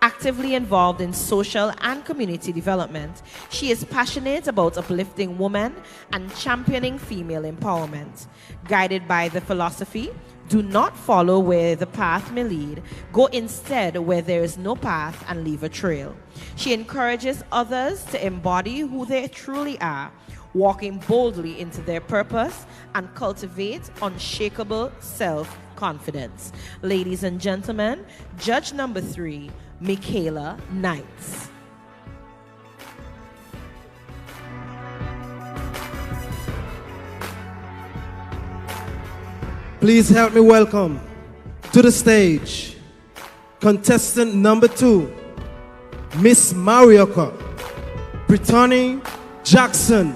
Actively involved in social and community development, she is passionate about uplifting women and championing female empowerment. Guided by the philosophy, do not follow where the path may lead, go instead where there is no path and leave a trail. She encourages others to embody who they truly are, walking boldly into their purpose and cultivate unshakable self-confidence. Ladies and gentlemen, judge number 3, Michaela Knights. Please help me welcome to the stage contestant number 2, Miss Marioka Brittany Jackson.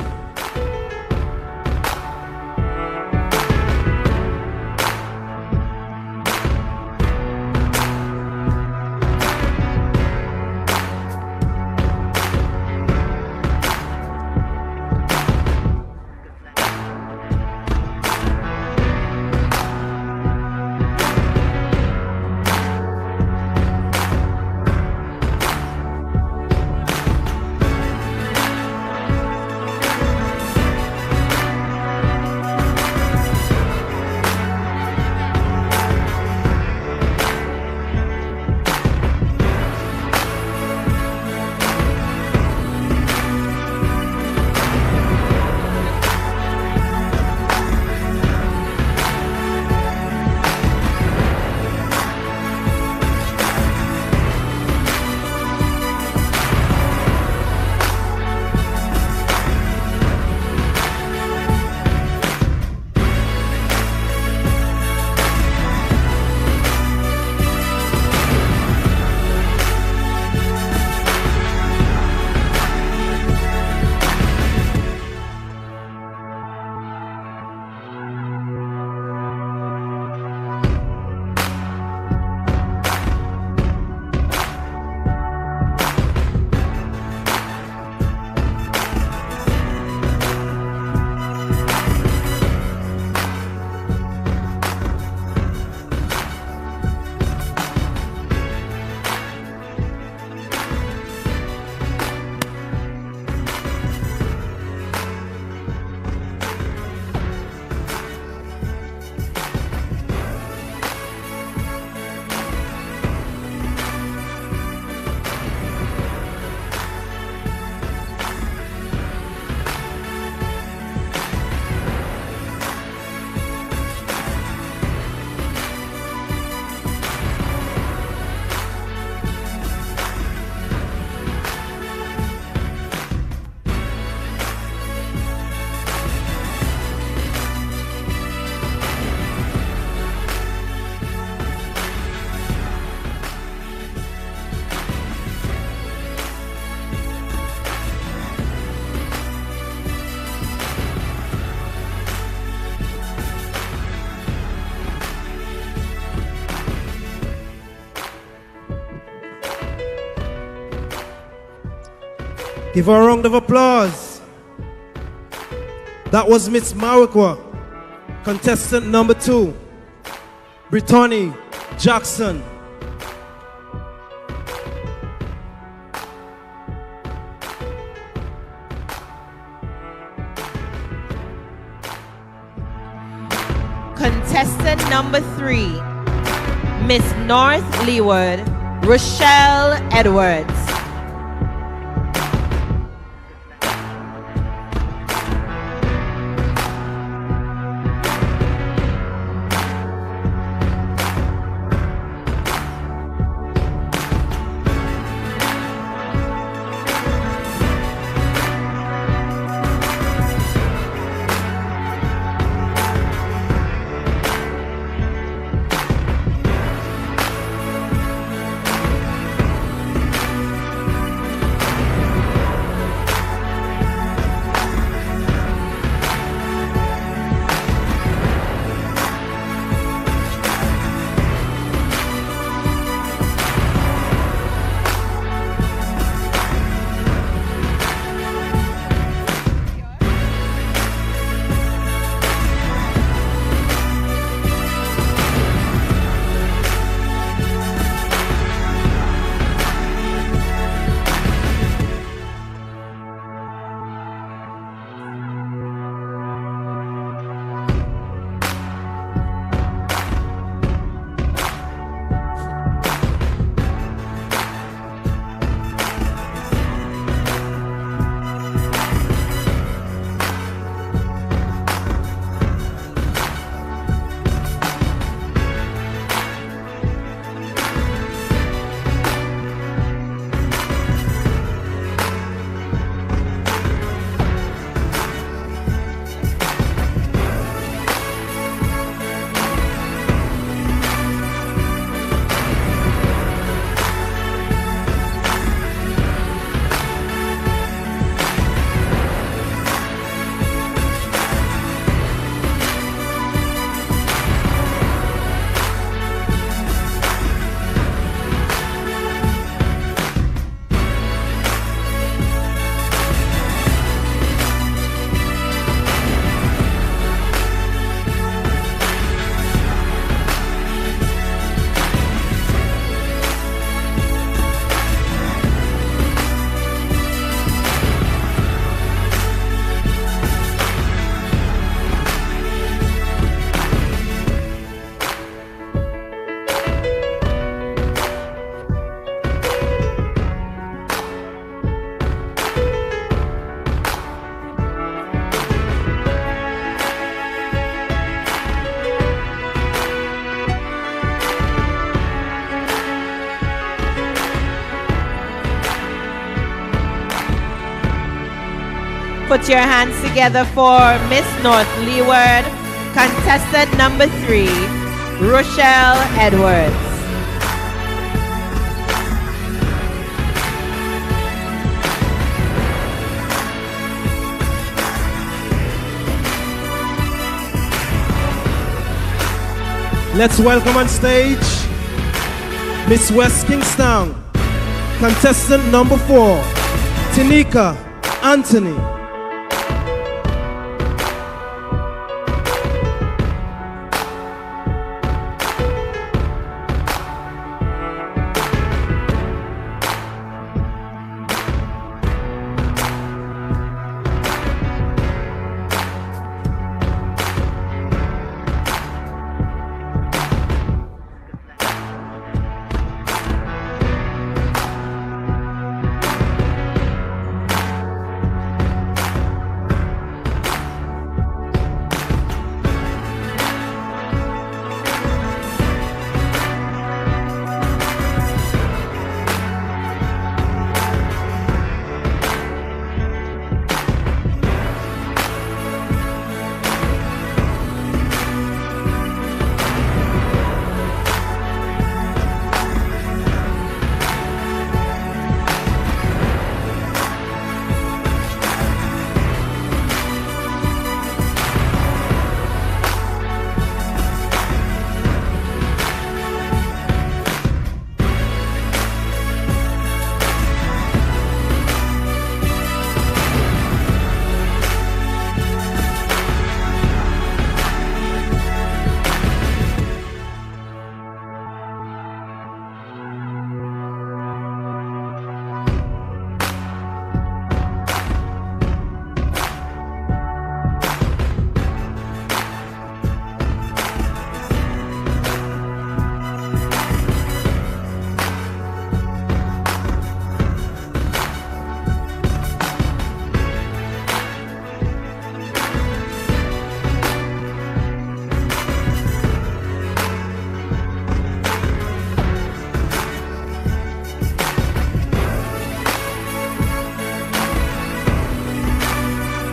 Give her a round of applause. That was Miss Marikwa, contestant number 2, Brittany Jackson. Contestant number 3, Miss North Leeward, Rochelle Edwards. Put your hands together for Miss North Leeward, contestant number 3, Rochelle Edwards. Let's welcome on stage Miss West Kingstown, contestant number 4, Tanika Anthony.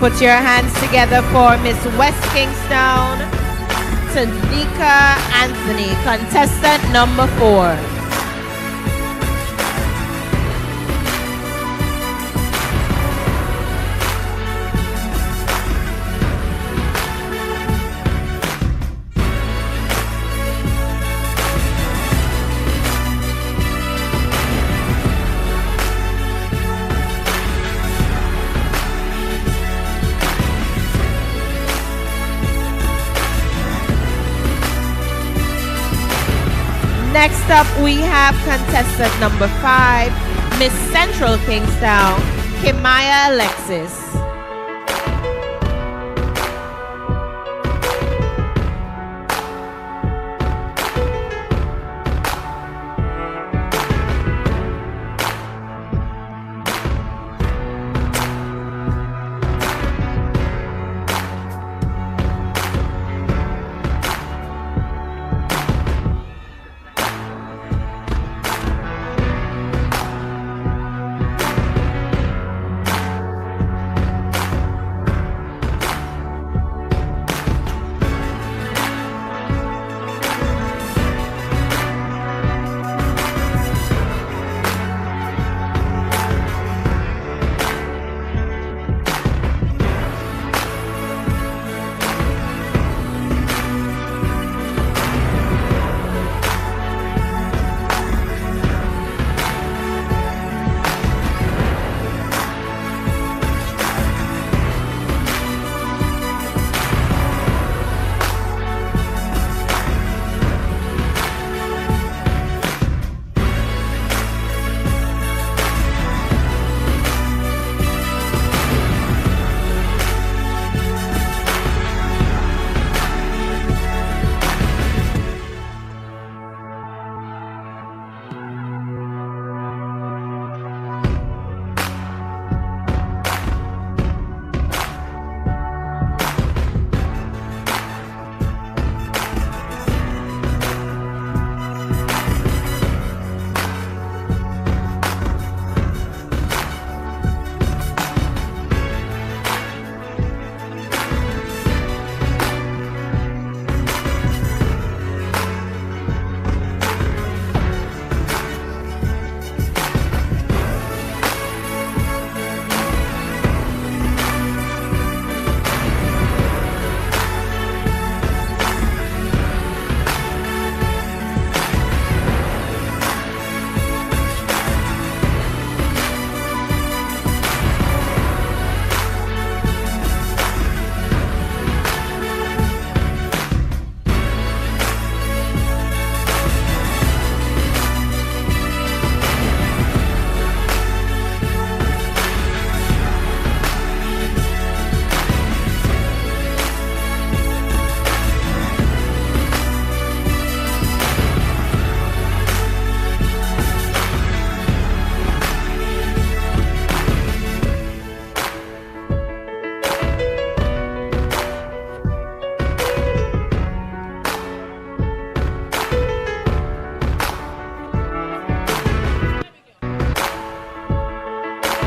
put your hands together for Miss West Kingstown, Tanika Anthony, contestant number 4. Next up, we have contestant number 5, Miss Central Kingstown, Kimaya Alexis.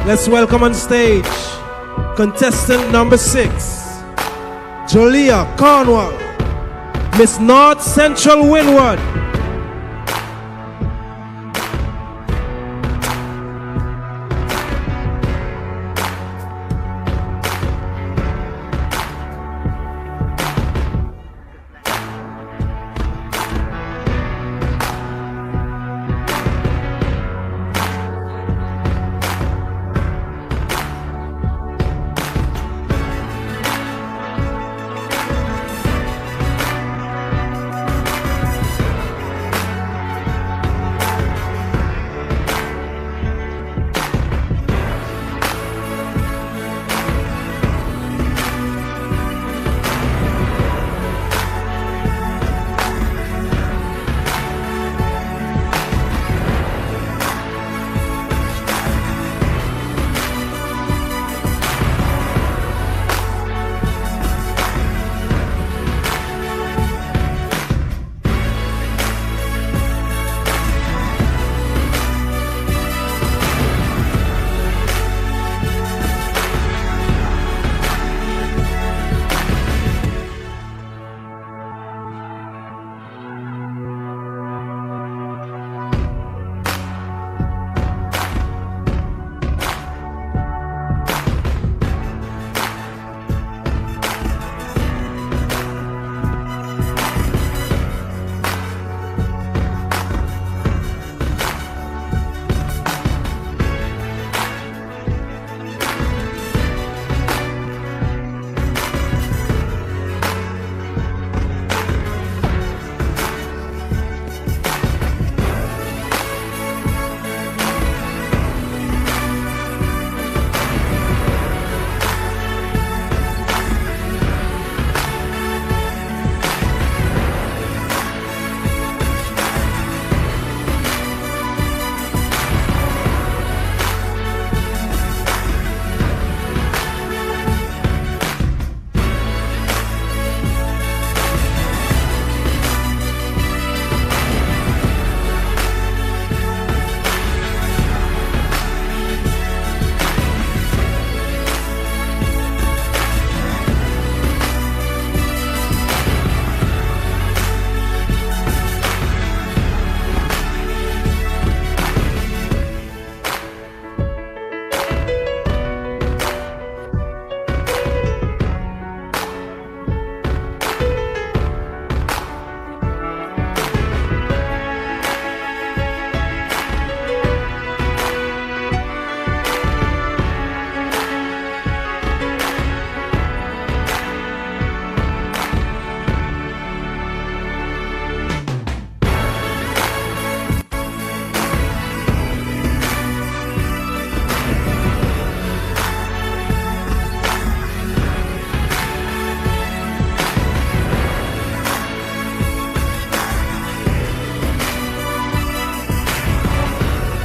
Let's welcome on stage contestant number 6, Jolia Cornwall, Miss North Central Windward.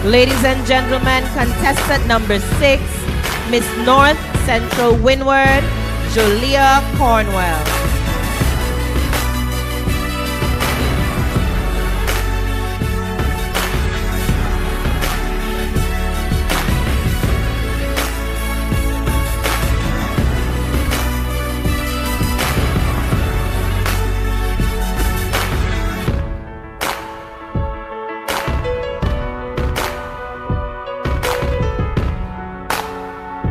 Ladies and gentlemen, contestant number 6, Miss North Central Windward, Julia Cornwell.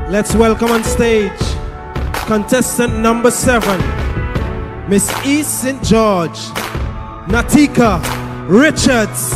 Let's welcome on stage contestant number 7, Miss East St. George, Natika Richards.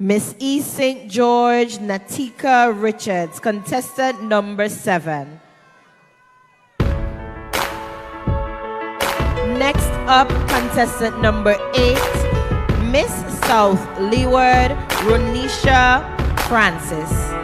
Miss East St. George, Natika Richards, contestant number 7. Next up, contestant number 8, Miss South Leeward, Ronisha Francis.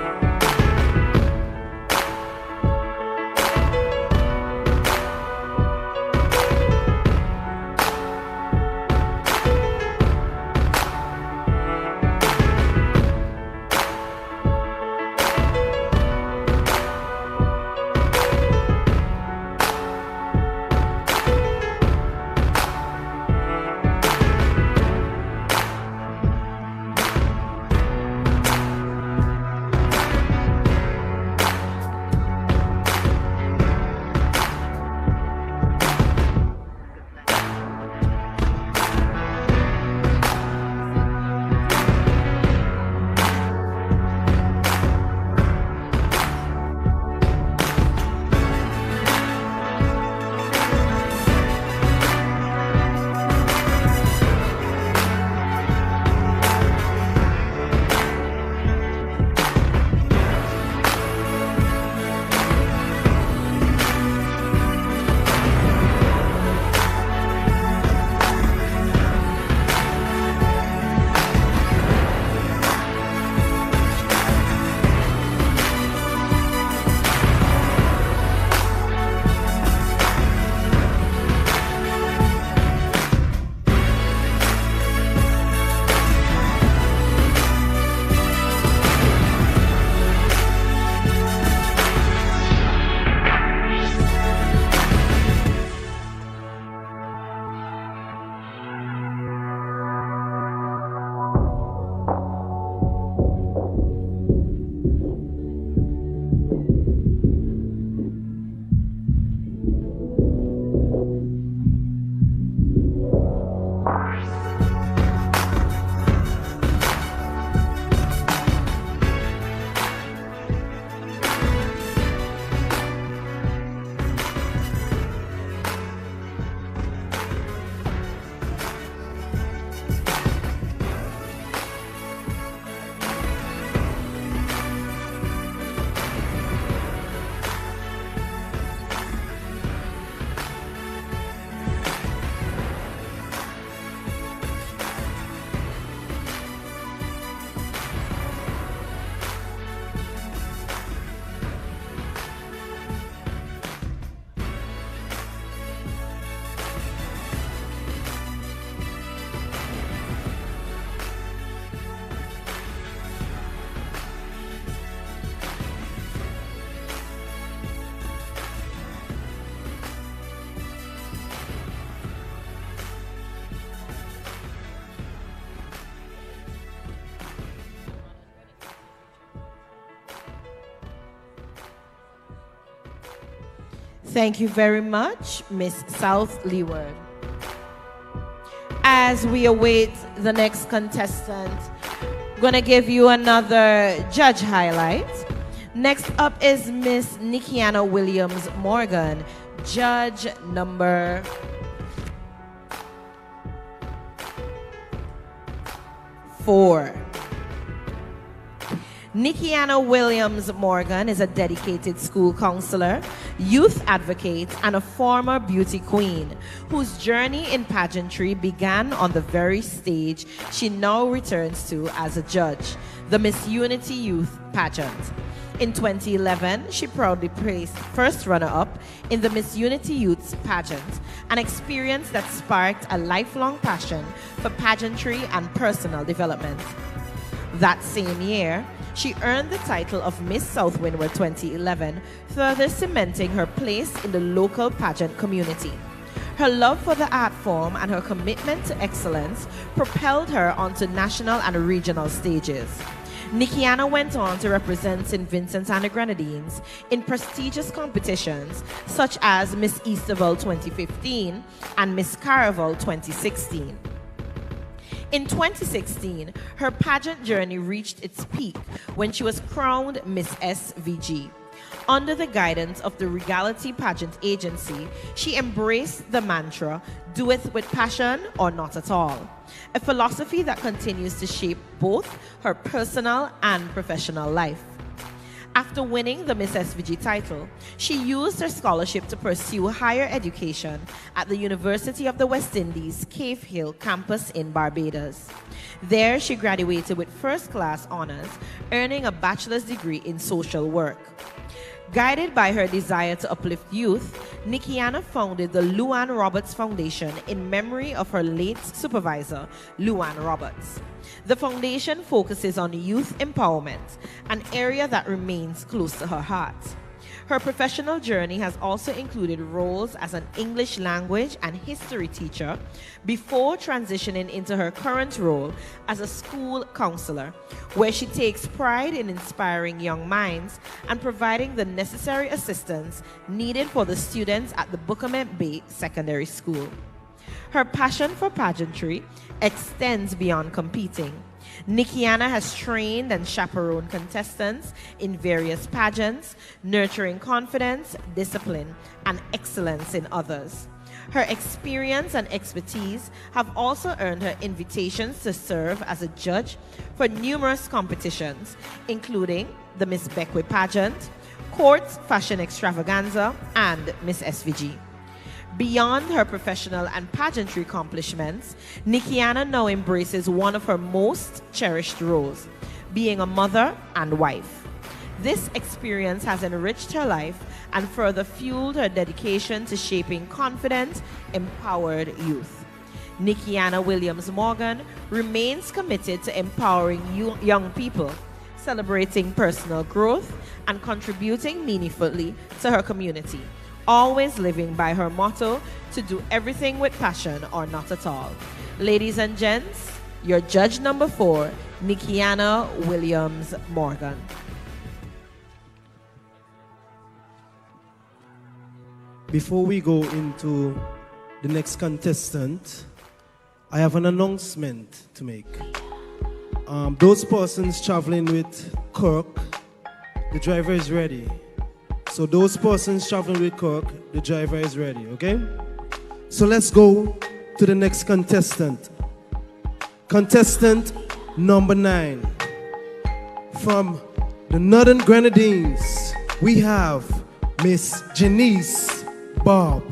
Thank you very much, Miss South Leeward. As we await the next contestant, I'm gonna give you another judge highlight. Next up is Miss Nikiana Williams Morgan, judge number 4. Nikiana Williams Morgan is a dedicated school counselor, youth advocate, and a former beauty queen whose journey in pageantry began on the very stage she now returns to as a judge, the Miss Unity Youth Pageant. In 2011, she proudly placed first runner-up in the Miss Unity Youth Pageant, an experience that sparked a lifelong passion for pageantry and personal development. That same year, she earned the title of Miss South Windward 2011, further cementing her place in the local pageant community. Her love for the art form and her commitment to excellence propelled her onto national and regional stages. Nikiana went on to represent St. Vincent and the Grenadines in prestigious competitions such as Miss Easterville 2015 and Miss Caraval 2016. In 2016, her pageant journey reached its peak when she was crowned Miss SVG. Under the guidance of the Regality Pageant Agency, she embraced the mantra, "Do it with passion or not at all," a philosophy that continues to shape both her personal and professional life. After winning the Miss SVG title, she used her scholarship to pursue higher education at the University of the West Indies Cave Hill campus in Barbados. There, she graduated with first-class honors, earning a bachelor's degree in social work. Guided by her desire to uplift youth, Nikiana founded the Luann Roberts Foundation in memory of her late supervisor, Luann Roberts. The foundation focuses on youth empowerment, an area that remains close to her heart. Her professional journey has also included roles as an English language and history teacher before transitioning into her current role as a school counselor, where she takes pride in inspiring young minds and providing the necessary assistance needed for the students at the Buckamet Bay Secondary School. Her passion for pageantry extends beyond competing. Nikiana has trained and chaperoned contestants in various pageants, nurturing confidence, discipline, and excellence in others. Her experience and expertise have also earned her invitations to serve as a judge for numerous competitions, including the Miss Beckwith Pageant, Courts Fashion Extravaganza, and Miss SVG. Beyond her professional and pageantry accomplishments, Nikiana now embraces one of her most cherished roles, being a mother and wife. This experience has enriched her life and further fueled her dedication to shaping confident, empowered youth. Nikiana Williams Morgan remains committed to empowering young people, celebrating personal growth, and contributing meaningfully to her community, always living by her motto to do everything with passion or not at all. Ladies and gents, your judge number 4, Nikiana Williams Morgan. Before we go into the next contestant, I have an announcement to make. Those persons traveling with Kirk, the driver is ready. So those persons traveling with Kirk, the driver is ready, okay? So let's go to the next contestant. Contestant number 9. From the Northern Grenadines, we have Miss Janice Bob.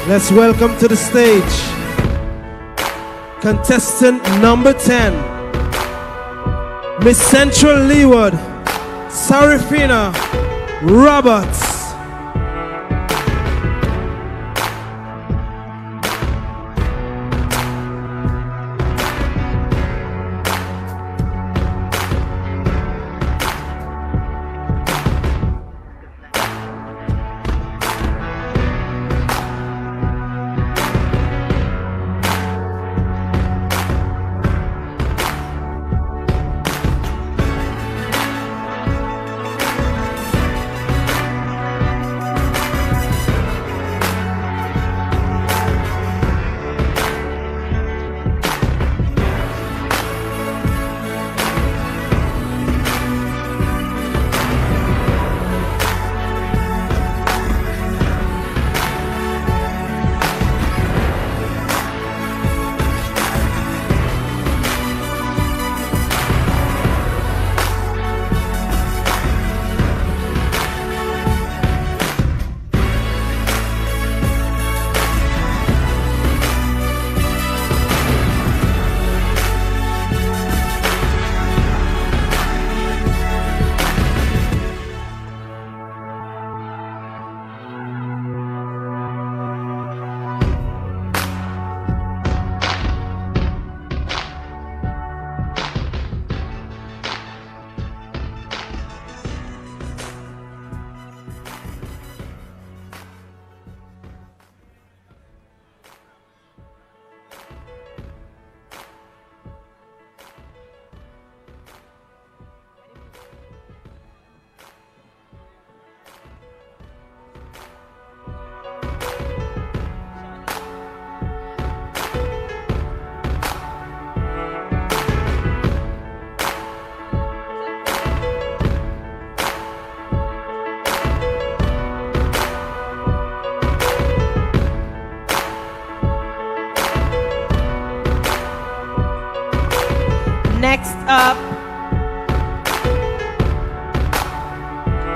Let's welcome to the stage contestant number 10, Miss Central Leeward, Sarafina Roberts. Next up,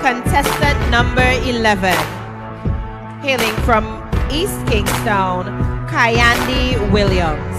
contestant number 11, hailing from East Kingstown, Kyandi Williams.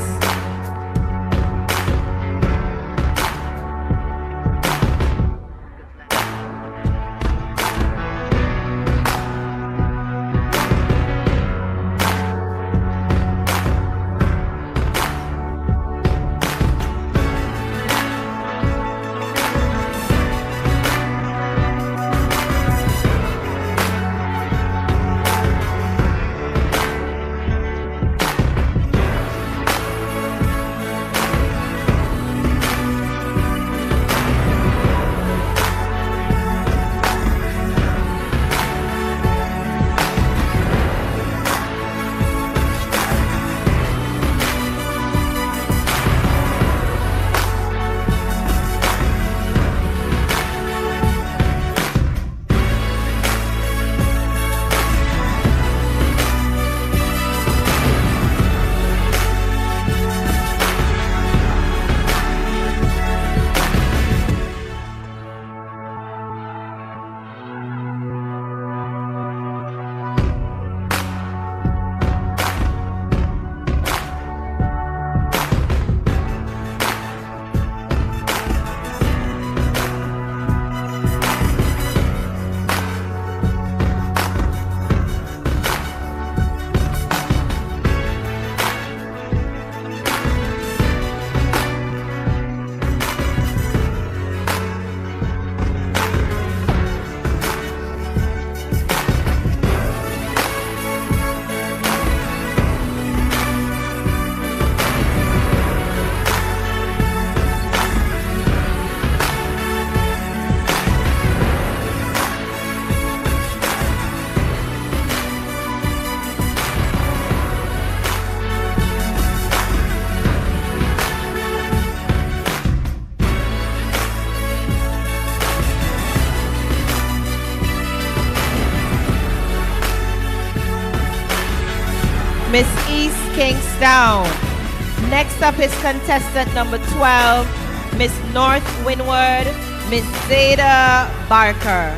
Miss East Kingstown. Next up is contestant number 12, Miss North Windward, Miss Zeta Barker.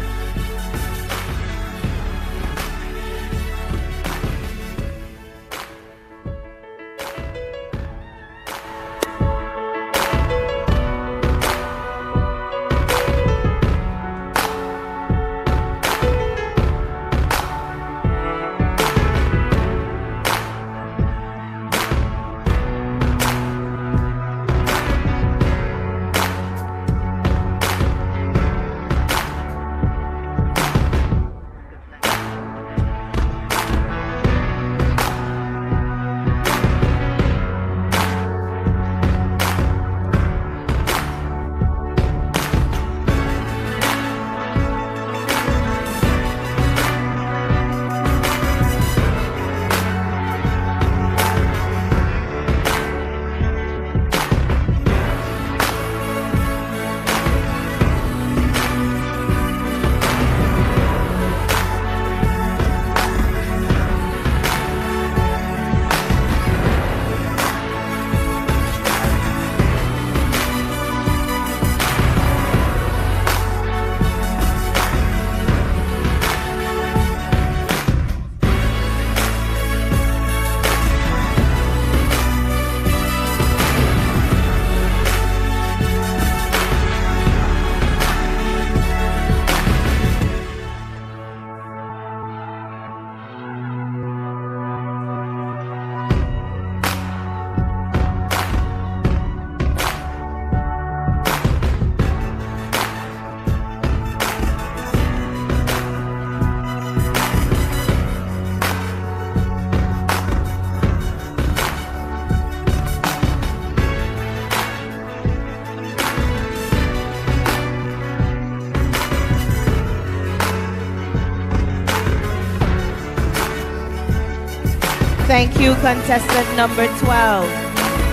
Thank you, contestant number 12.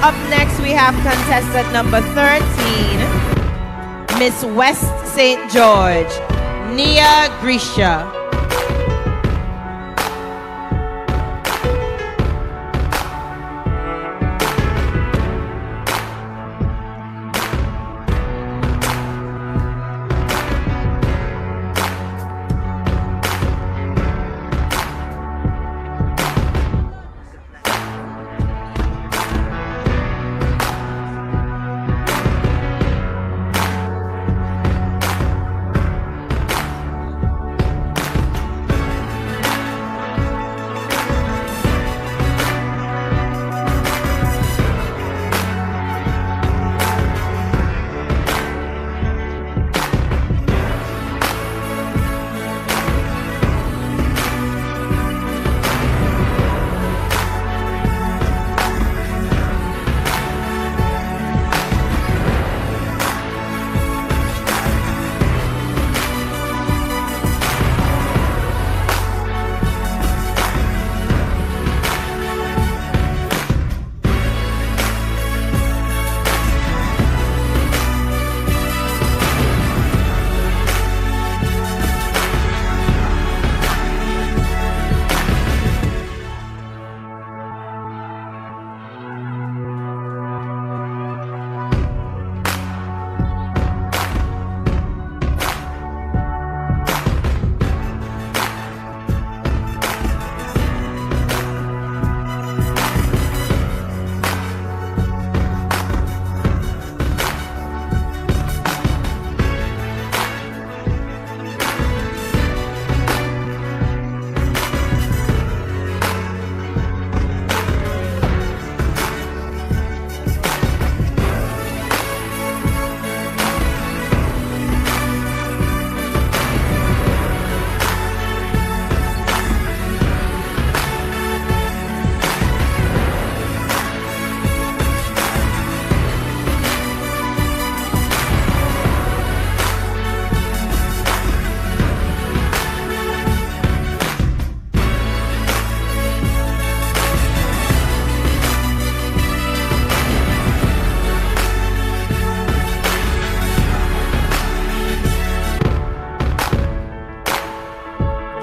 Up next, we have contestant number 13, Miss West St. George, Nia Grisha.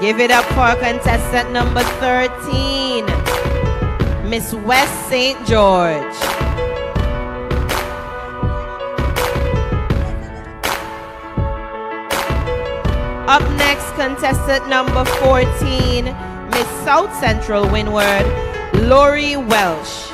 Give it up for contestant number 13, Miss West St. George. Up next, contestant number 14, Miss South Central Windward, Lori Welsh.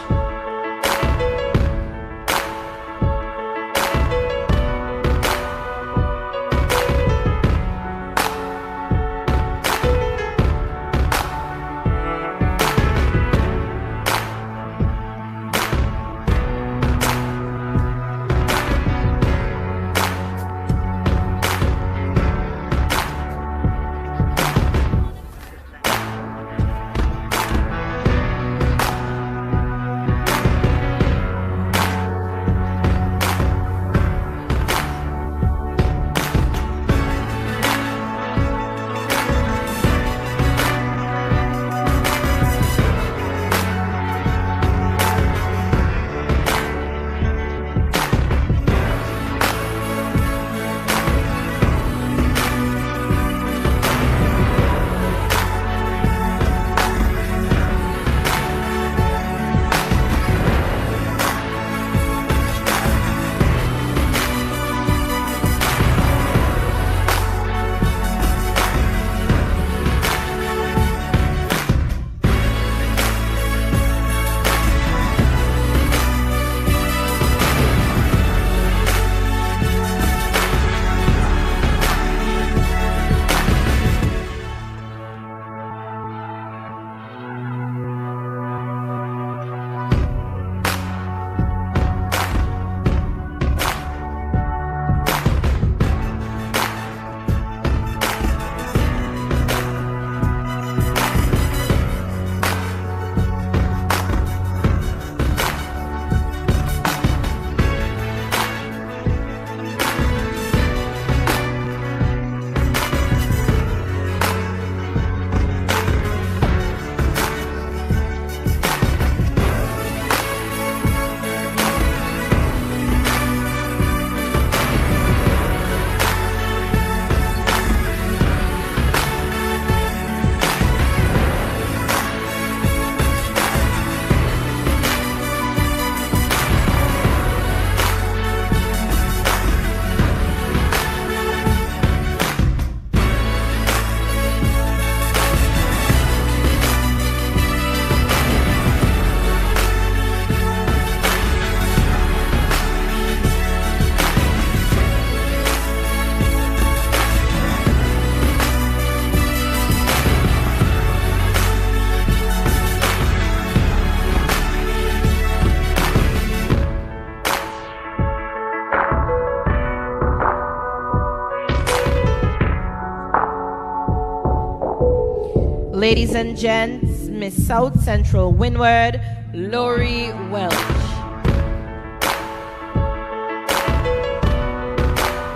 Ladies and gents, Miss South Central Windward, Lori Welch.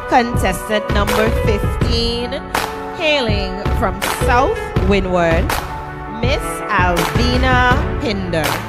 Contestant number 15, hailing from South Windward, Miss Alvina Pinder.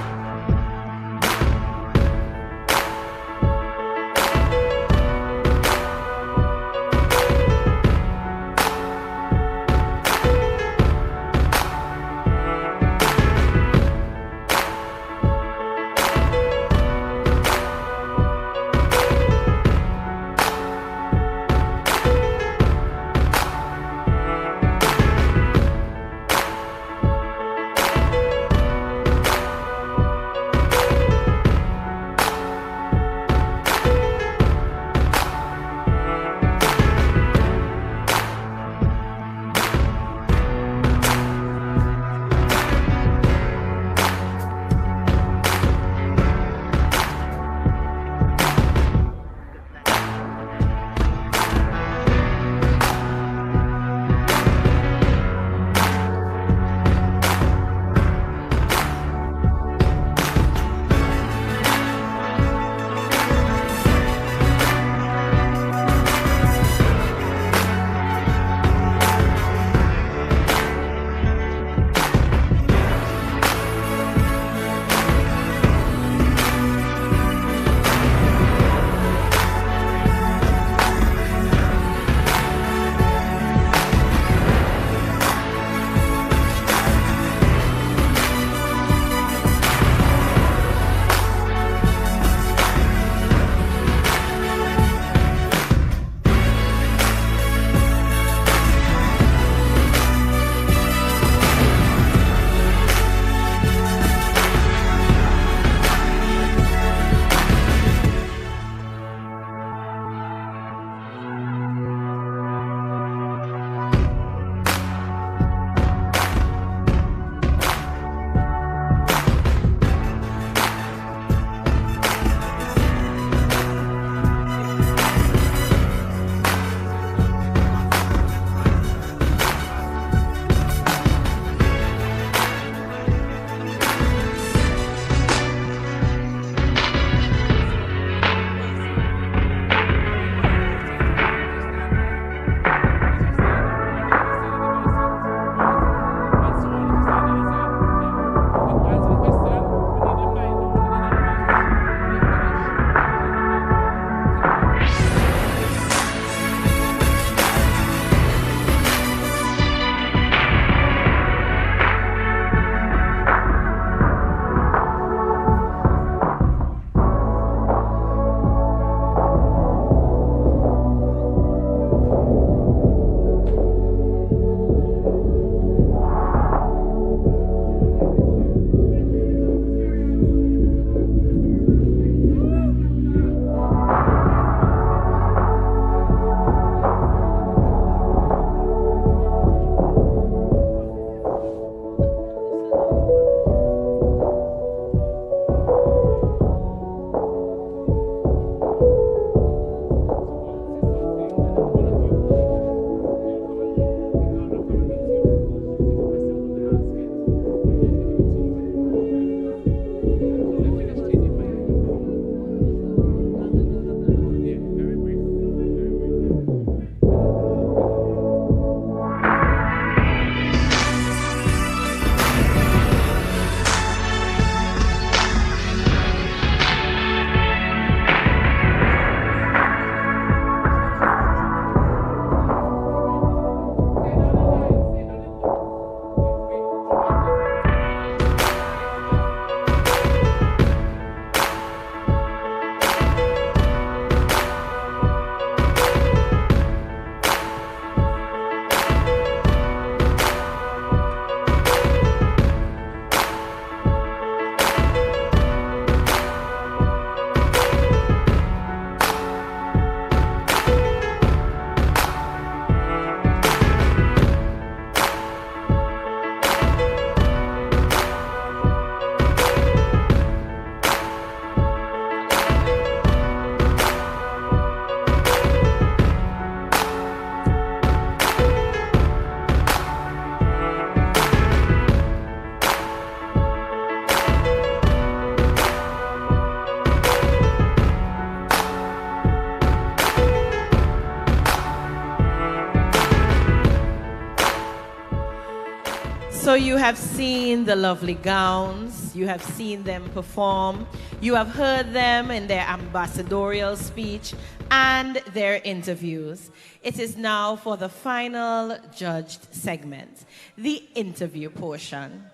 you have seen the lovely gowns, you have seen them perform, you have heard them in their ambassadorial speech and their interviews. It is now for the final judged segment, the interview portion.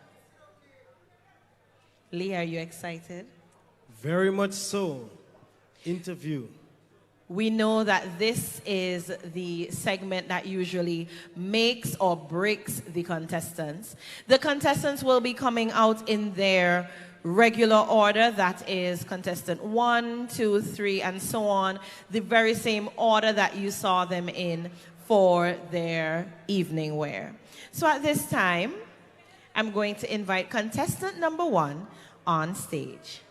Lee, are you excited? Very much so. Interview. We know that this is the segment that usually makes or breaks the contestants. The contestants will be coming out in their regular order, that is contestant 1, 2, 3, and so on, the very same order that you saw them in for their evening wear. So at this time, I'm going to invite contestant number 1 on stage.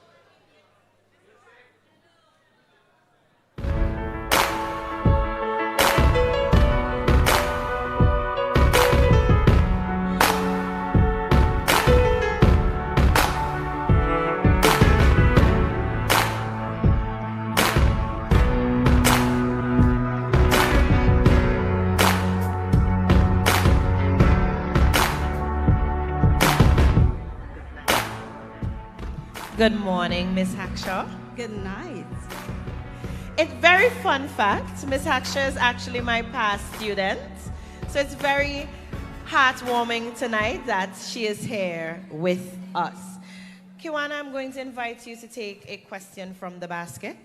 Good morning, Miss Hackshaw. Good night. It's very fun fact. Miss Hackshaw is actually my past student. So it's very heartwarming tonight that she is here with us. Kiwana, I'm going to invite you to take a question from the basket.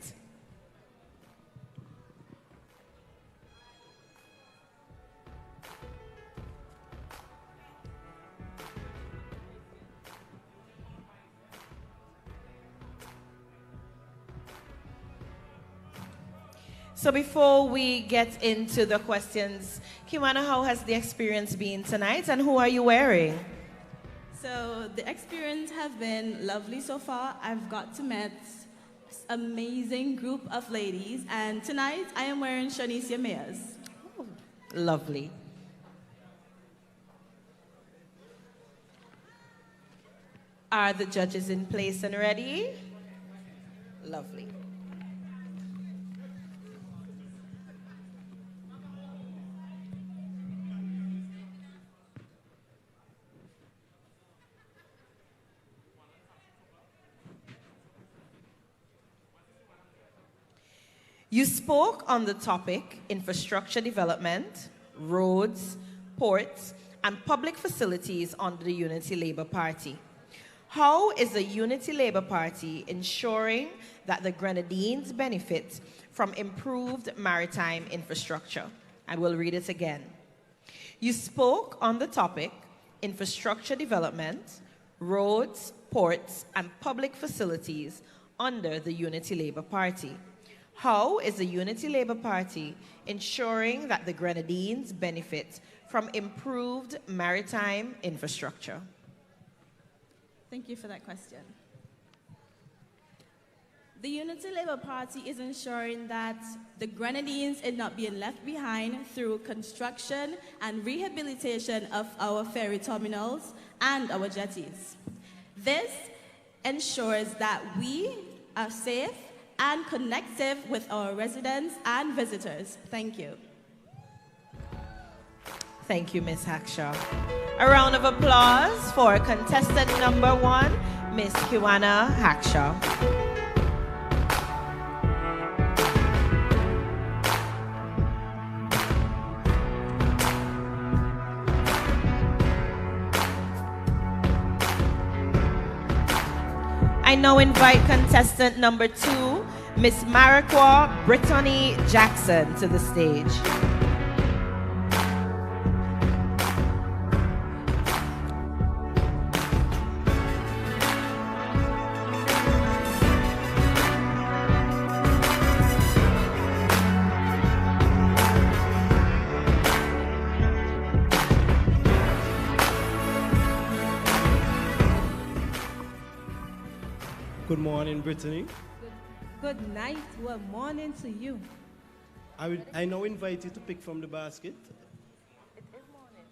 So before we get into the questions, Kiwana, how has the experience been tonight and who are you wearing? So the experience has been lovely so far. I've got to meet an amazing group of ladies, and tonight I am wearing Shanicia Mayers. Oh, lovely. Are the judges in place and ready? Lovely. You spoke on the topic infrastructure development, roads, ports, and public facilities under the Unity Labour Party. How is the Unity Labour Party ensuring that the Grenadines benefit from improved maritime infrastructure? I will read it again. You spoke on the topic infrastructure development, roads, ports, and public facilities under the Unity Labour Party. How is the Unity Labour Party ensuring that the Grenadines benefit from improved maritime infrastructure? Thank you for that question. The Unity Labour Party is ensuring that the Grenadines are not being left behind through construction and rehabilitation of our ferry terminals and our jetties. This ensures that we are safe and connective with our residents and visitors. Thank you. Thank you, Ms. Hackshaw. A round of applause for contestant number 1, Ms. Kiwana Hackshaw. I now invite contestant number 2, Miss Maraqua Brittany Jackson, to the stage. Good morning, Brittany. Good night, well, morning to you. I now invite you to pick from the basket. It is morning.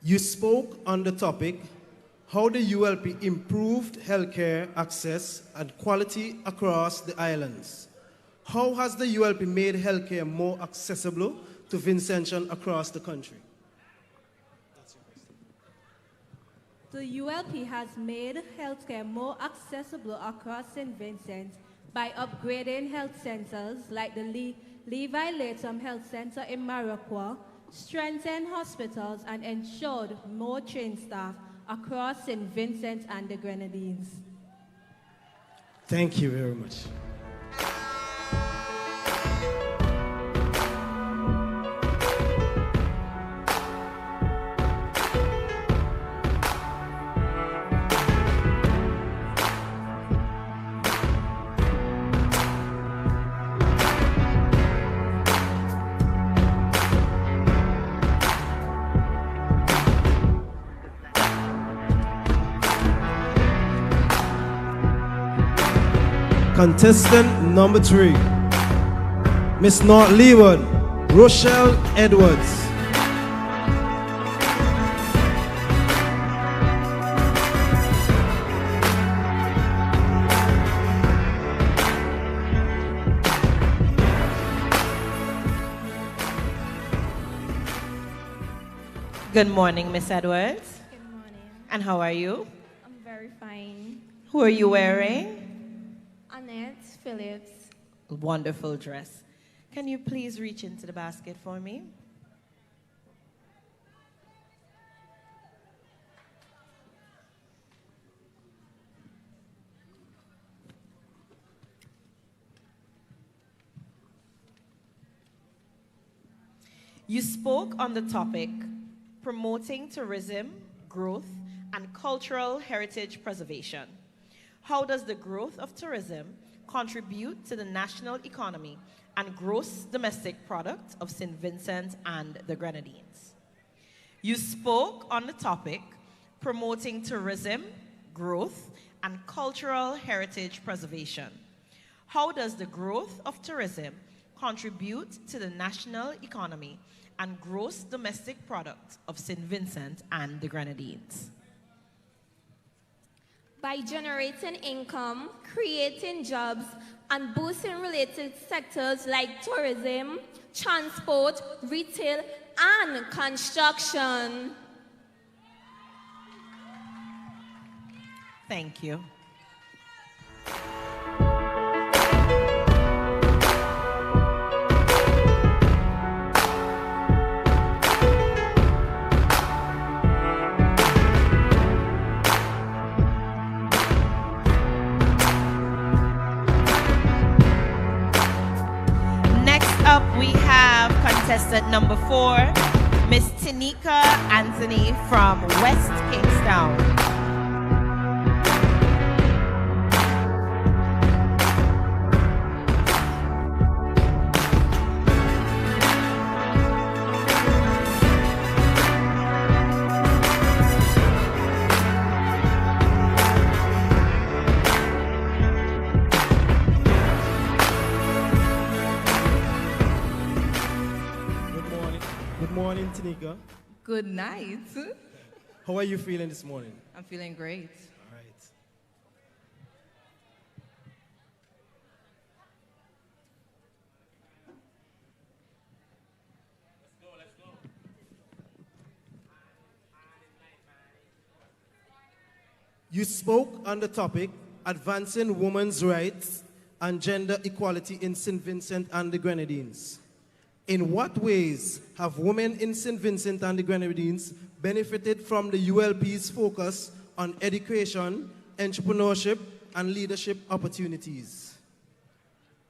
You spoke on the topic, how the ULP improved healthcare access and quality across the islands. How has the ULP made healthcare more accessible to Vincentians across the country? The ULP has made healthcare more accessible across St. Vincent by upgrading health centers like the Levi Latham Health Center in Maracua, strengthened hospitals, and ensured more trained staff across St. Vincent and the Grenadines. Thank you very much. Contestant number 3, Miss North Leeward, Rochelle Edwards. Good morning, Miss Edwards. Good morning. And how are you? I'm very fine. Who are you wearing? Annette Phillips. Wonderful dress. Can you please reach into the basket for me? You spoke on the topic promoting tourism, growth, and cultural heritage preservation. How does the growth of tourism contribute to the national economy and gross domestic product of St. Vincent and the Grenadines? You spoke on the topic promoting tourism, growth, and cultural heritage preservation. How does the growth of tourism contribute to the national economy and gross domestic product of St. Vincent and the Grenadines? By generating income, creating jobs, and boosting related sectors like tourism, transport, retail, and construction. Thank you. We have contestant number 4, Miss Tanika Anthony from West Kingstown. Tanika. Good night. How are you feeling this morning? I'm feeling great. All right. Let's go. You spoke on the topic advancing women's rights and gender equality in St. Vincent and the Grenadines. In what ways have women in St. Vincent and the Grenadines benefited from the ULP's focus on education, entrepreneurship, and leadership opportunities?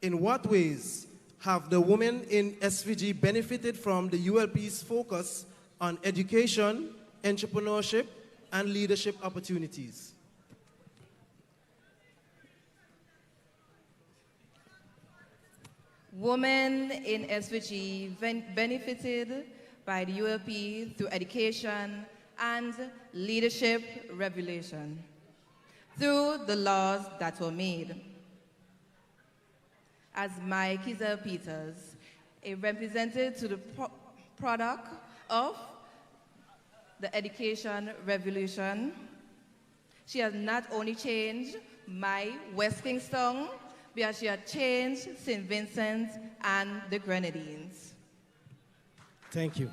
In what ways have the women in SVG benefited from the ULP's focus on education, entrepreneurship, and leadership opportunities? Women in SVG benefited by the ULP through education and leadership revelation, through the laws that were made. As Mike Kizel Peters, a representative to the product of the education revolution, She has not only changed my West Kingston, but she has changed St. Vincent and the Grenadines. Thank you.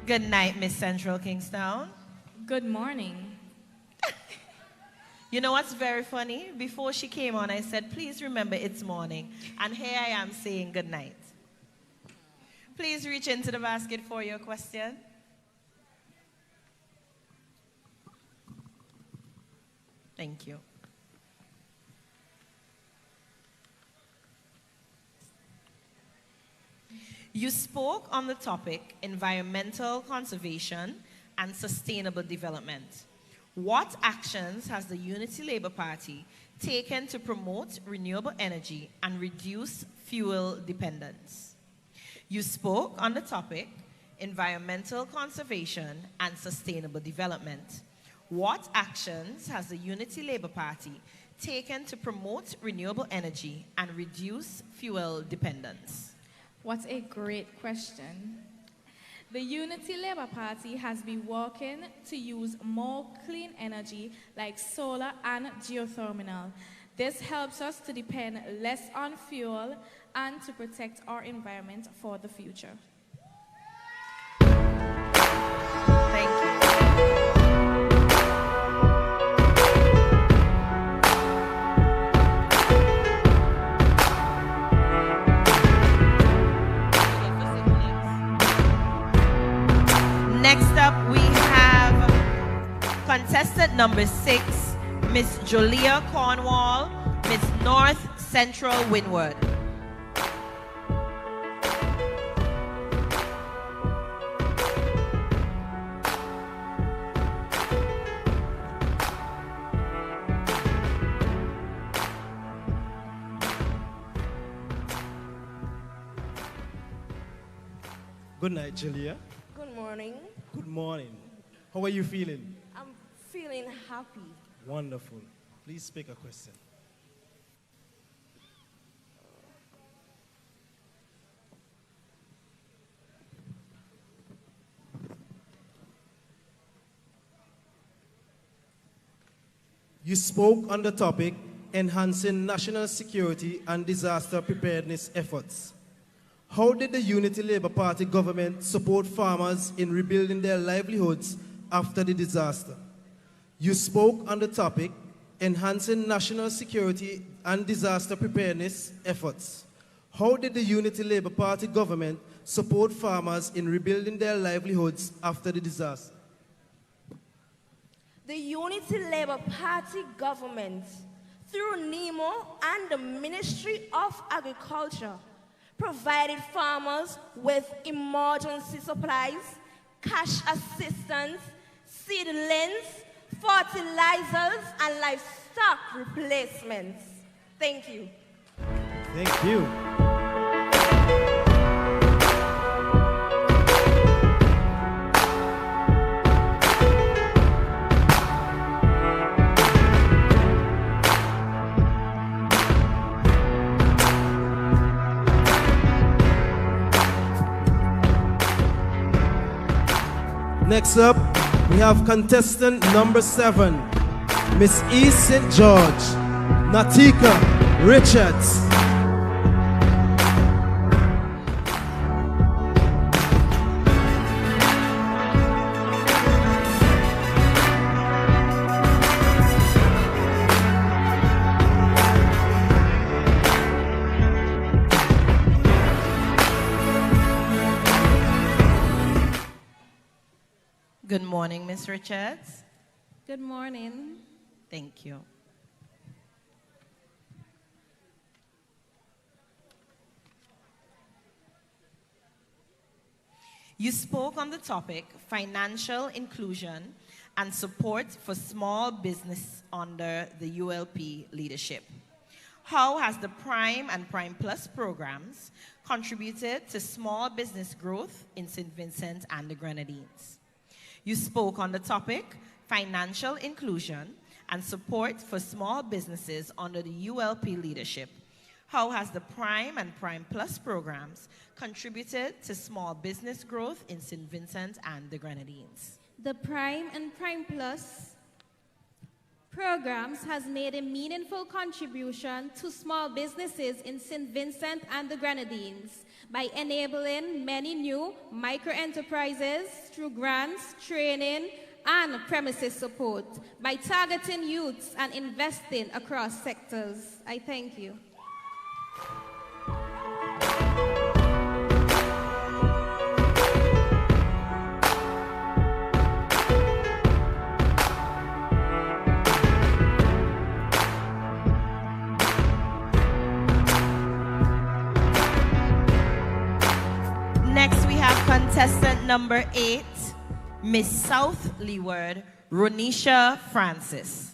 Good night, Miss Central Kingstown. Good morning. You know what's very funny? Before she came on, I said, please remember it's morning. And here I am saying good night. Please reach into the basket for your question. Thank you. You spoke on the topic environmental conservation and sustainable development. What actions has the Unity Labour Party taken to promote renewable energy and reduce fuel dependence? You spoke on the topic environmental conservation and sustainable development. What actions has the Unity Labour Party taken to promote renewable energy and reduce fuel dependence? What a great question. The Unity Labour Party has been working to use more clean energy like solar and geothermal. This helps us to depend less on fuel and to protect our environment for the future. Thank you. Next up, we have contestant number 6, Miss Jolia Cornwall, Miss North Central Windward. Good night, Julia. Good morning. Good morning. How are you feeling? I'm feeling happy. Wonderful. Please speak a question. You spoke on the topic enhancing national security and disaster preparedness efforts. How did the Unity Labour Party government support farmers in rebuilding their livelihoods after the disaster? You spoke on the topic, enhancing national security and disaster preparedness efforts. How did the Unity Labour Party government support farmers in rebuilding their livelihoods after the disaster? The Unity Labour Party government, through NEMO and the Ministry of Agriculture, provided farmers with emergency supplies, cash assistance, seedlings, fertilizers, and livestock replacements. Thank you. Thank you. Next up, we have contestant number 7, Miss E. St. George, Natika Richards. Good morning, Miss Richards. Good morning. Thank you. You spoke on the topic financial inclusion and support for small business under the ULP leadership. How has the Prime and Prime Plus programs contributed to small business growth in St. Vincent and the Grenadines? You spoke on the topic financial inclusion and support for small businesses under the ULP leadership. How has the Prime and Prime Plus programs contributed to small business growth in St. Vincent and the Grenadines? The Prime and Prime Plus programs has made a meaningful contribution to small businesses in St. Vincent and the Grenadines by enabling many new micro-enterprises through grants, training, and premises support, by targeting youths and investing across sectors. I thank you. Next, we have contestant number 8, Miss South Leeward, Ronisha Francis.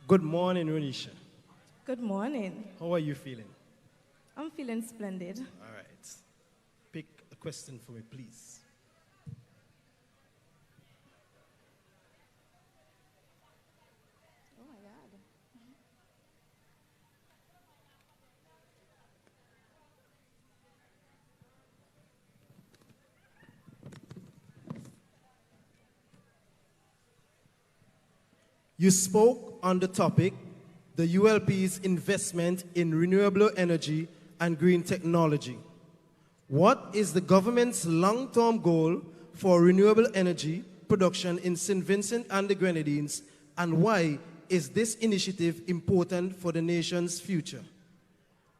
Good morning, Ronisha. Good morning. How are you feeling? I'm feeling splendid. All right. Pick a question for me, please. Oh my God. You spoke on the topic, the ULP's investment in renewable energy and green technology. What is the government's long-term goal for renewable energy production in St. Vincent and the Grenadines, and why is this initiative important for the nation's future?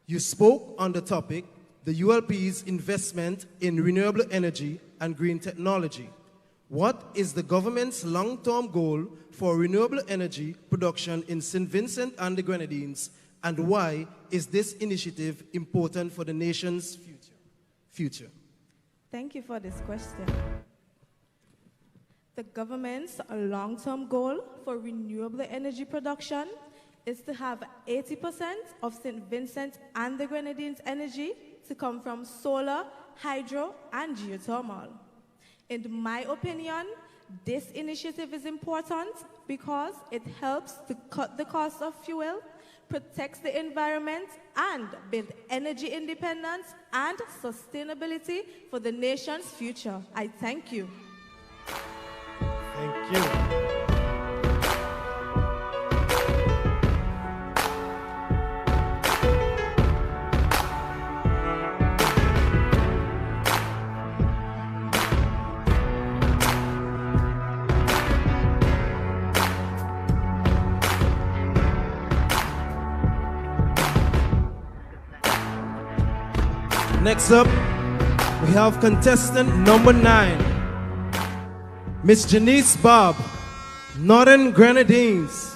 You spoke on the topic, the ULP's investment in renewable energy and green technology. What is the government's long-term goal for renewable energy production in St. Vincent and the Grenadines, and why is this initiative important for the nation's future? Thank you for this question. The government's long-term goal for renewable energy production is to have 80% of St. Vincent and the Grenadines' energy to come from solar, hydro, and geothermal. In my opinion, this initiative is important because it helps to cut the cost of fuel, protects the environment, and build energy independence and sustainability for the nation's future. I thank you. Thank you. Next up, we have contestant number 9, Miss Janice Bob, Northern Grenadines.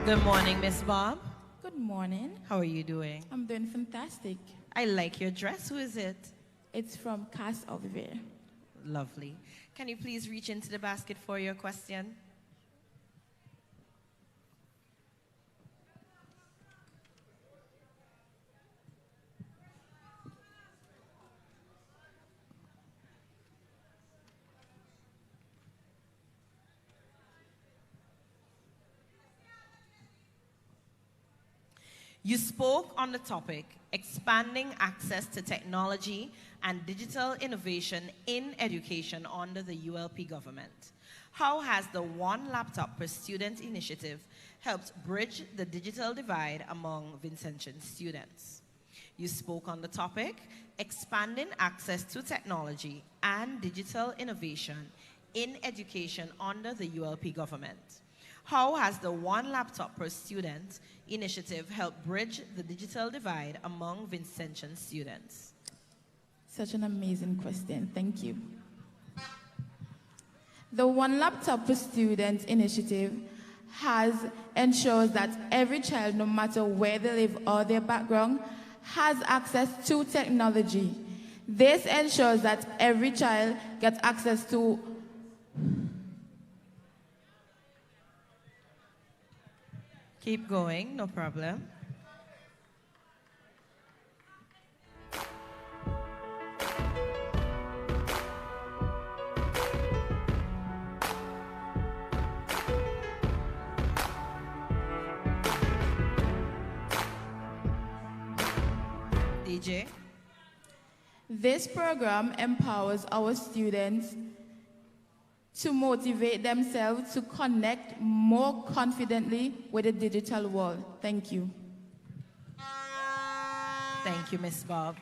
Good morning, Miss Bob. Good morning. How are you doing? I'm doing fantastic. I like your dress. Who is it? It's from Cas Olivier. Lovely. Can you please reach into the basket for your question? You spoke on the topic, expanding access to technology and digital innovation in education under the ULP government. How has the One Laptop Per Student initiative helped bridge the digital divide among Vincentian students? You spoke on the topic, expanding access to technology and digital innovation in education under the ULP government. How has the One Laptop Per Student initiative helped bridge the digital divide among Vincentian students? Such an amazing question. Thank you. The One Laptop Per Student initiative ensures that every child, no matter where they live or their background, has access to technology. This ensures that every child gets access to Keep going, no problem. DJ? This program empowers our students to motivate themselves to connect more confidently with the digital world. Thank you. Thank you, Ms. Bob.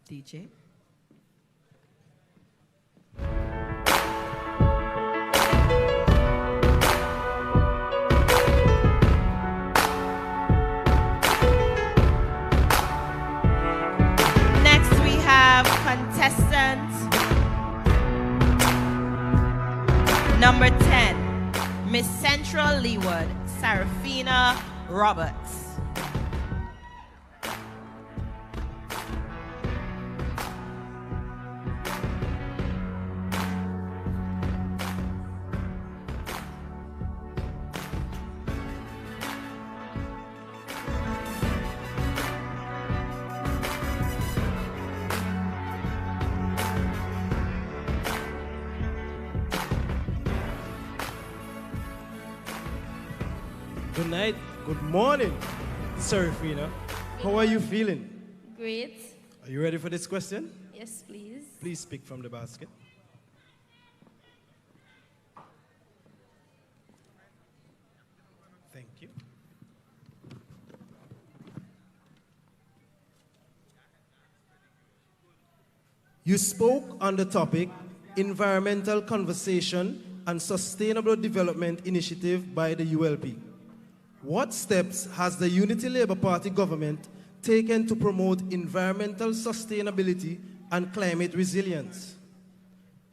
DJ? Contestant number 10, Miss Central Leeward, Sarafina Roberts. Good night, good morning, Serafina. How are you feeling? Great. Are you ready for this question? Yes, please. Please pick from the basket. Thank you. You spoke on the topic, Environmental Conversation and Sustainable Development Initiative by the ULP. What steps has the Unity Labour Party government taken to promote environmental sustainability and climate resilience?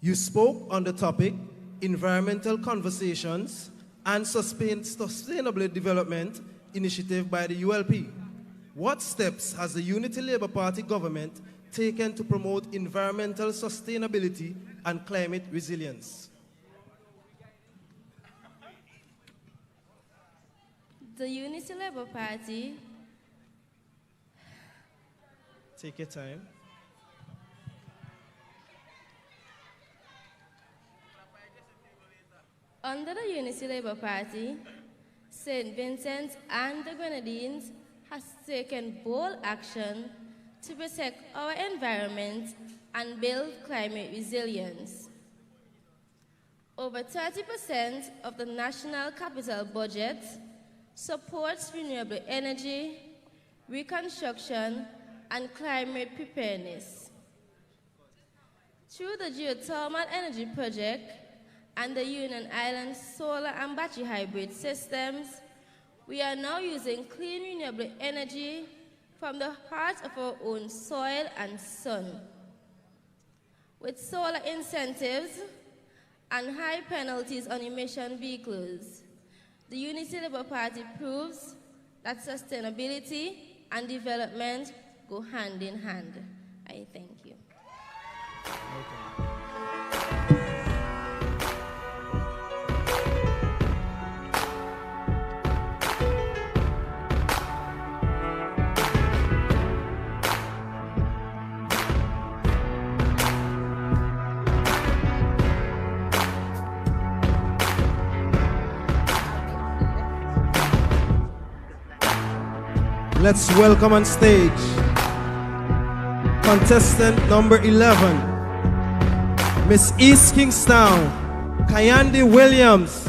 You spoke on the topic, Environmental Conversations and Sustainable Development Initiative by the ULP. What steps has the Unity Labour Party government taken to promote environmental sustainability and climate resilience? The Unity Labour Party. Take your time. Under the Unity Labour Party, St. Vincent and the Grenadines has taken bold action to protect our environment and build climate resilience. Over 30% of the national capital budget supports renewable energy, reconstruction, and climate preparedness. Through the geothermal energy project and the Union Island solar and battery hybrid systems, we are now using clean renewable energy from the heart of our own soil and sun. With solar incentives and high penalties on emission vehicles, the Unity Labour Party proves that sustainability and development go hand in hand. I thank you. Let's welcome on stage contestant number 11, Miss East Kingstown, Kayandi Williams.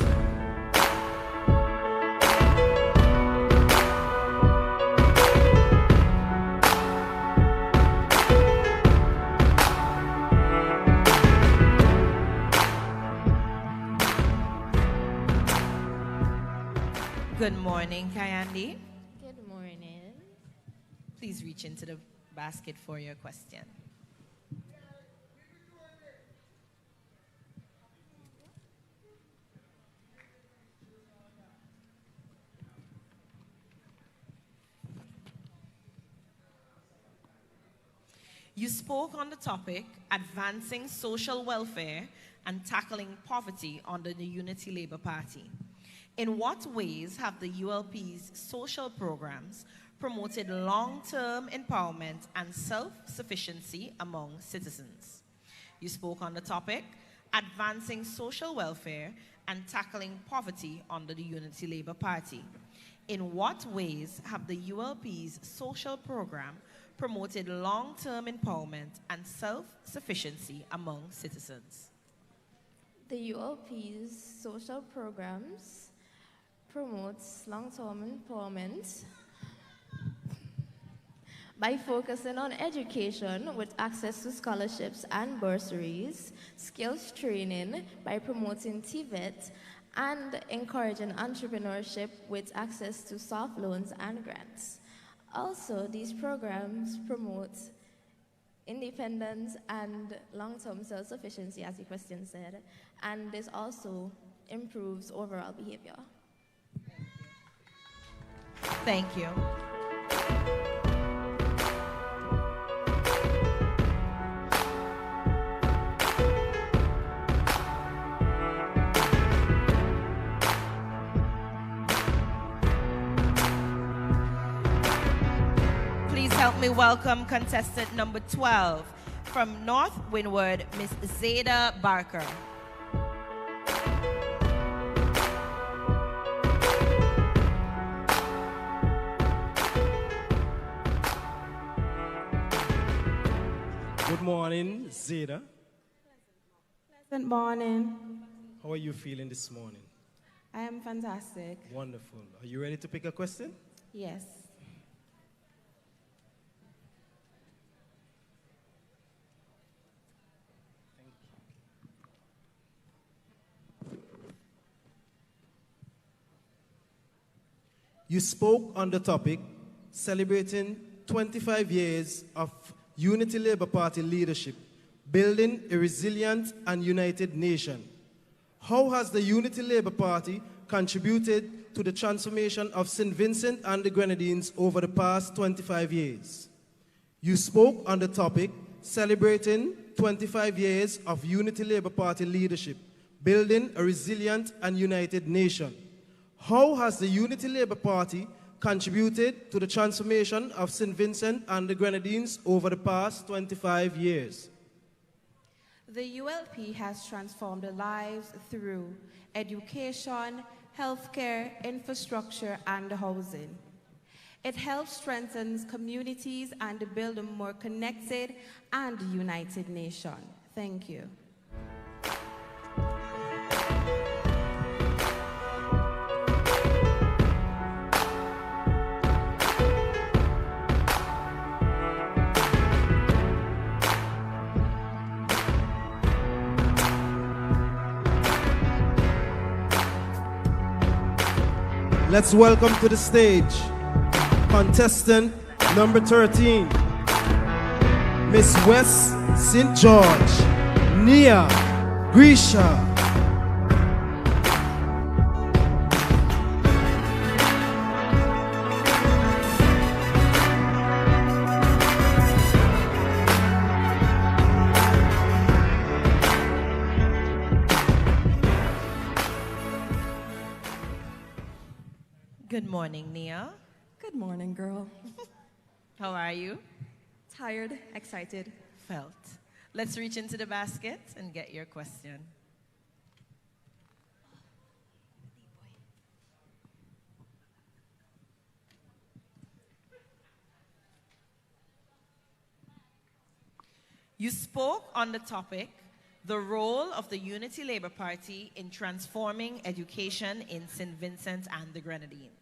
Good morning, Kayandi. Good morning. Please reach into the basket for your question. You spoke on the topic, advancing social welfare and tackling poverty under the Unity Labour Party. In what ways have the ULP's social programs promoted long-term empowerment and self-sufficiency among citizens? You spoke on the topic, advancing social welfare and tackling poverty under the Unity Labour Party. In what ways have the ULP's social program promoted long-term empowerment and self-sufficiency among citizens? The ULP's social programs promotes long-term empowerment by focusing on education with access to scholarships and bursaries, skills training by promoting TVET, and encouraging entrepreneurship with access to soft loans and grants. Also, these programs promote independence and long-term self-sufficiency, as the question said, and this also improves overall behavior. Thank you. Please help me welcome contestant number 12 from North Windward, Miss Zada Barker. Good morning, Zada. Pleasant morning. How are you feeling this morning? I am fantastic. Wonderful. Are you ready to pick a question? Yes. You spoke on the topic, celebrating 25 years of Unity Labour Party leadership, building a resilient and united nation. How has the Unity Labour Party contributed to the transformation of St. Vincent and the Grenadines over the past 25 years? You spoke on the topic, celebrating 25 years of Unity Labour Party leadership, building a resilient and united nation. How has the Unity Labour Party contributed to the transformation of St. Vincent and the Grenadines over the past 25 years? The ULP has transformed lives through education, healthcare, infrastructure, and housing. It helps strengthen communities and build a more connected and united nation. Thank you. Let's welcome to the stage contestant number 13, Miss West St. George, Nia Grisha. Good morning, Nia. Good morning, girl. How are you? Tired, excited. Felt. Let's reach into the basket and get your question. You spoke on the topic, the role of the Unity Labour Party in transforming education in St. Vincent and the Grenadines.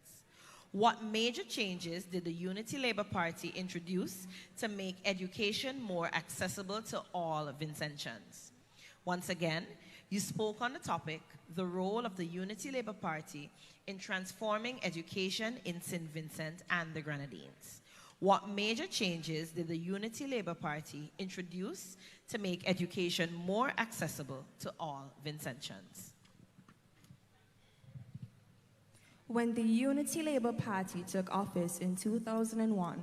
What major changes did the Unity Labour Party introduce to make education more accessible to all Vincentians? Once again, you spoke on the topic, the role of the Unity Labour Party in transforming education in St. Vincent and the Grenadines. What major changes did the Unity Labour Party introduce to make education more accessible to all Vincentians? When the Unity Labour Party took office in 2001,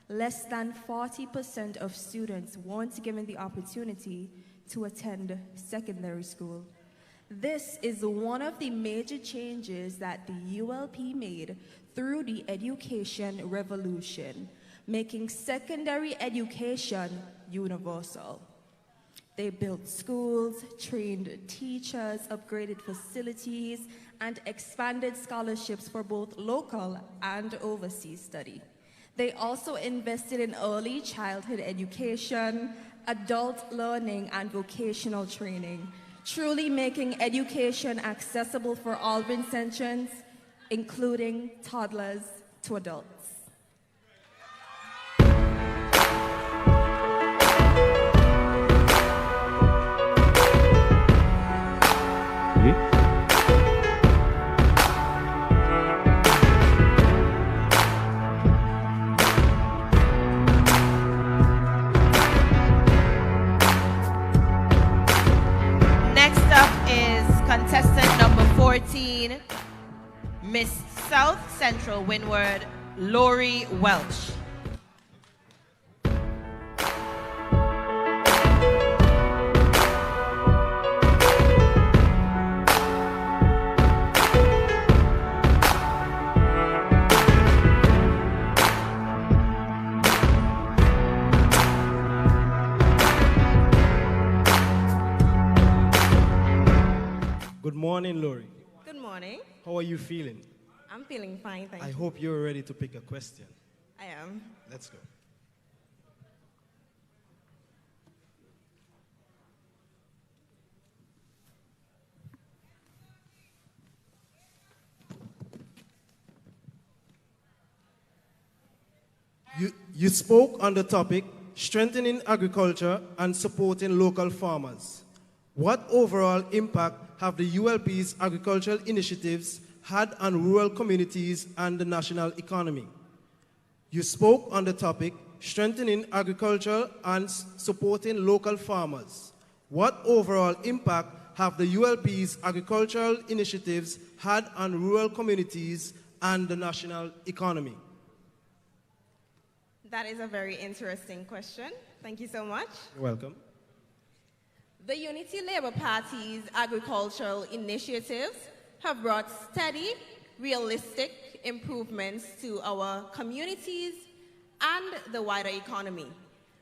less than 40% of students weren't given the opportunity to attend secondary school. This is one of the major changes that the ULP made through the education revolution, making secondary education universal. They built schools, trained teachers, upgraded facilities, and expanded scholarships for both local and overseas study. They also invested in early childhood education, adult learning, and vocational training, truly making education accessible for all Vincentians, including toddlers to adults. Contestant number 14, Miss South Central Windward, Lori Welch. Good morning, Lori. Good morning. How are you feeling? I'm feeling fine, thank you. I hope you're ready to pick a question. I am. Let's go. You spoke on the topic, strengthening agriculture and supporting local farmers. What overall impact have the ULP's agricultural initiatives had on rural communities and the national economy? You spoke on the topic, strengthening agriculture and supporting local farmers. What overall impact have the ULP's agricultural initiatives had on rural communities and the national economy? That is a very interesting question. Thank you so much. You're welcome. The Unity Labour Party's agricultural initiatives have brought steady, realistic improvements to our communities and the wider economy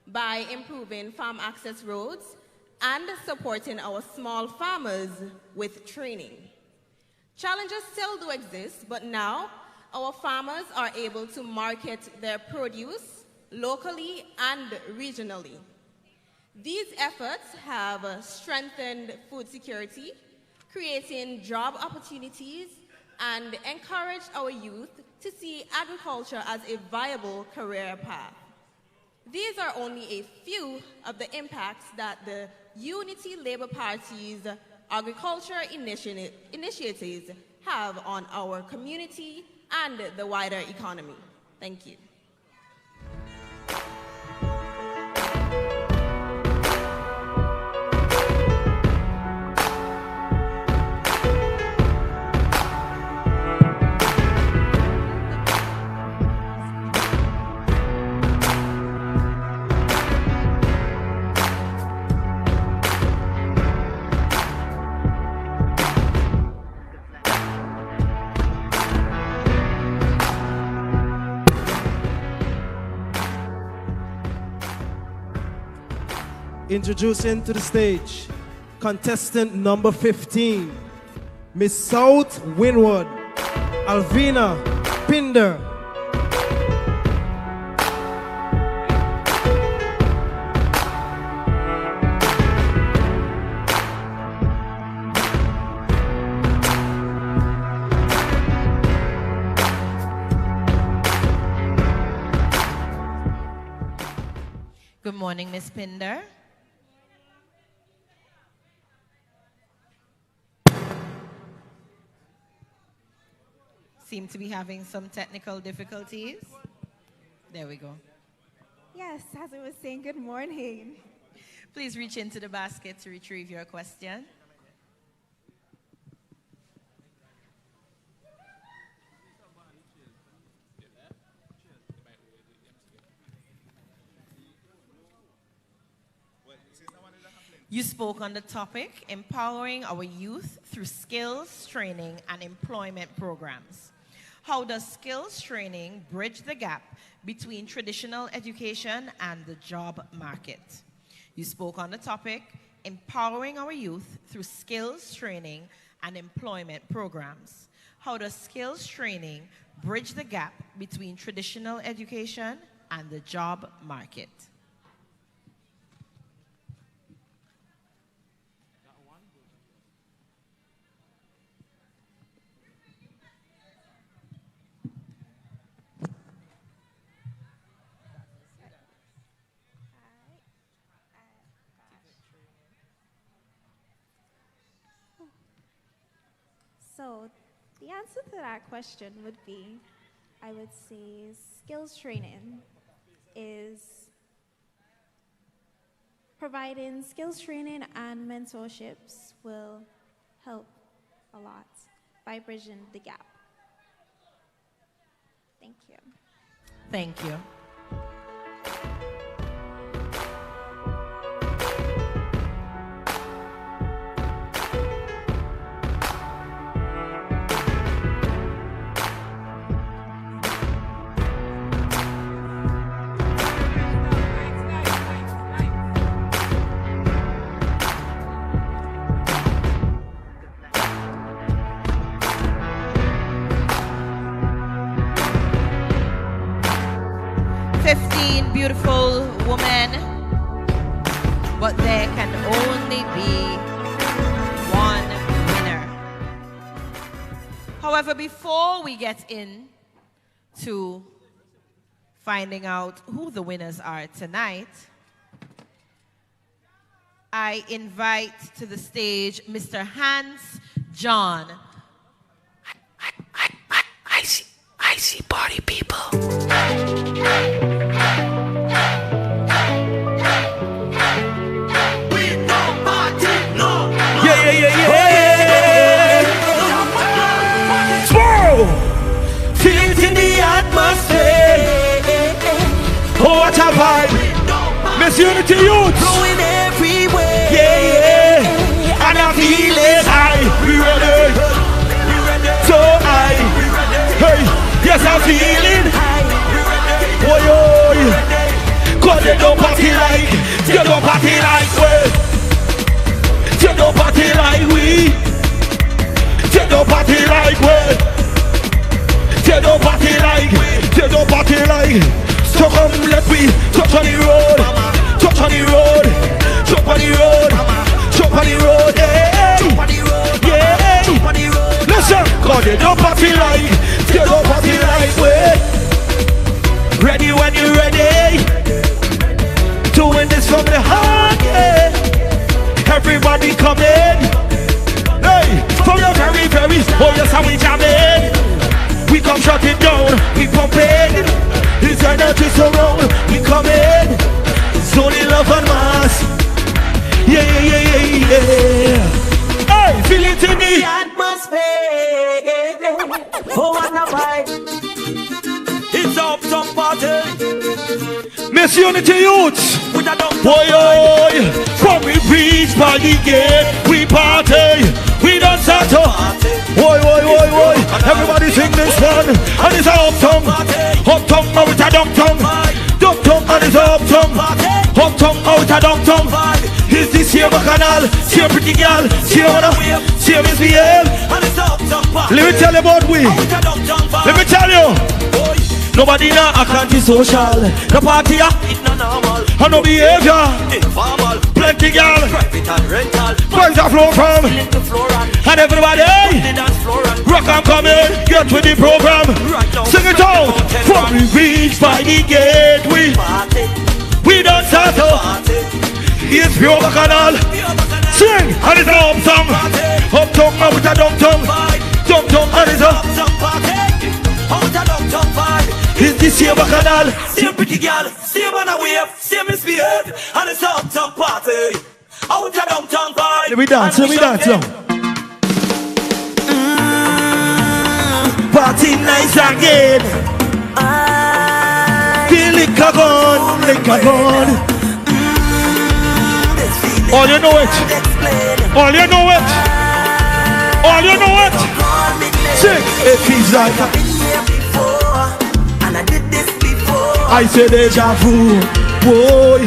by improving farm access roads and supporting our small farmers with training. Challenges still do exist, but now our farmers are able to market their produce locally and regionally. These efforts have strengthened food security, creating job opportunities, and encouraged our youth to see agriculture as a viable career path. These are only a few of the impacts that the Unity Labour Party's agriculture initiatives have on our community and the wider economy. Thank you. Introducing to the stage, contestant number 15, Miss South Windward, Alvina Pinder. Good morning, Miss Pinder. Seem to be having some technical difficulties. There we go. Yes, as I was saying, good morning. Please reach into the basket to retrieve your question. You spoke on the topic, empowering our youth through skills, training, and employment programs. How does skills training bridge the gap between traditional education and the job market? You spoke on the topic, empowering our youth through skills, training, and employment programs. How does skills training bridge the gap between traditional education and the job market? So the answer to that question would be, I would say skills training is providing skills training and mentorships will help a lot by bridging the gap. Thank you. Thank you. Beautiful woman, but there can only be one winner. However, before we get into finding out who the winners are tonight, I invite to the stage Mr. Hans John. I see party people. Feel it in the atmosphere. Oh, what a vibe. Miss Unity Youth blowing everywhere. Yeah, yeah. And I feel it high. We ready. So high. Hey, yes, I'm feeling high. Oh, yo. Cause they don't party like, they don't party like we. They don't party like we. They don't party like we. They don't party like, they don't party like. So come let me touch on the road, touch on the road, jump on the road, jump on the road, yeah, yeah. Listen, cause they don't party like, they don't party like we. Ready when you're ready, doing this from the heart, yeah. Everybody come in, hey, from the very, very, oh yes, how we jamming. We come shut it down, we pump it. It's energy surround, we come in. It's only love and mass. Yeah, yeah, yeah, yeah, yeah. Hey, feel it in the atmosphere. Oh, what a vibe. It's up some party. Miss Unity Youth. Boy, boy. From we reach by the gate, we party. We don't start up. Boy, boy, boy, boy. Everybody sing this one. And it's a up tongue. Up tongue, now it's a dump tongue. Dump tongue, and it's a up tongue. Up tongue, now it's a dump tongue. see a bacchanal, see a pretty girl, see a wanna, see a misbehave. Let me tell you about we. Let me tell you. Nobody now act anti-social. The party it not normal. And no behavior. Informal. Plenty girl. Private and rental. Boys are flow from. And everybody, hey, rock and come in. Get with the program. Sing it out. From we reach by the gate, we don't start up. It's pure bacchanal. Sing, and it's an up song. Up tongue and with a dumb tongue. Dumb tongue and it's a it's the same bacchanal. Same pretty girl, same on a wave, same misbehave. And it's up tongue party. Out a dumb tongue party. Let me dance now. Party nice again. Feel liquor gone. All you know it. Sing. It feels like I say deja vu, boy.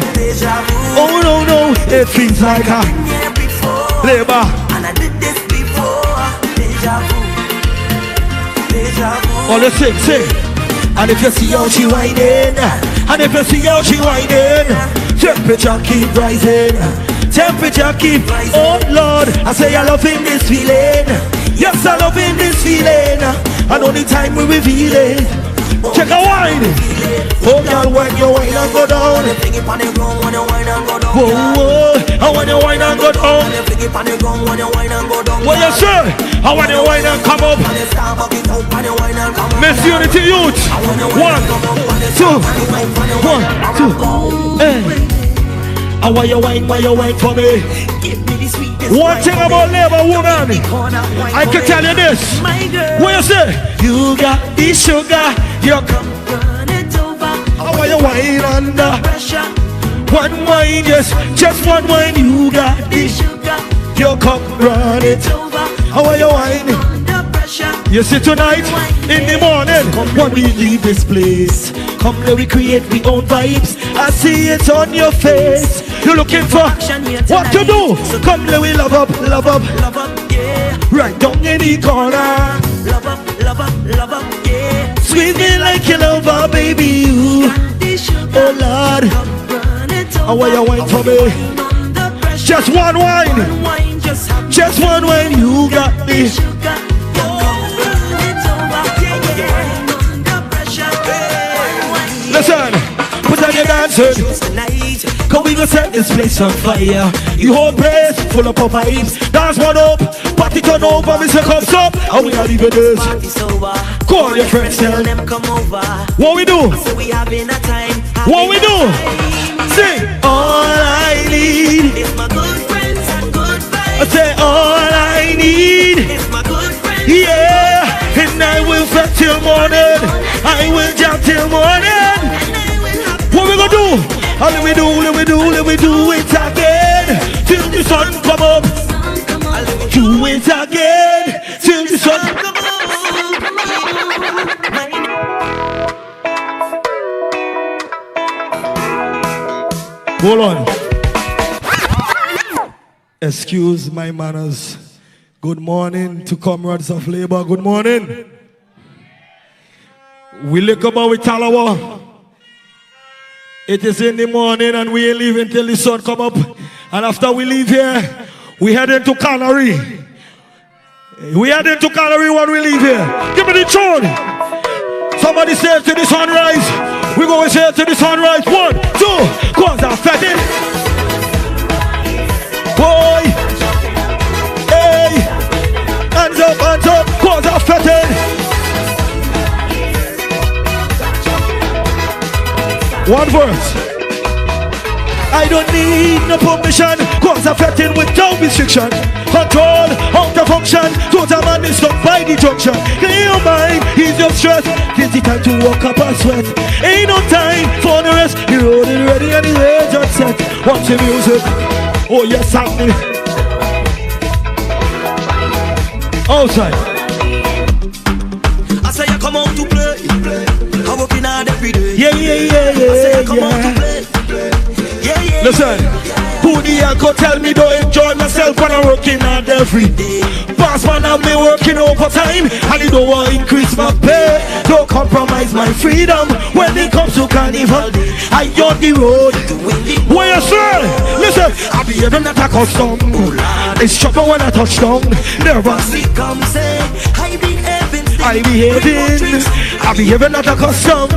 Oh no, it feels like a labor. And I did this before, deja vu. All the sing. And if you see how she whining, temperature keep rising. Oh Lord, I say I loving this feeling. Yes, I loving this feeling. And only time we reveal it. Check a wine. Oh girl, when you wine and go down. Whoa, I want you wine and go down. What you say? I want you wine and come up. Miss Unity Youth. 1, 2. Hey. I want you wine for me. One thing about labor woman, I can tell you this. What you say? You got the sugar. You come run it over. I want you wine under pressure. One wine, yes, just one wine. You got the sugar. You come run it over. I want you wine under pressure. You see tonight in the morning when we leave this place. Come let we create we own vibes. I see it on your face. You're looking for what to do. Come let we love up, yeah. Right down in the corner. Love up, yeah. Squeeze me like you love her, baby. You. Oh Lord, I want you wine for me. Just one wine. Just one wine. You got me. Listen, put on your dancing. Cause we gon' set this place on fire. You whole place full of vibes. Dance one up, party turn over. Me say comes up, and we are leaving this. Call your friends, tell them come over. What we do? What we do? Sing. All I need is my good friends and good vibes. I say all I need is my good friends. Yeah, and I will fret till morning. I will jump till morning. What we gonna do? Let me do it again till the sun come up. Do it again till the sun come up. Hold on. Excuse my manners. Good morning to comrades of labor. Good morning. We look about with Talawa. It is in the morning and we ain't leaving till the sun come up. And after we leave here, we head into Canary. We head into Canary when we leave here. Give me the tune. Somebody say to the sunrise. We go and say to the sunrise. 1, 2, cause I'm fetting. Boy. Hey. Hands up, cause I'm fetting. One verse. I don't need no permission, cause I'm fetting without restriction. Control, out of function, total man is stuck by the junction. Clear your mind, ease your stress. This the time to walk up and sweat. Ain't no time for the rest. The road is ready and the way just set. Watch the music. Oh yes, I'm outside. I say I come out to play. I'm working hard every day. Yeah. I say I come out to play. Yeah. Listen, who Do the alcohol, tell me don't enjoy myself when I'm working hard every day. Boss man, I've been working overtime, and you don't want to increase my pay. Don't compromise my freedom when it comes to carnival day. I on the road. What you say? Listen, I be having that a custom. It's trouble when I touch down. Never see come say, I be having that a custom.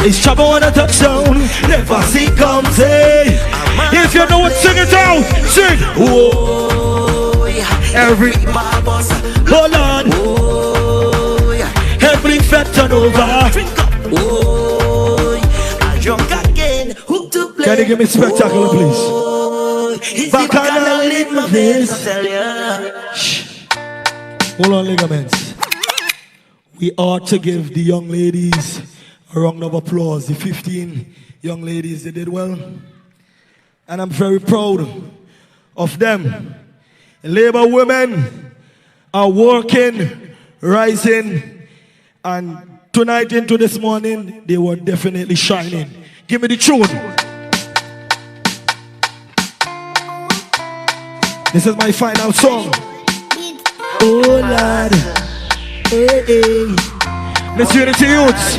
It's trouble when I touch down. Never see come say. If you know it, sing it out. Sing. Whoa, every hold on. Every fat turn over. Can you give me spectacular, please? Back on in my face. Hold on, ligaments. We ought to give the young ladies a round of applause. The 15 young ladies, they did well. And I'm very proud of them. Labor women are working, rising, and tonight into this morning, they were definitely shining. Give me the tune. This is my final song. Oh Lord, hey, hey. Miss Unity Youths.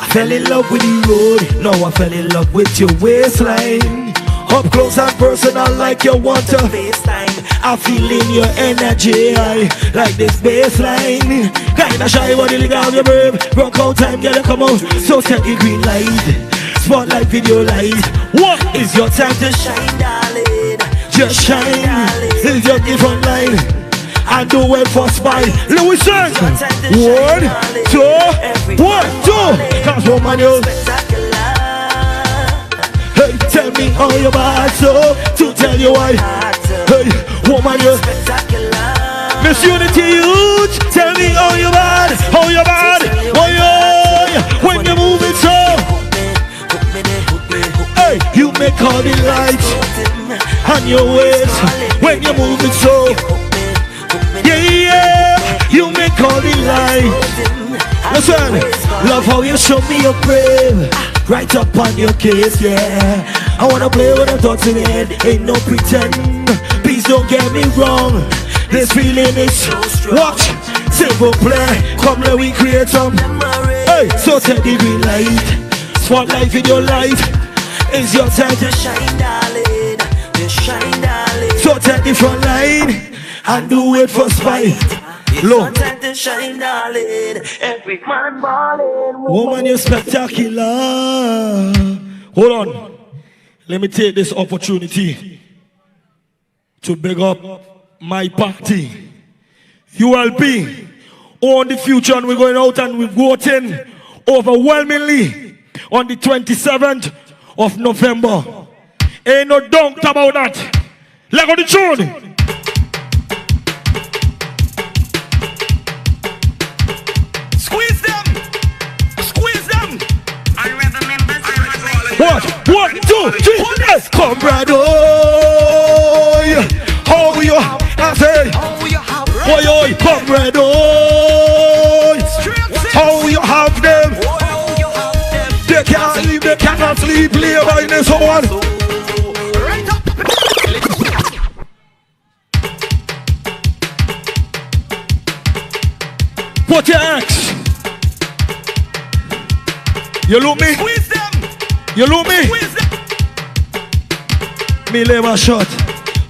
I fell in love with the road, now I fell in love with your waistline. Up close and personal like you want to FaceTime. I feel in your energy, I like this baseline. Kinda shy, but you got your brave. Rock out time, girl, come out. So take the green light, spotlight, video light. What is your time to shine, darling? Just shine, it's your different line. I do it for spine. Listen, 1, 2, 1, 2. Cause woman, you hey, tell me how you bad, so to tell you why. Hey, woman, you Miss Unity Youth, tell me how you bad, how you bad. Oh, yeah, when you move it so. Hey, you make all the lights on your waist when you move it so. Yeah, you make all the lights. Listen, love how you show me your brave. Right up on your case, yeah. I wanna play with the thoughts in the head, ain't no pretend. Please don't get me wrong, this feeling is watch, simple play. Come let we create some. Hey, so take the green light, spotlight in your life. It's your time to shine, darling. Just shine, darling. So take the front line and do it for spite. Look, to shine, darling. Every man ballin'. Woman, you're spectacular. Hold on. Let me take this opportunity to big up my party, ULP. On the future, and we're going out and we're voting overwhelmingly on the 27th of November. Ain't no doubt about that. Let go the tune. Squeeze them. Squeeze them. Are you ever members? What? 1, 2, 3. Yes. Comrade, how you I say, oi, comrade, how you have them? They can't sleep, they cannot sleep. Labor in this one. Put your axe. You look me? Squeeze them. You look me? Squeeze them. Me labor shot,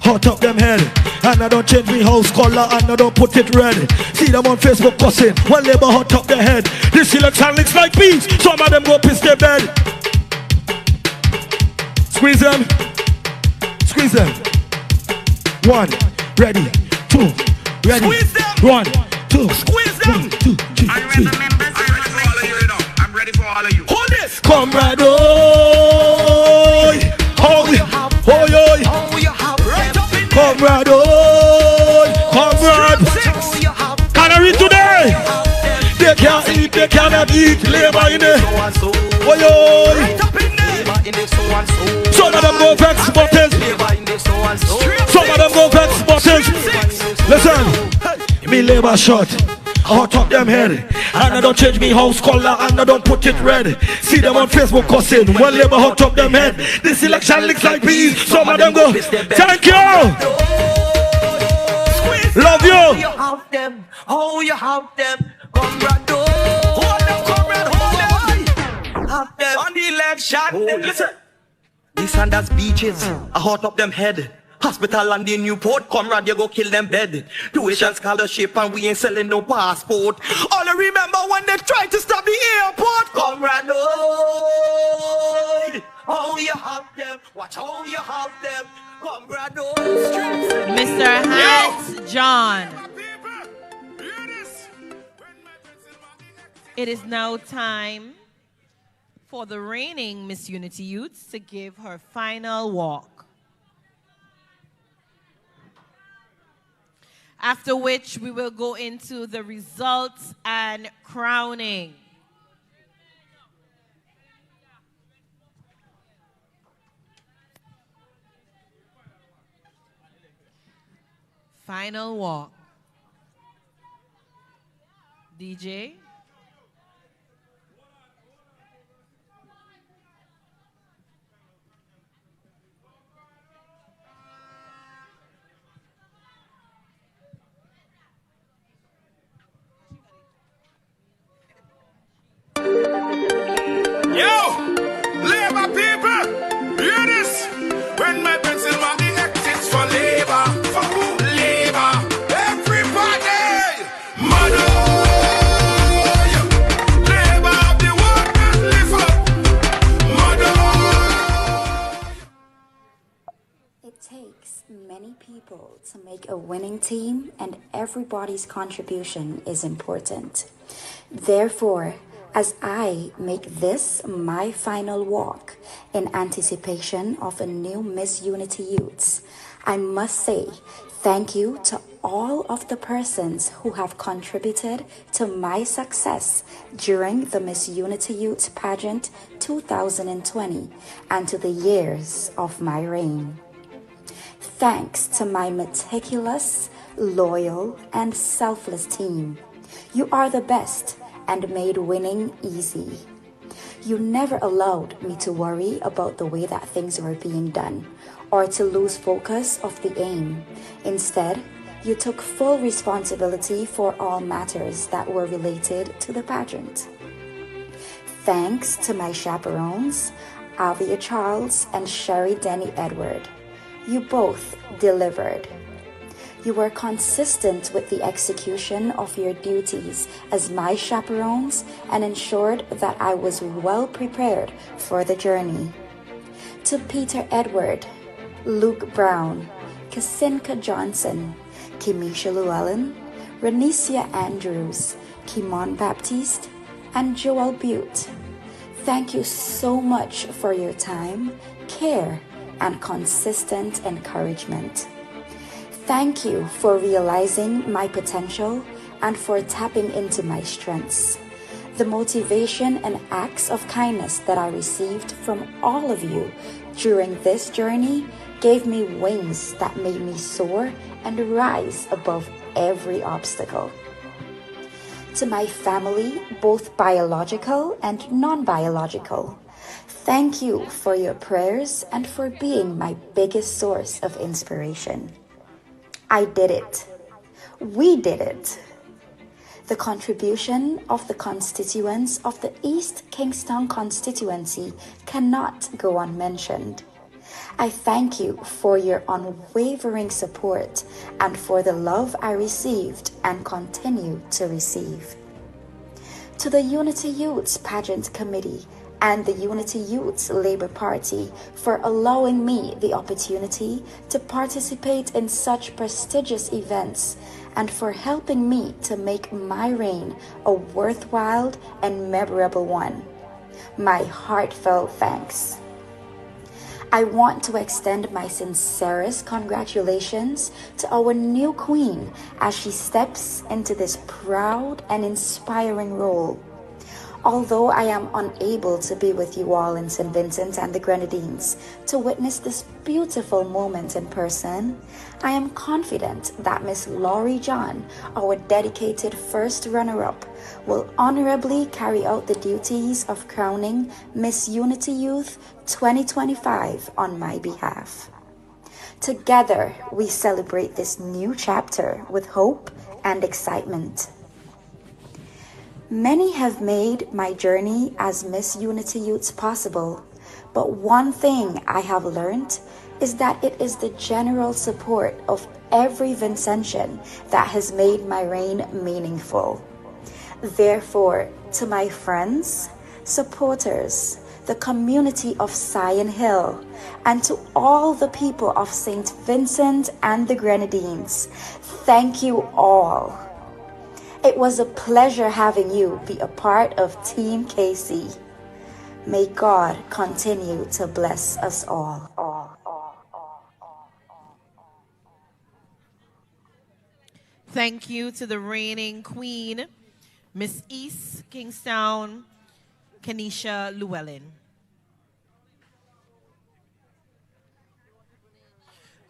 hot up them head. And I don't change me house color and I don't put it red. See them on Facebook cussing, one labor hot up their head. This election looks like peace, some of them go piss their bed. Squeeze them. Squeeze them. 1, ready, 2, ready. Squeeze them. 1, 2. Squeeze them. 1, 2, 3, 4. I'm ready for all of you. Hold this. Comrade, comrade, comrade. Can I read today? They can't eat, they cannot eat. Labor in it. Some of them go vex buttons. Some of them go vex buttons. Listen, me labor shot, hot up them head. And I don't change me house color and I don't put it red. See them on Facebook cussing, well labor hot up them head. This election looks like peas, some of them go, thank you! Love you! How you have them, how you have them, comrade. Hold them, comrade, hold them. Have them on the election. Listen. This and that's beaches, I hot up them head. Hospital and the Newport, comrade, you go kill them dead. Tuition scholarship and we ain't selling no passport. All I remember when they tried to stop the airport. Comrade, oh, how you have them, watch how you have them. Comrade, oh. Mr. Hans John. It is now time for the reigning Miss Unity Youths to give her final walk. After which we will go into the results and crowning. Final walk. DJ. Yo, Labour people, hear this. When my pencil marking exits for Labour, for who? Labour, everybody. Mother, Labour of the workers live up. Mother. It takes many people to make a winning team, and everybody's contribution is important. Therefore, as I make this my final walk in anticipation of a new Miss Unity Youths, I must say thank you to all of the persons who have contributed to my success during the Miss Unity Youths Pageant 2020 and to the years of my reign. Thanks to my meticulous, loyal, and selfless team. You are the best and made winning easy. You never allowed me to worry about the way that things were being done or to lose focus of the aim. Instead, you took full responsibility for all matters that were related to the pageant. Thanks to my chaperones, Avia Charles and Sherry Denny Edward. You both delivered. You were consistent with the execution of your duties as my chaperones and ensured that I was well prepared for the journey. To Peter Edward, Luke Brown, Kasinka Johnson, Kimisha Llewellyn, Renicia Andrews, Kimon Baptiste, and Joel Butte. Thank you so much for your time, care, and consistent encouragement. Thank you for realizing my potential and for tapping into my strengths. The motivation and acts of kindness that I received from all of you during this journey gave me wings that made me soar and rise above every obstacle. To my family, both biological and non-biological, thank you for your prayers and for being my biggest source of inspiration. I did it. We did it. The contribution of the constituents of the East Kingstown constituency cannot go unmentioned. I thank you for your unwavering support and for the love I received and continue to receive. To the Unity Youths Pageant Committee and the Unity Youths Labour Party for allowing me the opportunity to participate in such prestigious events and for helping me to make my reign a worthwhile and memorable one. My heartfelt thanks. I want to extend my sincerest congratulations to our new queen as she steps into this proud and inspiring role. Although I am unable to be with you all in St. Vincent and the Grenadines to witness this beautiful moment in person, I am confident that Miss Laurie John, our dedicated first runner-up, will honorably carry out the duties of crowning Miss Unity Youth 2025 on my behalf. Together, we celebrate this new chapter with hope and excitement. Many have made my journey as Miss Unity Youth possible, but one thing I have learned is that it is the general support of every Vincentian that has made my reign meaningful. Therefore, to my friends, supporters, the community of Sion Hill, and to all the people of St. Vincent and the Grenadines, thank you all. It was a pleasure having you be a part of Team KC. May God continue to bless us all. Thank you to the reigning queen, Miss East Kingstown, Kenesha Llewellyn.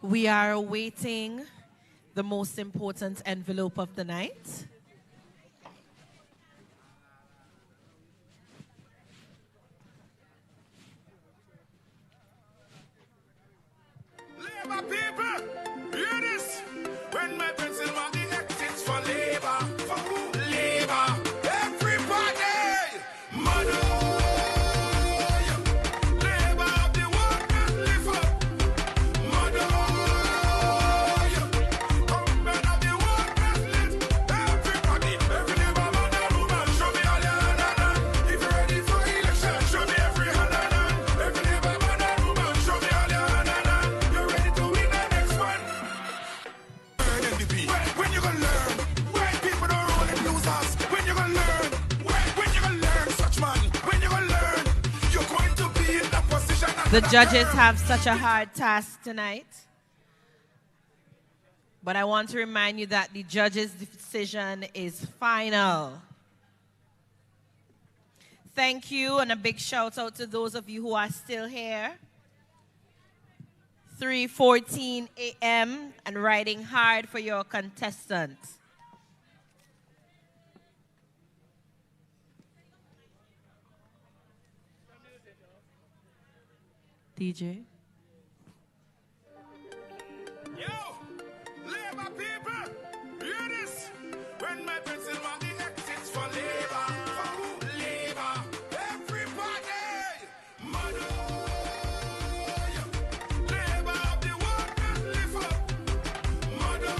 We are awaiting the most important envelope of the night. Labor people, hear this. When my pencil mark the exits for labor, for who? Labor. Everybody, mother. Labor of the workers live up. Mother. Government of the workers live. Everybody, every labor man and woman, show me all your hand. If you're ready for election, show me every hand. Every labor man and woman, show me all your hand. You're ready to win the next one. When you gonna learn? When people don't roll and losers. When you gonna learn? When you gonna learn, such man? When you gonna learn? You're going to be in that position. The judges have such a hard task tonight. But I want to remind you that the judges' decision is final. Thank you, and a big shout out to those of you who are still here. 3:14 a.m. and riding hard for your contestant. DJ. Labor people, hear this. When my pencil mark the exits for labor, for who? Labor. Everybody, mother. Labor of the workers live up. Mother.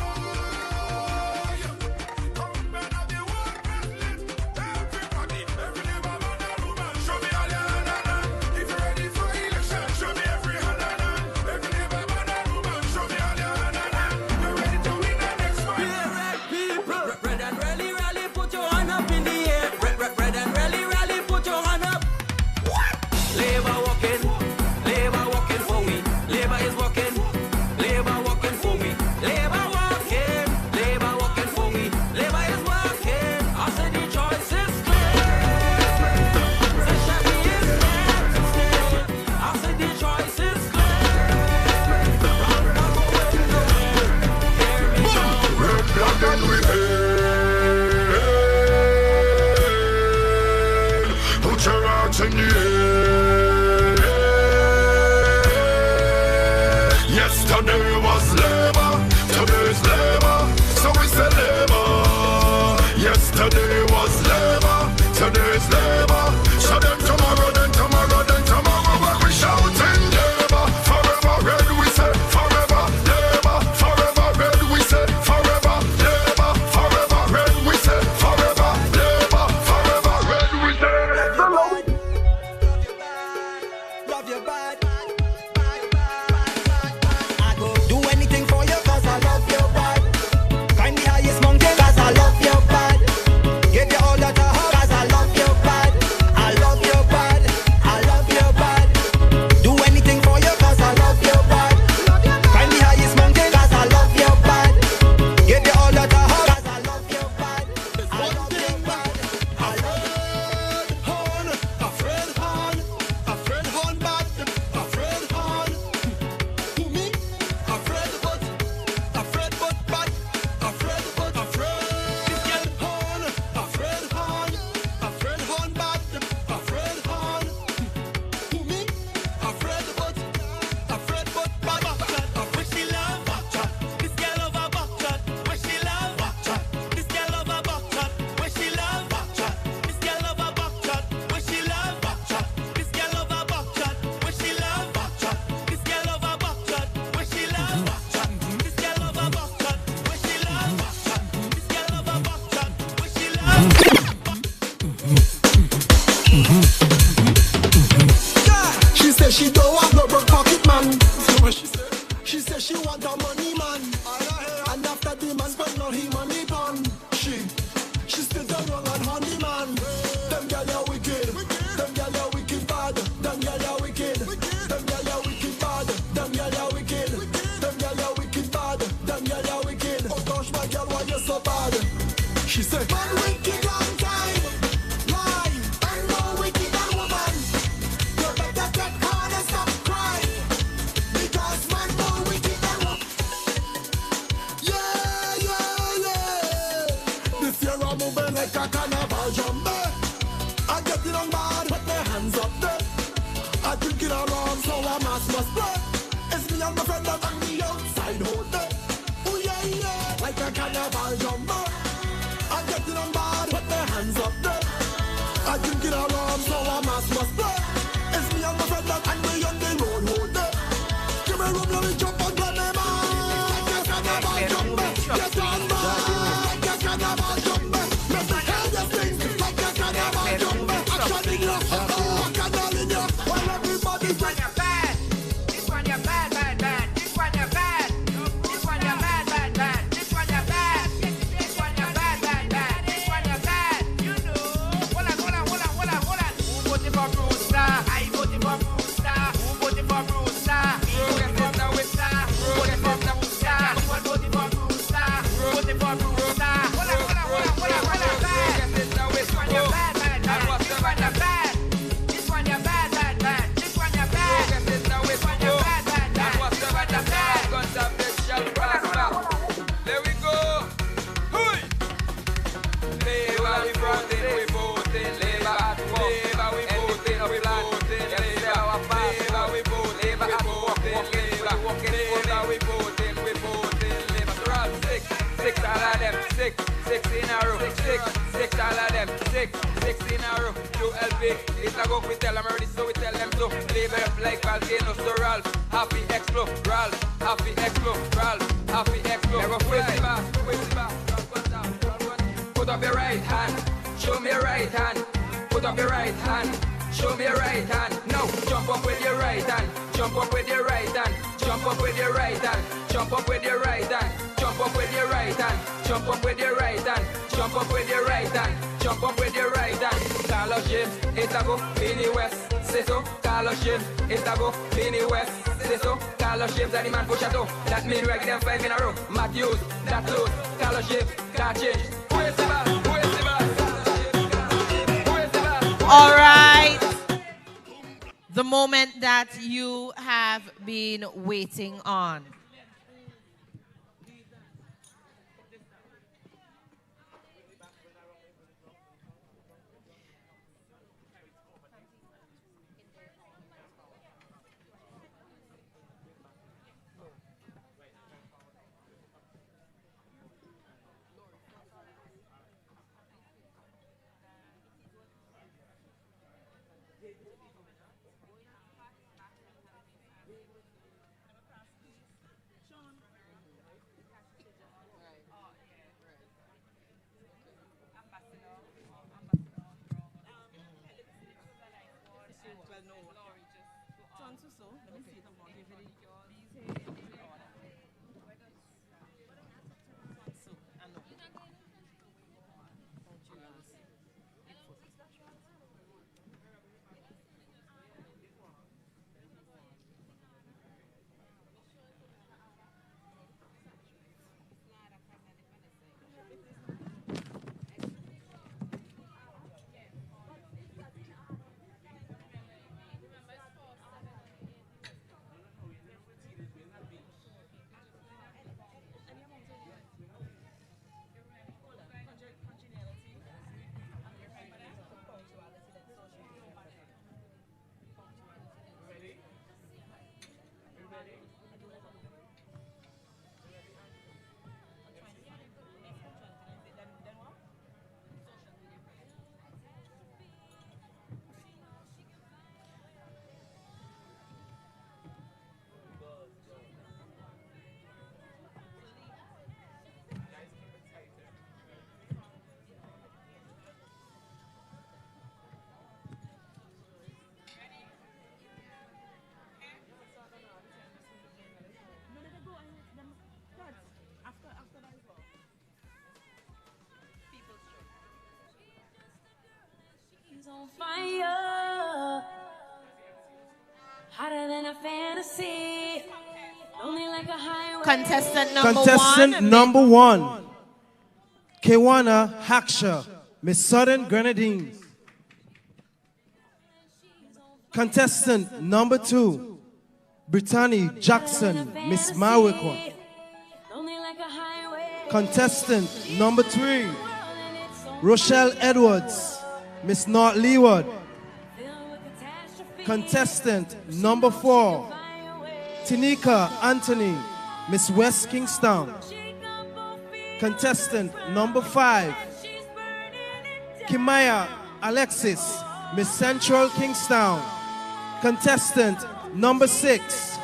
Government of the workers live. Everybody, every labor man and woman, show me all your hand. If you're ready for election, show me every hand. Every labor man and woman, show me all your hand. You're ready to win the next one. People, red and rally, rally, put your hand up in the air. Red and rally, rally, put your hand up. What? Labor walking for we. Labor is walking for we. Labor walking for we. Labor is walking. I said the choice is clear. Say Chevy is there to stay. I said the choice is clear. Round and go window. Hear me now. Red blood and we put your hands in the air. Yesterday was labor, today's labor, so we say labor. Yesterday was labor, today's labor. So then tomorrow, when we shouting labor, forever red we say, forever labor, forever red we say, forever labor, forever red we say, forever labor, forever red we say. Love your bad. I go say she want a money man. And after the man spend all his money on she still turn wrong and honey man. Them girl are wicked. Them girl are wicked bad. Them girl are wicked. Them girl are wicked bad. Them girl are wicked. Them girl are wicked bad. Them girl are wicked. Oh gosh, my girl, why you so bad? She said, man wicked long time. Lie. I'm more wicked than woman. You better get hard and stop crying. Because man more wicked than woman. Yeah, yeah, yeah. This year I'm moving like a carnival jumbo. I get it on bad, put my hands up there. I drink it around, so I must spread. It's me and my friend that on the outside hold there. Oh yeah, yeah, like a carnival jumbo. I get it on bad, put my hands up there. I drink it around, so I must spread. It's me and my friend that on the road hold there. Give me room, let me jump and grab me man. Like a carnival jumbo, get on man. Like a carnival jumbo, let me tell you things. Like a carnival jumbo, action in your heart, action in your heart. While everybody's when you're bad, this one you're bad, bad, bad. This one you're bad, this one you're bad, bad, bad. This one you're bad, this one you're bad, bad, bad. This one you're bad, you know. Hold on. Who voted for Brewster? I voted for Brewster. Who voted for Brewster? Who voted for Brewster? Who voted for Brewster? Who voted for Brewster? Who voted for Brewster? Hold on. This one you're bad, bad, bad. This one you're bad. This one you're bad, bad, bad. This one you're bad. This one you're bad, bad, bad. This one you're bad. There we go. Hui. Labour, we voting. Labour at work. Labour, we voting. We voting. Labour, we voting. Labour at work. Labour, we voting. Labour. So all six all of them. Six in a row. Six all of them. Six in a row. QLP. It's a go. We tell them already, so we tell them so. Labour up like volcano. So Ralph, happy explode. Ralph, happy explode. Ralph, happy explode. Never put up your right hand, show me your right hand. Put up your right hand, show me your right hand. Now jump up with your right hand, jump up with your right hand, jump up with your right hand, jump up with your right hand, jump up with your right hand, jump up with your right hand, jump up with your right hand, jump up with your right hand. Carlos James, it's a go, Vinny West, say so. Carlos James, it's a go, Vinny West, say so. Carlos James and the man push a toe. That mean we get them 5 in a row. Matthews, that close. Carlos James, can't change. All right. The moment that you have been waiting on. fire, hotter than a fantasy, only like a highway. Contestant number one, Kewana Haksha, Miss Southern Grenadines. Contestant number two, Brittany Jackson, Miss Mawikwa. Contestant number three, Rochelle Edwards, Miss North Leeward. Contestant number four, Tinika Anthony, Miss West Kingstown. Contestant number five, Kimaya Alexis, Miss Central Kingstown. Contestant number six,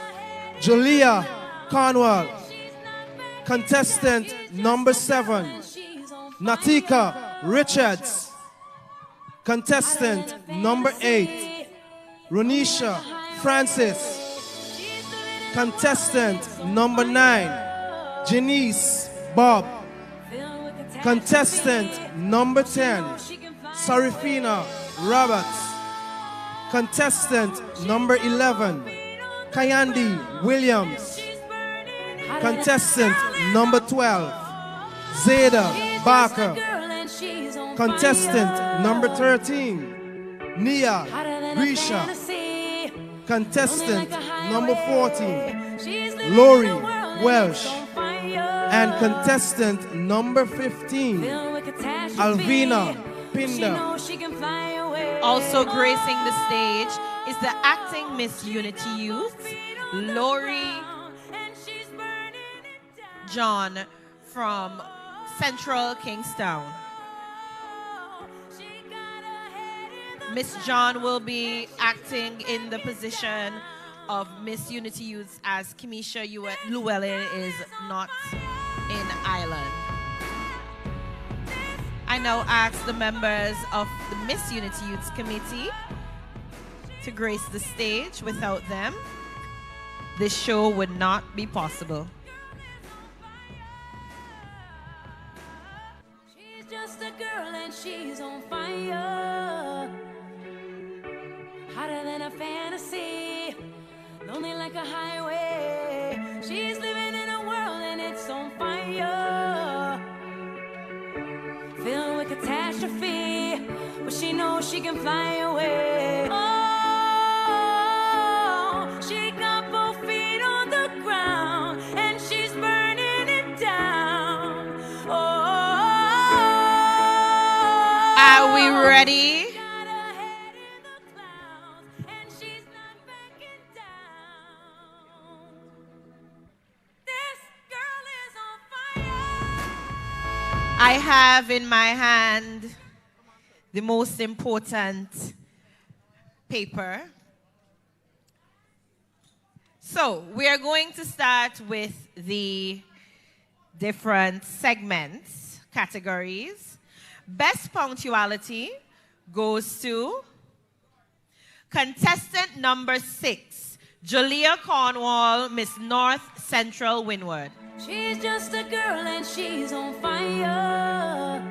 Julia Cornwall. Contestant number seven, Natika Richards. Contestant number eight, Ronisha Francis. Contestant number nine, Janice Bob. Contestant number 10, Sarifina Roberts. Contestant number 11, Kayandi Williams. Contestant number 12, Zeda Barker. Contestant number 13, Nia Grisha. Contestant number 14, Lori Welsh. And contestant number 15, Alvina Pinder. Also gracing the stage is the acting Miss Unity Youth, Lori John from Central Kingstown. Miss John will be acting in the position of Miss Unity Youth as Kimisha Llewellyn is not in Ireland. I now ask the members of the Miss Unity Youth Committee to grace the stage. Without them, this show would not be possible. She's just a girl and she's on fire, hotter than a fantasy, lonely like a highway. She's living in a world and it's on fire, filled with catastrophe, but she knows she can fly away. Oh, she got both feet on the ground and she's burning it down. Oh, are we ready? I have in my hand the most important paper. So we are going to start with the different segments, categories. Best punctuality goes to contestant number 6, Julia Cornwall, Miss North Central Windward. she's just a girl and she's on fire,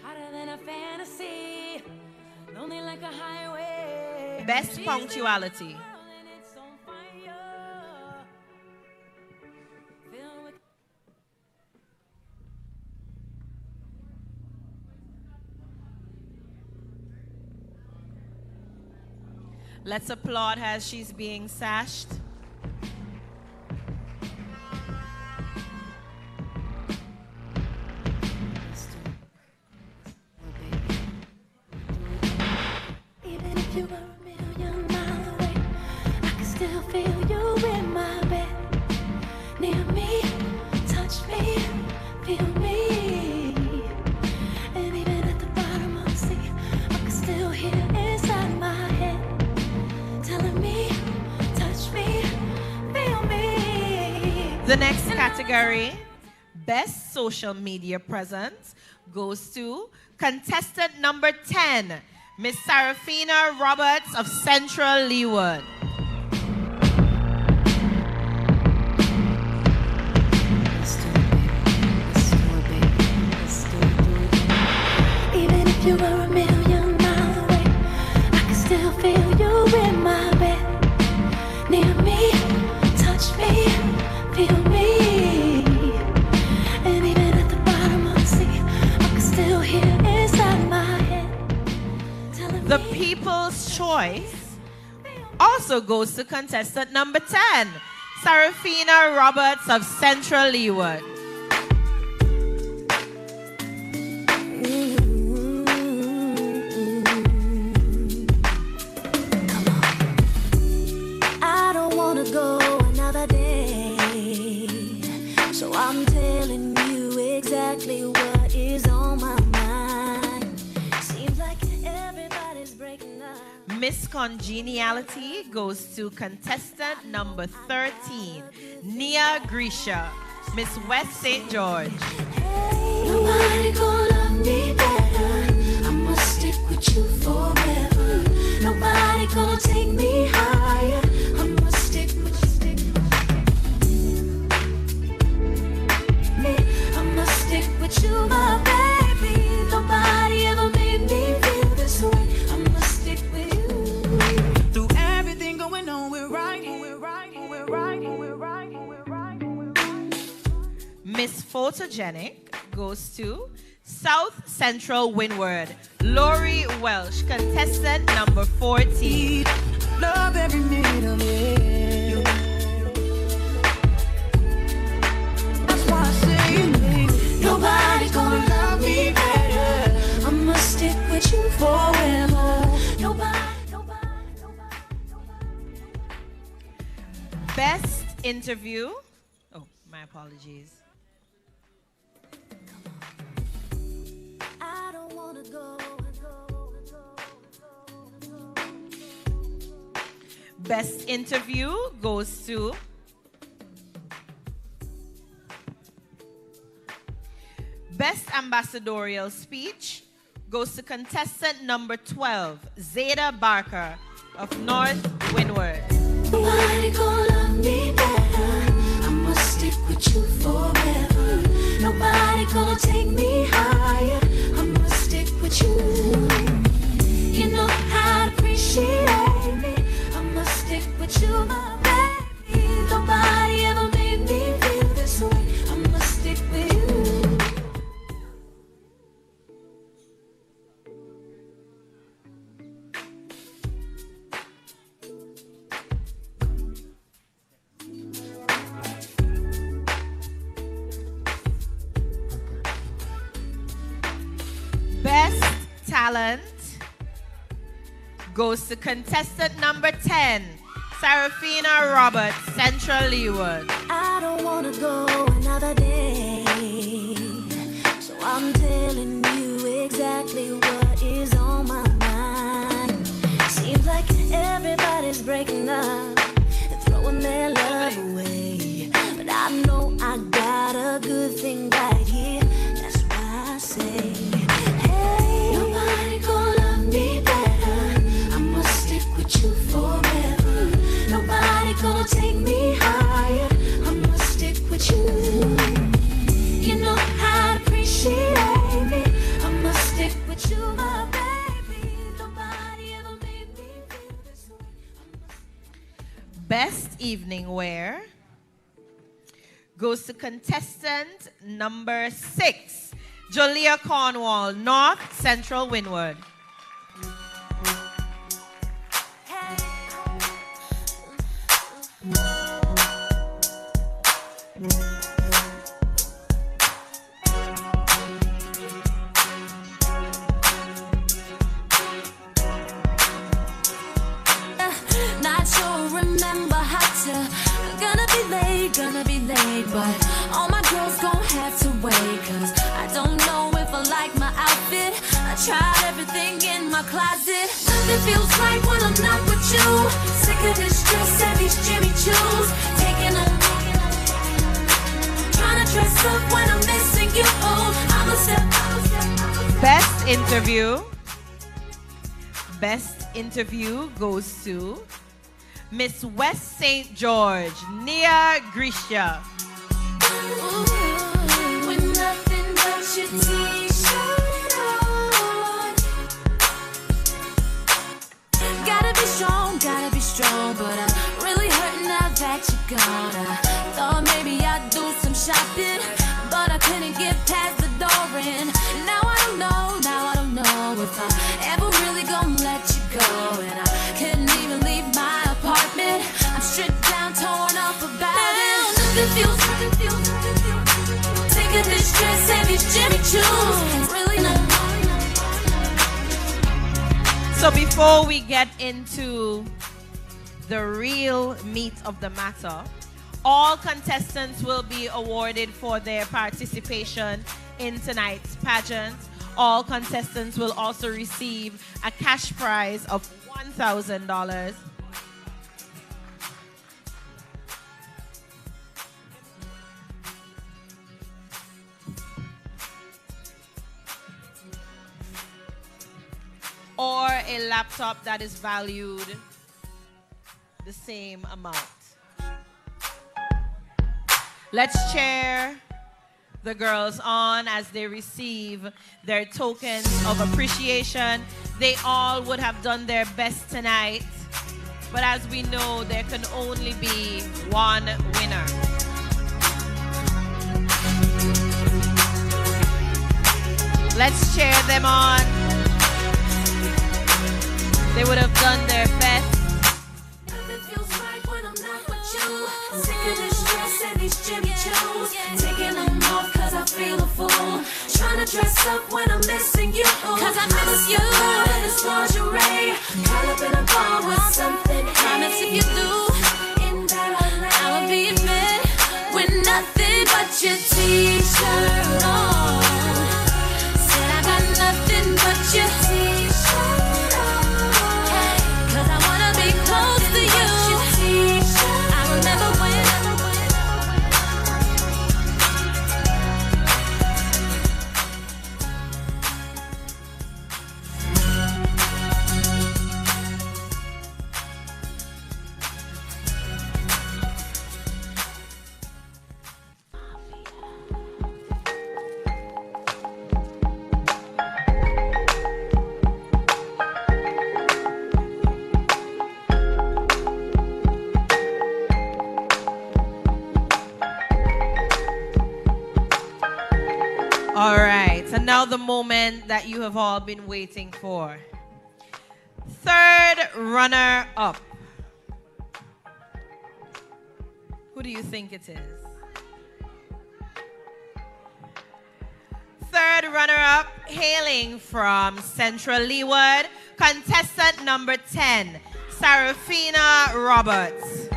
hotter than a fantasy, lonely like a highway. Best punctuality. Let's applaud her as she's being sashed. Even if you were a million miles away, I can still feel you in my bed. Near me, touch me, feel me. And even at the bottom of the sea, I can still hear inside my head telling me, touch me, feel me. The next category, Best Social Media Presence, goes to contestant number 10, Miss Sarafina Roberts of Central Leeward. Even if you were a million choice also goes to contestant number 10, Sarafina Roberts of Central Leeward. I don't wanna go another day, so I'm telling you exactly what is on my mind. Seems like everybody's breaking up. Miss Congeniality goes to contestant number 13, Nia Grisha, Miss West St. George. Nobody gonna love me better. I must stick with you forever. Nobody gonna take me higher. I must stick with you. I must stick with you, my baby. Nobody ever made me feel this way. I must stick with you. Through everything going on, we're right here, we're right here, we're right here, we're right here, we're right here, we're right here. Miss Photogenic goes to South Central Windward, Lori Welsh, contestant number 14. Love every minute of it. That's why I say, Nobody gonna love me better. I must stick with you forever. Nobody. Best interview. Oh, my apologies. I don't wanna go. Best interview goes to Best Ambassadorial Speech goes to contestant number 12, Zeta Barker of North Windward. Nobody gonna love me better. I must stick with you forever. Nobody gonna take me higher. I must stick with you. You know how to appreciate me. I must stick with you, my baby. Nobody ever made me feel this way. I must stick with you. Best talent goes to contestant number 10, Sarafina Roberts, Central Leeward. I don't wanna go another day, so I'm telling you exactly what is on my mind. Seems like everybody's breaking up and throwing their love away, but I know I got a good thing right here. That's why I say, hey, nobody gonna love me better. I must stick with you forever. Nobody gonna take me higher. I must stick with you. You know how to appreciate me. I must stick with you, my baby. Nobody ever made me feel this way. Best evening wear goes to contestant number 6, Jolia Cornwall, North Central Windward. Not sure, remember how to. Gonna be late, but all my girls gon' have to wait, cause I don't know if I like my outfit. I tried everything in my closet. Nothing feels right when I'm not with you. Sick of this dress and these Jimmy Choos. Taking a trying to dress up when I'm missing you. I'm a step. Best interview. Best interview goes to Miss West St. George, Nia Grisha. With nothing but your t-shirt on. Gotta be strong, but I'm really hurting now that you're gone. I thought maybe I'd do some shopping, but I couldn't get past the door. And now I don't know if I'm ever really gonna let you go. And I Taking this dress and these Jimmy Choos. Really not. So before we get into the real meat of the matter, all contestants will be awarded for their participation in tonight's pageant. All contestants will also receive a cash prize of $1,000. Or a laptop that is valued the same amount. Let's cheer the girls on as they receive their tokens of appreciation. They all would have done their best tonight, but as we know, there can only be one winner. Let's cheer them on. They would have done their best. Sick of this dress and these Jimmy Choos. Taking them off cause I feel a fool. Trying to dress up when I'm missing you. Cause I miss you in this lingerie. Caught up in a ball with something. Promise if you do, in that I'll be in bed with nothing but your t-shirt on. Said I got nothing but your t-shirt on. Cause I wanna be close to you. I remember when All right, so now the moment that you have all been waiting for. Third runner-up. Who do you think it is? Third runner-up, hailing from Central Leeward, contestant number 10, Sarafina Roberts.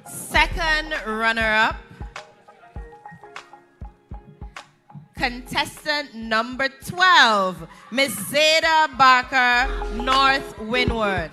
Second runner-up, contestant number 12, Miss Zeta Barker, North Windward.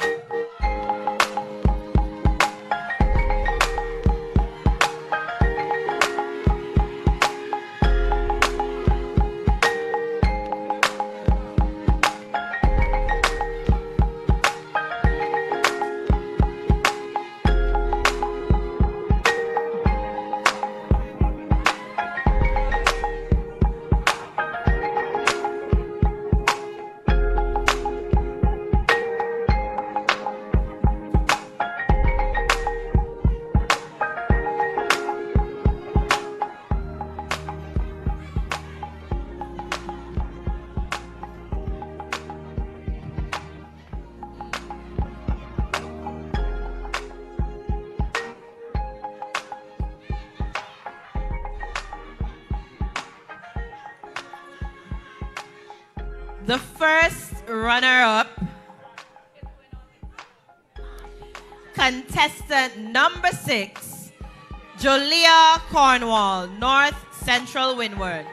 The first runner-up, contestant number 6, Jolia Cornwall, North Central Windward.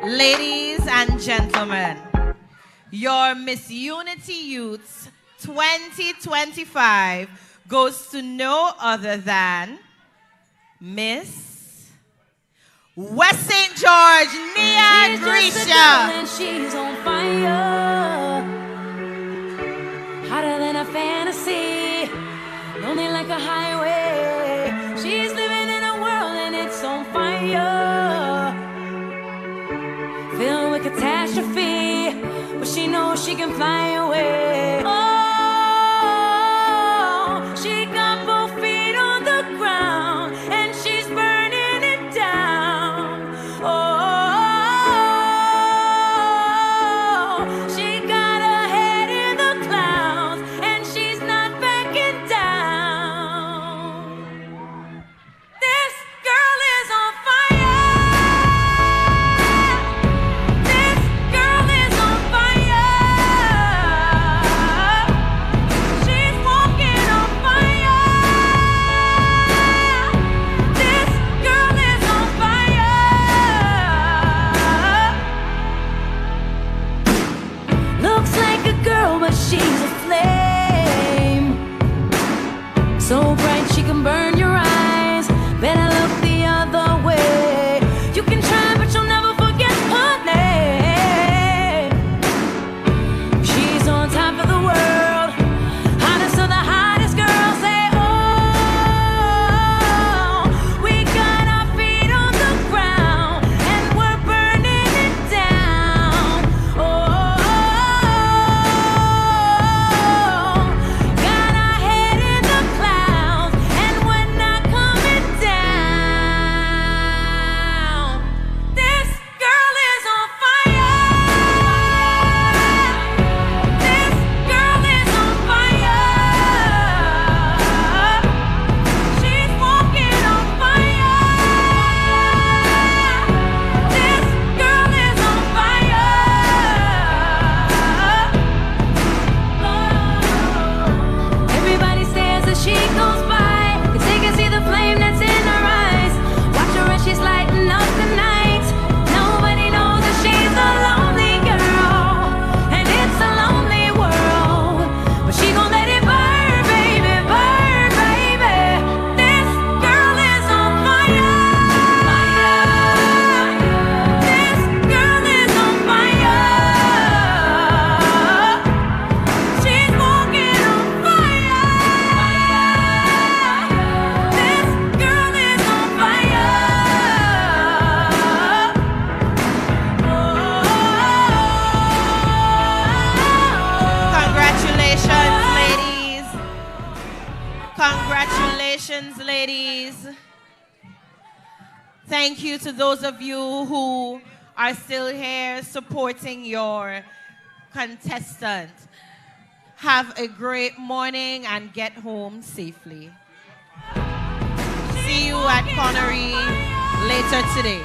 Ladies and gentlemen, your Miss Unity Youths 2025 goes to no other than Miss West St. George, Nia Grisha. She's on fire, hotter than a fantasy, lonely like a highway. She's living in a world and it's on fire, filled with catastrophe, but she knows she can fly away. Oh, she got both feet on the ground and she's burning it down. Oh, she got her head in the clouds and she's not backing down. This girl is on fire. But she's a flame, so bright she can burn your eyes. Better look the other way. You can try, but you'll never forget her name. She's on top of the world, hottest of the hottest girls. Say, oh, we got our feet on the ground and we're burning it down. Oh, ladies. Thank you to those of you who are still here supporting your contestant. Have a great morning and get home safely. See you at Connery later today.